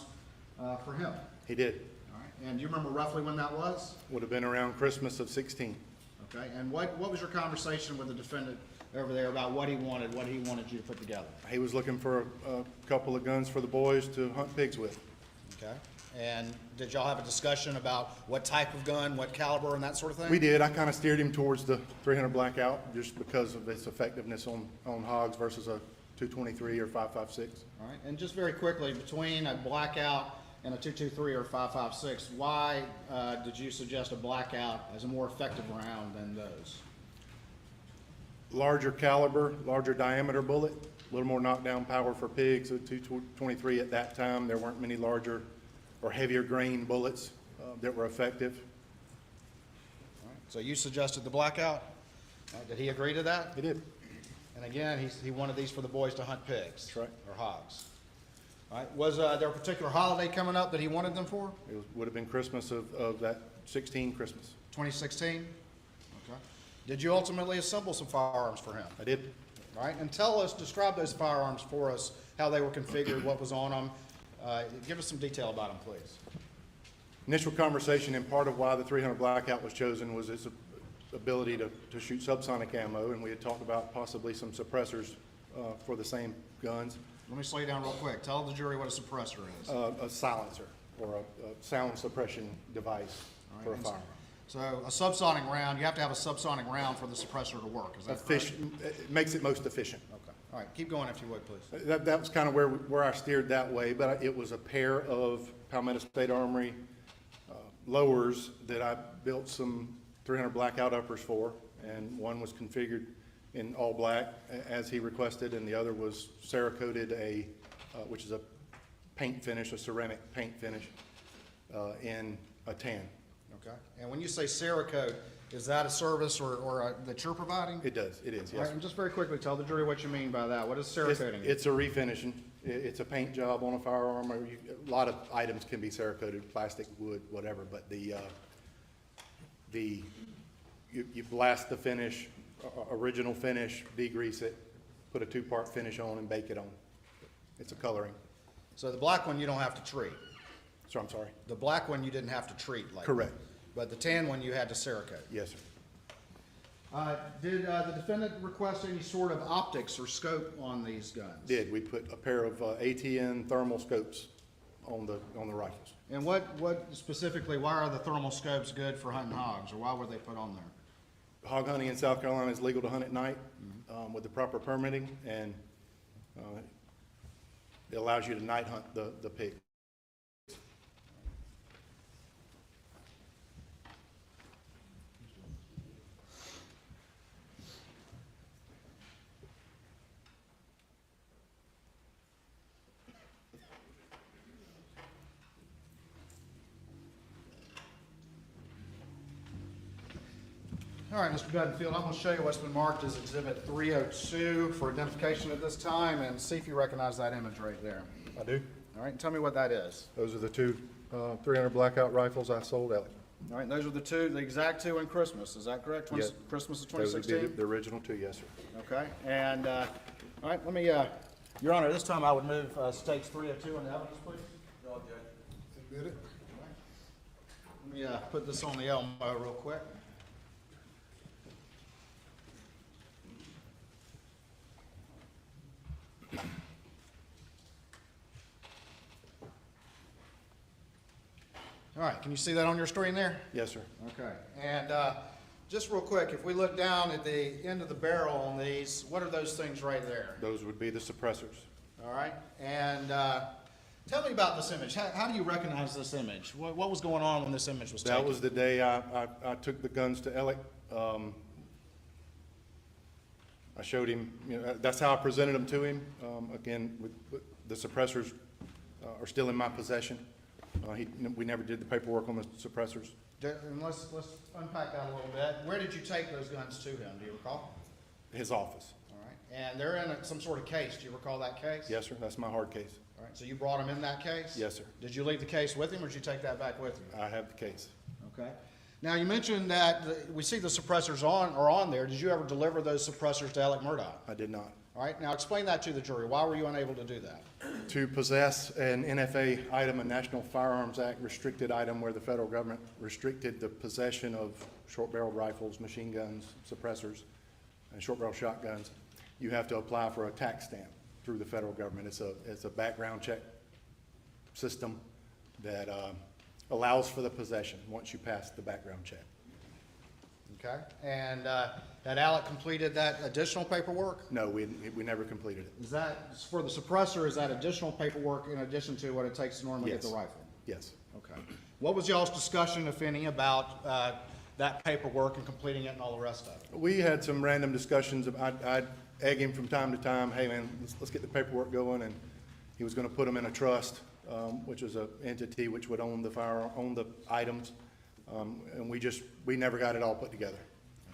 for him? He did. All right. And do you remember roughly when that was? Would have been around Christmas of 16. Okay. And what was your conversation with the defendant over there about what he wanted you to put together? He was looking for a couple of guns for the boys to hunt pigs with. Okay. And did y'all have a discussion about what type of gun, what caliber, and that sort of thing? We did. I kind of steered him towards the 300 blackout just because of its effectiveness on hogs versus a 223 or 5.56. All right. And just very quickly, between a blackout and a 223 or 5.56, why did you suggest a blackout as a more effective round than those? Larger caliber, larger diameter bullet, a little more knockdown power for pigs. With 223 at that time, there weren't many larger or heavier grain bullets that were effective. All right. So you suggested the blackout. Did he agree to that? He did. And again, he wanted these for the boys to hunt pigs. That's right. Or hogs. All right, was there a particular holiday coming up that he wanted them for? Would have been Christmas of that 16 Christmas. 2016? Okay. Did you ultimately assemble some firearms for him? I did. All right, and describe those firearms for us, how they were configured, what was on them. Give us some detail about them, please. Initial conversation, and part of why the 300 Blackout was chosen was its ability to shoot subsonic ammo, and we had talked about possibly some suppressors for the same guns. Let me slow you down real quick. Tell the jury what a suppressor is. A silencer or a sound suppression device for a firearm. So a subsonic round, you have to have a subsonic round for the suppressor to work, is that correct? It makes it most efficient. Okay. All right, keep going if you would, please. That was kind of where I steered that way, but it was a pair of Palmetto State Armory lowers that I built some 300 Blackout uppers for, and one was configured in all black as he requested, and the other was Cerakoted, which is a paint finish, a ceramic paint finish in a tan. Okay. And when you say Cerakote, is that a service or that you're providing? It does. It is. Yes. All right, and just very quickly, tell the jury what you mean by that. What is Cerakoting? It's a refinishing. It's a paint job on a firearm. A lot of items can be Cerakoted, plastic, wood, whatever. But you blast the finish, original finish, degrease it, put a two-part finish on, and bake it on. It's a coloring. So the black one you don't have to treat. So I'm sorry. The black one you didn't have to treat, like. Correct. But the tan one you had to Cerakote. Yes, sir. Did the defendant request any sort of optics or scope on these guns? Did. We put a pair of ATN thermal scopes on the rifles. And what specifically, why are the thermal scopes good for hunting hogs, or why were they put on there? Hog hunting in South Carolina is legal to hunt at night with the proper permitting, and it allows you to night hunt the pig. All right, Mr. Bedingfield, I'm going to show you what's been marked as Exhibit 302 for identification at this time, and see if you recognize that image right there. I do. All right, and tell me what that is. Those are the two 300 Blackout rifles I sold Alex. All right, those are the exact two in Christmas, is that correct? Yes. Christmas of Those 2016? would be the original two, yes, sir. Okay, and, all right, let me, Your Honor, this time I would move stakes 302 in the evidence, please. No objection. Admit it. Let me put this on the Elmo real quick. All right, can you see that on your screen there? Yes, sir. Okay, and just real quick, if we look down at the end of the barrel on these, what are those things right there? Those would be the suppressors. All right, and tell me about this image. How do you recognize this image? What was going on when this image was taken? That was the day I took the guns to Alec. I showed him, that's how I presented them to him. Again, the suppressors are still in my possession. We never did the paperwork on the suppressors. And let's unpack that a little bit. Where did you take those guns to him? Do you recall? His office. All right, and they're in some sort of case. Do you recall that case? Yes, sir. That's my hard case. All right, so you brought him in that case? Yes, sir. Did you leave the case with him, or did you take that back with you? I have the case. Okay. Now, you mentioned that we see the suppressors on there. Did you ever deliver those suppressors to Alex Murdaugh? I did not. All right, now explain that to the jury. Why were you unable to do that? To possess an NFA item, a National Firearms Act restricted item, where the federal government restricted the possession of short-barreled rifles, machine guns, suppressors, and short-barrel shotguns, you have to apply for a tax stamp through the federal government. It's a background check system that allows for the possession once you pass the background check. Okay, and had Alec completed that additional paperwork? No, we never completed it. Is that, for the suppressor, is that additional paperwork in addition to what it takes to normally get the rifle? Yes. Okay. What was y'all's discussion, if any, about that paperwork and completing it and all the rest of it? We had some random discussions. I'd egg him from time to time, hey man, let's get the paperwork going, and he was going to put them in a trust, which is an entity which would own the items, and we never got it all put together.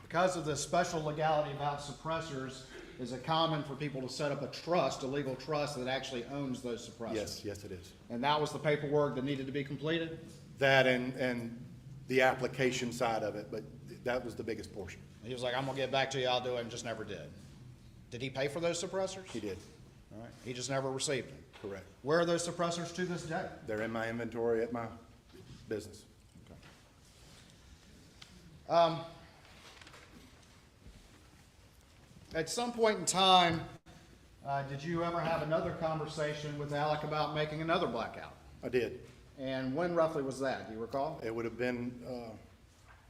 Because of the special legality about suppressors, is it common for people to set up a trust, a legal trust that actually owns those suppressors? Yes, yes, it is. And that was the paperwork that needed to be completed? That and the application side of it, but that was the biggest portion. He was like, I'm gonna get back to you, I'll do it, and just never did. Did he pay for those suppressors? He did. All right, he just never received them. Correct. Where are those suppressors to this day? They're in my inventory at my business. At some point in time, did you ever have another conversation with Alec about making another blackout? I did. And when roughly was that? Do you recall? It would have been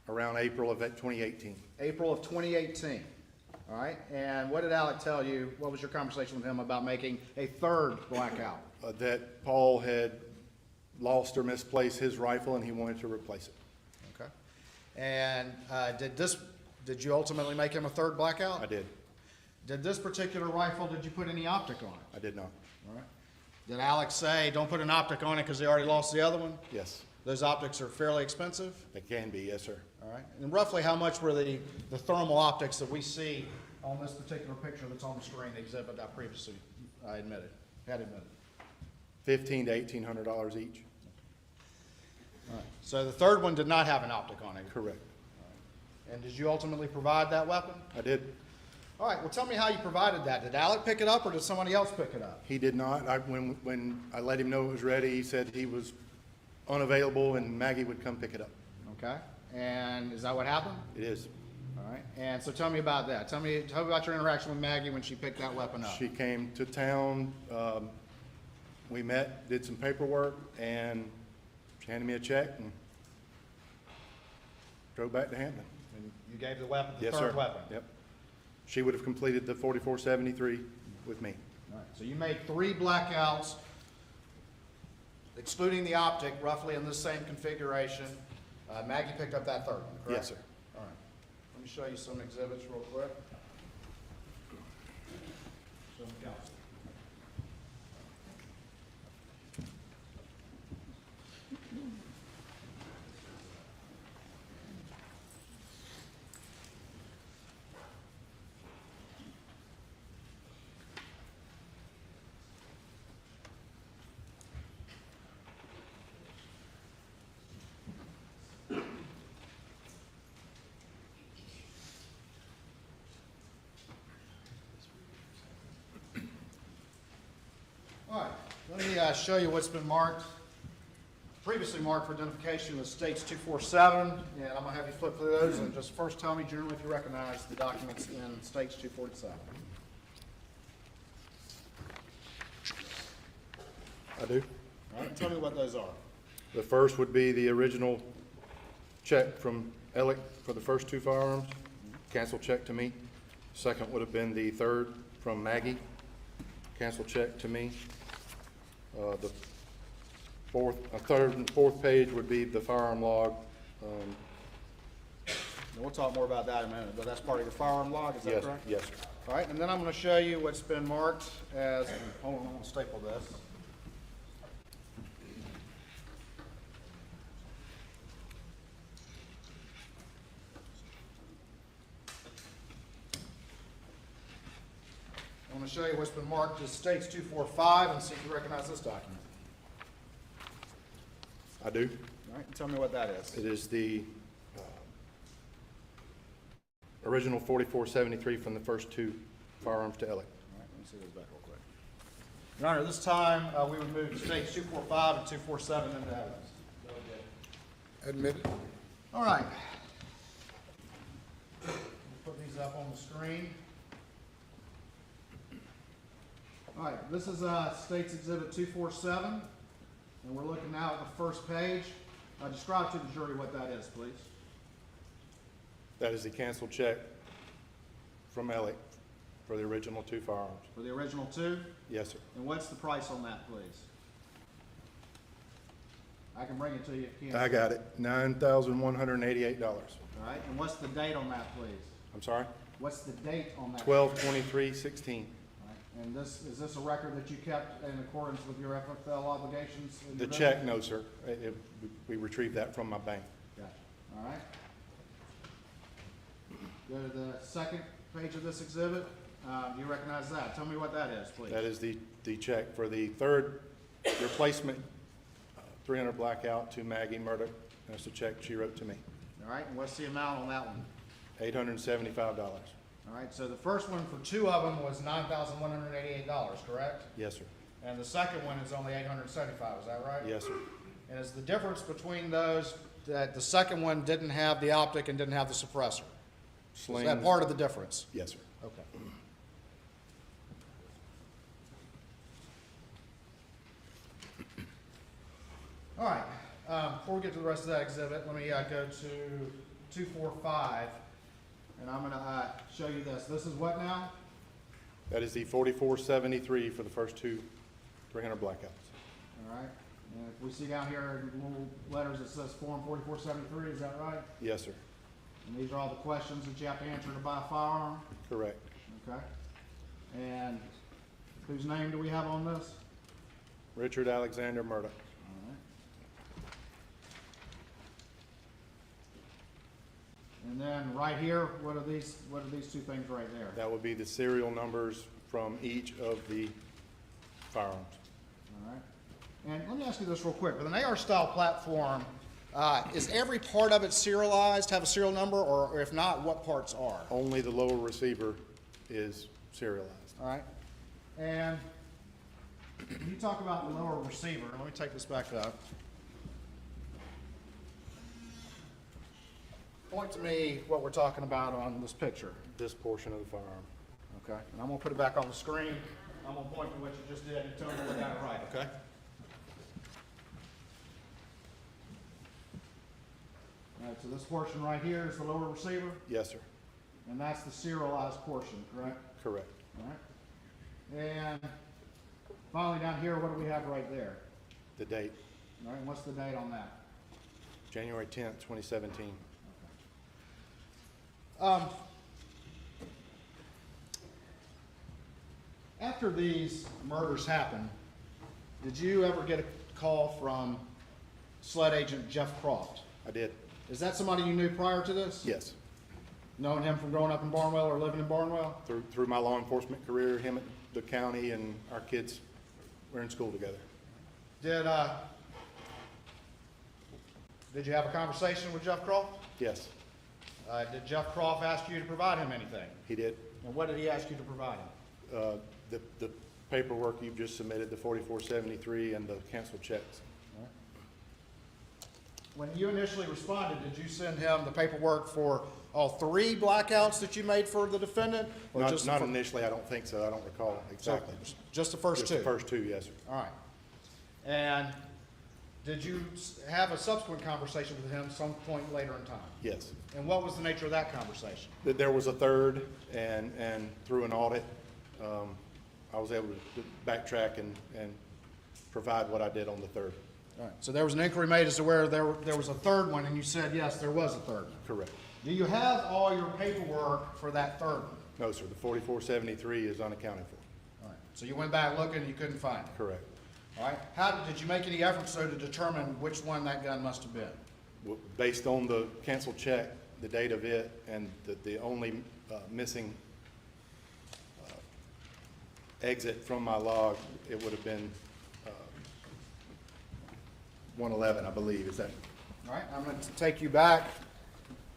around April of 2018. April of 2018. All right. And what did Alec tell you? What was your conversation with him about making a third blackout? That Paul had lost or misplaced his rifle and he wanted to replace it. Okay. And did you ultimately make him a third blackout? I did. Did this particular rifle, did you put any optic on it? I did not. All right. Did Alex say, don't put an optic on it because they already lost the other one? Yes. Those optics are fairly expensive? They can be, yes, sir. All right. And roughly how much were the thermal optics that we see on this particular picture that's on the screen, the exhibit I previously had admitted? $1,500 to $1,800 each. All right. So the third one did not have an optic on it? Correct. And did you ultimately provide that weapon? I did. All right. Well, tell me how you provided that. Did Alec pick it up or did somebody else pick it up? He did not. When I let him know it was ready, he said he was unavailable and Maggie would come pick it up. Okay. And is that what happened? It is. All right. And so tell me about that. Tell me about your interaction with Maggie when she picked that weapon up. She came to town. We met, did some paperwork, and she handed me a check and drove back to Hampton. And you gave the weapon, the Yes, third sir. weapon? Yep. She would have completed the 4473 with me. All right. So you made 3 blackouts, excluding the optic, roughly in this same configuration. Maggie picked up that third one, correct? Yes, sir. All right. Let me show you some exhibits real quick. Show them counsel. All right, let me show you what's been marked, previously marked for identification as States 247, and I'm going to have you flip through those and just first tell me generally if you recognize the documents in States 247. I do. All right, tell me what those are. The first would be the original check from Alec for the first 2 firearms, cancel check to me. Second would have been the third from Maggie, cancel check to me. The third and fourth page would be the firearm log. And we'll talk more about that in a minute, but that's part of your firearm log, is that Yes, correct? yes, sir. All right, and then I'm going to show you what's been marked as, hold on, I'm going to staple this. I'm going to show you what's been marked as States 245 and see if you recognize this document. I do. All right, and tell me what that is. It is the original 4473 from the first 2 firearms to Alec. All right, let me see those back real quick. Your Honor, this time we would move States 245 and 247 into evidence. Admitted. All right. Put these up on the screen. All right, this is States Exhibit 247, and we're looking now at the first page. Describe to the jury what that is, please. That is the canceled check from Alec for the original 2 firearms. For the original 2? Yes, sir. And what's the price on that, please? I can bring it to you if you can. I got it, $9,188. All right, and what's the date on that, please? I'm sorry? What's the date on that? 12/23/16. All right, and is this a record that you kept in accordance with your FFL obligations? in The your check, business? no, sir. We retrieved that from my bank. Gotcha. All right. Go to the second page of this exhibit. Do you recognize that? Tell me what that is, please. That is the check for the third replacement 300 blackout to Maggie Murdaugh. That's the check she wrote to me. All right, and what's the amount on that one? $875. All right, so the first one for two of them was $9,188, correct? Yes, sir. And the second one is only $875, is that right? Yes, sir. And is the difference between those that the second one didn't have the optic and didn't have the suppressor? Is that Slings. part of the difference? Yes, sir. Okay. All right, before we get to the rest of that exhibit, let me go to 245, and I'm gonna show you this. This is what now? That is the 4473 for the first two 300 blackouts. All right, and if we see down here in little letters, it says Form 4473, is that right? Yes, sir. And these are all the questions that you have to answer to buy a firearm? Correct. Okay. And whose name do we have on this? Richard Alexander Murdaugh. All right. And then right here, what are these two things right there? That would be the serial numbers from each of the firearms. All right. And let me ask you this real quick. With an AR-style platform, is every part of it serialized, have a serial number, or if not, what parts are? Only the lower receiver is serialized. All right. And when you talk about the lower receiver, let me take this back up. Point to me what we're talking about on this picture. This portion of the firearm. Okay. And I'm going to put it back on the screen. I'm going to point to what you just did and tell me we got it right, okay? All right, so this portion right here is the lower receiver, Yes, sir. and that's the serialized portion, correct? Correct. All right. And finally down here, what do we have right there? The date, All right, and what's the date on that? January 10th, 2017. After these murders happened, did you ever get a call from SLED agent Jeff Croft? I did. Is that somebody you knew prior to this? Yes. Knowing him from growing up in Barnwell or living in Barnwell? Through my law enforcement career, him at the county and our kids were in school together. Did you have a conversation with Jeff Croft? Yes, Did Jeff Croft ask you to provide him anything? he did. And what did he ask you to provide him? The paperwork you've just submitted, the 4473 and the canceled checks. When you initially responded, did you send him the paperwork for all three blackouts that you made for the defendant? Or Not just not initially, I don't think so. I don't recall exactly. Just the first two? Just the first two, yes, sir. All right. And did you have a subsequent conversation with him some point later in time? Yes. And what was the nature of that conversation? That there was a third, and through an audit, I was able to backtrack and provide what I did on the third. All right. So there was an inquiry made as to where there was a third one, and you said, yes, there was a third one. Correct. Do you have all your paperwork for that third one? No, sir, the 4473 is unaccounted for. All right. So you went back looking and you couldn't find it? Correct. All right. Did you make any efforts, though, to determine which one that gun must have been? Based on the canceled check, the date of it, and the only missing exit from my log, it would have been 111, I believe. Is that? All right. I'm going to take you back,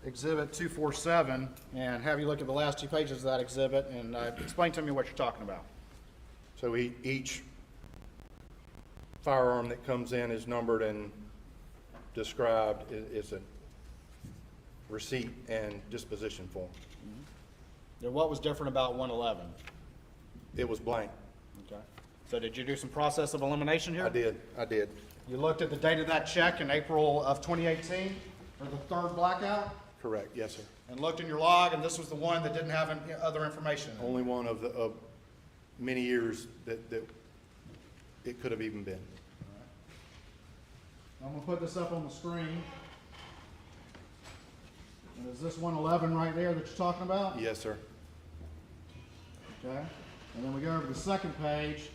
Exhibit 247, and have you look at the last two pages of that exhibit and explain to me what you're talking about. So each firearm that comes in is numbered and described. It's a receipt and disposition form. Then what was different about 111? It was blank. Okay. So did you do some process of elimination here? I did. You looked at the date of that check in April of 2018 for the third blackout? Correct, yes, sir. And looked in your log, and this was the one that didn't have any other information in it? Only one of many years that it could have even been. I'm going to put this up on the screen. And is this 111 right there that you're talking about? Yes, sir. Okay. And then we go over to the second page,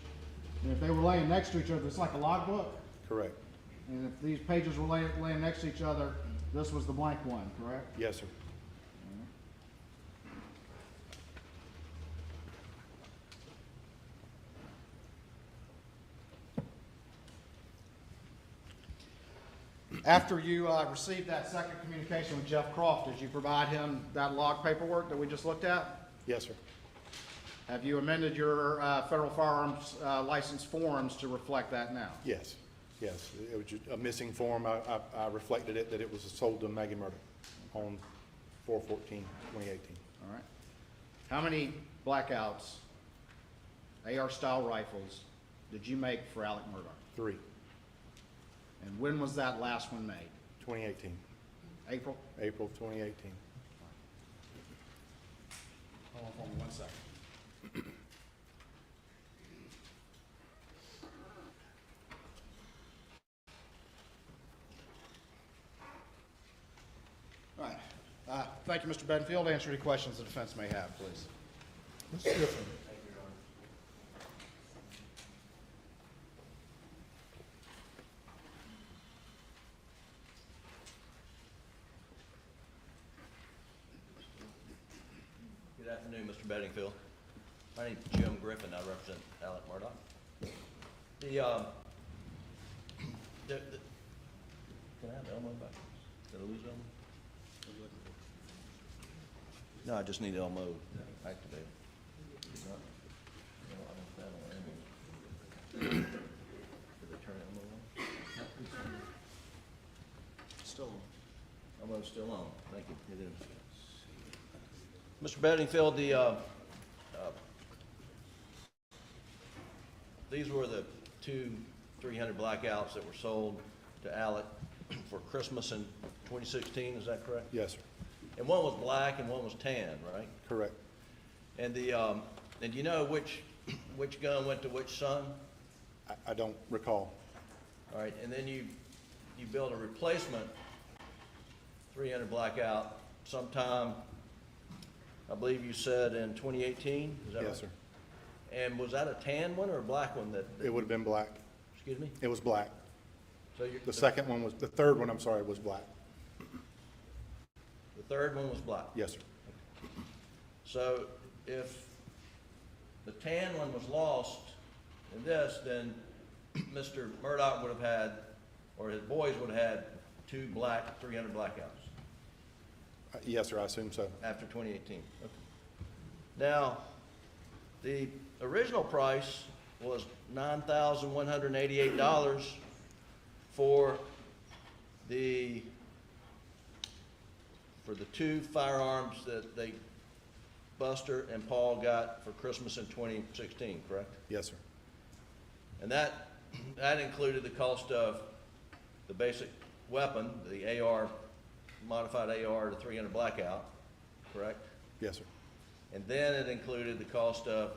and if they were laying next to each other, it's like a logbook? Correct. And if these pages were laying next to each other, this was the blank one, correct? Yes, sir. After you received that second communication with Jeff Croft, did you provide him that log paperwork that we just looked at? Yes, sir. Have you amended your federal firearms license forms to reflect that now? Yes, yes. It was just a missing form. I reflected it that it was sold to Maggie Murdaugh on 4/14/2018. All right. How many blackouts, AR-style rifles, did you make for Alex Murdaugh? 3, And when was that last one made? 2018, April? April of 2018. Hold on for me 1 second. All right. Thank you, Mr. Bedingfield. Answer any questions the defense may have, please. Mr. Griffin. Good afternoon, Mr. Bedingfield. My name is Jim Griffin. I represent Alex Murdaugh. Can I have Elmo back? Did I lose Elmo? No, I just need Elmo activated. He's not- no, I don't have Elmo anymore. Did they turn Elmo on? Still on. Elmo's still on. Thank you. It is. Mr. Bedingfield, these were the 2 300 blackouts that were sold to Alec for Christmas in 2016, is that correct? Yes, sir. And one was black and one was tan, right? Correct. And and do you know which gun went to which son? I don't recall. All right, and then you built a replacement 300 blackout sometime, I believe you said in 2018, is that right? Yes, sir. And was that a tan one or a black one that? It would have been black. Excuse me? It was black. So The second one was, the third one, I'm sorry, was black. The third one was black? Yes, sir. So if the tan one was lost in this, then Mr. Murdaugh would have had, or his boys would have had 2 black 300 blackouts Yes, sir, I assume so. after 2018. Okay. Now, the original price was $9,188 for the 2 firearms that Buster and Paul got for Christmas in 2016, correct? Yes, sir. And that included the cost of the basic weapon, the AR, modified AR to 300 blackout, correct? Yes, sir. And then it included the cost of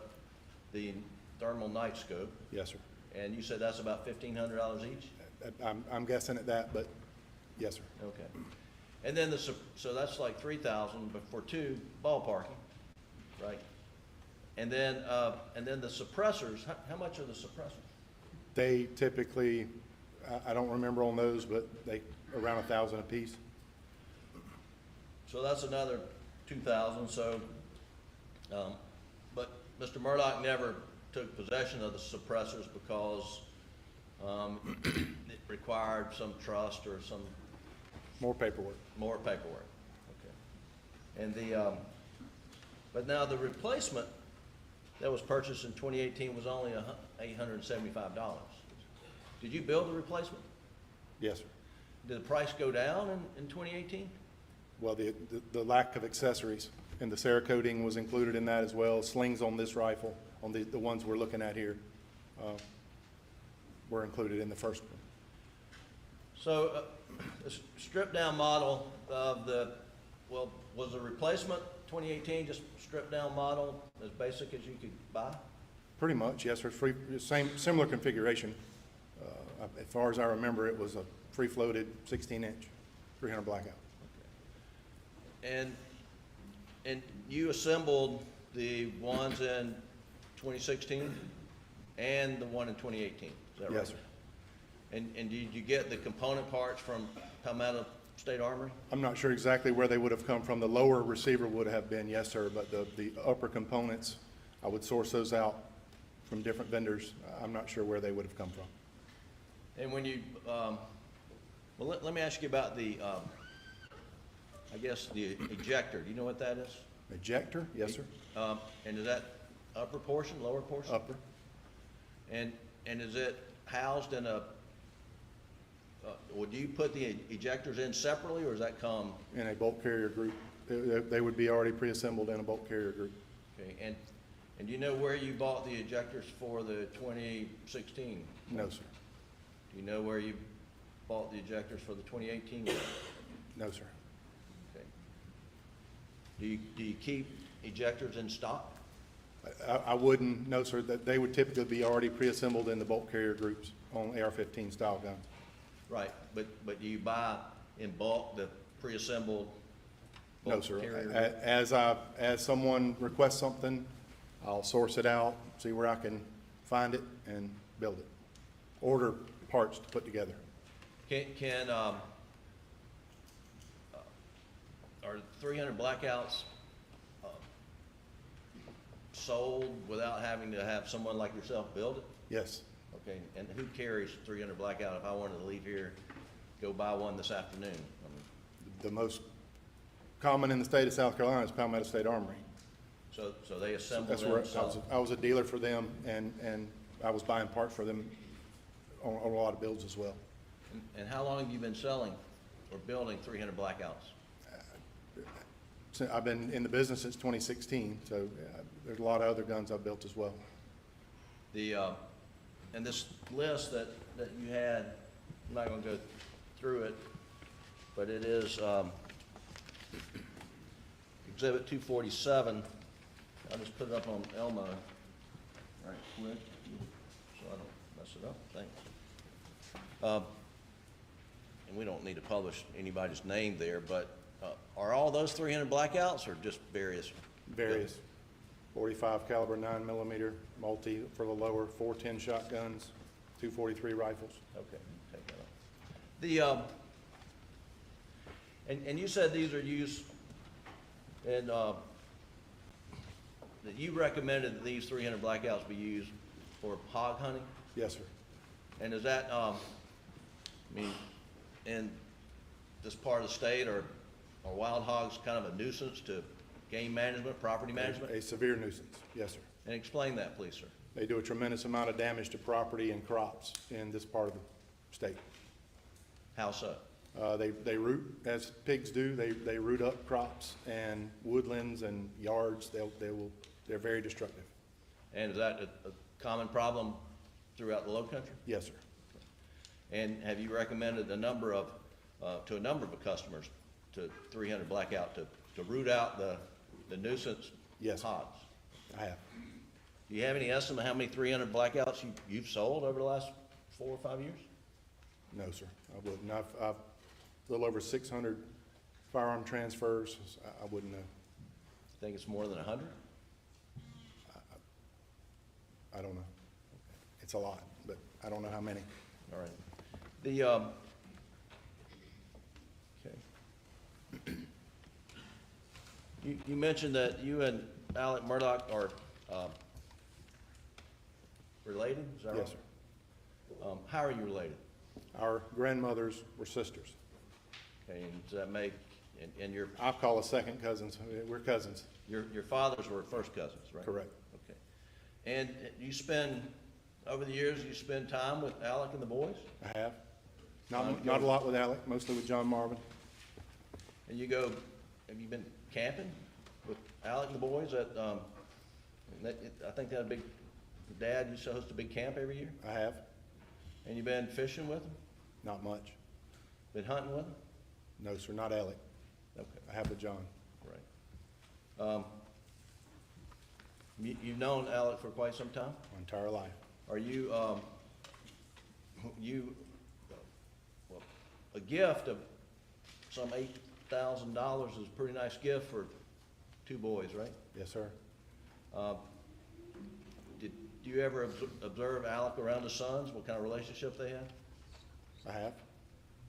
the thermal night scope, Yes, sir. and you said that's about $1,500 each? I'm guessing at that, but yes, sir. Okay. And then so that's like 3,000, but for 2 ballparking, right? And then the suppressors, how much are the suppressors? They typically, I don't remember on those, but they around 1,000 apiece. So that's another 2,000, so, but Mr. Murdaugh never took possession of the suppressors because it required some trust or some More paperwork. more paperwork. Okay. And but now the replacement that was purchased in 2018 was only $875. Did you build the replacement? Yes, sir. Did the price go down in 2018? Well, the lack of accessories and the Cerakoting was included in that as well. Slings on this rifle, on the ones we're looking at here, were included in the first one. So, a stripped down model of was the replacement 2018 just stripped down model as basic as you could buy? Pretty much, yes, sir. Similar configuration. As far as I remember, it was a free-floated 16-inch, 300 blackout. And you assembled the ones in 2016 and the one in 2018, is that right? Yes, sir. And did you get the component parts from Palmetto State Armory? I'm not sure exactly where they would have come from. The lower receiver would have been, yes, sir, but the upper components, I would source those out from different vendors. I'm not sure where they would have come from. And when Well, let me ask you about the, I guess, the ejector. Do you know what that is? Ejector? Yes, sir. And is that upper portion, lower portion? Upper. And is it housed in a, would you put the ejectors in separately, or does that come? In a bulk carrier group. They would be already pre-assembled in a bulk carrier group. Okay, and do you know where you bought the ejectors for the 2016? No, sir. Do you know where you bought the ejectors for the 2018? No, sir. Okay. Do you keep ejectors in stock? I wouldn't, no, sir, that they would typically be already pre-assembled in the bulk carrier groups on AR-15 style guns. Right, but do you buy in bulk the pre-assembled No, bulk sir. carrier? As someone requests something, I'll source it out, see where I can find it and build it. Order parts to put together. Are 300 blackouts sold without having to have someone like yourself build it? Yes. Okay, and who carries 300 blackout if I wanted to leave here, go buy one this afternoon? I mean, The most common in the state of South Carolina is Palmetto State Armory. so they assemble That's them where themselves? I was a dealer for them, and I was buying parts for them on a lot of builds as well. And how long have you been selling or building 300 blackouts? So I've been in the business since 2016, so there's a lot of other guns I've built as well. And this list that you had, I'm not gonna go through it, but it is, Exhibit 247. I'll just put it up on Elmo right quick, so I don't mess it up, thanks. And we don't need to publish anybody's name there, but, are all those 300 blackouts or just various? Various 45 caliber 9mm multi for the lower, 410 shotguns, 243 rifles. Okay, take that off. And you said these are used, and that you recommended that these 300 blackouts be used for hog hunting? Yes, sir. And is that, I mean, in this part of the state, are wild hogs kind of a nuisance to game management, property management? A severe nuisance, yes, sir. And explain that, please, sir. They do a tremendous amount of damage to property and crops in this part of the state. How so? They root, as pigs do, they root up crops and woodlands and yards. They're very destructive. And is that a common problem throughout the Low Country? Yes, sir. And have you recommended to a number of customers to 300 blackout to root out the nuisance hogs? I have. Do you have any estimate how many 300 blackouts you've sold over the last 4 or 5 years? No, sir, I wouldn't. I've a little over 600 firearm transfers. I wouldn't know. Think it's more than 100? I don't know. It's a lot, but I don't know how many. All right. Okay. You mentioned that you and Alex Murdaugh are related, is that right? Yes, sir. How are you related? Our grandmothers were sisters. Okay, and does that make, and your... I call us second cousins. We're cousins. Your fathers were first cousins, right? Correct. Okay. And over the years, you spend time with Alec and the boys? I have. Not a lot with Alec, mostly with John Marvin. And have you been camping with Alec and the boys at, I think that Dad used to host a big camp every year? I have. And you been fishing with them? Not much. Been hunting with them? No, sir, not Alec. Okay. I have with John. Right. You've known Alec for quite some time? My entire life. Are you, a gift of some $8,000 is a pretty nice gift for 2 boys, right? Yes, sir. Did you ever observe Alec around his sons, what kind of relationship they had? I have.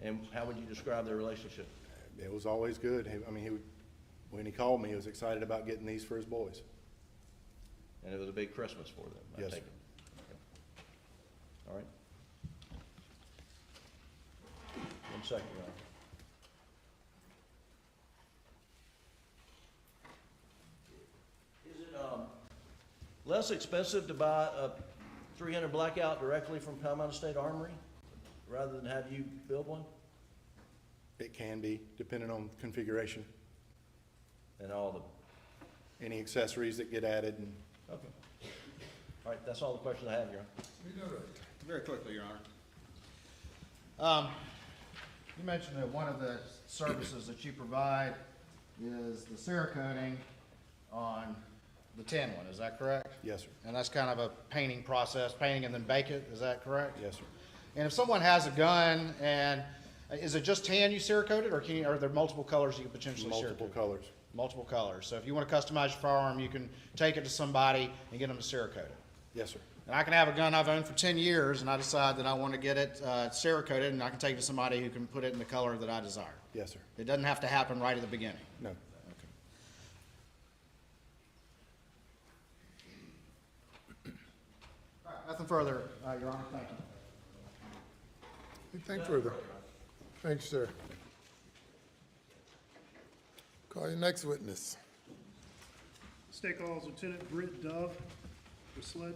And how would you describe their relationship? It was always good. When he called me, he was excited about getting these for his boys. And it was a big Christmas for them, I Yes, take sir. it. Okay. All right. second, Your Honor. Is it less expensive to buy a 300 blackout directly from Palmetto State Armory rather than have you build one? It can be, depending on configuration, And all any accessories that get added and. the, okay. All right, that's all the questions I have, Your Honor. Very quickly, Your Honor. You mentioned that one of the services that you provide is the Cerakoting on the tin one, is that correct? Yes, sir. And that's kind of a painting process, painting and then bake it, is that correct? Yes, sir. And if someone has a gun and, is it just tan you Cerakote it, or are there multiple colors you could potentially Cerakote? Multiple colors. Multiple colors. So if you want to customize your firearm, you can take it to somebody and get them to Cerakote it. Yes, sir. And I can have a gun I've owned for 10 years, and I decide that I want to get it Cerakoted, and I can take it to somebody who can put it in the color that I desire. Yes, sir. It doesn't have to happen right at the beginning. No. All right, nothing further, Your Honor. Thank you. Anything further? Thanks, sir. Call your next witness. State calls Lieutenant Britt Dove with SLED.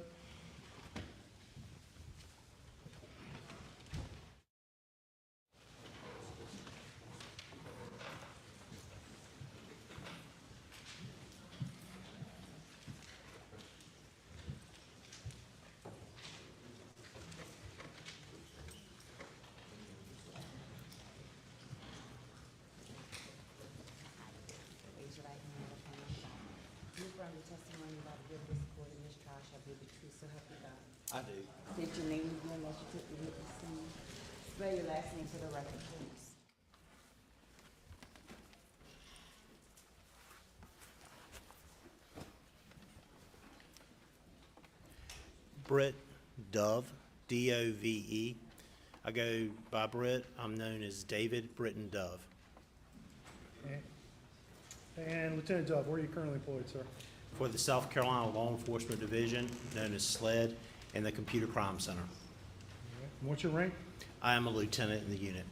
Raise your right hand upon the Bible. Do you affirm the testimony about to give this court in this trial shall be the truth, so help you God? I do. State your name again as you took the witness stand. Spell your last name for the record, please. Britt Dove, D-O-V-E. I go by Britt. I'm known as David Britton Dove. And Lieutenant Dove, where are you currently employed, sir? For the South Carolina Law Enforcement Division, known as SLED, and the Computer Crime Center. And what's your rank? I am a lieutenant in the unit.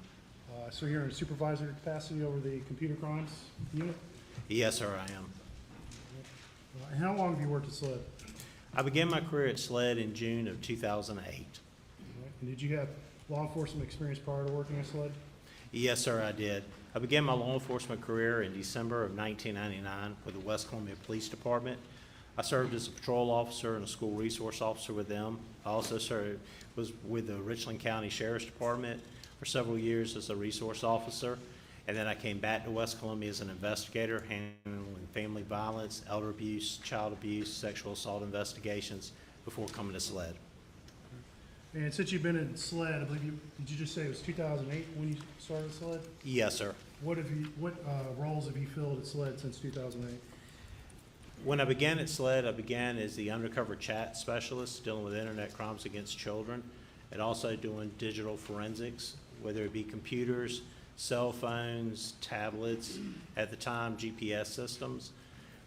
So you're in supervisory capacity over the computer crimes unit? Yes, sir, I am. And how long have you worked at SLED? I began my career at SLED in June of 2008. And did you have law enforcement experience prior to working at SLED? Yes, sir, I did. I began my law enforcement career in December of 1999 with the West Columbia Police Department. I served as a patrol officer and a school resource officer with them. I also was with the Richland County Sheriff's Department for several years as a resource officer. And then I came back to West Columbia as an investigator, handling family violence, elder abuse, child abuse, sexual assault investigations before coming to SLED. And since you've been in SLED, I believe did you just say it was 2008 when you started SLED? Yes, sir. What roles have you filled at SLED since 2008? When I began at SLED, I began as the undercover chat specialist dealing with internet crimes against children and also doing digital forensics, whether it be computers, cell phones, tablets, at the time GPS systems.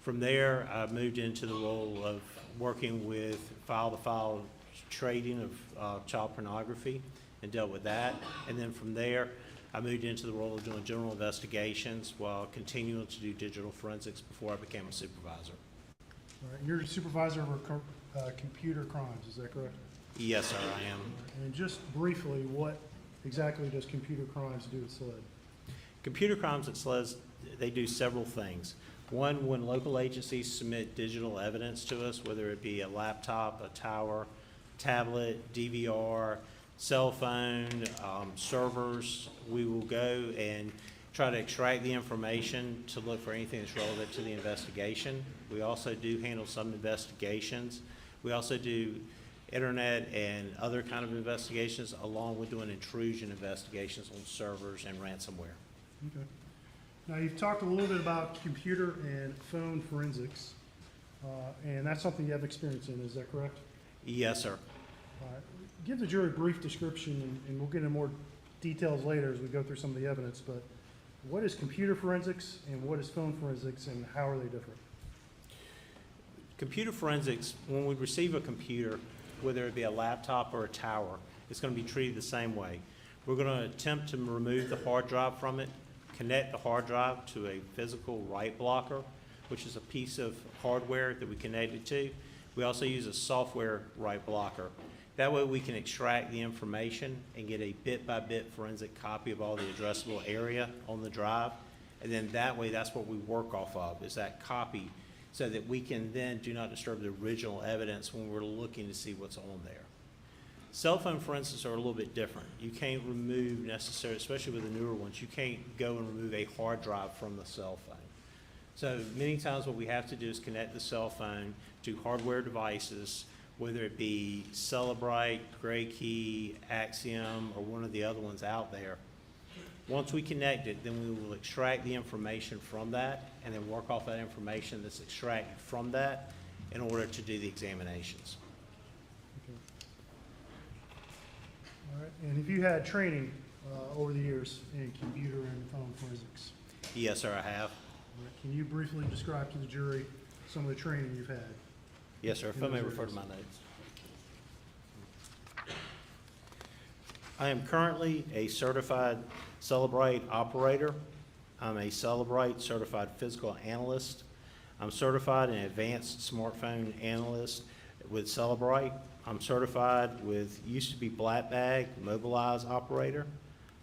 From there, I moved into the role of working with file-to-file trading of child pornography and dealt with that. And then from there, I moved into the role of doing general investigations while continuing to do digital forensics before I became a supervisor. All right, you're a supervisor over computer crimes, is that correct? Yes, sir, I am. And just briefly, what exactly does computer crimes do at SLED? Computer crimes at SLED, they do several things. One, when local agencies submit digital evidence to us, whether it be a laptop, a tower, tablet, DVR, cell phone, servers, we will go and try to extract the information to look for anything that's relevant to the investigation. We also do handle some investigations. We also do internet and other kind of investigations, along with doing intrusion investigations on servers and ransomware. Okay. Now, you've talked a little bit about computer and phone forensics, and that's something you have experience in, is that correct? Yes, sir. All right. Give the jury a brief description, and we'll get into more details later as we go through some of the evidence, but what is computer forensics and what is phone forensics, and how are they different? Computer forensics, when we receive a computer, whether it be a laptop or a tower, it's going to be treated the same way. We're going to attempt to remove the hard drive from it, connect the hard drive to a physical write blocker, which is a piece of hardware that we connect it to. We also use a software write blocker. That way we can extract the information and get a bit-by-bit forensic copy of all the addressable area on the drive. And then that way, that's what we work off of, is that copy, so that we can then do not disturb the original evidence when we're looking to see what's on there. Cell phone forensics are a little bit different. You can't remove necessarily, especially with the newer ones, you can't go and remove a hard drive from the cell phone. So many times what we have to do is connect the cell phone to hardware devices, whether it be Celebrite, Gray Key, Axiom, or one of the other ones out there. Once we connect it, then we will extract the information from that and then work off that information that's extracted from that in order to do the examinations. All right, and have you had training over the years in computer and phone forensics? Yes, sir, I have. All right, can you briefly describe to the jury some of the training you've had? Yes, sir, if I may refer to my notes. I am currently a certified Celebrite operator. I'm a Celebrite certified physical analyst. I'm certified in advanced smartphone analyst with Celebrite. I'm certified with, used to be Black Bag, Mobilize operator.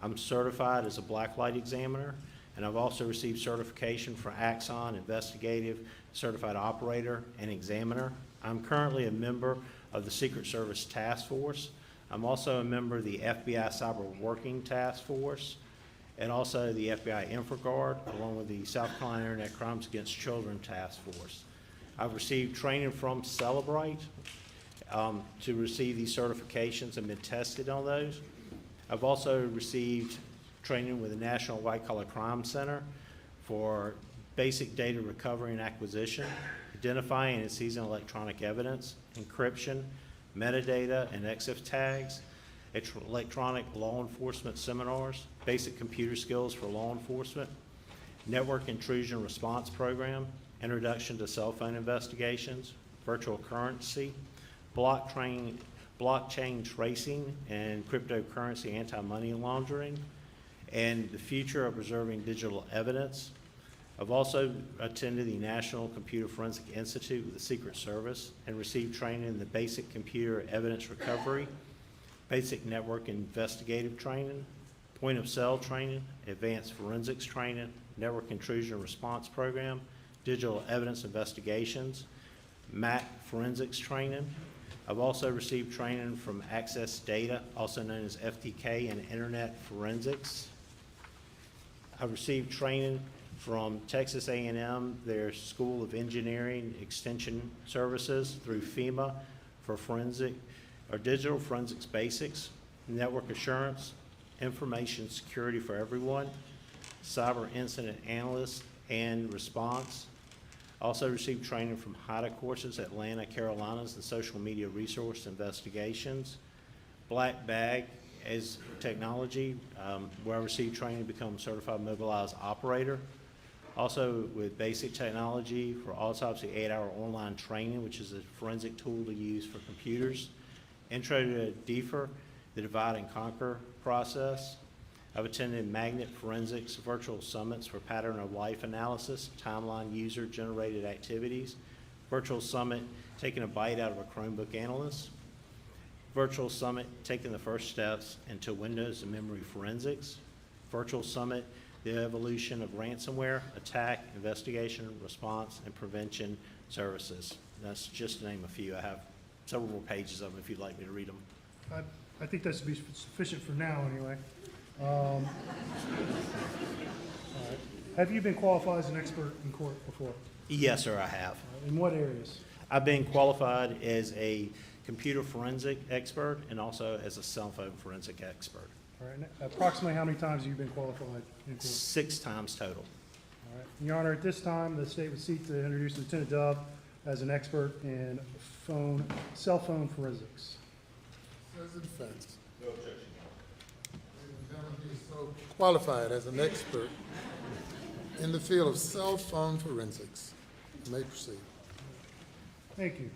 I'm certified as a blacklight examiner, and I've also received certification for Axon, investigative, certified operator, and examiner. I'm currently a member of the Secret Service Task Force. I'm also a member of the FBI Cyber Working Task Force, and also the FBI InfraGuard, along with the South Carolina Internet Crimes Against Children Task Force. I've received training from Celebrite to receive these certifications and been tested on those. I've also received training with the National White Collar Crime Center for basic data recovery and acquisition, identifying and seizing electronic evidence, encryption, metadata and EXIF tags, electronic law enforcement seminars, basic computer skills for law enforcement, network intrusion response program, introduction to cell phone investigations, virtual currency, blockchain tracing and cryptocurrency anti-money laundering, and the future of preserving digital evidence. I've also attended the National Computer Forensic Institute with the Secret Service and received training in the basic computer evidence recovery, basic network investigative training, point of sale training, advanced forensics training, network intrusion response program, digital evidence investigations, MAC forensics training. I've also received training from Access Data, also known as FTK, and Internet Forensics. I've received training from Texas A&M, their School of Engineering Extension Services through FEMA for forensic or digital forensics basics, network assurance, information security for everyone, cyber incident analyst and response. Also received training from HIDA courses at Atlanta, Carolinas, and social media resource investigations. Black Bag as technology, where I received training to become a certified mobilized operator. Also with basic technology for autopsy 8-hour online training, which is a forensic tool to use for computers. Intro to DFIR, the divide and conquer process. I've attended magnet forensics virtual summits for pattern of life analysis, timeline user generated activities. Virtual summit, taking a bite out of a Chromebook analyst. Virtual summit, taking the first steps into Windows and memory forensics. Virtual summit, the evolution of ransomware, attack, investigation, response, and prevention services. That's just to name a few. I have several more pages of them if you'd like me to read them. I think that should be sufficient for now, anyway. All right. Have you been qualified as an expert in court before? Yes, sir, I have. In what areas? I've been qualified as a computer forensic expert and also as a cell phone forensic expert. All right. Approximately how many times have you been qualified in court? 6 times total. All right. Your Honor, at this time, the state would seek to introduce Lieutenant Dove as an expert in cell phone forensics. Says the defense. No objection. Ladies and gentlemen, he is so qualified as an expert in the field of cell phone forensics. You may proceed. Thank you.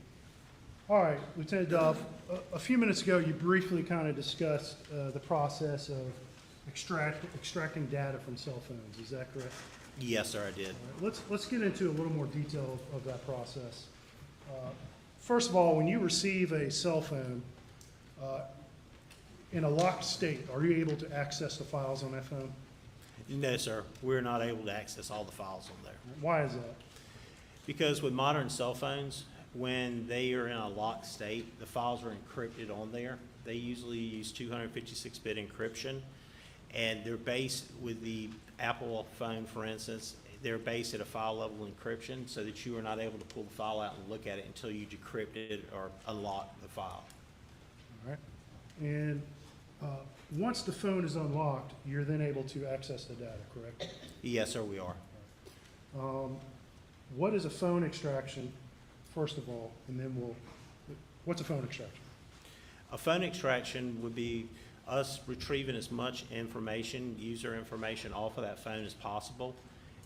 All right, Lieutenant Duff, a few minutes ago, you briefly kind of discussed the process of extracting data from cell phones. Is that correct? Yes, sir, I did. All right, let's get into a little more detail of that process. First of all, when you receive a cell phone in a locked state, are you able to access the files on that phone? No, sir, we're not able to access all the files on there. Why is that? Because with modern cell phones, when they are in a locked state, the files are encrypted on there. They usually use 256-bit encryption, and they're based with the Apple phone, for instance, they're based at a file level encryption so that you are not able to pull the file out and look at it until you decrypt it or unlock the file. All right. And once the phone is unlocked, you're then able to access the data, correct? Yes, sir, we are. What is a phone extraction, first of all, and then what's a phone extraction? A phone extraction would be us retrieving as much information, user information off of that phone as possible.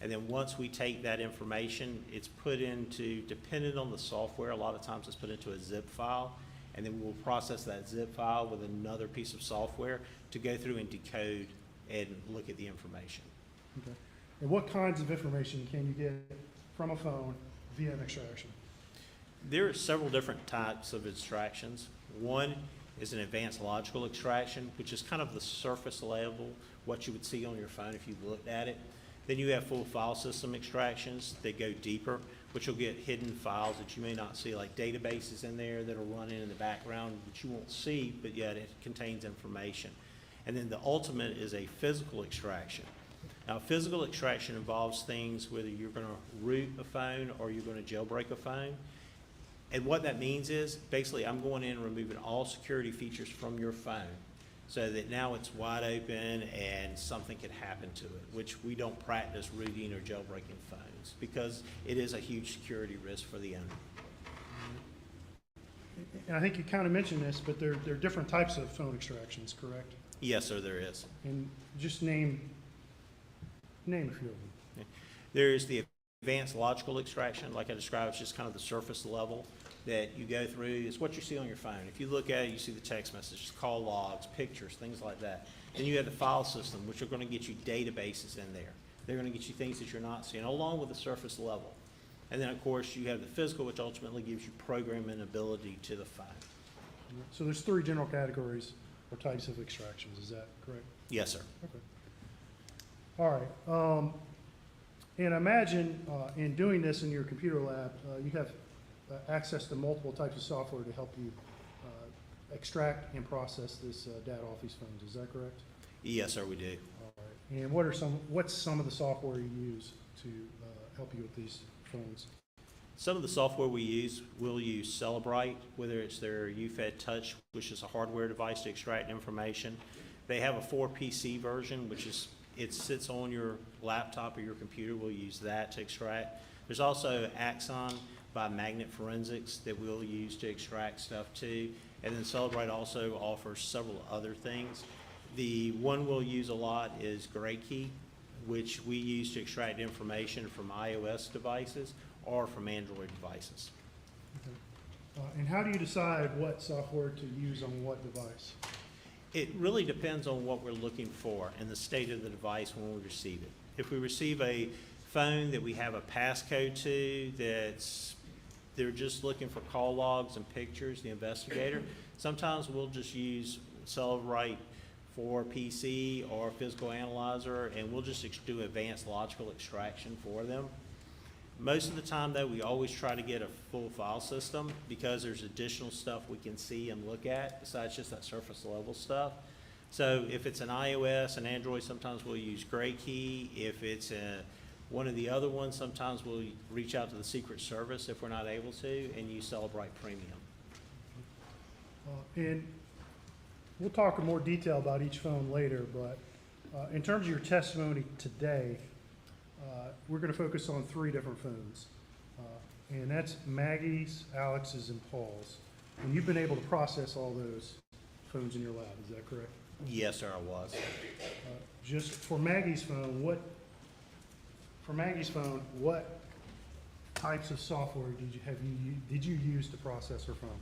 And then once we take that information, it's put into, depending on the software, a lot of times it's put into a zip file, and then we'll process that zip file with another piece of software to go through and decode and look at the information. Okay. And what kinds of information can you get from a phone via an extraction? There are several different types of extractions. One is an advanced logical extraction, which is kind of the surface level, what you would see on your phone if you looked at it. Then you have full file system extractions that go deeper, which will get hidden files that you may not see, like databases in there that are running in the background that you won't see, but yet it contains information. And then the ultimate is a physical extraction. Now, physical extraction involves things whether you're going to root a phone or you're going to jailbreak a phone. And what that means is, basically, I'm going in and removing all security features from your phone so that now it's wide open and something could happen to it, which we don't practice rooting or jailbreaking phones because it is a huge security risk for the owner. And I think you kind of mentioned this, but there are different types of phone extractions, correct? Yes, sir, there is. And just name a few of them. There's the advanced logical extraction, like I described, it's just kind of the surface level that you go through. It's what you see on your phone. If you look at it, you see the text messages, call logs, pictures, things like that. Then you have the file system, which are going to get you databases in there. They're going to get you things that you're not seeing, along with the surface level. And then, of course, you have the physical, which ultimately gives you programming ability to the phone. So there's three general categories or types of extractions, is that correct? Yes, sir. Okay. All right. And imagine in doing this in your computer lab, you have access to multiple types of software to help you extract and process this data off these phones. Is that correct? Yes, sir, we do. All right. And what's some of the software you use to help you with these phones? Some of the software we use, we'll use Celebrite, whether it's their UFED Touch, which is a hardware device to extract information. They have a 4PC version, which is it sits on your laptop or your computer. We'll use that to extract. There's also Axon by Magnet Forensics that we'll use to extract stuff too. And then Celebrite also offers several other things. The one we'll use a lot is GrayKey, which we use to extract information from iOS devices or from Android devices. Okay. And how do you decide what software to use on what device? It really depends on what we're looking for and the state of the device when we receive it. If we receive a phone that we have a passcode to they're just looking for call logs and pictures, the investigator, sometimes we'll just use Celebrite for PC or Physical Analyzer, and we'll just do advanced logical extraction for them. Most of the time, though, we always try to get a full file system because there's additional stuff we can see and look at besides just that surface level stuff. So if it's an iOS and Android, sometimes we'll use GrayKey. If it's one of the other ones, sometimes we'll reach out to the Secret Service if we're not able to and use Celebrite Premium. And we'll talk in more detail about each phone later, but in terms of your testimony today, we're going to focus on three different phones, and that's Maggie's, Alex's, and Paul's. And you've been able to process all those phones in your lab, is that correct? Yes, sir, I was. Just for Maggie's phone, what types of software did you use to process her phone?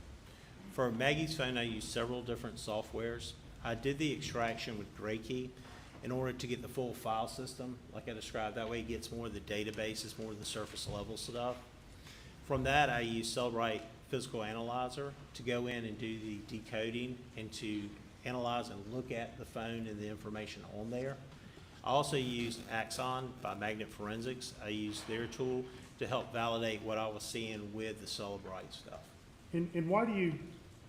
For Maggie's phone, I used several different softwares. I did the extraction with GrayKey in order to get the full file system, like I described. That way it gets more of the databases, more of the surface level stuff. From that, I used Cellbrite Physical Analyzer to go in and do the decoding and to analyze and look at the phone and the information on there. I also used Axon by Magnet Forensics. I used their tool to help validate what I was seeing with the Cellbrite stuff. And why do you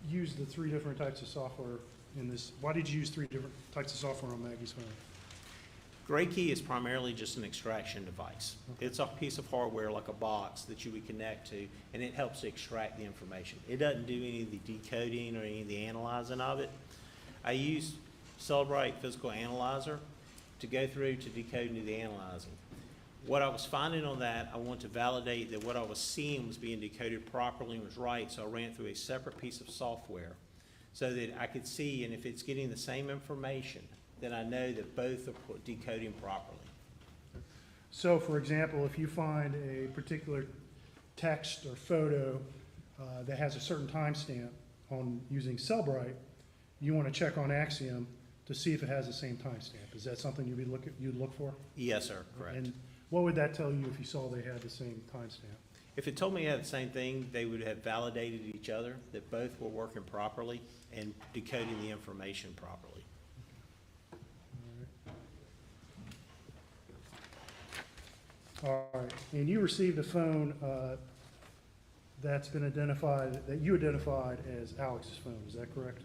use the 3 different types of software in this? Why did you use 3 different types of software on Maggie's phone? GrayKey is primarily just an extraction device. Okay. It's a piece of hardware like a box that you would connect to, and it helps to extract the information. It doesn't do any of the decoding or any of the analyzing of it. I use Cellbrite Physical Analyzer to go through to decode and do the analyzing. What I was finding on that, I want to validate that what I was seeing was being decoded properly and was right, so I ran it through a separate piece of software so that I could see, and if it's getting the same information, then I know that both are decoding properly. So, for example, if you find a particular text or photo that has a certain timestamp on using Cellbrite, you want to check on Axiom to see if it has the same timestamp. Is that something you'd look for? Yes, sir, correct. And what would that tell you if you saw they had the same timestamp? If it told me it had the same thing, they would have validated each other, that both were working properly and decoding the information properly. All right, and you received a phone that's been identified, that you identified as Alex's phone, is that correct?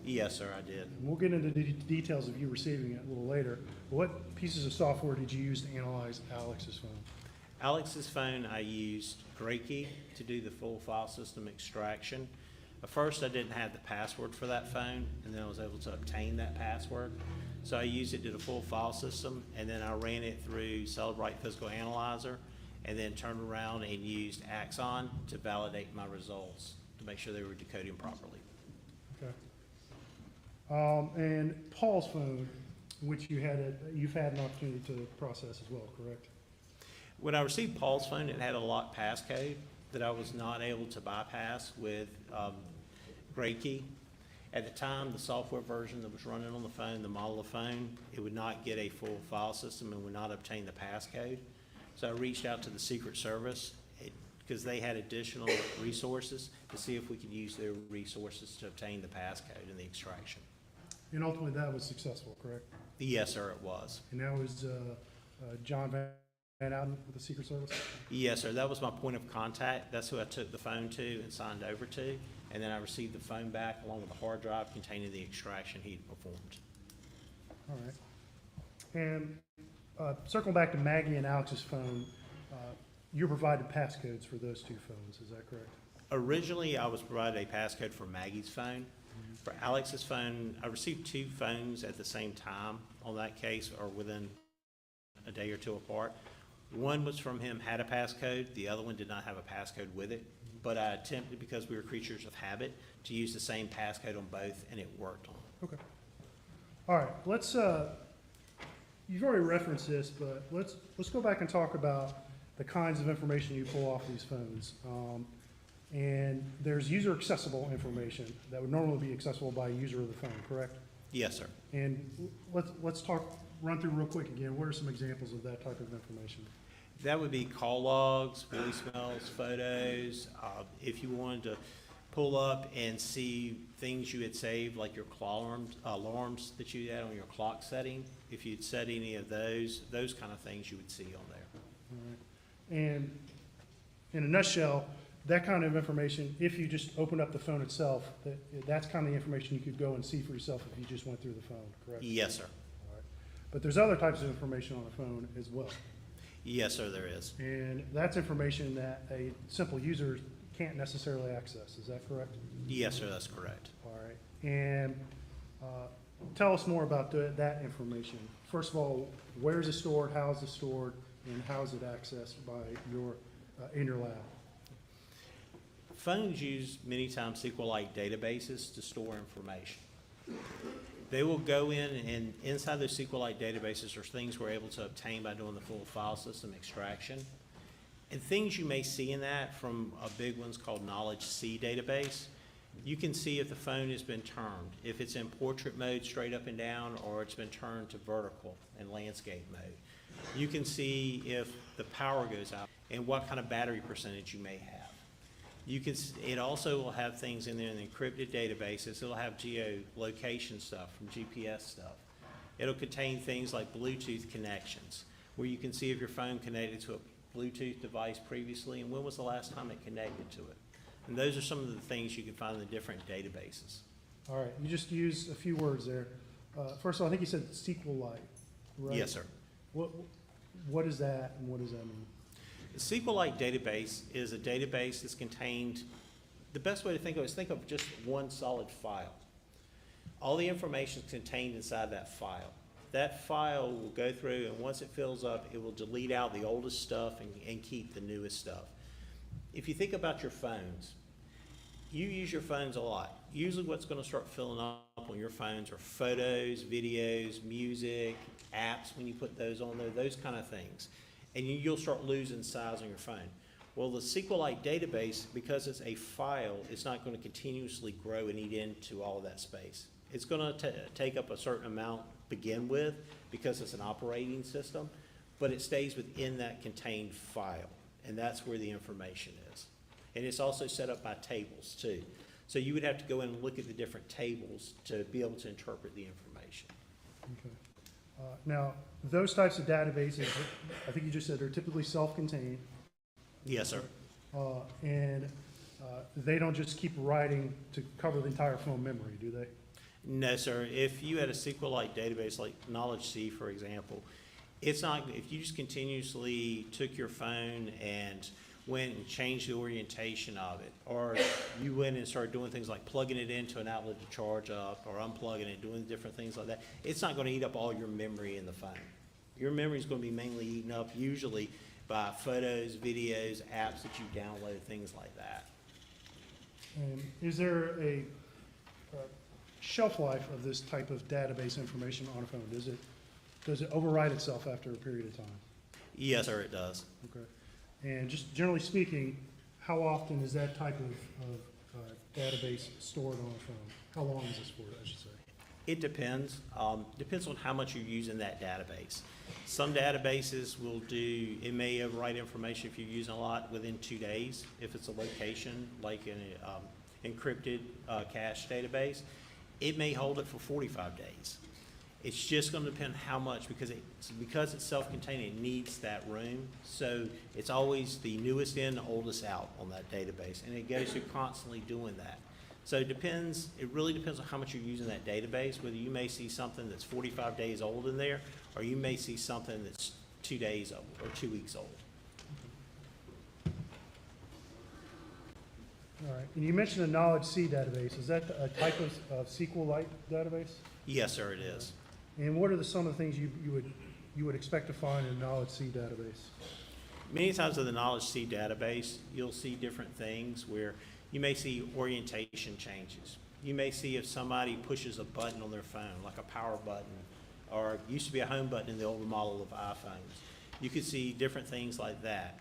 Yes, sir, I did. We'll get into the details of you receiving it a little later. What pieces of software did you use to analyze Alex's phone? Alex's phone, I used GrayKey to do the full file system extraction. At first, I didn't have the password for that phone, and then I was able to obtain that password. So I used it to the full file system, and then I ran it through Cellbrite Physical Analyzer, and then turned around and used Axon to validate my results, to make sure they were decoding properly. Okay. And Paul's phone, which you've had an opportunity to process as well, correct? When I received Paul's phone, it had a locked passcode that I was not able to bypass with GrayKey. At the time, the software version that was running on the phone, the model of phone, it would not get a full file system and would not obtain the passcode. So I reached out to the Secret Service because they had additional resources to see if we could use their resources to obtain the passcode and the extraction. And ultimately, that was successful, correct? Yes, sir, it was. And that was John Van Ouden with the Secret Service? Yes, sir, that was my point of contact. That's who I took the phone to and signed over to. And then I received the phone back along with the hard drive containing the extraction he performed. All right. And circling back to Maggie and Alex's phone, you provided passcodes for those 2 phones, is that correct? Originally, I was provided a passcode for Maggie's phone. For Alex's phone, I received 2 phones at the same time on that case, or within a day or 2 apart. One was from him, had a passcode. The other one did not have a passcode with it. But I attempted, because we were creatures of habit, to use the same passcode on both, and it worked on them. Okay. All right, let's, you've already referenced this, but let's go back and talk about the kinds of information you pull off these phones. And there's user accessible information that would normally be accessible by a user of the phone, correct? Yes, sir. And let's run through real quick again. What are some examples of that type of information? That would be call logs, voicemails, photos. If you wanted to pull up and see things you had saved, like your alarms that you had on your clock setting, if you'd set any of those kind of things you would see on there. All right. And in a nutshell, that kind of information, if you just opened up the phone itself, that's kind of the information you could go and see for yourself if you just went through the phone, correct? Yes, sir. All right. But there's other types of information on the phone as well. Yes, sir, there is. And that's information that a simple user can't necessarily access, is that correct? Yes, sir, that's correct. All right. And tell us more about that information. First of all, where is it stored, how is it stored, and how is it accessed by in your lab? Phones use many times SQLite databases to store information. They will go in, and inside those SQLite databases are things we're able to obtain by doing the full file system extraction. And things you may see in that from a big one's called Knowledge C database. You can see if the phone has been turned, if it's in portrait mode straight up and down, or it's been turned to vertical in landscape mode. You can see if the power goes out and what kind of battery percentage you may have. You can, it also will have things in there in the encrypted databases. It'll have geolocation stuff from GPS stuff. It'll contain things like Bluetooth connections, where you can see if your phone connected to a Bluetooth device previously and when was the last time it connected to it. And those are some of the things you can find in the different databases. All right, you just used a few words there. First of all, I think you said SQLite, right? Yes, sir. What is that and what does that mean? The SQLite database is a database that's contained, the best way to think of it is think of just one solid file. All the information is contained inside that file. That file will go through, and once it fills up, it will delete out the oldest stuff and keep the newest stuff. If you think about your phones, you use your phones a lot. Usually what's going to start filling up on your phones are photos, videos, music, apps when you put those on there, those kind of things. And you'll start losing size on your phone. Well, the SQLite database, because it's a file, it's not going to continuously grow and eat into all of that space. It's going to take up a certain amount to begin with because it's an operating system, but it stays within that contained file, and that's where the information is. And it's also set up by tables too. So you would have to go in and look at the different tables to be able to interpret the information. Okay. Now, those types of databases, I think you just said, are typically self-contained. Yes, sir. And they don't just keep writing to cover the entire phone memory, do they? No, sir. If you had a SQLite database like Knowledge C, for example, it's not, if you just continuously took your phone and went and changed the orientation of it, or you went and started doing things like plugging it into an outlet to charge up or unplugging it, doing different things like that, it's not going to eat up all your memory in the phone. Your memory is going to be mainly eaten up usually by photos, videos, apps that you download, things like that. And is there a shelf life of this type of database information on a phone? Does it override itself after a period of time? Yes, sir, it does. Okay. And just generally speaking, how often is that type of database stored on a phone? How long is this for, I should say? It depends. Depends on how much you're using that database. Some databases will do, it may overwrite information if you're using a lot within 2 days. If it's a location, like an encrypted cache database, it may hold it for 45 days. It's just going to depend how much, because it's self-contained, it needs that room. So it's always the newest in, the oldest out on that database, and it goes through constantly doing that. So it depends, it really depends on how much you're using that database, whether you may see something that's 45 days old in there, or you may see something that's 2 days old or 2 weeks old. All right. And you mentioned a Knowledge C database. Is that a type of SQLite database? Yes, sir, it is. And what are some of the things you would expect to find in a Knowledge C database? Many times in the Knowledge C database, you'll see different things where you may see orientation changes. You may see if somebody pushes a button on their phone, like a power button, or it used to be a home button in the older model of iPhones. You could see different things like that.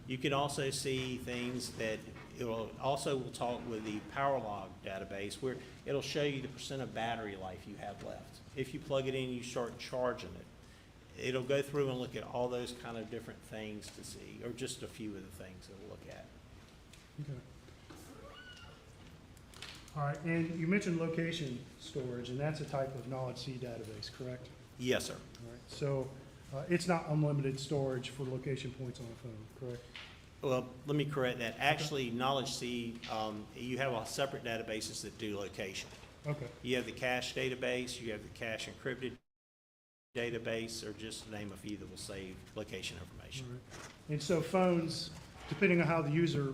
You can also see things that will talk with the power log database, where it'll show you the % of battery life you have left. If you plug it in, you start charging it. It'll go through and look at all those kind of different things to see, or just a few of the things it'll look at. Okay. All right, and you mentioned location storage, and that's a type of Knowledge C database, correct? Yes, sir. All right, so it's not unlimited storage for location points on a phone, correct? Well, let me correct that. Actually, Knowledge C, you have a separate databases that do location. Okay. You have the cache database, you have the cache encrypted database, or just to name a few that will save location information. All right. And so phones, depending on how the user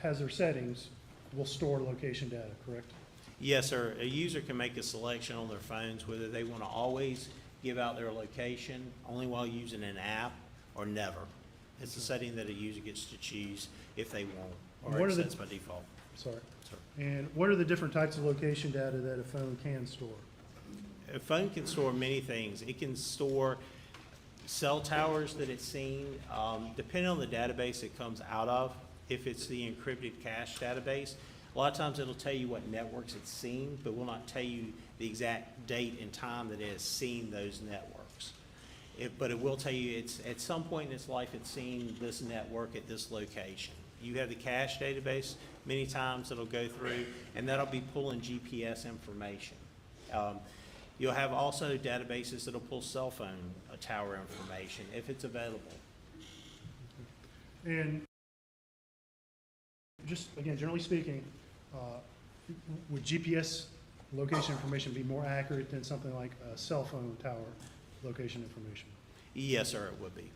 has their settings, will store location data, correct? Yes, sir. A user can make a selection on their phones whether they want to always give out their location only while using an app or never. It's a setting that a user gets to choose if they want, or it sets by default. Sorry. And what are the different types of location data that a phone can store? A phone can store many things. It can store cell towers that it's seen, depending on the database it comes out of. If it's the encrypted cache database, A lot of times it'll tell you what networks it's seen, but will not tell you the exact date and time that it has seen those networks. But it will tell you it's at some point in its life it's seen this network at this location. You have the cache database, many times it'll go through, and that'll be pulling GPS information. You'll have also databases that'll pull cell phone tower information if it's available. And just, again, generally speaking, would GPS location information be more accurate than something like a cell phone tower location information? Yes, sir, it would be.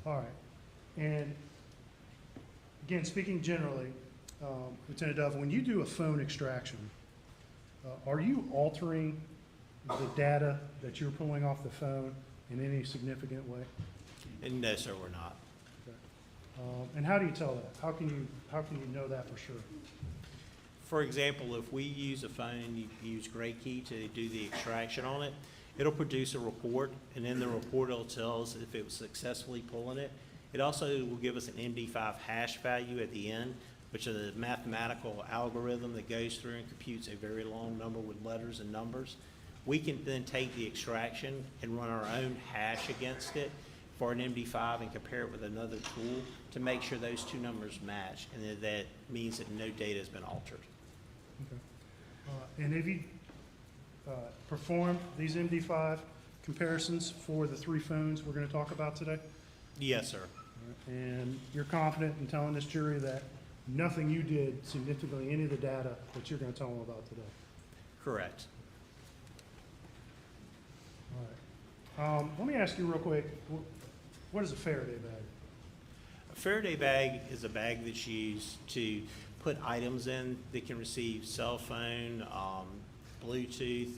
All right. And again, speaking generally, Lieutenant Dove, when you do a phone extraction, are you altering the data that you're pulling off the phone in any significant way? And no, sir, we're not. And how do you tell that? How can you know that for sure? For example, if we use a phone, you use Gray Key to do the extraction on it, it'll produce a report, and in the report it'll tell us if it was successfully pulling it. It also will give us an MD5 hash value at the end, which is a mathematical algorithm that goes through and computes a very long number with letters and numbers. We can then take the extraction and run our own hash against it for an MD5 and compare it with another tool to make sure those two numbers match, and that means that no data has been altered. Okay. And have you performed these MD5 comparisons for the 3 phones we're going to talk about today? Yes, sir. And you're confident in telling this jury that nothing you did significantly any of the data that you're going to tell them about today? Correct. All right. Let me ask you real quick, what is a Faraday bag? A Faraday bag is a bag that's used to put items in that can receive cell phone, Bluetooth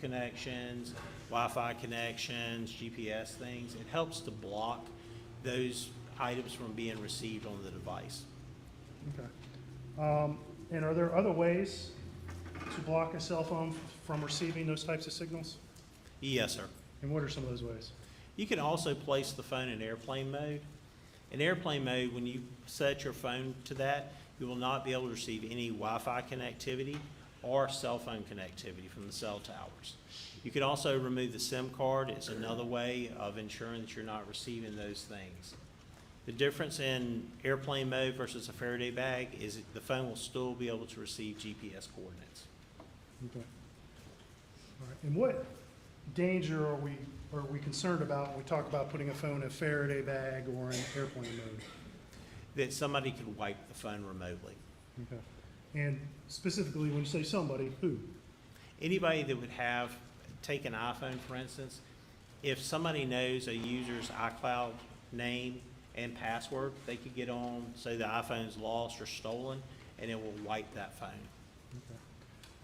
connections, Wi-Fi connections, GPS things. It helps to block those items from being received on the device. Okay. And are there other ways to block a cell phone from receiving those types of signals? Yes, sir. And what are some of those ways? You can also place the phone in airplane mode. In airplane mode, when you set your phone to that, you will not be able to receive any Wi-Fi connectivity or cell phone connectivity from the cell towers. You can also remove the SIM card. It's another way of ensuring that you're not receiving those things. The difference in airplane mode versus a Faraday bag is that the phone will still be able to receive GPS coordinates. Okay. All right. And what danger are we concerned about when we talk about putting a phone in a Faraday bag or in airplane mode? That somebody could wipe the phone remotely. Okay. And specifically, when you say somebody, who? Anybody that would have, take an iPhone for instance, if somebody knows a user's iCloud name and password, they could get on, say the iPhone's lost or stolen, and it will wipe that phone.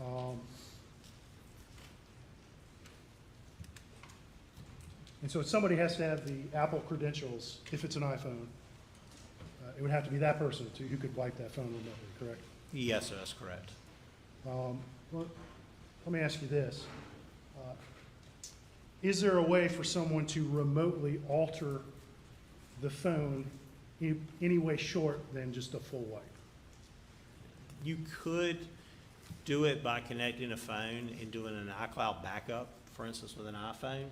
Okay. And so if somebody has to have the Apple credentials, if it's an iPhone, it would have to be that person who could wipe that phone remotely, correct? Yes, sir, that's correct. Well, let me ask you this. Is there a way for someone to remotely alter the phone in any way short than just a full wipe? You could do it by connecting a phone and doing an iCloud backup, for instance, with an iPhone.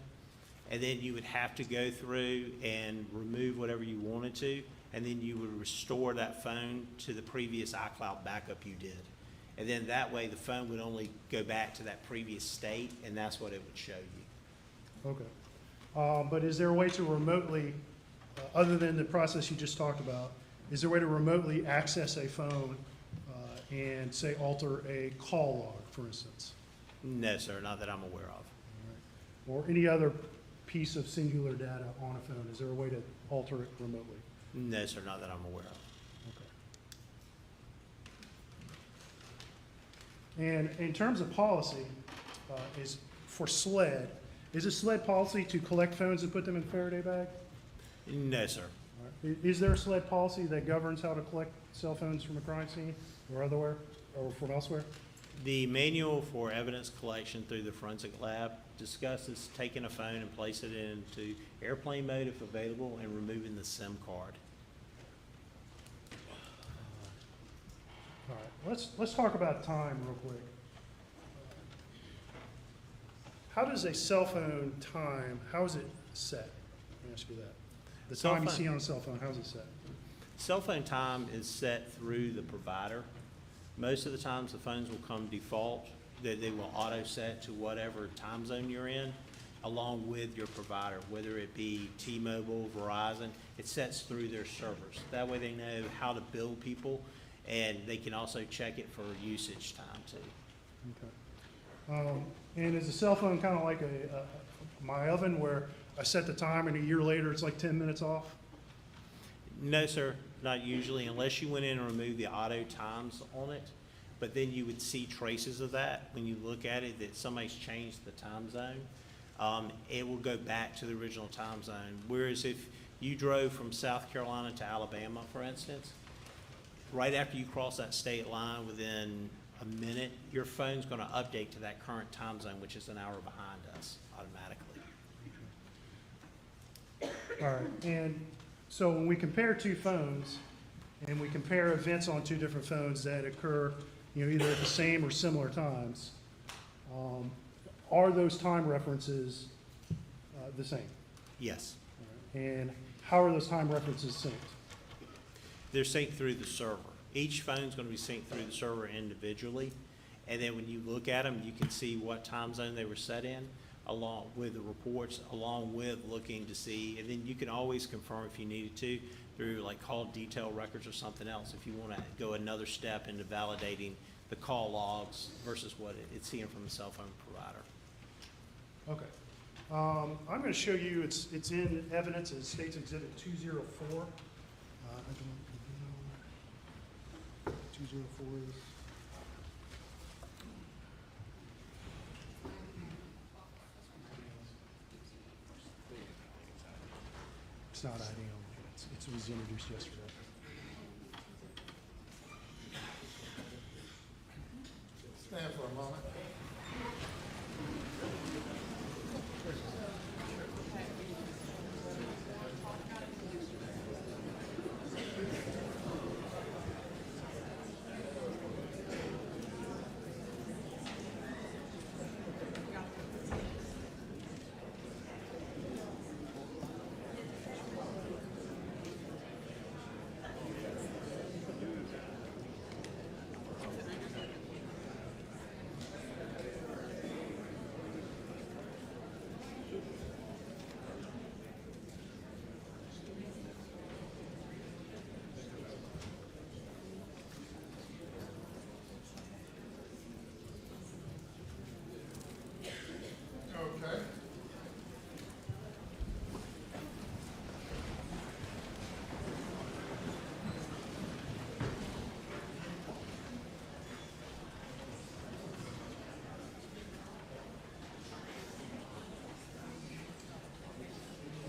And then you would have to go through and remove whatever you wanted to, and then you would restore that phone to the previous iCloud backup you did. And then that way the phone would only go back to that previous state, and that's what it would show you. Okay. But is there a way to remotely, other than the process you just talked about, is there a way to remotely access a phone and, say, alter a call log, for instance? No, sir, not that I'm aware of. Or any other piece of singular data on a phone? Is there a way to alter it remotely? No, sir, not that I'm aware of. Okay. And in terms of policy, is for SLED, is it SLED policy to collect phones and put them in Faraday bag? No, sir. All right. Is there a SLED policy that governs how to collect cell phones from a crime scene or otherwhere, or from elsewhere? The manual for evidence collection through the forensic lab discusses taking a phone and placing it into airplane mode if available and removing the SIM card. All right, let's talk about time real quick. How does a cell phone time, how is it set? Let me ask you that. The Cell time you phone- see on a cell phone, how's it set? Cell phone time is set through the provider. Most of the times, the phones will come default, that they will auto set to whatever time zone you're in, along with your provider, whether it be T-Mobile, Verizon, it sets through their servers. That way they know how to bill people, and they can also check it for usage time too. Okay. And is a cell phone kind of like my oven where I set the timer and a year later it's like 10 minutes off? No, sir, not usually, unless you went in and removed the auto times on it. But then you would see traces of that when you look at it, that somebody's changed the time zone. It will go back to the original time zone. Whereas if you drove from South Carolina to Alabama, for instance, right after you cross that state line, within a minute, your phone's gonna update to that current time zone, which is an hour behind us automatically. All right, and so when we compare two phones and we compare events on two different phones that occur, either at the same or similar times, are those time references the same? Yes. And how are those time references synced? They're synced through the server. Each phone's gonna be synced through the server individually, and then when you look at them, you can see what time zone they were set in, along with the reports, along with looking to see, and then you can always confirm if you needed to through like call detail records or something else, if you wanna go another step into validating the call logs versus what it's seeing from the cell phone provider. Okay. I'm going to show you, it's in evidence as State's Exhibit 204. 204 is... It's not ID only, it was introduced yesterday. Stand for a moment. Okay.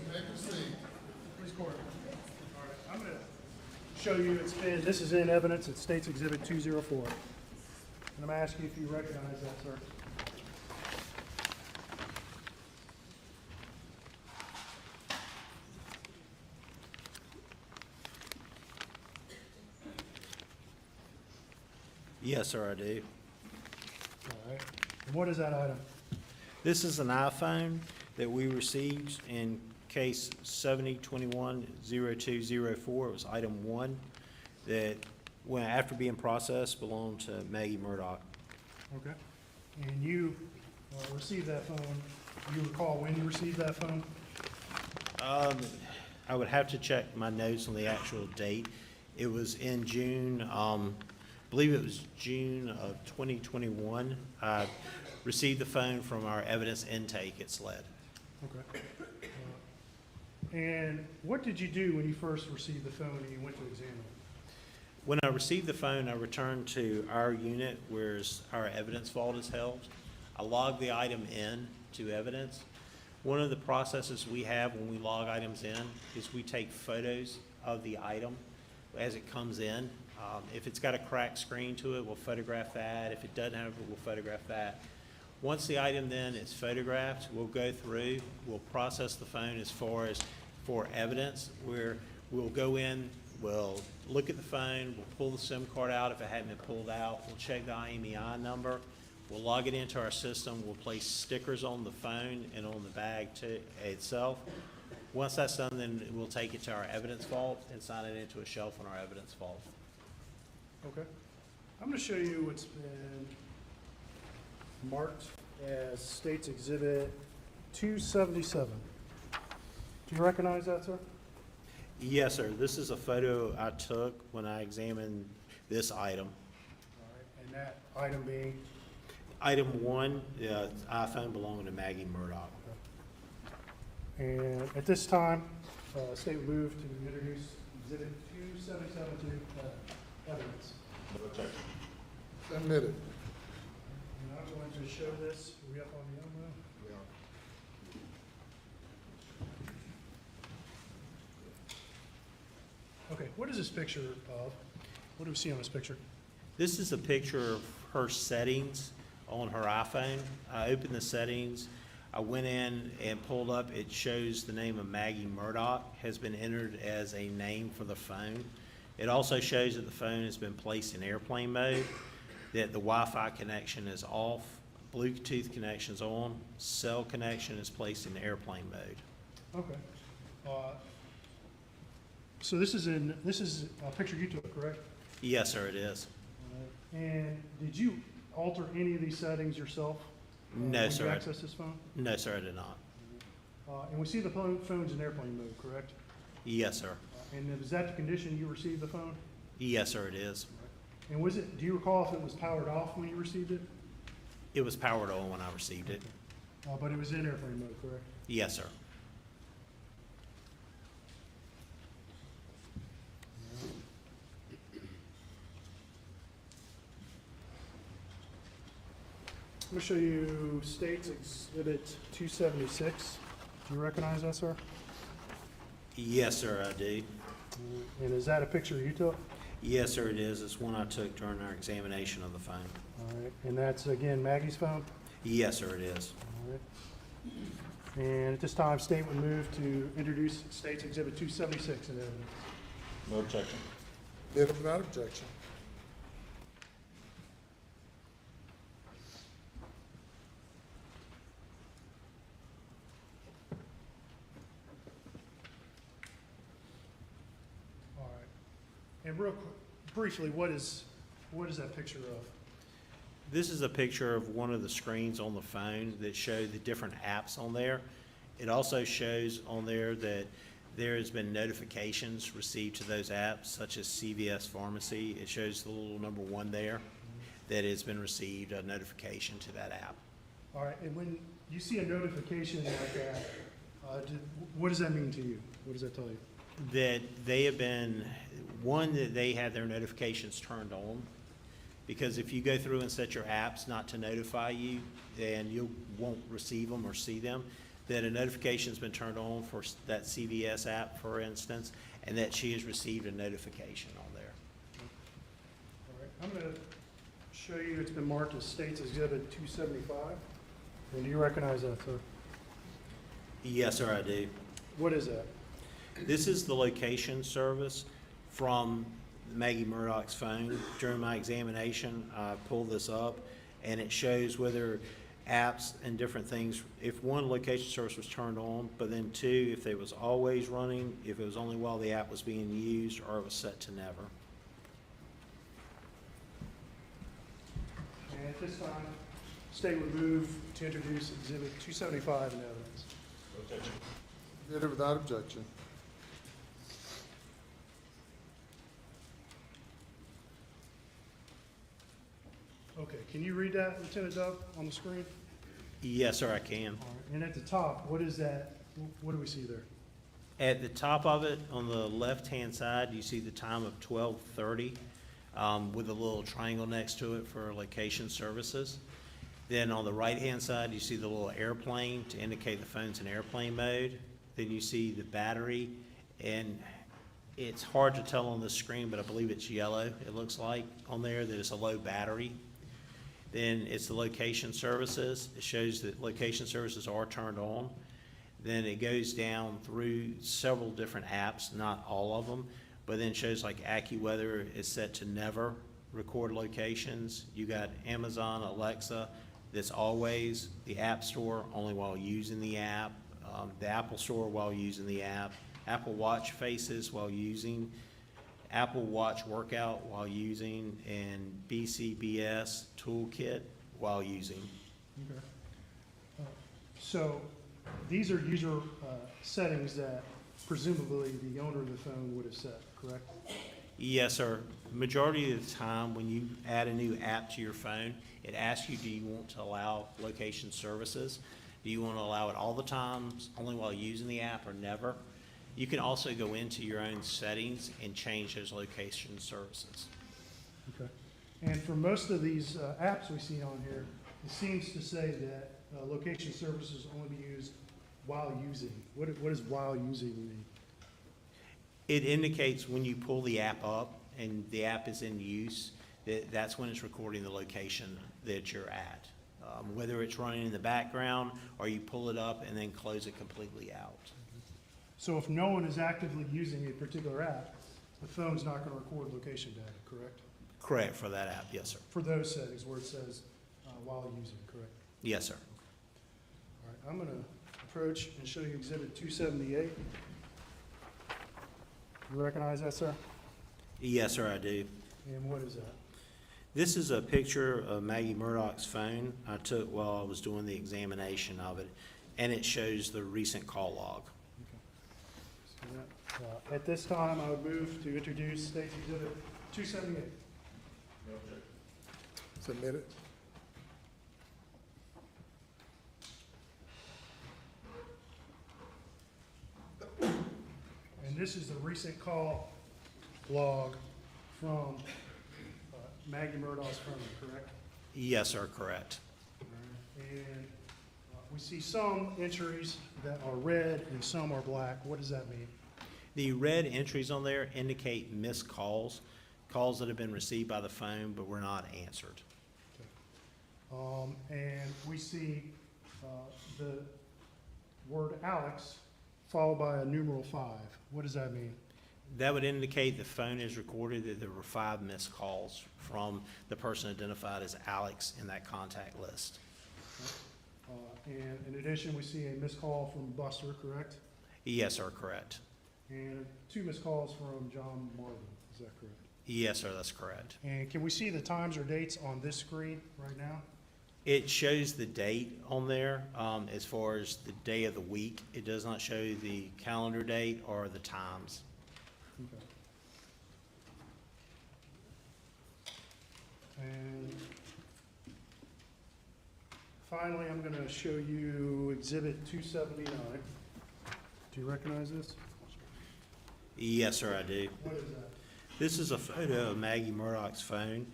You may proceed. Please court. All right, I'm going to show you, this is in evidence, it State's Exhibit 204. And I'm going to ask you if you recognize that, sir. Yes, sir, I do. All right. And what is that item? This is an iPhone that we received in case 7021-0204. It was item 1 that, when after being processed, belonged to Maggie Murdaugh. Okay. And you received that phone, you recall when you received that phone? I would have to check my notes on the actual date. It was in June, I believe it was June of 2021. I received the phone from our evidence intake at SLED. Okay. And what did you do when you first received the phone and you went to examine it? When I received the phone, I returned to our unit where our evidence vault is held. I logged the item in to evidence. One of the processes we have when we log items in is we take photos of the item as it comes in. If it's got a cracked screen to it, we'll photograph that. If it doesn't have it, we'll photograph that. Once the item then is photographed, we'll go through, we'll process the phone as far as for evidence, where we'll go in We'll look at the phone, we'll pull the SIM card out if it hadn't been pulled out, we'll check the IMEI number, we'll log it into our system, we'll place stickers on the phone and on the bag itself. Once that's done, then we'll take it to our evidence vault and sign it into a shelf in our evidence vault. Okay. I'm gonna show you what's been marked as State's Exhibit 277. Do you recognize that, sir? Yes, sir. This is a photo I took when I examined this item. All right, and that item being? Item 1, iPhone belonging to Maggie Murdaugh. And at this time, State will move to introduce Exhibit 277 to evidence. Admitted. And I'm going to show this. Are we up on the elbow? We are. Okay, what is this picture of? What do we see on this picture? This is a picture of her settings on her iPhone. I opened the settings. I went in and pulled up. It shows the name of Maggie Murdaugh has been entered as a name for the phone. It also shows that the phone has been placed in airplane mode, that the Wi-Fi connection is off, Bluetooth connection is on, cell connection is placed in airplane mode. Okay. So this is a picture you took, correct? Yes, sir, it is. And did you alter any of these settings yourself? No, when sir. you access this phone? No, sir, I did not. And we see the phone's in airplane mode, correct? Yes, sir. And is that the condition you received the phone? Yes, sir, it is. And do you recall if it was powered off when you received it? It was powered on when I received it. But it was in airplane mode, correct? Yes, sir. I'm going to show you State's Exhibit 276. Do you recognize that, sir? Yes, sir, I do. And is that a picture you took? Yes, sir, it is. It's one I took during our examination of the phone. All right. And that's, again, Maggie's phone? Yes, sir, it is. All right. And at this time, State would move to introduce State's Exhibit 276 in evidence. No objection. Did it without objection. All right. And real quick, briefly, what is that picture of? This is a picture of one of the screens on the phone that show the different apps on there. It also shows on there that there has been notifications received to those apps, such as CVS Pharmacy. It shows the little number 1 there, that has been received a notification to that app. All right, and when you see a notification like that, what does that mean to you? What does that tell you? That they have been, one, that they have their notifications turned on, because if you go through and set your apps not to notify you, then you won't receive them or see them, that a notification's been turned on for that CVS app, for instance, and that she has received a notification on there. All right, I'm going to show you, it's been marked as State's Exhibit 275. And do you recognize that, sir? Yes, sir, I do. What is that? This is the location service from Maggie Murdaugh's phone. During my examination, I pulled this up, and it shows whether apps and different things, if one, location service was turned on, but then 2, if it was always running, if it was only while the app was being used, or it was set to never. And at this time, State would move to introduce Exhibit 275 in evidence. Objection. Did it without objection. Okay, can you read that, Lieutenant Doug, on the screen? Yes, sir, I can. All right, and at the top, what is that? What do we see there? At the top of it, on the left-hand side, you see the time of 12:30 with a little triangle next to it for location services. Then on the right-hand side, you see the little airplane to indicate the phone's in airplane mode. Then you see the battery, and it's hard to tell on the screen, but I believe it's yellow, it looks like, on there, that it's a low battery. Then it's the location services. It shows that location services are turned on. Then it goes down through several different apps, not all of them, but then shows like AccuWeather is set to never record locations. You got Amazon, Alexa, that's always, the App Store only while using the app, the Apple Store while using the app, Apple Watch faces while using, Apple Watch workout while using, and BCBS toolkit while using. Okay. So these are user settings that presumably the owner of the phone would have set, correct? Yes, sir. Majority of the time, when you add a new app to your phone, it asks you, do you want to allow location services? Do you want to allow it all the times, only while using the app, or never? You can also go into your own settings and change those location services. Okay. And for most of these apps we see on here, it seems to say that location services only be used while using. What does while using mean? It indicates when you pull the app up and the app is in use, that's when it's recording the location that you're at. Whether it's running in the background or you pull it up and then close it completely out. So if no one is actively using a particular app, the phone's not going to record location data, correct? Correct, for that app, yes, sir. For those settings where it says while using, correct? Yes, sir. All right, I'm going to approach and show you Exhibit 278. You recognize that, sir? Yes, sir, I do. And what is that? This is a picture of Maggie Murdaugh's phone I took while I was doing the examination of it, and it shows the recent call log. So that, at this time, I would move to introduce State's Exhibit 278. Submitted. And this is the recent call log from Maggie Murdaugh's phone, correct? Yes, sir, correct. And we see some entries that are red and some are black. What does that mean? The red entries on there indicate missed calls, calls that have been received by the phone but were not answered. And we see the word Alex followed by a numeral 5. What does that mean? That would indicate the phone is recorded that there were 5 missed calls from the person identified as Alex in that contact list. And in addition, we see a missed call from Buster, correct? Yes, sir, correct. And 2 missed calls from John Marvin, is that correct? Yes, sir, that's correct. And can we see the times or dates on this screen right now? It shows the date on there as far as the day of the week. It does not show the calendar date or the times. Okay. And finally, I'm going to show you Exhibit 279. Do you recognize this? Yes, sir, I do. What is that? This is a photo of Maggie Murdaugh's phone.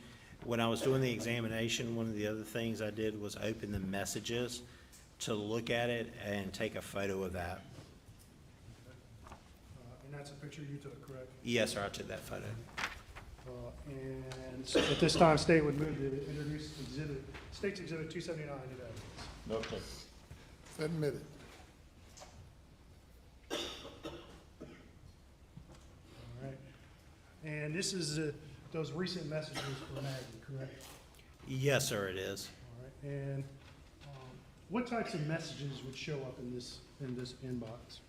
When I was doing the examination, one of the other things I did was open the messages to look at it and take a photo of that. And that's a picture you took, correct? Yes, sir, I took that photo. And so at this time, State would move to introduce State's Exhibit 279 into evidence. No objection. Submitted. All right. And this is those recent messages for Maggie, correct? Yes, sir, it is. All right. And what types of messages would show up in this inbox?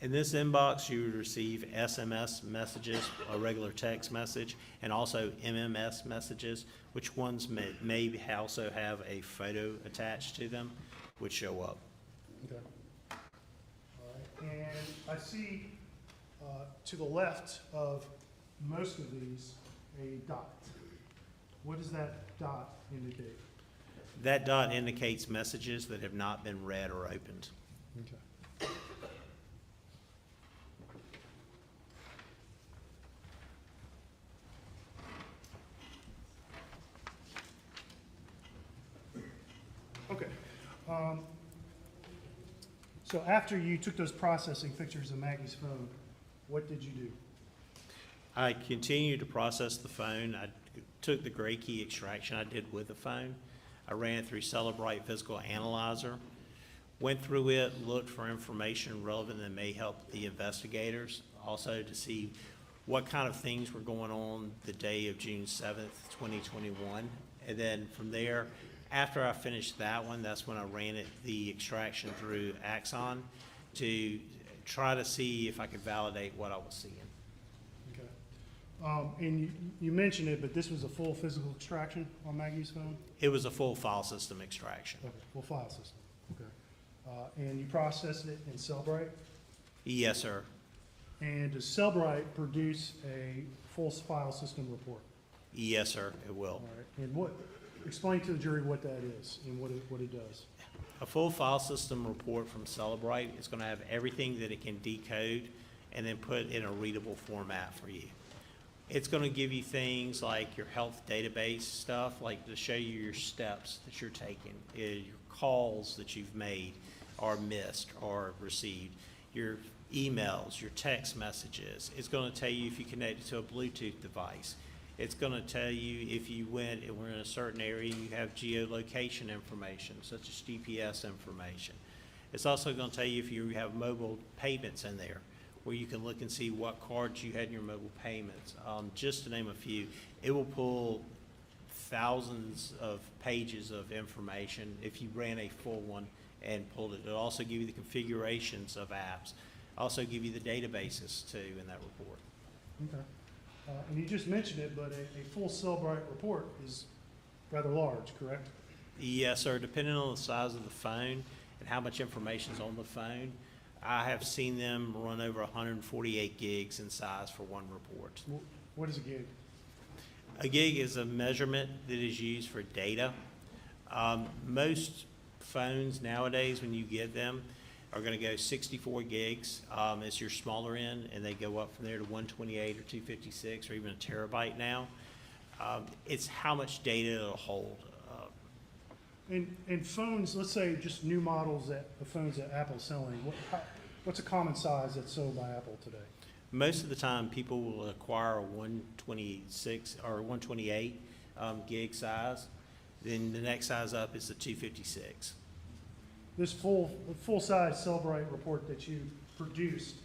In this inbox, you would receive SMS messages, a regular text message, and also MMS messages, which ones may also have a photo attached to them, would show up. Okay. All right. And I see to the left of most of these a dot. What does that dot indicate? That dot indicates messages that have not been read or opened. Okay. Okay. So after you took those processing pictures of Maggie's phone, what did you do? I continued to process the phone. I took the gray key extraction I did with the phone. I ran it through Celebrite Physical Analyzer, went through it, looked for information relevant that may help the investigators, also to see what kind of things were going on the day of June 7th, 2021. And then from there, after I finished that one, that's when I ran the extraction through Axon to try to see if I could validate what I was seeing. Okay. And you mentioned it, but this was a full physical extraction on Maggie's phone? It was a full file system extraction. Okay, full file system, okay. And you processed it in Cellbrite? Yes, sir. And does Cellbrite produce a full file system report? Yes, sir, it will. All right, and explain to the jury what that is and what it does. A full file system report from Cellbrite is going to have everything that it can decode and then put in a readable format for you. It's going to give you things like your health database stuff, like to show you your steps that you're taking, your calls that you've made or missed or received, your emails, your text messages. It's going to tell you if you connect it to a Bluetooth device. It's going to tell you if you went and were in a certain area, you have geolocation information, such as GPS information. It's also going to tell you if you have mobile payments in there, where you can look and see what cards you had in your mobile payments. Just to name a few, it will pull thousands of pages of information if you ran a full one and pulled it. It'll also give you the configurations of apps. Also give you the databases too in that report. Okay. And you just mentioned it, but a full Cellbrite report is rather large, correct? Yes, sir. Depending on the size of the phone and how much information is on the phone, I have seen them run over 148 gigs in size for one report. What is a gig? A gig is a measurement that is used for data. Most phones nowadays, when you get them, are going to go 64 gigs as your smaller end, and they go up from there to 128 or 256 or even a terabyte now. It's how much data it'll hold. And phones, let's say just new models the phones that Apple's selling, what's a common size that's sold by Apple today? Most of the time, people will acquire a 126 or 128 gig size. Then the next size up is the 256. This full-size Cellbrite report that you produced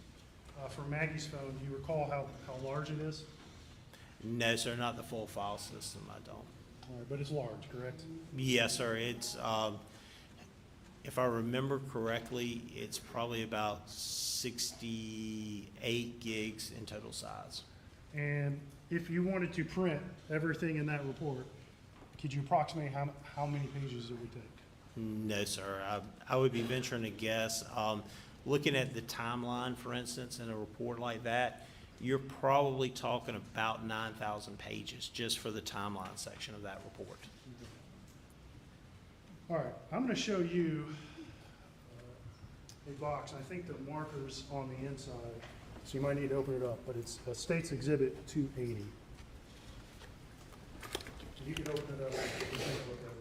for Maggie's phone, do you recall how large it is? No, sir, not the full file system, I don't. All right, but it's large, correct? Yes, sir, it's, if I remember correctly, it's probably about 68 gigs in total size. And if you wanted to print everything in that report, could you approximate how many pages it would take? No, sir. I would be venturing to guess. Looking at the timeline, for instance, in a report like that, you're probably talking about 9,000 pages just for the timeline section of that report. All right, I'm going to show you a box. I think the marker's on the inside, so you might need to open it up, but it's State's Exhibit 280. You can open it up and take a look at it.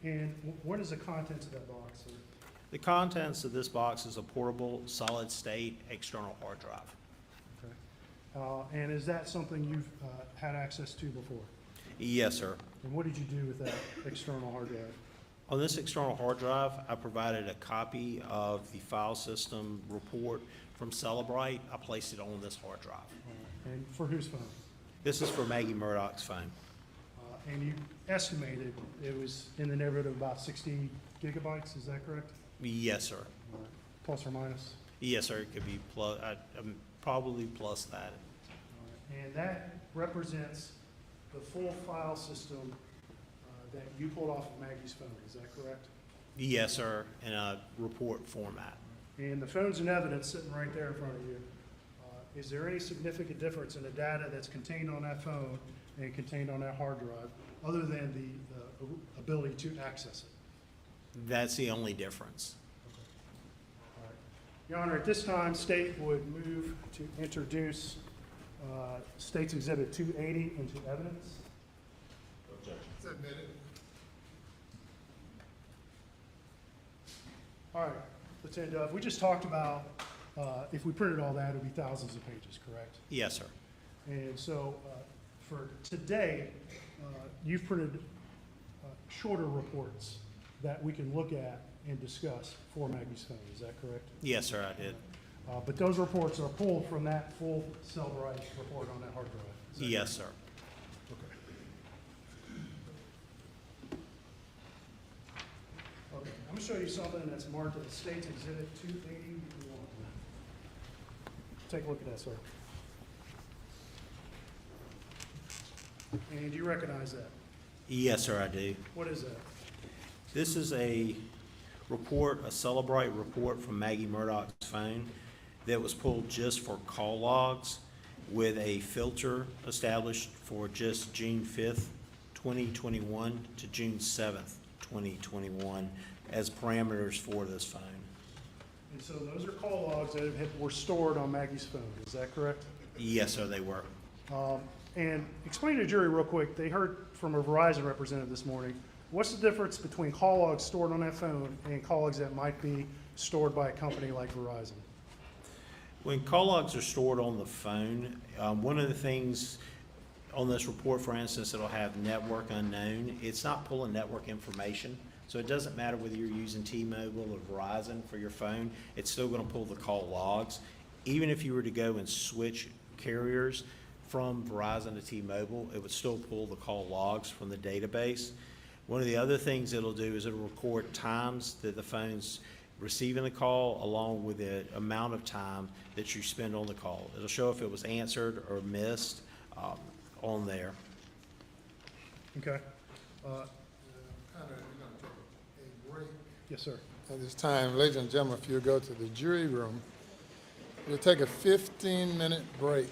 And what is the contents of that box, sir? The contents of this box is a portable, solid-state external hard drive. Okay. And is that something you've had access to before? Yes, sir. And what did you do with that external hard drive? On this external hard drive, I provided a copy of the file system report from Cellbrite. I placed it on this hard drive. And for whose phone? This is for Maggie Murdaugh's phone. And you estimated it was in the neighborhood of about 60 gigabytes, is that correct? Yes, sir. Plus or minus? Yes, sir. It could be plus, probably plus that. And that represents the full file system that you pulled off of Maggie's phone, is that correct? Yes, sir, in a report format. And the phone's in evidence sitting right there in front of you. Is there any significant difference in the data that's contained on that phone and contained on that hard drive, other than the ability to access it? That's the only difference. All right. Your Honor, at this time, State would move to introduce State's Exhibit 280 into evidence. Objection. It's admitted. All right, Lieutenant Dove, we just talked about if we printed all that, it would be thousands of pages, correct? Yes, sir. And so for today, you've printed shorter reports that we can look at and discuss for Maggie's phone, is that correct? Yes, sir, I did. But those reports are pulled from that full Cellbrite report on that hard drive? Is that Yes, sir. Okay. Okay, I'm gonna show you something that's marked as State's Exhibit 281. Take a look at that, sir. And you recognize that? Yes, sir, I do. What is that? This is a report, a Celebrate report from Maggie Murdaugh's phone that was pulled just for call logs with a filter established for just June 5th, 2021 to June 7th, 2021 as parameters for this phone. And so those are call logs that were stored on Maggie's phone, is that correct? Yes, sir, they were. And explain to the jury real quick, they heard from a Verizon representative this morning, what's the difference between call logs stored on that phone and call logs that might be stored by a company like Verizon? When call logs are stored on the phone, one of the things on this report, for instance, it'll have network unknown. It's not pulling network information, so it doesn't matter whether you're using T-Mobile or Verizon for your phone, it's still gonna pull the call logs. Even if you were to go and switch carriers from Verizon to T-Mobile, it would still pull the call logs from the database. One of the other things it'll do is it'll record times that the phone's receiving the call along with the amount of time that you spend on the call. It'll show if it was answered or missed on there. Okay. Conrad, we're going to take a break Yes, sir. at this time. Ladies and gentlemen, if you'll go to the jury room, we'll take a 15-minute break.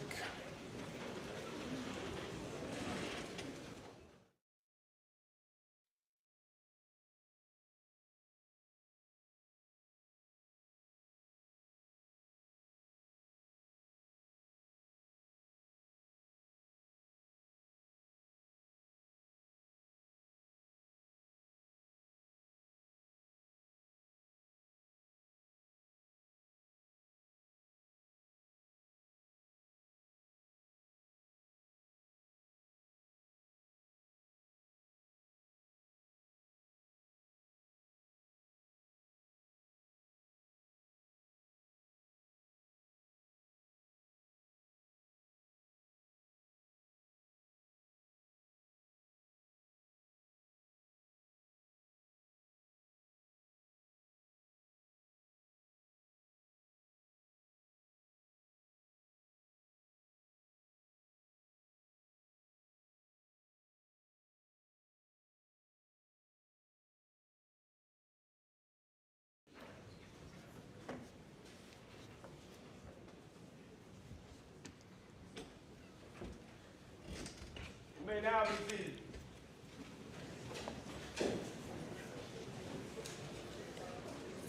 May now be seated.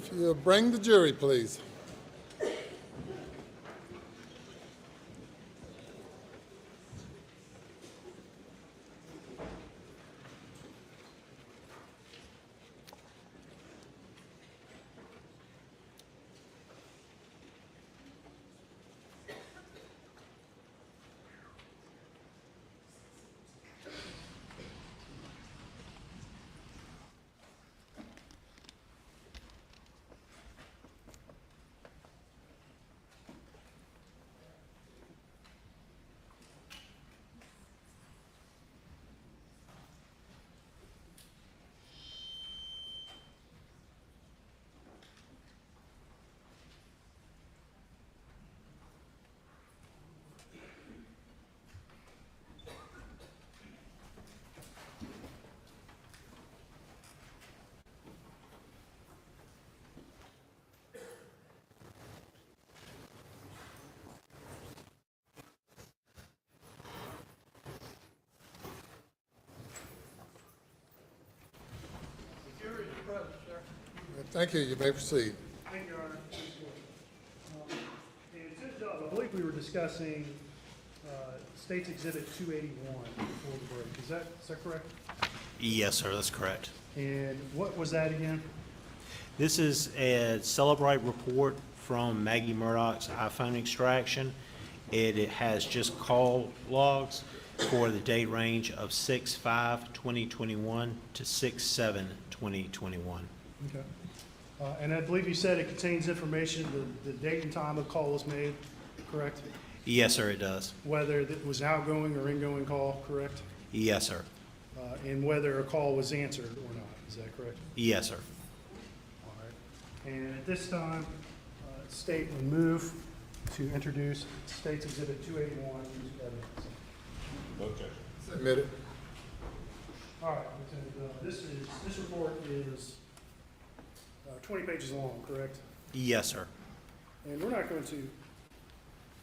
If you'll bring the jury, please. Thank you. You may proceed. Thank you, Your Honor. And Judge Dove, I believe we were discussing State's Exhibit 281 before the break. Is that correct? Yes, sir, that's correct. And what was that again? This is a Celebrate report from Maggie Murdaugh's iPhone extraction. It has just call logs. for the date range of 6/5/2021 to 6/7/2021. Okay. And I believe you said it contains information, the date and time a call was made, correct? Yes, sir, it does. Whether it was an outgoing or incoming call, correct? Yes, sir. And whether a call was answered or not, is that correct? Yes, sir. All right. And at this time, state will move to introduce State's Exhibit 281 into evidence. Submitted. All right, Lieutenant, this report is 20 pages long, correct? Yes, sir. And we're not going to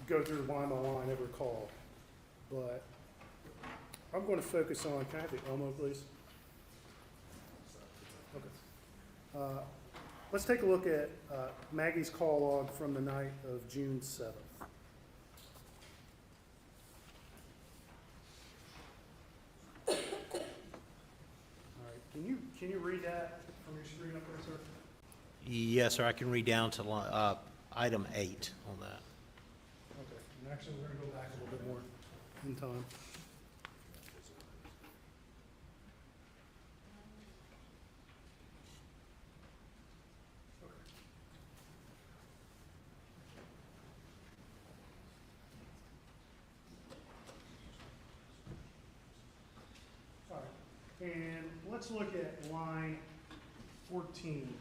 go through line by line every call, but I'm going to focus on, can I have the Elmo, please? Okay. Let's take a look at Maggie's call log from the night of June 7th. All right, can you read that from your screen up there, sir? Yes, sir. I can read down to item 8 on that. Okay, and actually, we're gonna go back a little bit more in time. All right, and let's look at line 14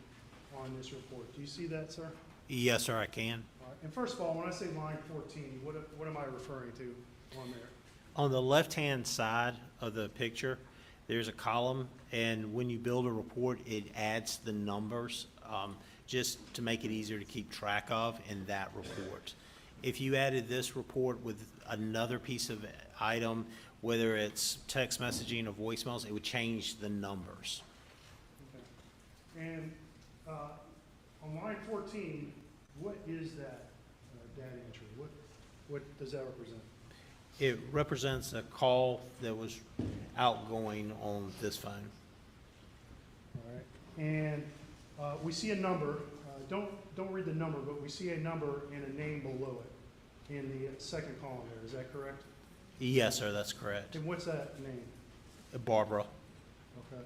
on this report. Do you see that, sir? Yes, sir, I can. All right. And first of all, when I say line 14, what am I referring to on there? On the left-hand side of the picture, there's a column, and when you build a report, it adds the numbers just to make it easier to keep track of in that report. If you added this report with another piece of item, whether it's text messaging or voicemails, it would change the numbers. Okay. And on line 14, what is that data entry? What does that represent? It represents a call that was outgoing on this phone. All right. And we see a number. Don't read the number, but we see a number and a name below it in the second column there. Is that correct? Yes, sir, that's correct. And what's that name? Barbara. Okay.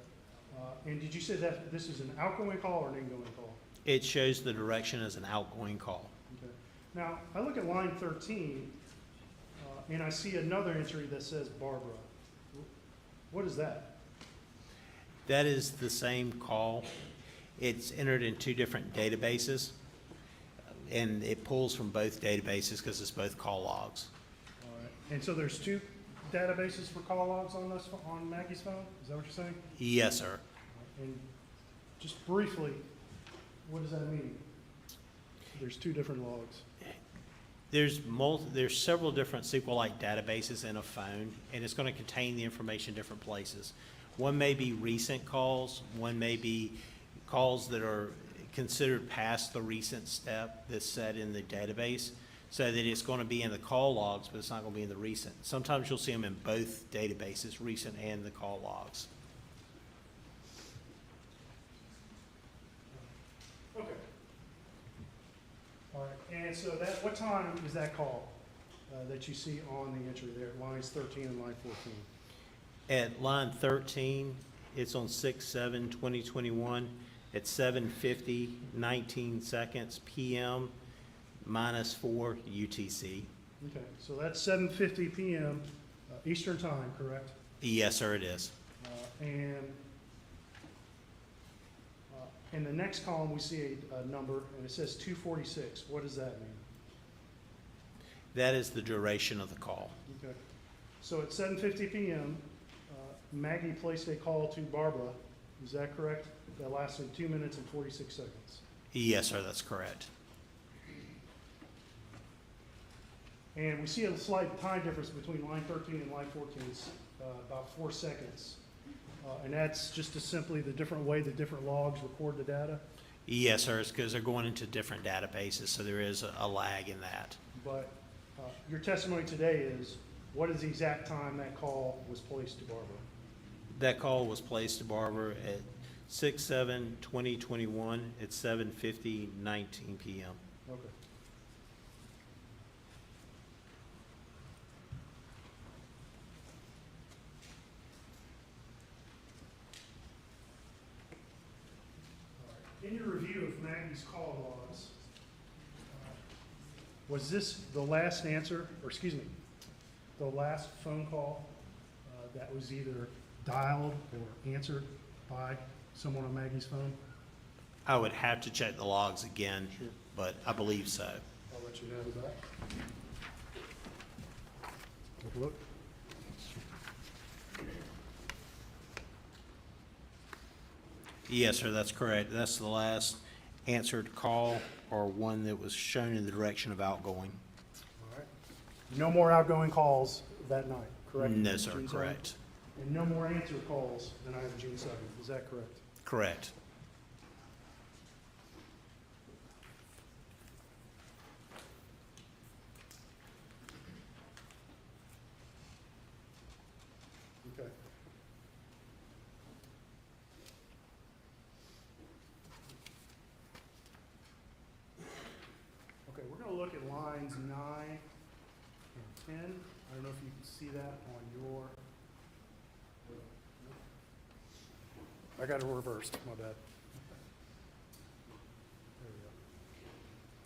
And did you say that this is an outgoing call or an ingoing call? It shows the direction as an outgoing call. Okay. Now, I look at line 13, and I see another entry that says Barbara. What is that? That is the same call. It's entered in 2 different databases, and it pulls from both databases because it's both call logs. All right. And so there's 2 databases for call logs on Maggie's phone? Is that what you're saying? Yes, sir. And just briefly, what does that mean? There's 2 different logs. There's several different SQLite databases in a phone, and it's going to contain the information in different places. One may be recent calls, one may be calls that are considered past the recent step that's set in the database, so that it's going to be in the call logs, but it's not going to be in the recent. Sometimes you'll see them in both databases, recent and the call logs. Okay. All right. And so what time is that call that you see on the entry there, lines 13 and line 14? At line 13, it's on 6/7/2021 at 7:50, 19 seconds PM -4 UTC. Okay, so that's 7:50 PM Eastern Time, correct? Yes, sir, it is. And in the next column, we see a number, and it says 246. What does that mean? That is the duration of the call. Okay. So at 7:50 PM, Maggie placed a call to Barbara. Is that correct? That lasted 2 minutes and 46 seconds. Yes, sir, that's correct. And we see a slight time difference between line 13 and line 14. It's about 4 seconds. And that's just simply the different way the different logs record the data. Yes, sir, it's because they're going into different databases, so there is a lag in that. But your testimony today is, what is the exact time that call was placed to Barbara? That call was placed to Barbara at 6/7/2021 at 7:50, 19 PM. Okay. with Maggie's call logs, was this the last answer, or excuse me, the last phone call that was either dialed or answered by someone on Maggie's phone? I would have to check the logs again, but I believe so. I'll let you know that. Take a look. Yes, sir, that's correct. That's the last answered call or one that was shown in the direction of outgoing. All right. No more outgoing calls that night, correct? No, sir, June 7th? correct. And no more answered calls the night of June 7th, is that correct? Correct. Okay. Okay, we're gonna look at lines 9 and 10. I don't know if you can see that on your. I got it reversed, my bad. There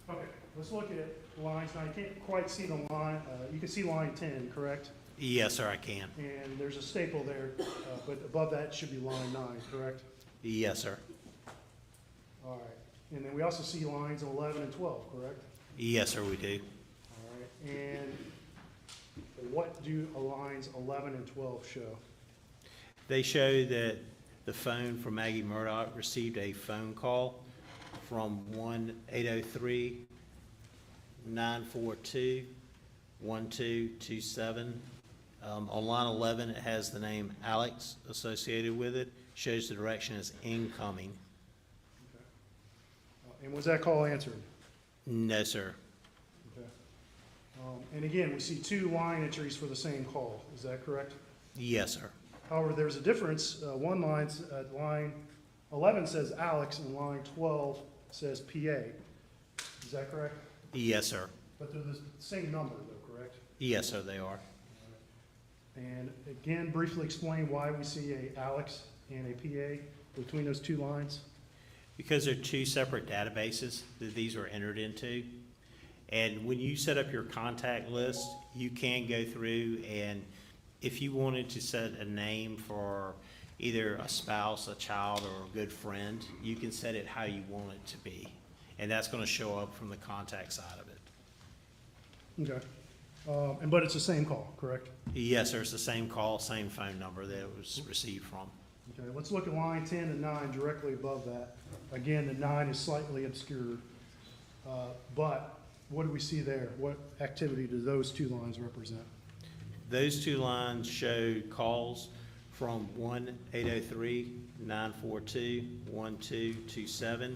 we go. Okay, let's look at lines 9. You can't quite see the line, you can see line 10, correct? Yes, sir, I can. And there's a staple there, but above that should be line 9, correct? Yes, sir. All right, and then we also see lines 11 and 12, correct? Yes, sir, we do. All right, and what do lines 11 and 12 show? They show that the phone from Maggie Murdaugh received a phone call from 1-803-942-1227. On line 11, it has the name Alex associated with it, shows the direction as incoming. And was that call answered? No, sir. Okay. And again, we see 2 line entries for the same call, is that correct? Yes, sir. However, there's a difference. One line, line 11 says Alex, and line 12 says PA. Is that correct? Yes, sir. But they're the same number, though, correct? Yes, sir, they are. And again, briefly explain why we see a Alex and a PA between those 2 lines. Because they're 2 separate databases that these were entered into. And when you set up your contact list, you can go through and if you wanted to set a name for either a spouse, a child, or a good friend, you can set it how you want it to be. And that's going to show up from the contact side of it. Okay. But it's the same call, correct? Yes, sir, it's the same call, same phone number that it was received from. Okay, let's look at line 10 and 9 directly above that. Again, the 9 is slightly obscured. But what do we see there? What activity do those 2 lines represent? Those 2 lines show calls from 1-803-942-1227.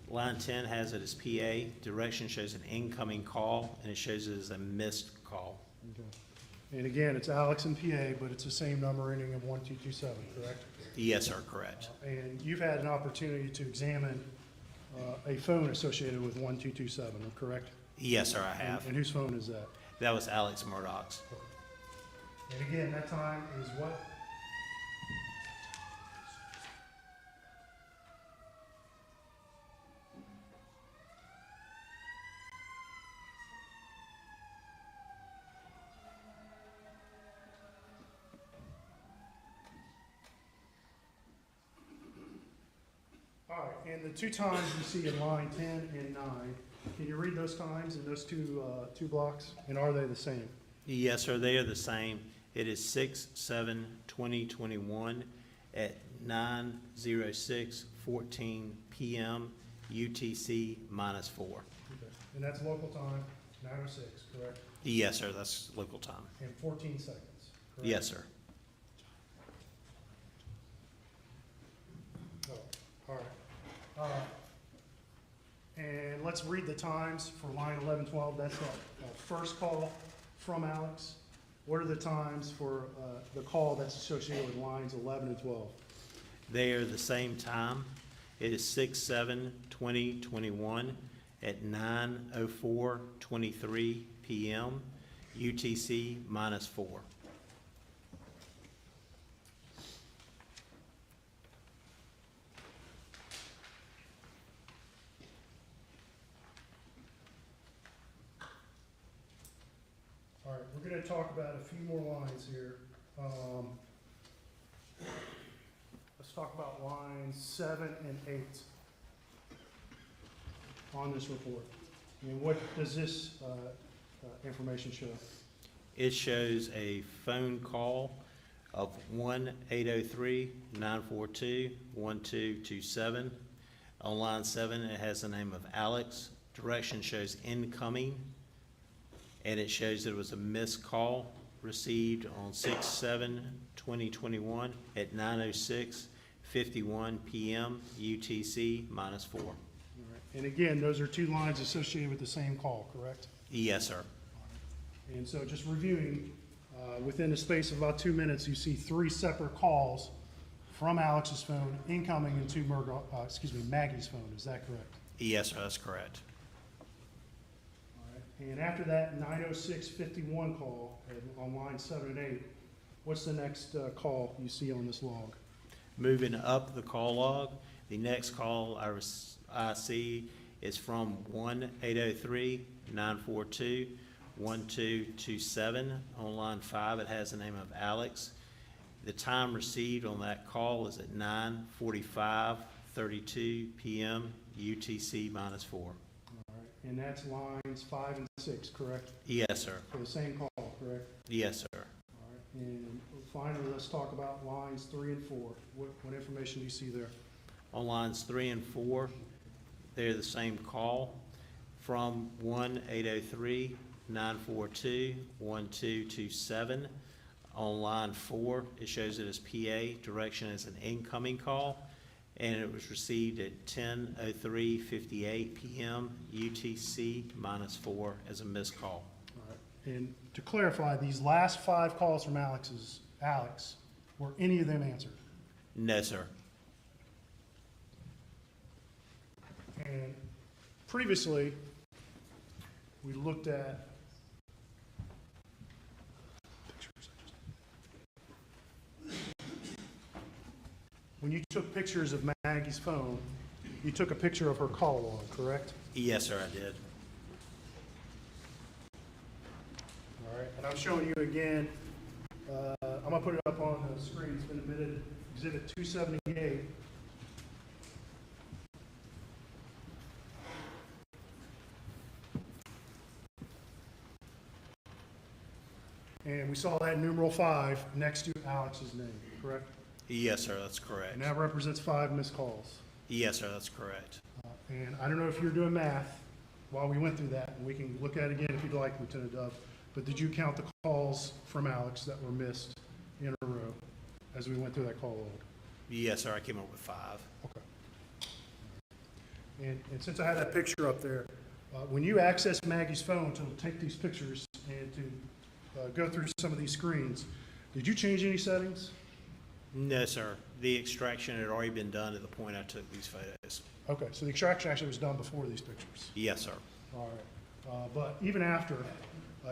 Line 10 has it as PA. Direction shows an incoming call, and it shows it as a missed call. Okay. And again, it's Alex and PA, but it's the same number ending in 1227, correct? Yes, sir, correct. And you've had an opportunity to examine a phone associated with 1227, correct? Yes, sir, I have. And whose phone is that? That was Alex Murdaugh's. And again, that time is what? All right, and the 2 times you see in line 10 and 9, can you read those times in those two blocks? And are they the same? Yes, sir, they are the same. It is 6/7/2021 at 9:06:14 p.m. UTC -4. Okay. And that's local time, 9:06, correct? Yes, sir, that's local time. And 14 seconds, correct? Yes, sir. Oh, all right. And let's read the times for line 11, 12. That's the first call from Alex. What are the times for the call that's associated with lines 11 and 12? They are the same time. It is 6/7/2021 at 9:04:23 p.m. UTC -4. we're gonna talk about a few more lines here. Let's talk about lines 7 and 8 on this report. I mean, what does this information show? It shows a phone call of 1-803-942-1227. On line 7, it has the name of Alex. Direction shows incoming, and it shows that it was a missed call received on 6/7/2021 at 9:06:51 p.m. UTC -4. All right. And again, those are 2 lines associated with the same call, correct? Yes, sir. And so just reviewing, within the space of about 2 minutes, you see 3 separate calls from Alex's phone incoming into Maggie's phone. Is that correct? Yes, sir, that's correct. All right. And after that 9:06:51 call on line 7 and 8, what's the next call you see on this log? Moving up the call log, the next call I see is from 1-803-942-1227. On line 5, it has the name of Alex. The time received on that call is at 9:45:32 p.m. UTC -4. All right. And that's lines 5 and 6, correct? Yes, sir. For the same call, correct? Yes, sir. All right. And finally, let's talk about lines 3 and 4. What information do you see there? On lines 3 and 4, they're the same call from 1-803-942-1227. On line 4, it shows it as PA. Direction is an incoming call, and it was received at 10:03:58 p.m. UTC -4 as a missed call. All right. And to clarify, these last 5 calls from Alex, were any of them answered? No, sir. And previously, we looked at when you took pictures of Maggie's phone, you took a picture of her call log, correct? Yes, sir, I did. All right, and I'm showing you again, I'm gonna put it up on the screen, it's been admitted, Exhibit 278. And we saw that numeral 5 next to Alex's name, correct? Yes, sir, that's correct. And that represents 5 missed calls. Yes, sir, that's correct. And I don't know if you're doing math while we went through that, and we can look at it again if you'd like, Lieutenant Dove, but did you count the calls from Alex that were missed in a row as we went through that call log? Yes, sir, I came up with 5. Okay. And since I had that picture up there, when you access Maggie's phone to take these pictures and to go through some of these screens, did you change any settings? No, sir. The extraction had already been done at the point I took these photos. Okay, so the extraction actually was done before these pictures. Yes, sir. All right. But even after,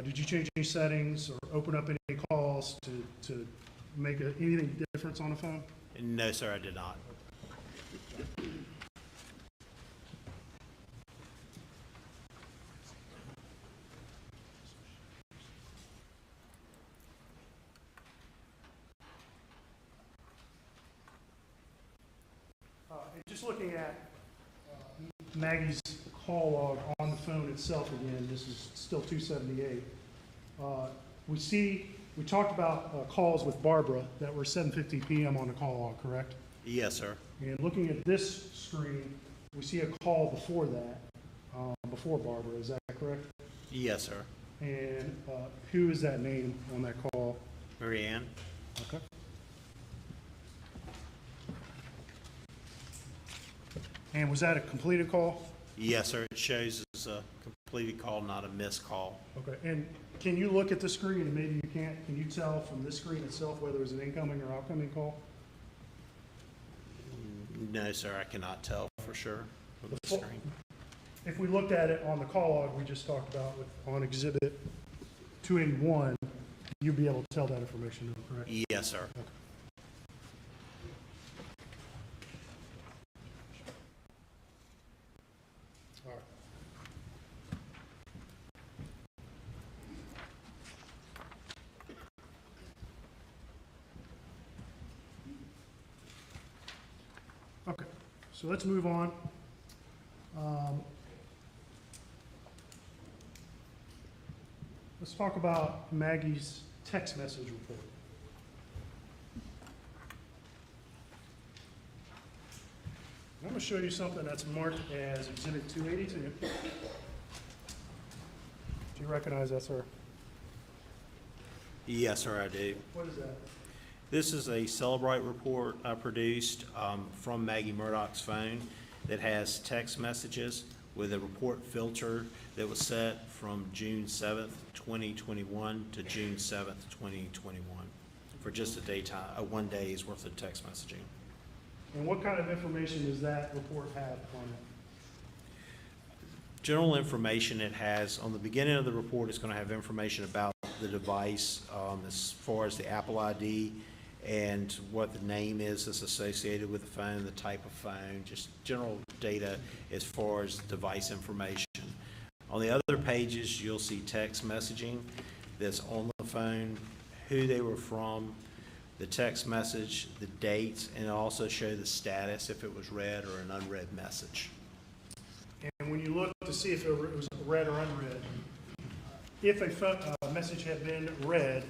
did you change any settings or open up any calls to make anything difference on the phone? No, sir, I did not. Just looking at Maggie's call log on the phone itself again, this is still 278. We talked about calls with Barbara that were 7:50 p.m. on the call log, correct? Yes, sir. And looking at this screen, we see a call before that, before Barbara, is that correct? Yes, sir. And who is that name on that call? Mary Ann? Okay. And was that a completed call? Yes, sir. It shows as a completed call, not a missed call. Okay, and can you look at the screen and maybe you can't, can you tell from this screen itself whether it was an incoming or outgoing call? No, sir, I cannot tell for sure from the screen. If we looked at it on the call log we just talked about on Exhibit 281, you'd be able to tell that information, correct? Yes, sir. Okay. All right. So let's move on. Let's talk about Maggie's text message report. I'm going to show you something that's marked as Exhibit 282. Do you recognize that, sir? Yes, sir, I do. What is that? This is a Celebrate report I produced from Maggie Murdaugh's phone that has text messages with a report filter that was set from June 7th, 2021 to June 7th, 2021 for just a 1 day's worth of text messaging. And what kind of information does that report have on it? General information it has, on the beginning of the report, it's going to have information about the device as far as the Apple ID and what the name is that's associated with the phone, the type of phone, just general data as far as device information. On the other pages, you'll see text messaging that's on the phone, who they were from, the text message, the dates, and it'll also show the status if it was read or an unread message. And when you look to see if it was read or unread, if a message had been read,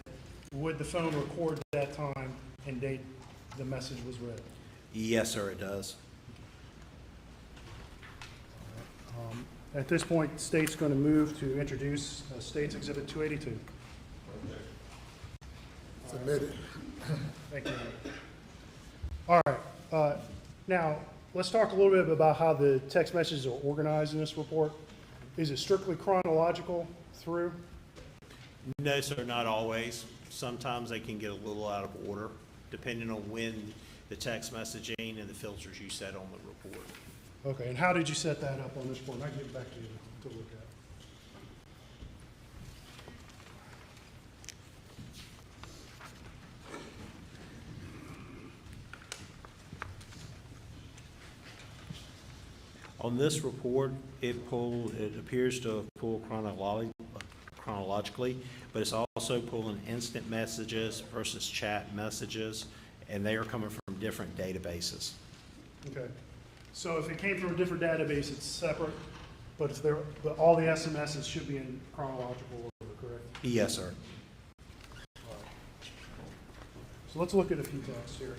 would the phone record that time and date the message was read? Yes, sir, it does. At this point, the state's going to move to introduce State's Exhibit 282. Submitted. Thank you. All right. Now, let's talk a little bit about how the text messages are organized in this report. Is it strictly chronological through? No, sir, not always. Sometimes they can get a little out of order, depending on when the text messaging and the filters you set on the report. Okay, and how did you set that up on this report? I can get back to you to look at. On this report, it appears to pull chronologically, but it's also pulling instant messages versus chat messages, and they are coming from different databases. Okay. So if it came from a different database, it's separate, but but all the SMSs should be in chronological order, correct? Yes, sir. All right. So let's look at a few texts here.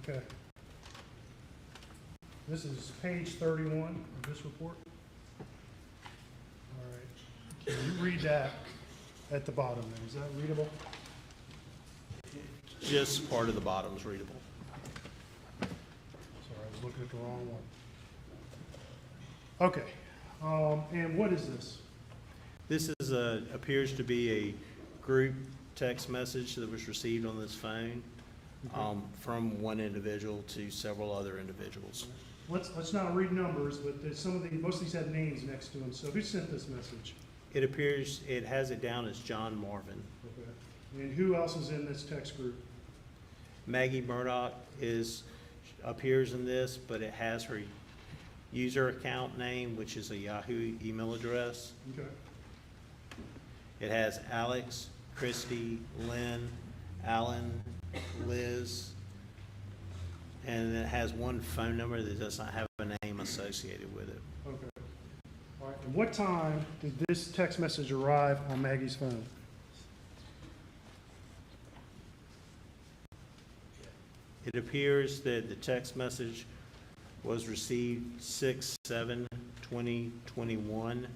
Okay. This is page 31 of this report. All right. Can you read that at the bottom there? Is that readable? Just part of the bottom is readable. Sorry, I was looking at the wrong one. Okay. And what is this? This is appears to be a group text message that was received on this phone from one individual to several other individuals. Let's not read numbers, but there's most of these have names next to them. So who sent this message? It appears, it has it down as John Marvin. Okay. And who else is in this text group? Maggie Murdaugh appears in this, but it has her user account name, which is a Yahoo email address. Okay. It has Alex, Christy, Lynn, Alan, Liz, and it has one phone number that does not have a name associated with it. Okay. All right. And what time did this text message arrive on Maggie's phone? It appears that the text message was received 6/7/2021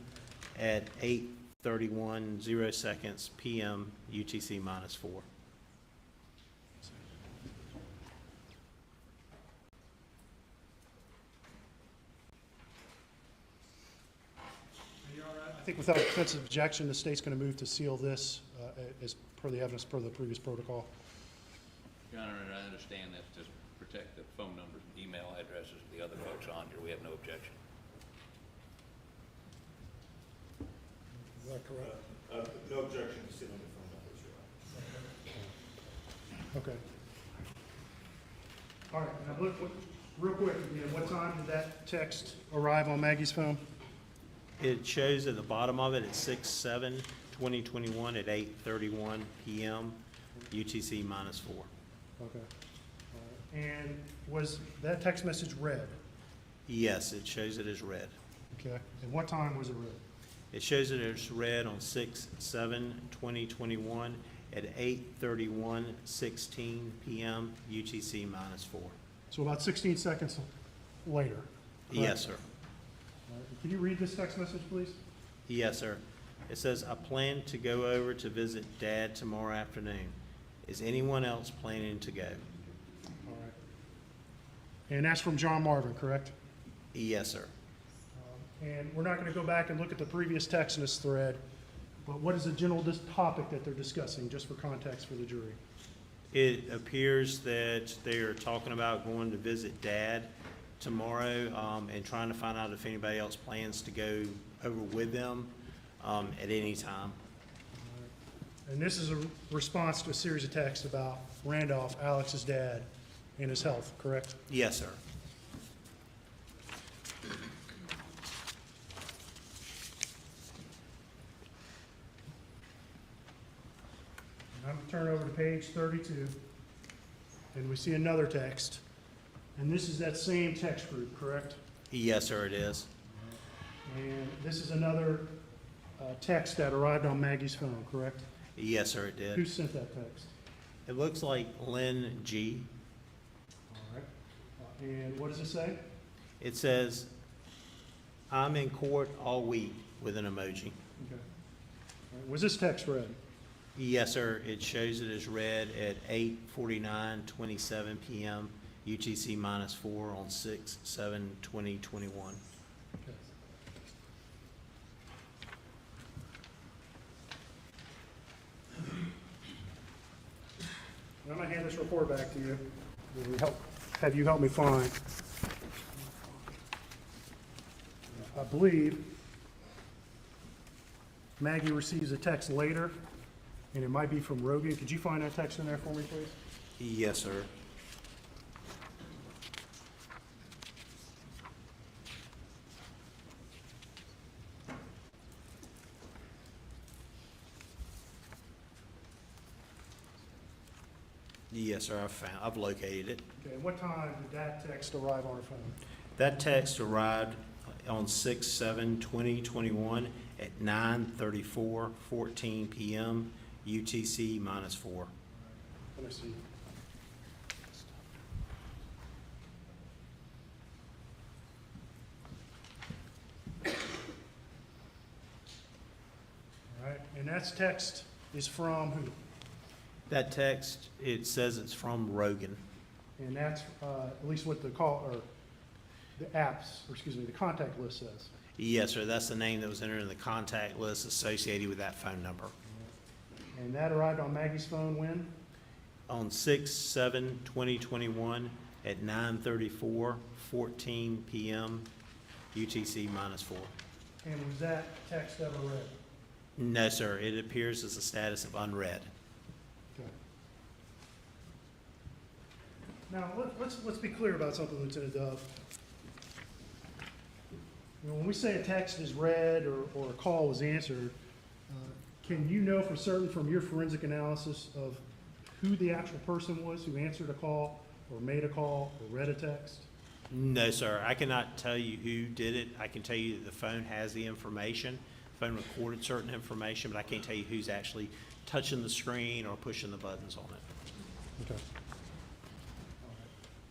at 8:31 p.m. UTC -4. I think without offensive objection, the state's going to move to seal this as per the evidence per the previous protocol. Your Honor, and I understand that's to protect the phone numbers and email addresses of the other folks on here. We have no objection. Is that correct? No objection to stealing the phone numbers, Your Honor. Okay. All right, now look, real quick again, what time did that text arrive on Maggie's phone? It shows at the bottom of it, it's 6/7/2021 at 8:31 PM, UTC -4. Okay. And was that text message read? Yes, it shows it as red. Okay. And what time was it read? It shows it as red on 6/7/2021 at 8:31:16 PM, UTC -4. So about 16 seconds later. Yes, sir. All right. Can you read this text message, please? Yes, sir. It says, I plan to go over to visit Dad tomorrow afternoon. Is anyone else planning to go? All right. And that's from John Marvin, correct? Yes, sir. And we're not going to go back and look at the previous text in this thread, but what is the general topic that they're discussing, just for context for the jury? It appears that they are talking about going to visit Dad tomorrow, and trying to find out if anybody else plans to go over with them at any time. And this is a response to a series of texts about Randolph, Alex's dad, and his health, correct? Yes, sir. I'm going to turn over to page 32, and we see another text. And this is that same text group, correct? Yes, sir, it is. And this is another text that arrived on Maggie's phone, correct? Yes, sir, it Who did. sent that text? It looks like Lynn G. All right. And what does it say? It says, I'm in court all week with an emoji. Okay. All right. Was this text read? Yes, sir. It shows it as read at 8:49:27 PM, UTC -4 on 6/7/2021. Okay. I'm going to hand this report back to you. Have you help me find. I believe Maggie receives a text later, and it might be from Rogan. Could you find that text in there for me, please? Yes, sir. Yes, sir, I've located it. Okay, what time did that text arrive on her phone? That text arrived on 6/7/2021 at 9:34:14 PM, UTC -4. Let me see. All right, and that's text is from who? That text, it says it's from Rogan. And that's at least what the call, or the apps, or excuse me, the contact list says. Yes, sir, that's the name that was entered in the contact list associated with that phone number. And that arrived on Maggie's phone when? On 6/7/2021 at 9:34:14 PM, UTC -4. And was that text ever read? No, sir, it appears as a status of unread. Okay. Now, let's be clear about something, Lieutenant Dove. You know, when we say a text is read or a call was answered, can you know for certain from your forensic analysis of who the actual person was who answered a call or made a call or read a text? No, sir, I cannot tell you who did it. I can tell you that the phone has the information. The phone recorded certain information, but I can't tell you who's actually touching the screen or pushing the buttons on it. Okay.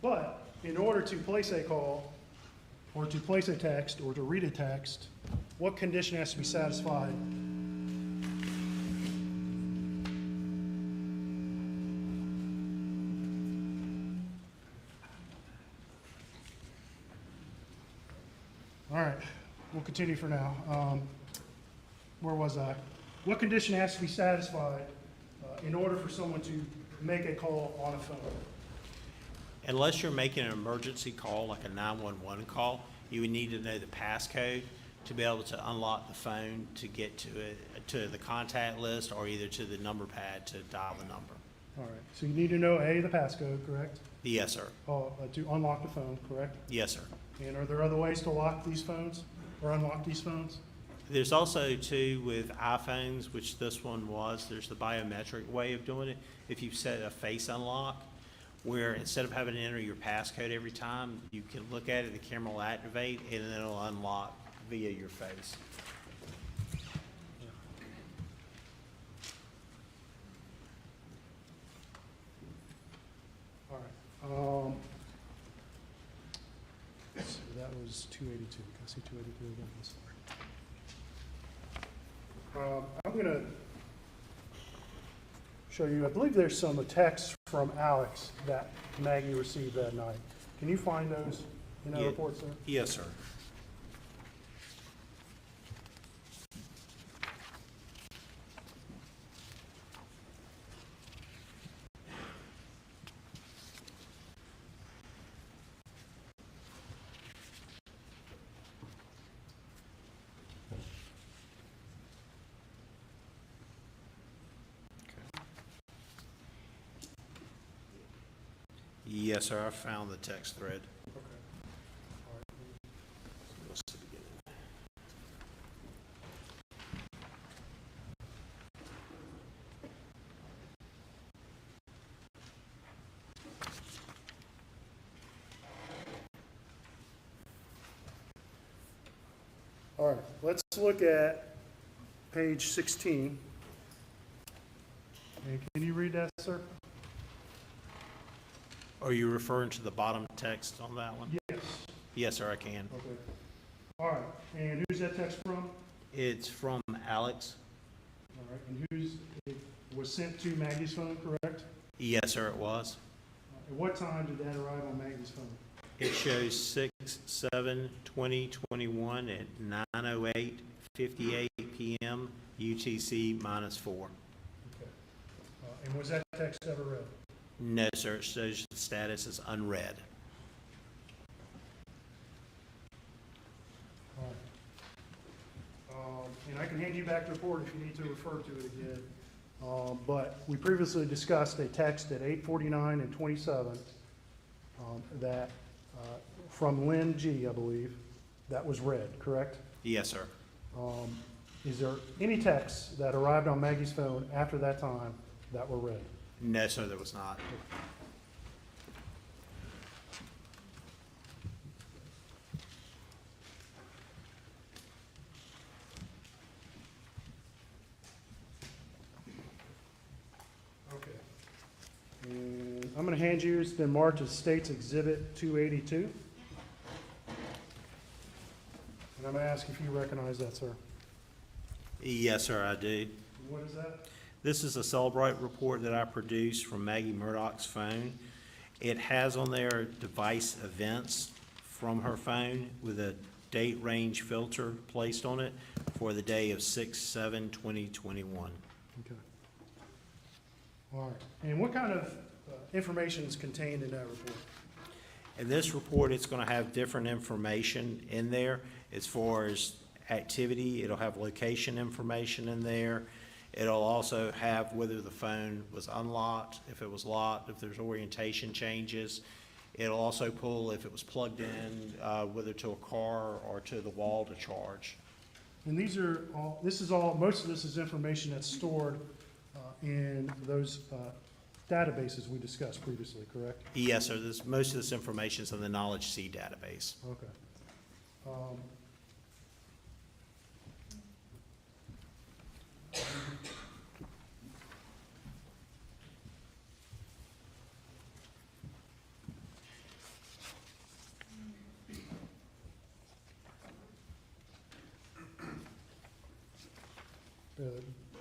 But in order to place a call, or to place a text, or to read a text, what condition has to be satisfied? All right, we'll continue for now. Where was I? What condition has to be satisfied in order for someone to make a call on a phone? Unless you're making an emergency call, like a 911 call, you would need to know the passcode to be able to unlock the phone to get to it, to the contact list, or either to the number pad to dial the number. All right, so you need to know, A, the passcode, correct? Yes, sir. To unlock the phone, correct? Yes, sir. And are there other ways to lock these phones, or unlock these phones? There's also too with iPhones, which this one was, there's the biometric way of doing it. If you set a face unlock, where instead of having to enter your passcode every time, you can look at it, the camera will activate, and then it'll unlock via your face. All right. So that was 282. Can I see 282 again? Sorry. I'm going to show you, I believe there's some texts from Alex that Maggie received that night. Can you find those in that report, sir? Yes, sir. Yes, sir, I found the text thread. All right, let's look at page 16. And can you read that, sir? Are you referring to the bottom text on that one? Yes. Yes, sir, I can. Okay. All right, and who's that text from? It's from Alex. All right, and it was sent to Maggie's phone, correct? Yes, sir, it was. At what time did that arrive on Maggie's phone? It shows 6/7/2021 at 9:08:58 p.m. UTC -4. Okay. And was that text ever read? No, sir, it shows the status is unread. All right. And I can hand you back the report if you need to refer to it again. But we previously discussed a text at 8:49 and 27 that from Lynn G, I believe, that was read, correct? Yes, sir. Is there any texts that arrived on Maggie's phone after that time that were read? No, sir, there was not. Okay. And I'm going to hand you, it's been marked as State's Exhibit 282. And I'm going to ask if you recognize that, sir. Yes, sir, I do. What is that? This is a Celebrate report that I produced from Maggie Murdaugh's phone. It has on there device events from her phone with a date range filter placed on it for the day of 6/7/2021. Okay. All right. And what kind of information is contained in that report? In this report, it's going to have different information in there as far as activity. It'll have location information in there. It'll also have whether the phone was unlocked, if it was locked, if there's orientation changes. It'll also pull if it was plugged in, whether to a car or to the wall to charge. And these are all, most of this is information that's stored in those databases we discussed previously, correct? Yes, sir. Most of this information is in the Knowledge C database. Okay.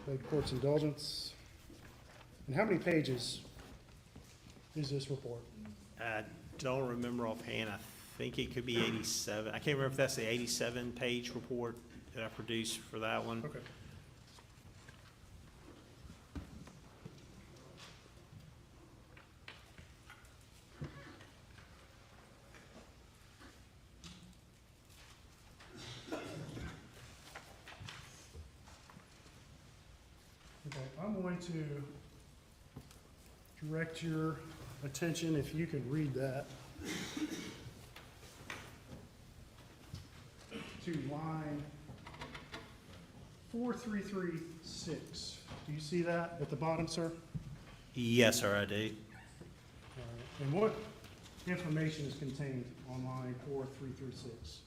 Beg the court's indulgence. And how many pages is this report? I don't remember offhand. I think it could be 87. I can't remember if that's the 87-page report that I produced for that one. Okay. going to direct your attention, if you could read that, to line 4336. Do you see that at the bottom, sir? Yes, sir, I do. All right. And what information is contained on line 4336?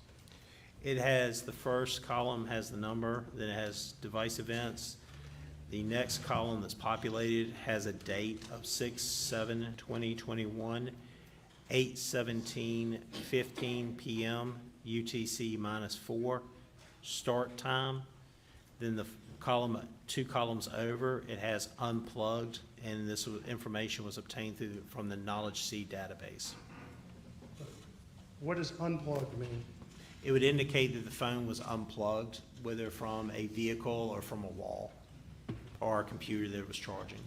It has, the first column has the number, then it has device events. The next column that's populated has a date of 6/7/2021, 8:17:15 p.m. UTC -4 start time. Then the column, 2 columns over, it has unplugged, and this information was obtained from the Knowledge C database. What does unplugged mean? It would indicate that the phone was unplugged, whether from a vehicle or from a wall or a computer that it was charging.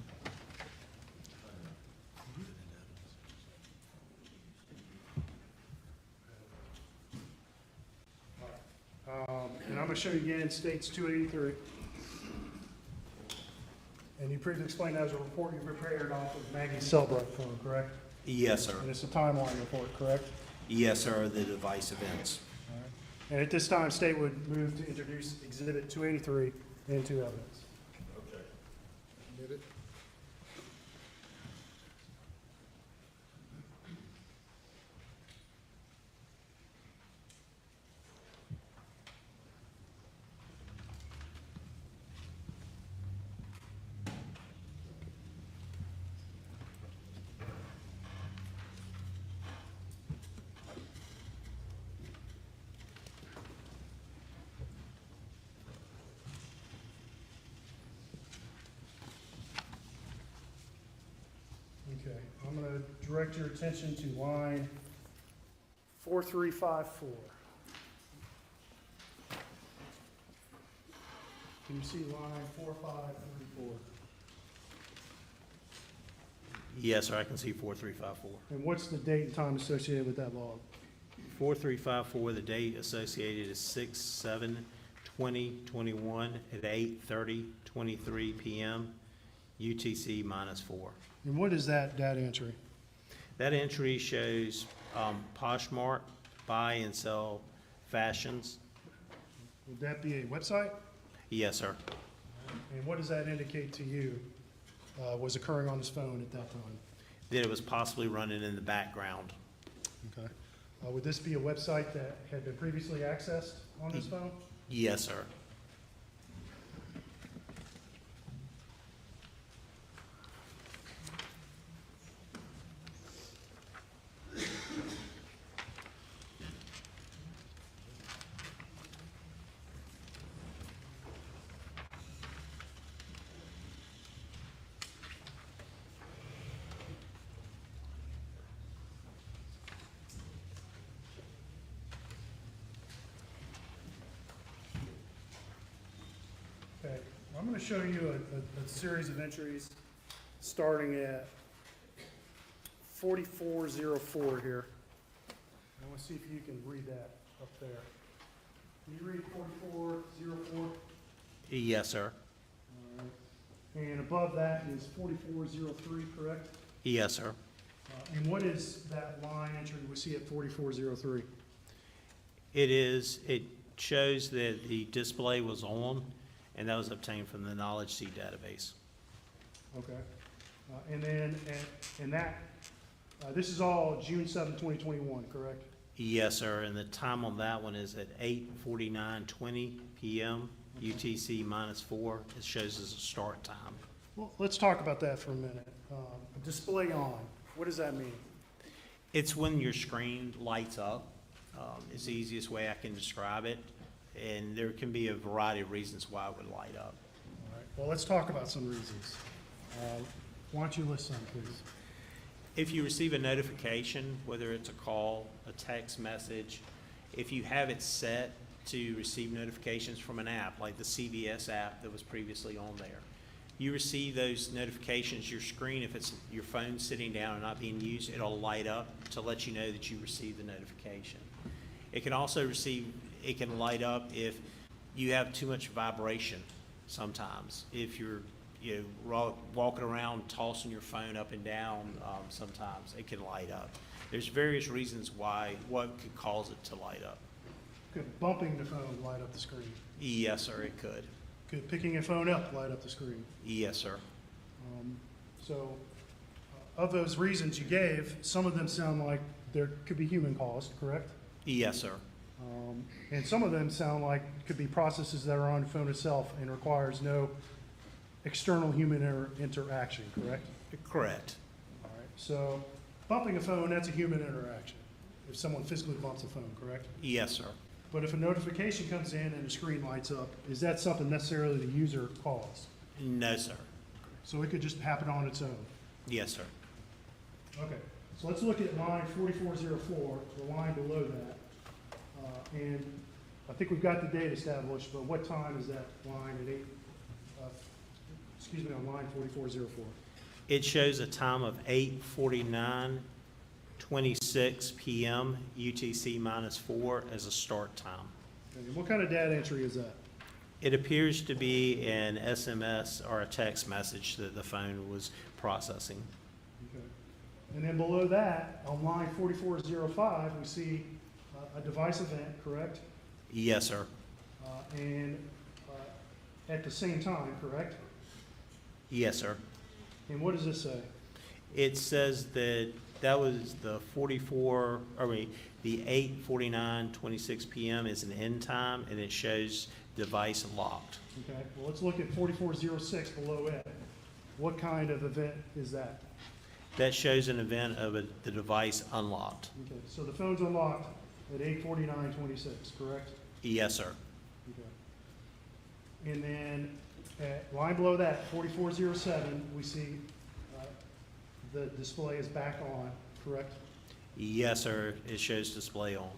And I'm going to show you again, states 283. And you previously explained that was a report you prepared off of Maggie's Cellbright phone, correct? Yes, sir. And it's a timeline report, correct? Yes, sir, the device events. All right. And at this time, state would move to introduce Exhibit 283 into evidence. Okay. Get it? Okay, I'm going to direct your attention to line 4354. Can you see line 4534? Yes, sir, I can see 4354. And what's the date and time associated with that log? 4354, the date associated is 6/7/2021 at 8:30:23 p.m. UTC -4. And what is that data entry? That entry shows Poshmark buy and sell fashions. Would that be a website? Yes, sir. And what does that indicate to you was occurring on this phone at that time? That it was possibly running in the background. Okay. Would this be a website that had been previously accessed on this phone? Yes, sir. Okay, I'm going to show you a series of entries starting at 4404 here. I want to see if you can read that up there. Can you read 4404? Yes, sir. All right. And above that is 4403, correct? Yes, sir. And what is that line entry we see at 4403? It shows that the display was on, and that was obtained from the Knowledge C database. Okay. And then, and that, this is all June 7, 2021, correct? Yes, sir, and the time on that one is at 8:49:20 p.m. UTC -4. It shows as a start time. Well, let's talk about that for a minute. Display on, what does that mean? It's when your screen lights up. It's the easiest way I can describe it, and there can be a variety of reasons why it would light up. All right. Well, let's talk about some reasons. Why don't you list some, please? If you receive a notification, whether it's a call, a text message, if you have it set to receive notifications from an app, like the CVS app that was previously on there, you receive those notifications, your screen, if it's your phone sitting down and not being used, it'll light up to let you know that you received the notification. It can also it can light up if you have too much vibration sometimes. If you're walking around, tossing your phone up and down, sometimes it can light up. There's various reasons what could cause it to light up. Could bumping the phone light up the screen? Yes, sir, it could. Could picking a phone up light up the screen? Yes, sir. So, of those reasons you gave, some of them sound like there could be human caused, correct? Yes, sir. And some of them sound like could be processes that are on the phone itself and requires no external human interaction, correct? Correct. All right, so bumping a phone, that's a human interaction. If someone physically bumps a phone, correct? Yes, sir. But if a notification comes in and the screen lights up, is that something necessarily the user caused? No, sir. So it could just happen on its own? Yes, sir. Okay, so let's look at line 4404, the line below that. And I think we've got the date established, but what time is that line at on line 4404? It shows a time of 8:49:26 p.m. UTC -4 as a start time. Okay, and what kind of data entry is that? It appears to be an SMS or a text message that the phone was processing. Okay. And then below that, on line 4405, we see a device event, correct? Yes, sir. And at the same time, correct? Yes, sir. And what does this say? It says that was the 8:49:26 p.m. is an end time, and it shows device locked. Okay, well, let's look at 4406 below it. What kind of event is that? That shows an event of the device unlocked. Okay, so the phone's unlocked at 8:49:26, correct? Yes, sir. Okay. And then at line below that, 4407, we see the display is back on, correct? Yes, sir. It shows display on.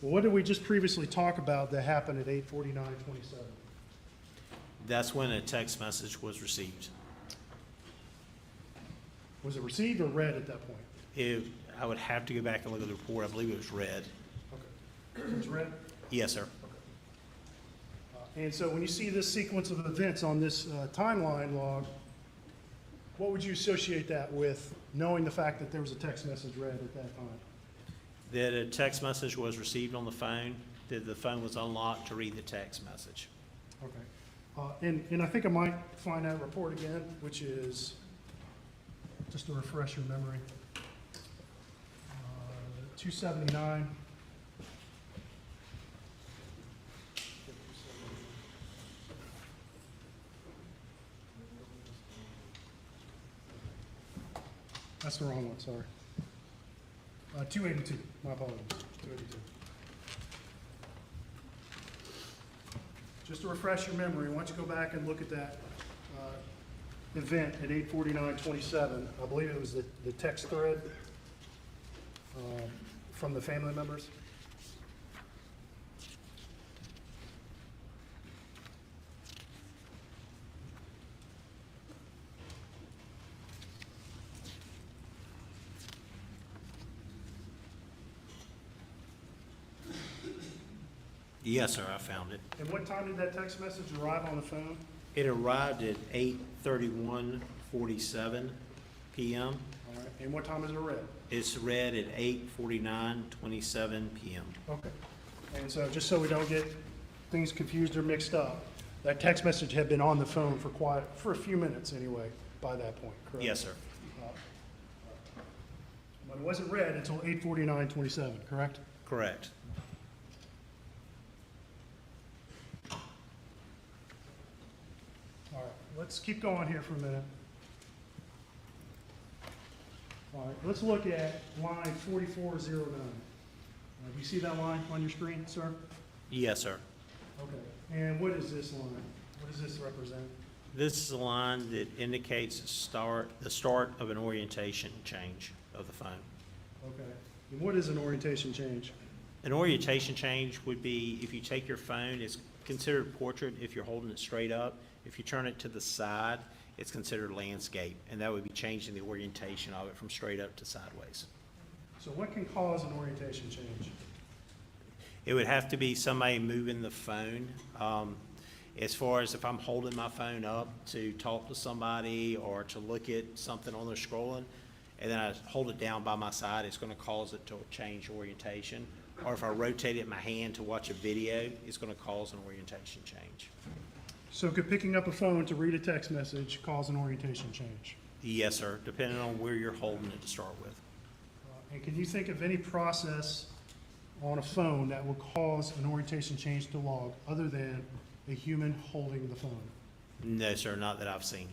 Well, what did we just previously talk about that happened at 8:49:27? That's when a text message was received. Was it received or read at that point? I would have to go back and look at the report. I believe it was read. Okay. It was read? Yes, sir. And so when you see this sequence of events on this timeline log, what would you associate that with, knowing the fact that there was a text message read at that time? That a text message was received on the phone, that the phone was unlocked to read the text message. Okay. And I think I might find that report again, which is, just to refresh your memory, 279. That's the wrong one, sorry. 282, my apologies, 282. Just to refresh your memory, why don't you go back and look at that event at 8:49:27. I believe it was the text thread from the family members. Yes, sir, I found it. And what time did that text message arrive on the phone? It arrived at 8:31:47 p.m. All right, and what time is it read? It's read at 8:49:27 p.m. Okay. And so just so we don't get things confused or mixed up, that text message had been on the phone for a few minutes anyway, by that point, correct? Yes, sir. But it wasn't read until 8:49:27, correct? Correct. All right, let's keep going here for a minute. All right, let's look at line 4409. Do you see that line on your screen, sir? Yes, sir. Okay, and what is this line? What does this represent? This is a line that indicates the start of an orientation change of the phone. Okay, and what is an orientation change? An orientation change would be if you take your phone, it's considered portrait if you're holding it straight up. If you turn it to the side, it's considered landscape, and that would be changing the orientation of it from straight up to sideways. So what can cause an orientation change? It would have to be somebody moving the phone. As far as if I'm holding my phone up to talk to somebody or to look at something on their scrolling, and then I hold it down by my side, it's gonna cause it to change orientation. Or if I rotate it in my hand to watch a video, it's gonna cause an orientation change. So could picking up a phone to read a text message cause an orientation change? Yes, sir, depending on where you're holding it to start with. And can you think of any process on a phone that will cause an orientation change to log other than a human holding the phone? No, sir, not that I've seen.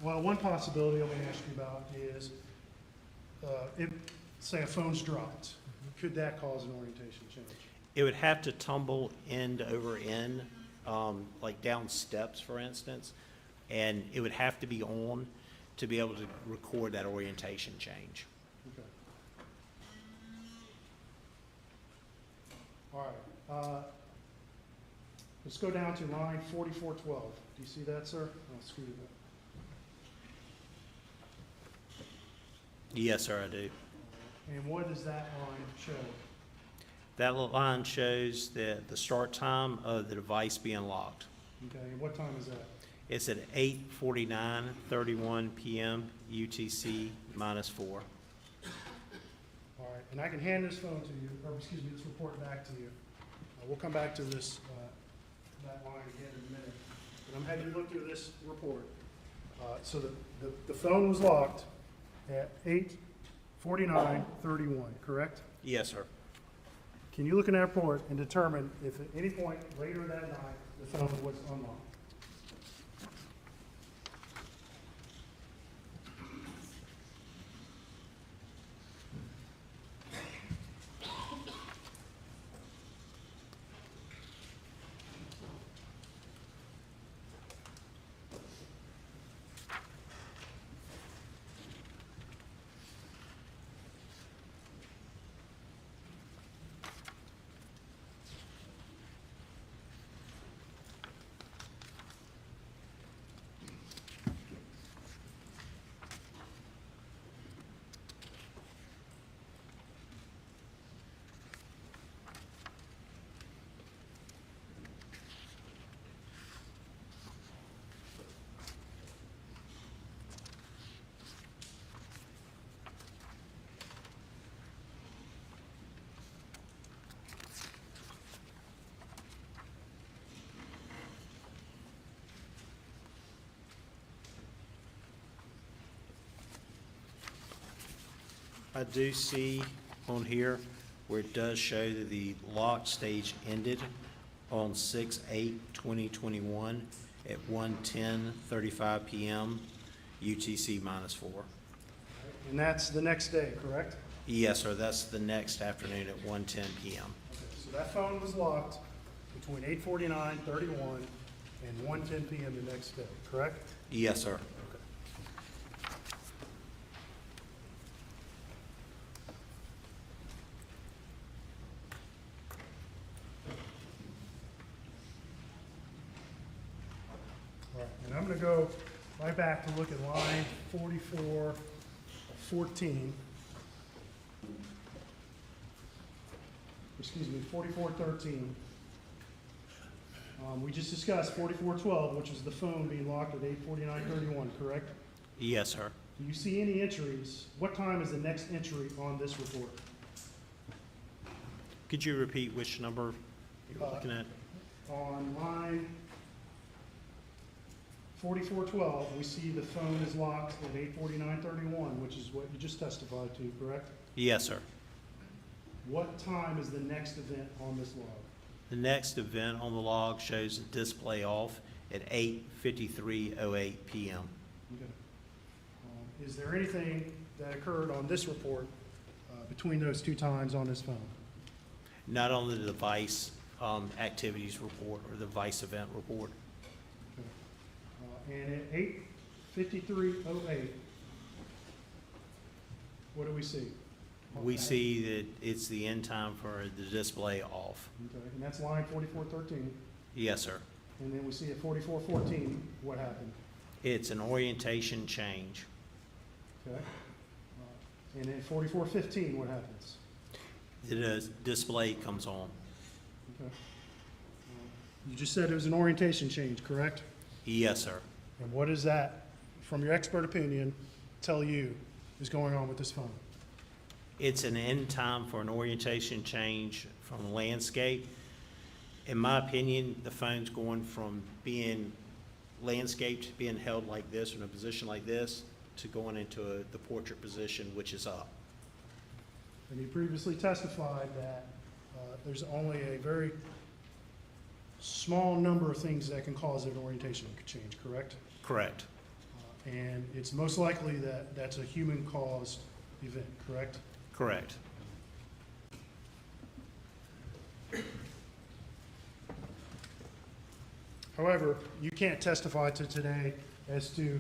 Well, one possibility I'm going to ask you about is, if, say, a phone's dropped, could that cause an orientation change? It would have to tumble end over end, like down steps, for instance, and it would have to be on to be able to record that orientation change. Okay. All right. Let's go down to line 4412. Do you see that, sir? I'll scoot it up. Yes, sir, I do. And what does that line show? That little line shows the start time of the device being locked. Okay, and what time is that? It's at 8:49:31 p.m. UTC -4. All right, and I can hand this phone to you, or excuse me, this report back to you. We'll come back to this, that line again in a minute. But I'm having you look through this report. So the phone was locked at 8:49:31, correct? Yes, sir. Can you look in that report and determine if at any point later that night the phone was unlocked? I do see on here where it does show that the lock stage ended on 6/8/2021 at 1:10:35 p.m. UTC -4. And that's the next day, correct? Yes, sir, that's the next afternoon at 1:10 p.m. Okay, so that phone was locked between 8:49:31 and 1:10 p.m. the next day, correct? Yes, sir. All right, and I'm going to go right back to look at line 4414. Excuse me, 4413. We just discussed 4412, which is the phone being locked at 8:49:31, correct? Yes, sir. Do you see any entries? What time is the next entry on this report? Could you repeat which number you're looking at? On line 4412, we see the phone is locked at 8:49:31, which is what you just testified to, correct? Yes, sir. What time is the next event on this log? The next event on the log shows a display off at 8:53:08 p.m. Okay. Is there anything that occurred on this report between those two times on this phone? Not on the device activities report or the device event report. And at 8:53:08, what do we see? We see that it's the end time for the display off. Okay, and that's line 4413. Yes, sir. And then we see at 4414, what happened? It's an orientation change. Okay. And then 4415, what happens? The display comes on. Okay. You just said it was an orientation change, correct? Yes, sir. And what does that, from your expert opinion, tell you is going on with this phone? It's an end time for an orientation change from landscape. In my opinion, the phone's going from being landscaped to being held like this, or in a position like this, to going into the portrait position, which is up. And you previously testified that there's only a very small number of things that can cause an orientation change, correct? Correct. And it's most likely that that's a human-caused event, correct? Correct. However, you can't testify to today as to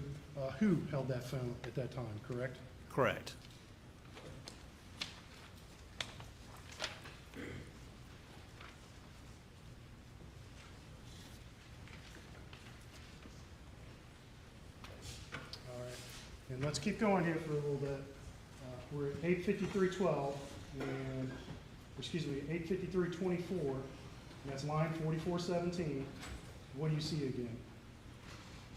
who held that phone at that time, correct? Correct. All right, and let's keep going here for a little bit. We're at 8:53:12, and, excuse me, 8:53:24, and that's line 4417. What do you see again?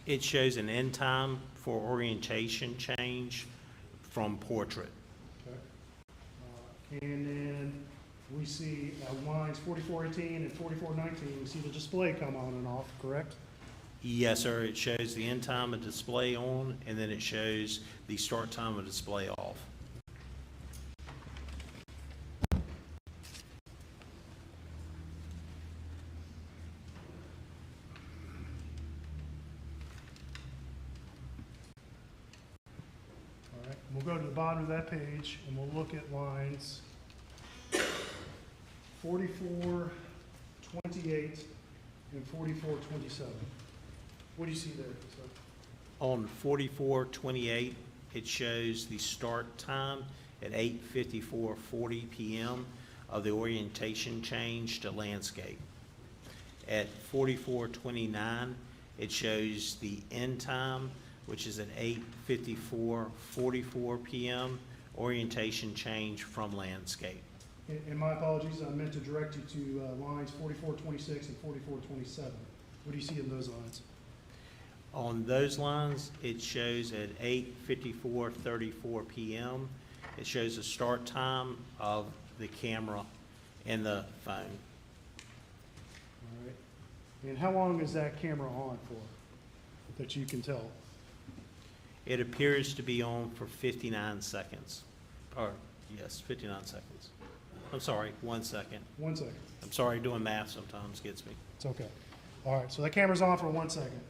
It shows an end time for orientation change from portrait. Okay. And then we see lines 4418 and 4419, we see the display come on and off, correct? Yes, sir. It shows the end time of display on, and then it shows the start time of display off. All right, we'll go to the bottom of that page and we'll look at lines 4428 and 4427. What do you see there, sir? On 4428, it shows the start time at 8:54:40 p.m. of the orientation change to landscape. At 4429, it shows the end time, which is at 8:54:44 p.m. orientation change from landscape. And my apologies, I meant to direct you to lines 4426 and 4427. What do you see in those lines? On those lines, it shows at 8:54:34 p.m. It shows the start time of the camera and the phone. All right. And how long is that camera on for, that you can tell? It appears to be on for 59 seconds. Or, yes, 59 seconds. I'm sorry, 1 second. 1 second. I'm sorry, doing math sometimes gets me. It's okay. All right, so that camera's on for 1 second.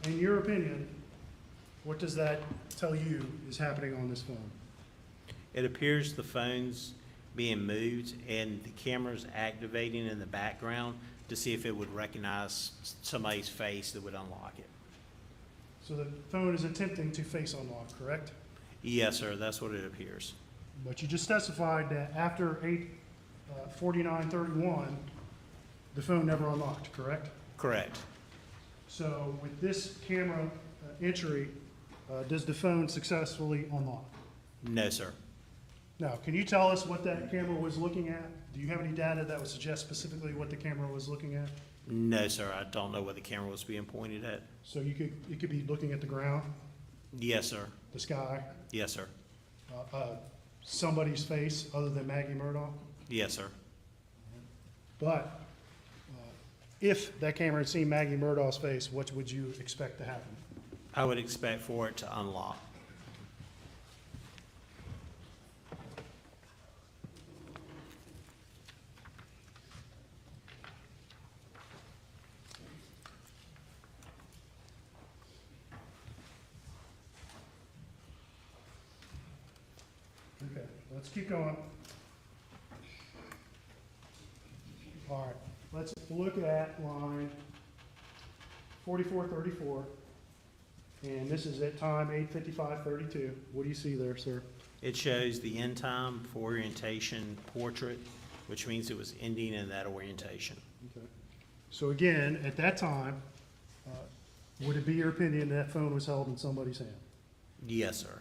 In your opinion, what does that tell you is happening on this phone? It appears the phone's being moved and the camera's activating in the background to see if it would recognize somebody's face that would unlock it. So the phone is attempting to face unlock, correct? Yes, sir, that's what it appears. But you just specified that after 8:49:31, the phone never unlocked, correct? Correct. So with this camera entry, does the phone successfully unlock? No, sir. Now, can you tell us what that camera was looking at? Do you have any data that would suggest specifically what the camera was looking at? No, sir, I don't know what the camera was being pointed at. So it could be looking at the ground, Yes, sir. the sky, Yes, sir. somebody's face other than Maggie Murdaugh? Yes, sir. But if that camera had seen Maggie Murdaugh's face, what would you expect to happen? I would expect for it to unlock. Okay, let's keep going. All right, let's look at line 4434. And this is at time 8:55:32. What do you see there, sir? It shows the end time for orientation portrait, which means it was ending in that orientation. Okay. So again, at that time, would it be your opinion that phone was held in somebody's hand? Yes, sir.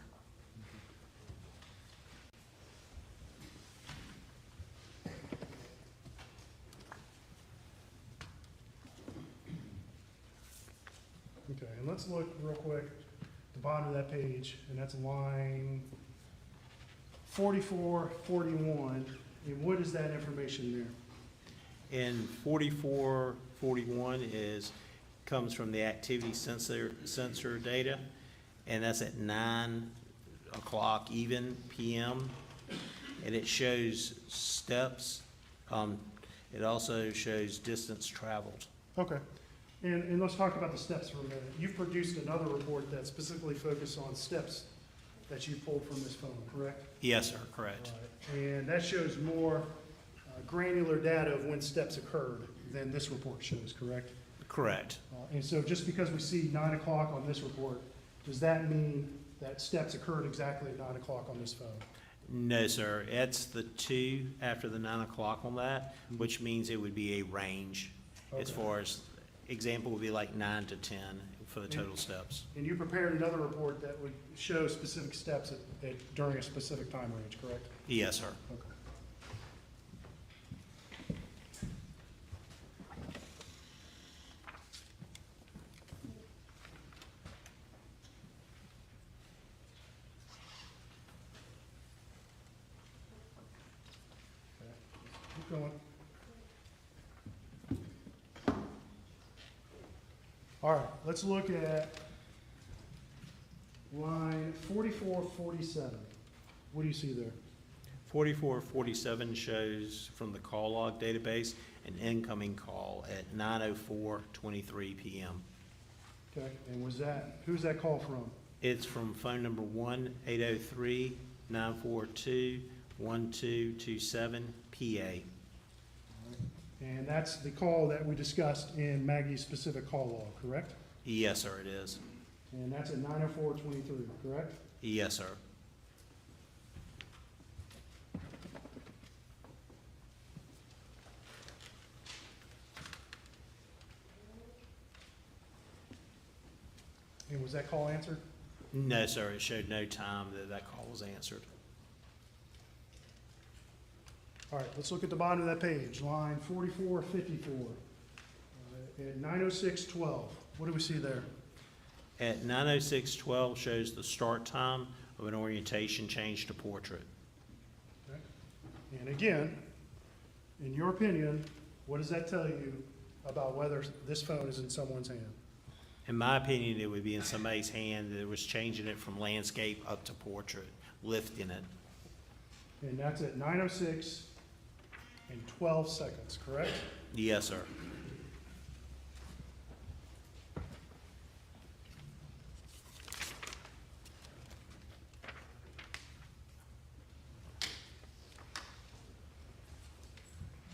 Okay, and let's look real quick, the bottom of that page, and that's line 44, 41, and what is that information there? And 4441 comes from the activity sensor data, and that's at 9 o'clock even PM, and it shows steps. It also shows distance traveled. Okay, and let's talk about the steps for a minute. You've produced another report that specifically focused on steps that you pulled from this phone, correct? Yes, sir, correct. All right. And that shows more granular data of when steps occurred than this report shows, correct? Correct. And so just because we see 9 o'clock on this report, does that mean that steps occurred exactly at 9 o'clock on this phone? No, sir. It's the 2 after the 9 o'clock on that, which means it would be a range as Okay. far as, example would be like 9 to 10 for the total steps. And you prepared another report that would show specific steps during a specific time range, correct? Yes, sir. Okay. Keep going. All right, let's look at line 4447. What do you see there? 4447 shows from the call log database an incoming call at 9:04:23 PM. Okay, and who's that call from? It's from phone number 1-803-942-1227 PA. And that's the call that we discussed in Maggie's specific call log, correct? Yes, sir, it is. And that's at 9:04:23, correct? Yes, sir. And was that call answered? No, sir, it showed no time that that call was answered. All right, let's look at the bottom of that page, line 4454. At 9:06:12, what do we see there? At 9:06:12 shows the start time of an orientation change to portrait. Okay. And again, in your opinion, what does that tell you about whether this phone is in someone's hand? In my opinion, it would be in somebody's hand that was changing it from landscape up to portrait, lifting it. And that's at 9:06:12, correct? Yes, sir.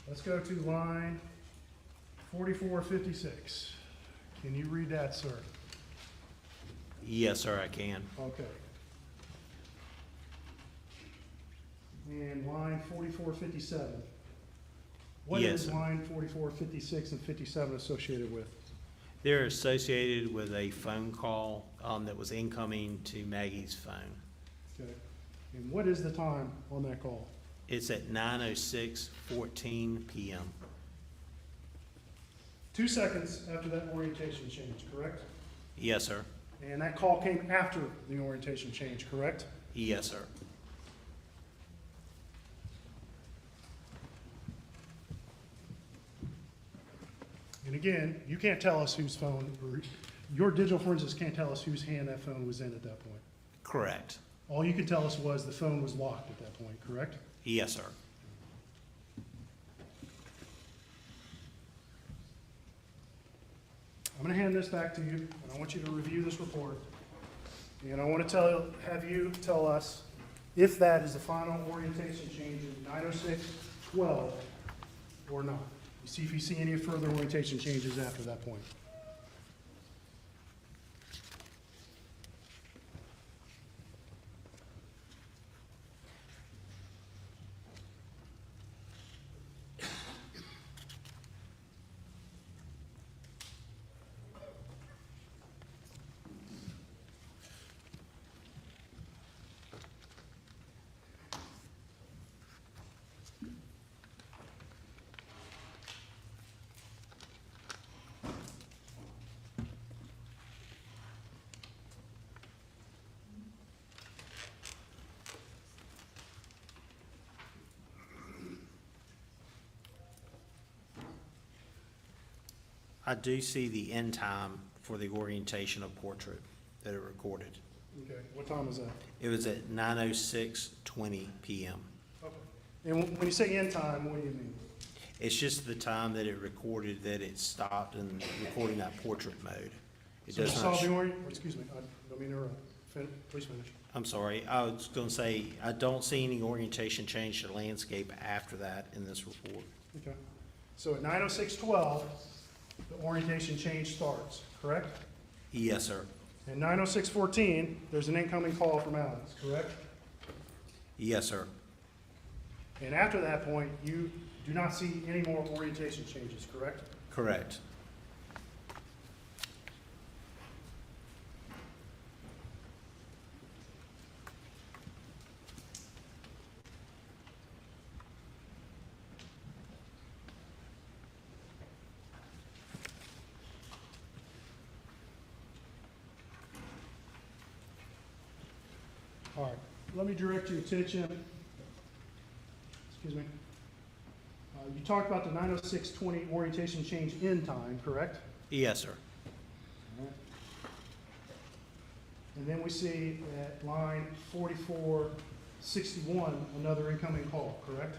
Let's go to line 4456. Can you read that, sir? Yes, sir, I can. Okay. And line 4457. What Yes, is sir. line 4456 and 57 associated with? They're associated with a phone call that was incoming to Maggie's phone. Okay. And what is the time on that call? It's at 9:06:14 PM. 2 seconds after that orientation change, correct? Yes, sir. And that call came after the orientation change, correct? Yes, sir. And again, you can't tell us whose phone, or your digital forensics can't tell us whose hand that phone was in at that point. Correct. All you can tell us was the phone was locked at that point, correct? Yes, sir. I'm gonna hand this back to you, and I want you to review this report. And I want to have you tell us if that is the final orientation change in 9:06:12 or not. You see if you see any further orientation changes after that point. I do see the end time for the orientation of portrait that it recorded. Okay, what time was that? It was at 9:06:20 p.m. Okay. And when you say end time, what do you mean? It's just the time that it recorded that it stopped in recording that portrait mode. It So you does saw not, the excuse me, I don't mean to interrupt. Please finish. I'm sorry, I was gonna say, I don't see any orientation change to landscape after that in this report. Okay. So at 9:06:12, the orientation change starts, correct? Yes, sir. At 9:06:14, there's an incoming call from Alex, correct? Yes, sir. And after that point, you do not see any more orientation changes, correct? Correct. All right, let me direct your attention. Excuse me. You talked about the 9:06:20 orientation change in time, correct? Yes, sir. And then we see at line 4461, another incoming call, correct?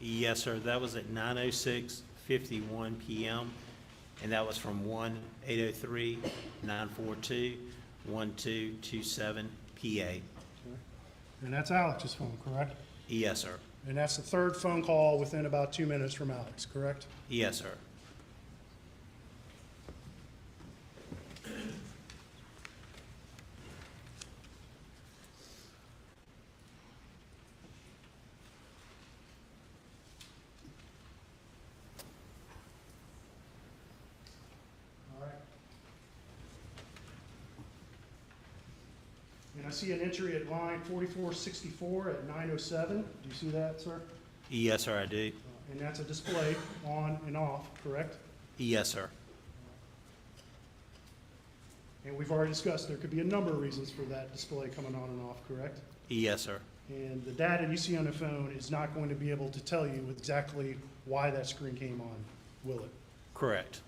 Yes, sir. That was at 9:06:51 p.m. and that was from 1-803-942-1227 PA. And that's Alex's phone, correct? Yes, sir. And that's the third phone call within about 2 minutes from Alex, correct? Yes, sir. All right. And I see an entry at line 4464 at 9:07. Do you see that, sir? Yes, sir, I do. And that's a display on and off, correct? Yes, sir. And we've already discussed there could be a number of reasons for that display coming on and off, correct? Yes, sir. And the data you see on the phone is not going to be able to tell you exactly why that screen came on, will it? Correct.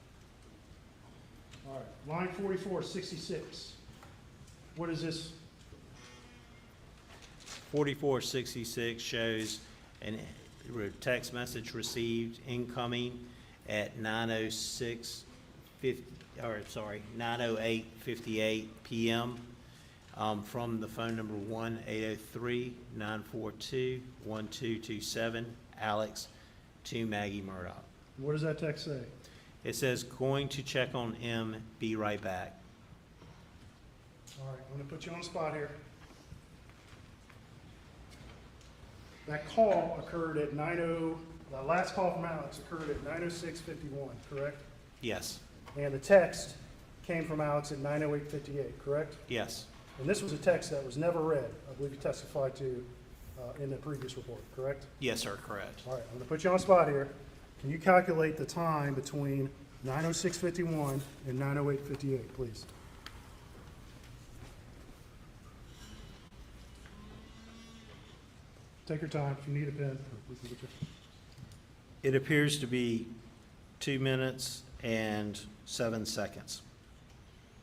All right, line 4466. What is this? 4466 shows a text message received incoming at 9:08:58 p.m. From the phone number 1-803-942-1227, Alex, to Maggie Murdaugh. What does that text say? It says, going to check on M, be right back. All right, I'm gonna put you on the spot here. That call occurred at the last call from Alex occurred at 9:06:51, correct? Yes. And the text came from Alex at 9:08:58, correct? Yes. And this was a text that was never read, I believe you testified to in the previous report, correct? Yes, sir, correct. All right, I'm gonna put you on the spot here. Can you calculate the time between 9:06:51 and 9:08:58, please? Take your time. If you need a pen, we can get you. It appears to be 2 minutes and 7 seconds.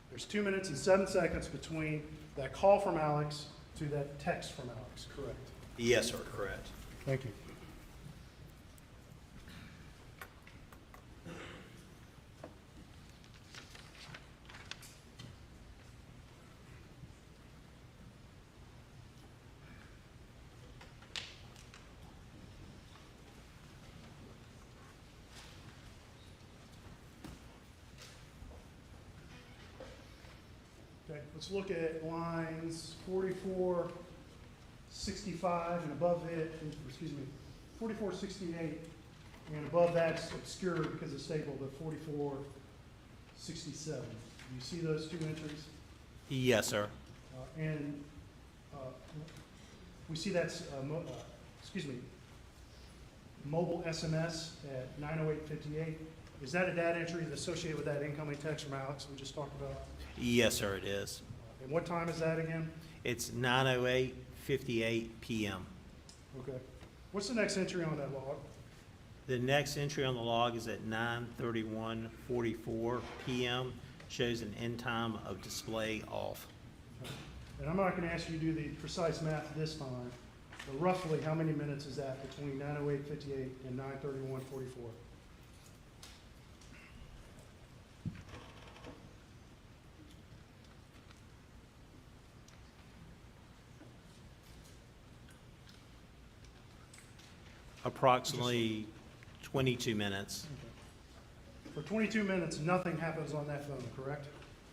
There's 2 minutes and 7 seconds between that call from Alex to that text from Alex, correct? Yes, sir, correct. Thank you. Okay, let's look at lines 4465 and above it, 4468, and above that's obscured because it's stapled at 4467. Do you see those two entries? Yes, sir. And we see that's, mobile SMS at 9:08:58. Is that a data entry associated with that incoming text from Alex we just talked about? Yes, sir, it is. And what time is that again? It's 9:08:58 p.m. Okay. What's the next entry on that log? The next entry on the log is at 9:31:44 PM, shows an end time of display off. And I'm not gonna ask you to do the precise math this time, but roughly, how many minutes is that between 9:08:58 and 9:31:44? Approximately 22 minutes. For 22 minutes, nothing happens on that phone, correct?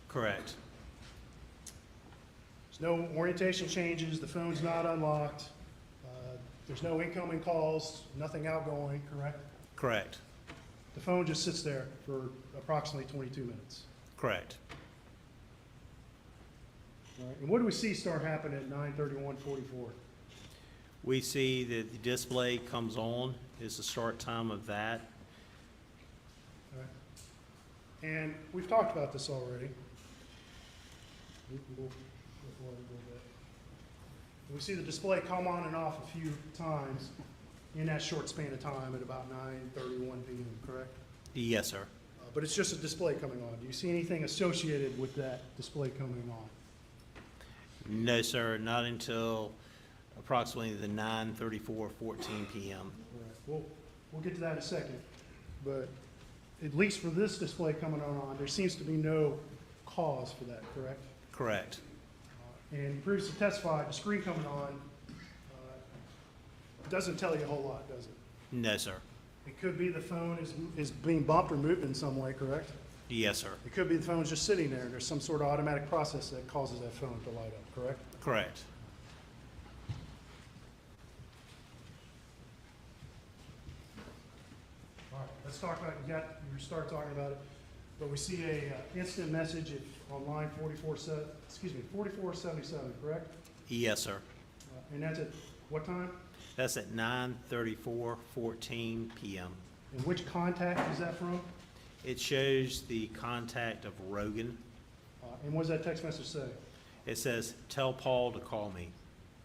Correct. There's no orientation changes, the phone's not unlocked, there's no incoming calls, nothing outgoing, correct? Correct. The phone just sits there for approximately 22 minutes. Correct. All right. And what do we see start happening at 9:31:44? We see that the display comes on, is the start time of that. All right. And we've talked about this already. We can go forward a little bit. We see the display come on and off a few times in that short span of time at about 9:31 p.m., correct? Yes, sir. But it's just a display coming on. Do you see anything associated with that display coming on? No, sir, not until approximately the 9:34:14 PM. All right. We'll get to that in a second. But at least for this display coming on, there seems to be no cause for that, correct? Correct. And you previously testified, the screen coming on doesn't tell you a whole lot, does it? No, sir. It could be the phone is being bumped or moved in some way, correct? Yes, sir. It could be the phone's just sitting there, and there's some sort of automatic process that causes that phone to light up, correct? Correct. All right, let's talk about, you start talking about it, but we see a instant message on line 4477, correct? Yes, sir. And that's at what time? That's at 9:34:14 PM. And which contact is that from? It shows the contact of Rogan. And what does that text message say? It says, "Tell Paul to call me."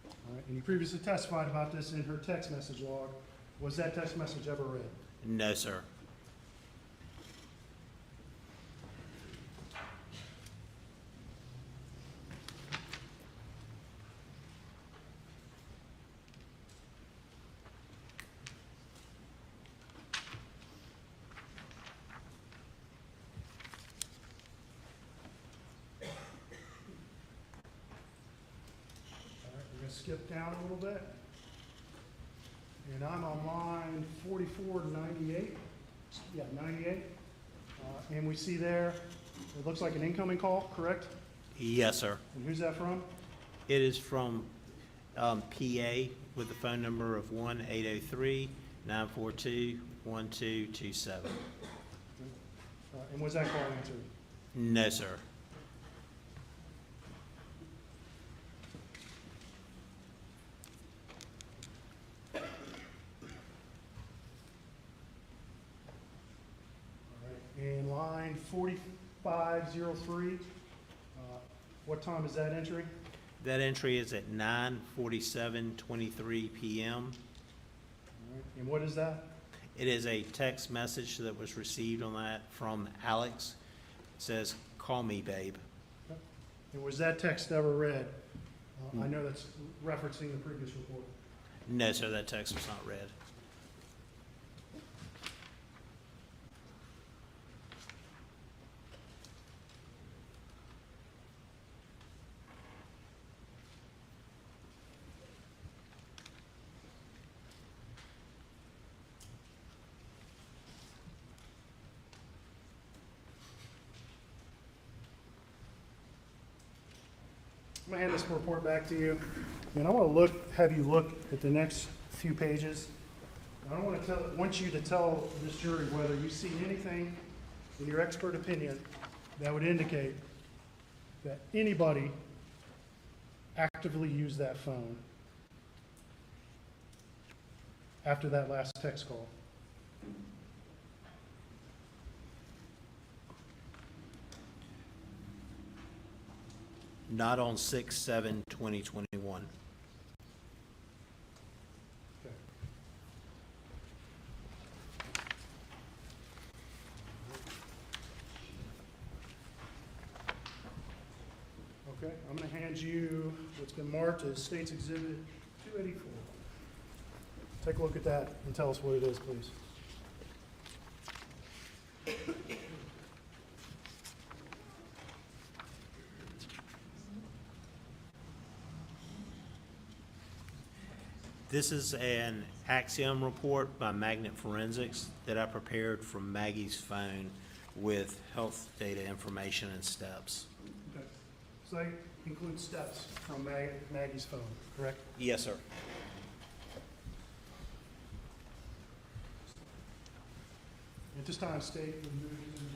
All right, and you previously testified about this in her text message log. Was that text message ever read? No, sir. Skip down a little bit. And I'm on line 4498. Yeah, 98. And we see there, it looks like an incoming call, correct? Yes, sir. And who's that from? It is from PA with the phone number of 1-803-942-1227. And was that call answered? No, sir. And line 4503, what time is that entry? That entry is at 9:47:23 PM. And what is that? It is a text message that was received on that from Alex. It says, "Call me, babe." And was that text ever read? I know that's referencing the previous report. No, sir, that text was not read. I'm gonna hand this report back to you, and I want to have you look at the next few pages. I want you to tell this jury whether you see anything in your expert opinion that would indicate that anybody actively used that phone after that last text call. Not on 6/7/2021. Okay. Okay, I'm gonna hand you what's been marked as State's Exhibit 284. Take a look at that and tell us what it is, please. This is an Axiom report by Magnet Forensics that I prepared from Maggie's phone with health data information and steps. Okay. So that includes steps from Maggie's phone, correct? Yes, sir. At this time, State will move into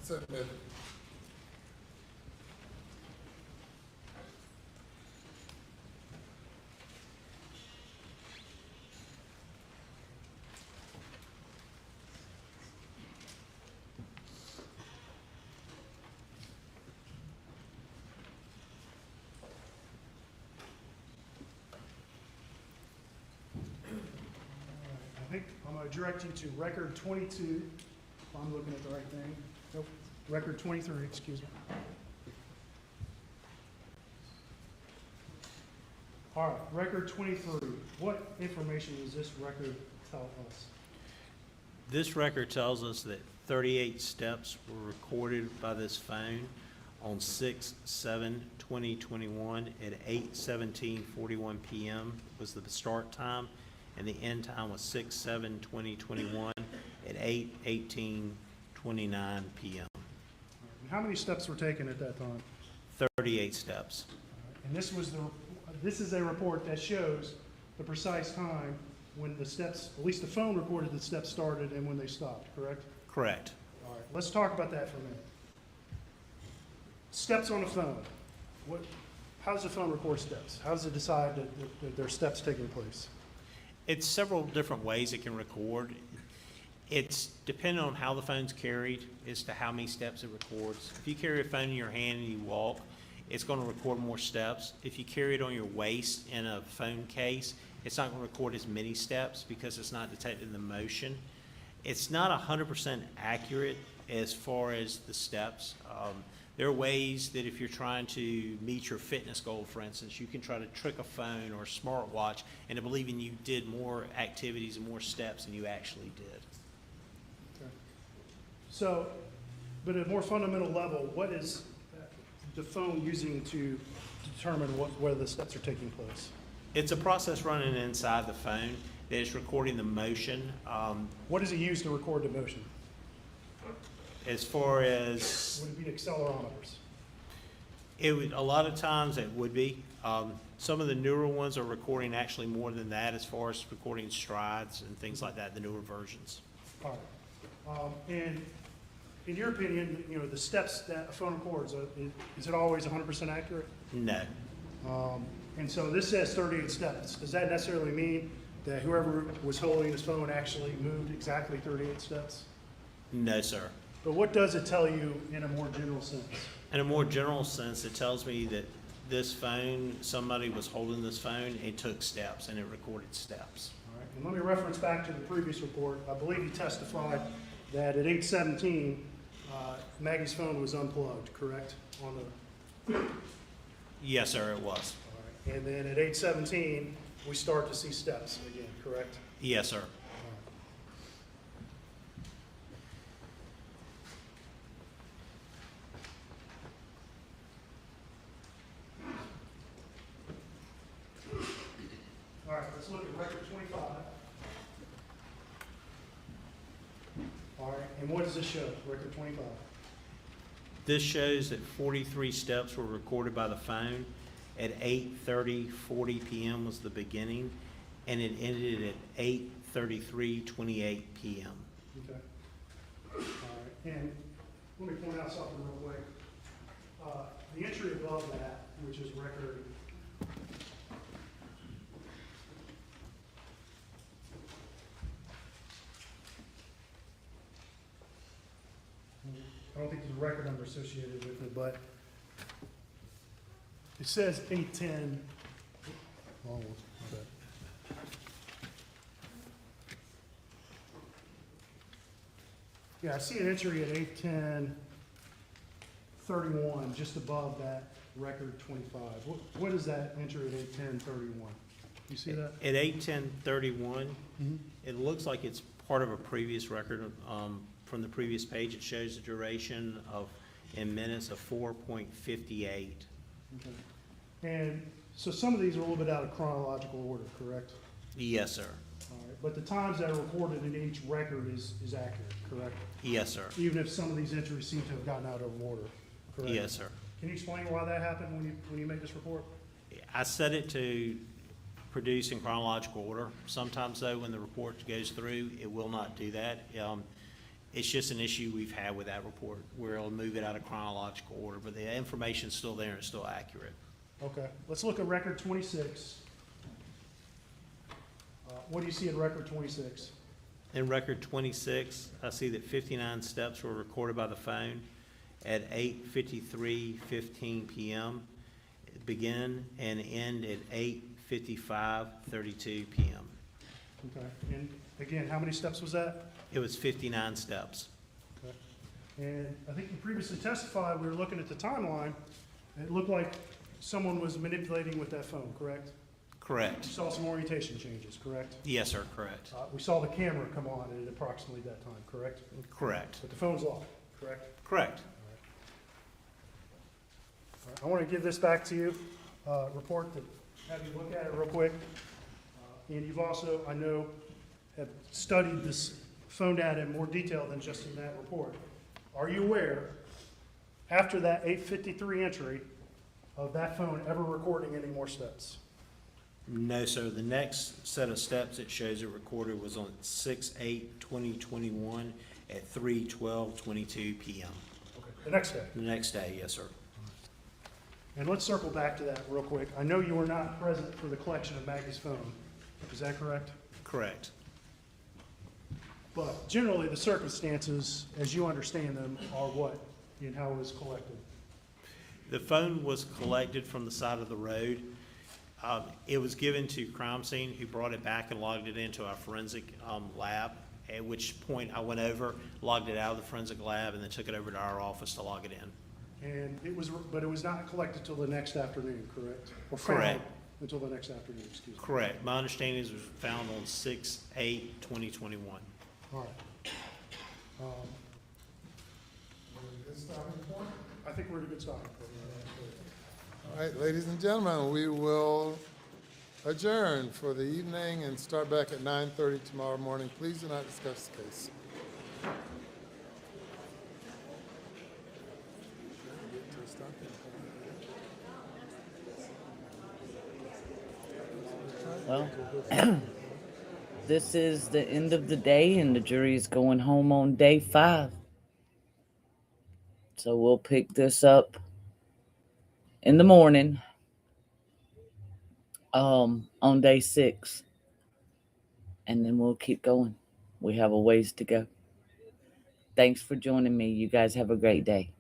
It's admitted. I think I'm going to direct you to record 22, if I'm looking at the right thing. Nope, record 23, excuse me. All right, record 23. What information does this record tell us? This record tells us that 38 steps were recorded by this phone on 6/7/2021 at 8:17:41 p.m. was the start time, and the end time was 6/7/2021 at 8:18:29 p.m. And how many steps were taken at that time? 38 steps. And this is a report that shows the precise time when the steps, at least the phone recorded the steps started and when they stopped, correct? Correct. All right, let's talk about that for a minute. Steps on a phone. How does the phone record steps? How does it decide that there are steps taking place? It's several different ways it can record. It's dependent on how the phone's carried as to how many steps it records. If you carry a phone in your hand and you walk, it's going to record more steps. If you carry it on your waist in a phone case, it's not going to record as many steps because it's not detecting the motion. It's not 100% accurate as far as the steps. There are ways that if you're trying to meet your fitness goal, for instance, you can try to trick a phone or a smartwatch into believing you did more activities and more steps than you actually did. Okay. So, but at a more fundamental level, what is the phone using to determine whether the steps are taking place? It's a process running inside the phone that is recording the motion. What does it use to record the motion? As far as Would it be accelerometers? it would, a lot of times it would be. Some of the newer ones are recording actually more than that as far as recording strides and things like that, the newer versions. All right. And in your opinion, the steps that a phone records, is it always 100% accurate? No. And so this says 38 steps. Does that necessarily mean that whoever was holding his phone actually moved exactly 38 steps? No, sir. But what does it tell you in a more general sense? In a more general sense, it tells me that this phone, somebody was holding this phone and took steps, and it recorded steps. All right. And let me reference back to the previous report. I believe he testified that at 8:17, Maggie's phone was unplugged, correct? Yes, sir, it was. All right. And then at 8:17, we start to see steps again, correct? Yes, sir. All right, let's look at record 25. All right, and what does this show, record 25? This shows that 43 steps were recorded by the phone. At 8:30:40 p.m. was the beginning, and it ended at 8:33:28 p.m. Okay. All right, and let me point out something real quick. The entry above that, which is record I don't think there's a record number associated with it, but it says 810. Oh, my bad. Yeah, I see an entry at 810:31, just above that record 25. What is that entry at 810:31? You see that? At 8:10:31, it looks like it's part of a previous record. From the previous page, it shows a duration of, in minutes, of 4.58. Okay. And so some of these are a little bit out of chronological order, correct? Yes, sir. All right, but the times that are recorded in each record is accurate, correct? Yes, sir. Even if some of these entries seem to have gotten out of order, correct? Yes, sir. Can you explain why that happened when you made this report? I set it to produce in chronological order. Sometimes, though, when the report goes through, it will not do that. It's just an issue we've had with that report, where it'll move it out of chronological order, but the information's still there and it's still accurate. Okay, let's look at record 26. What do you see in record 26? In record 26, I see that 59 steps were recorded by the phone at 8:53:15 p.m. Begin and end at 8:55:32 p.m. Okay, and again, how many steps was that? It was 59 steps. Okay. And I think you previously testified, we were looking at the timeline, it looked like someone was manipulating with that phone, correct? Correct. You saw some orientation changes, correct? Yes, sir, correct. We saw the camera come on at approximately that time, correct? Correct. But the phone's locked, correct? Correct. All right, I want to give this back to you, report, to have you look at it real quick. And you've also, I know, have studied this phone data in more detail than just in that report. Are you aware, after that 8:53 entry, of that phone ever recording any more steps? No, sir. The next set of steps it shows it recorded was on 6/8/2021 at 3:12:22 p.m. Okay. The next day? The next day, yes, sir. And let's circle back to that real quick. I know you were not present for the collection of Maggie's phone. Is that correct? Correct. But generally, the circumstances, as you understand them, are what and how it was collected? The phone was collected from the side of the road. It was given to crime scene, who brought it back and logged it into our forensic lab, at which point I went over, logged it out of the forensic lab, and then took it over to our office to log it in. And but it was not collected till the next afternoon, correct? Or found Correct. Until the next afternoon, excuse me. Correct. My understanding is it was found on 6/8/2021. All right. I think we're at a good stopping point. All right, ladies and gentlemen, we will adjourn for the evening and start back at 9:30 tomorrow morning. Please do not discuss the case. Well, this is the end of the day, and the jury is going home on day 5. So we'll pick this up in the morning on day 6. And then we'll keep going. We have a ways to go. Thanks for joining me. You guys have a great day.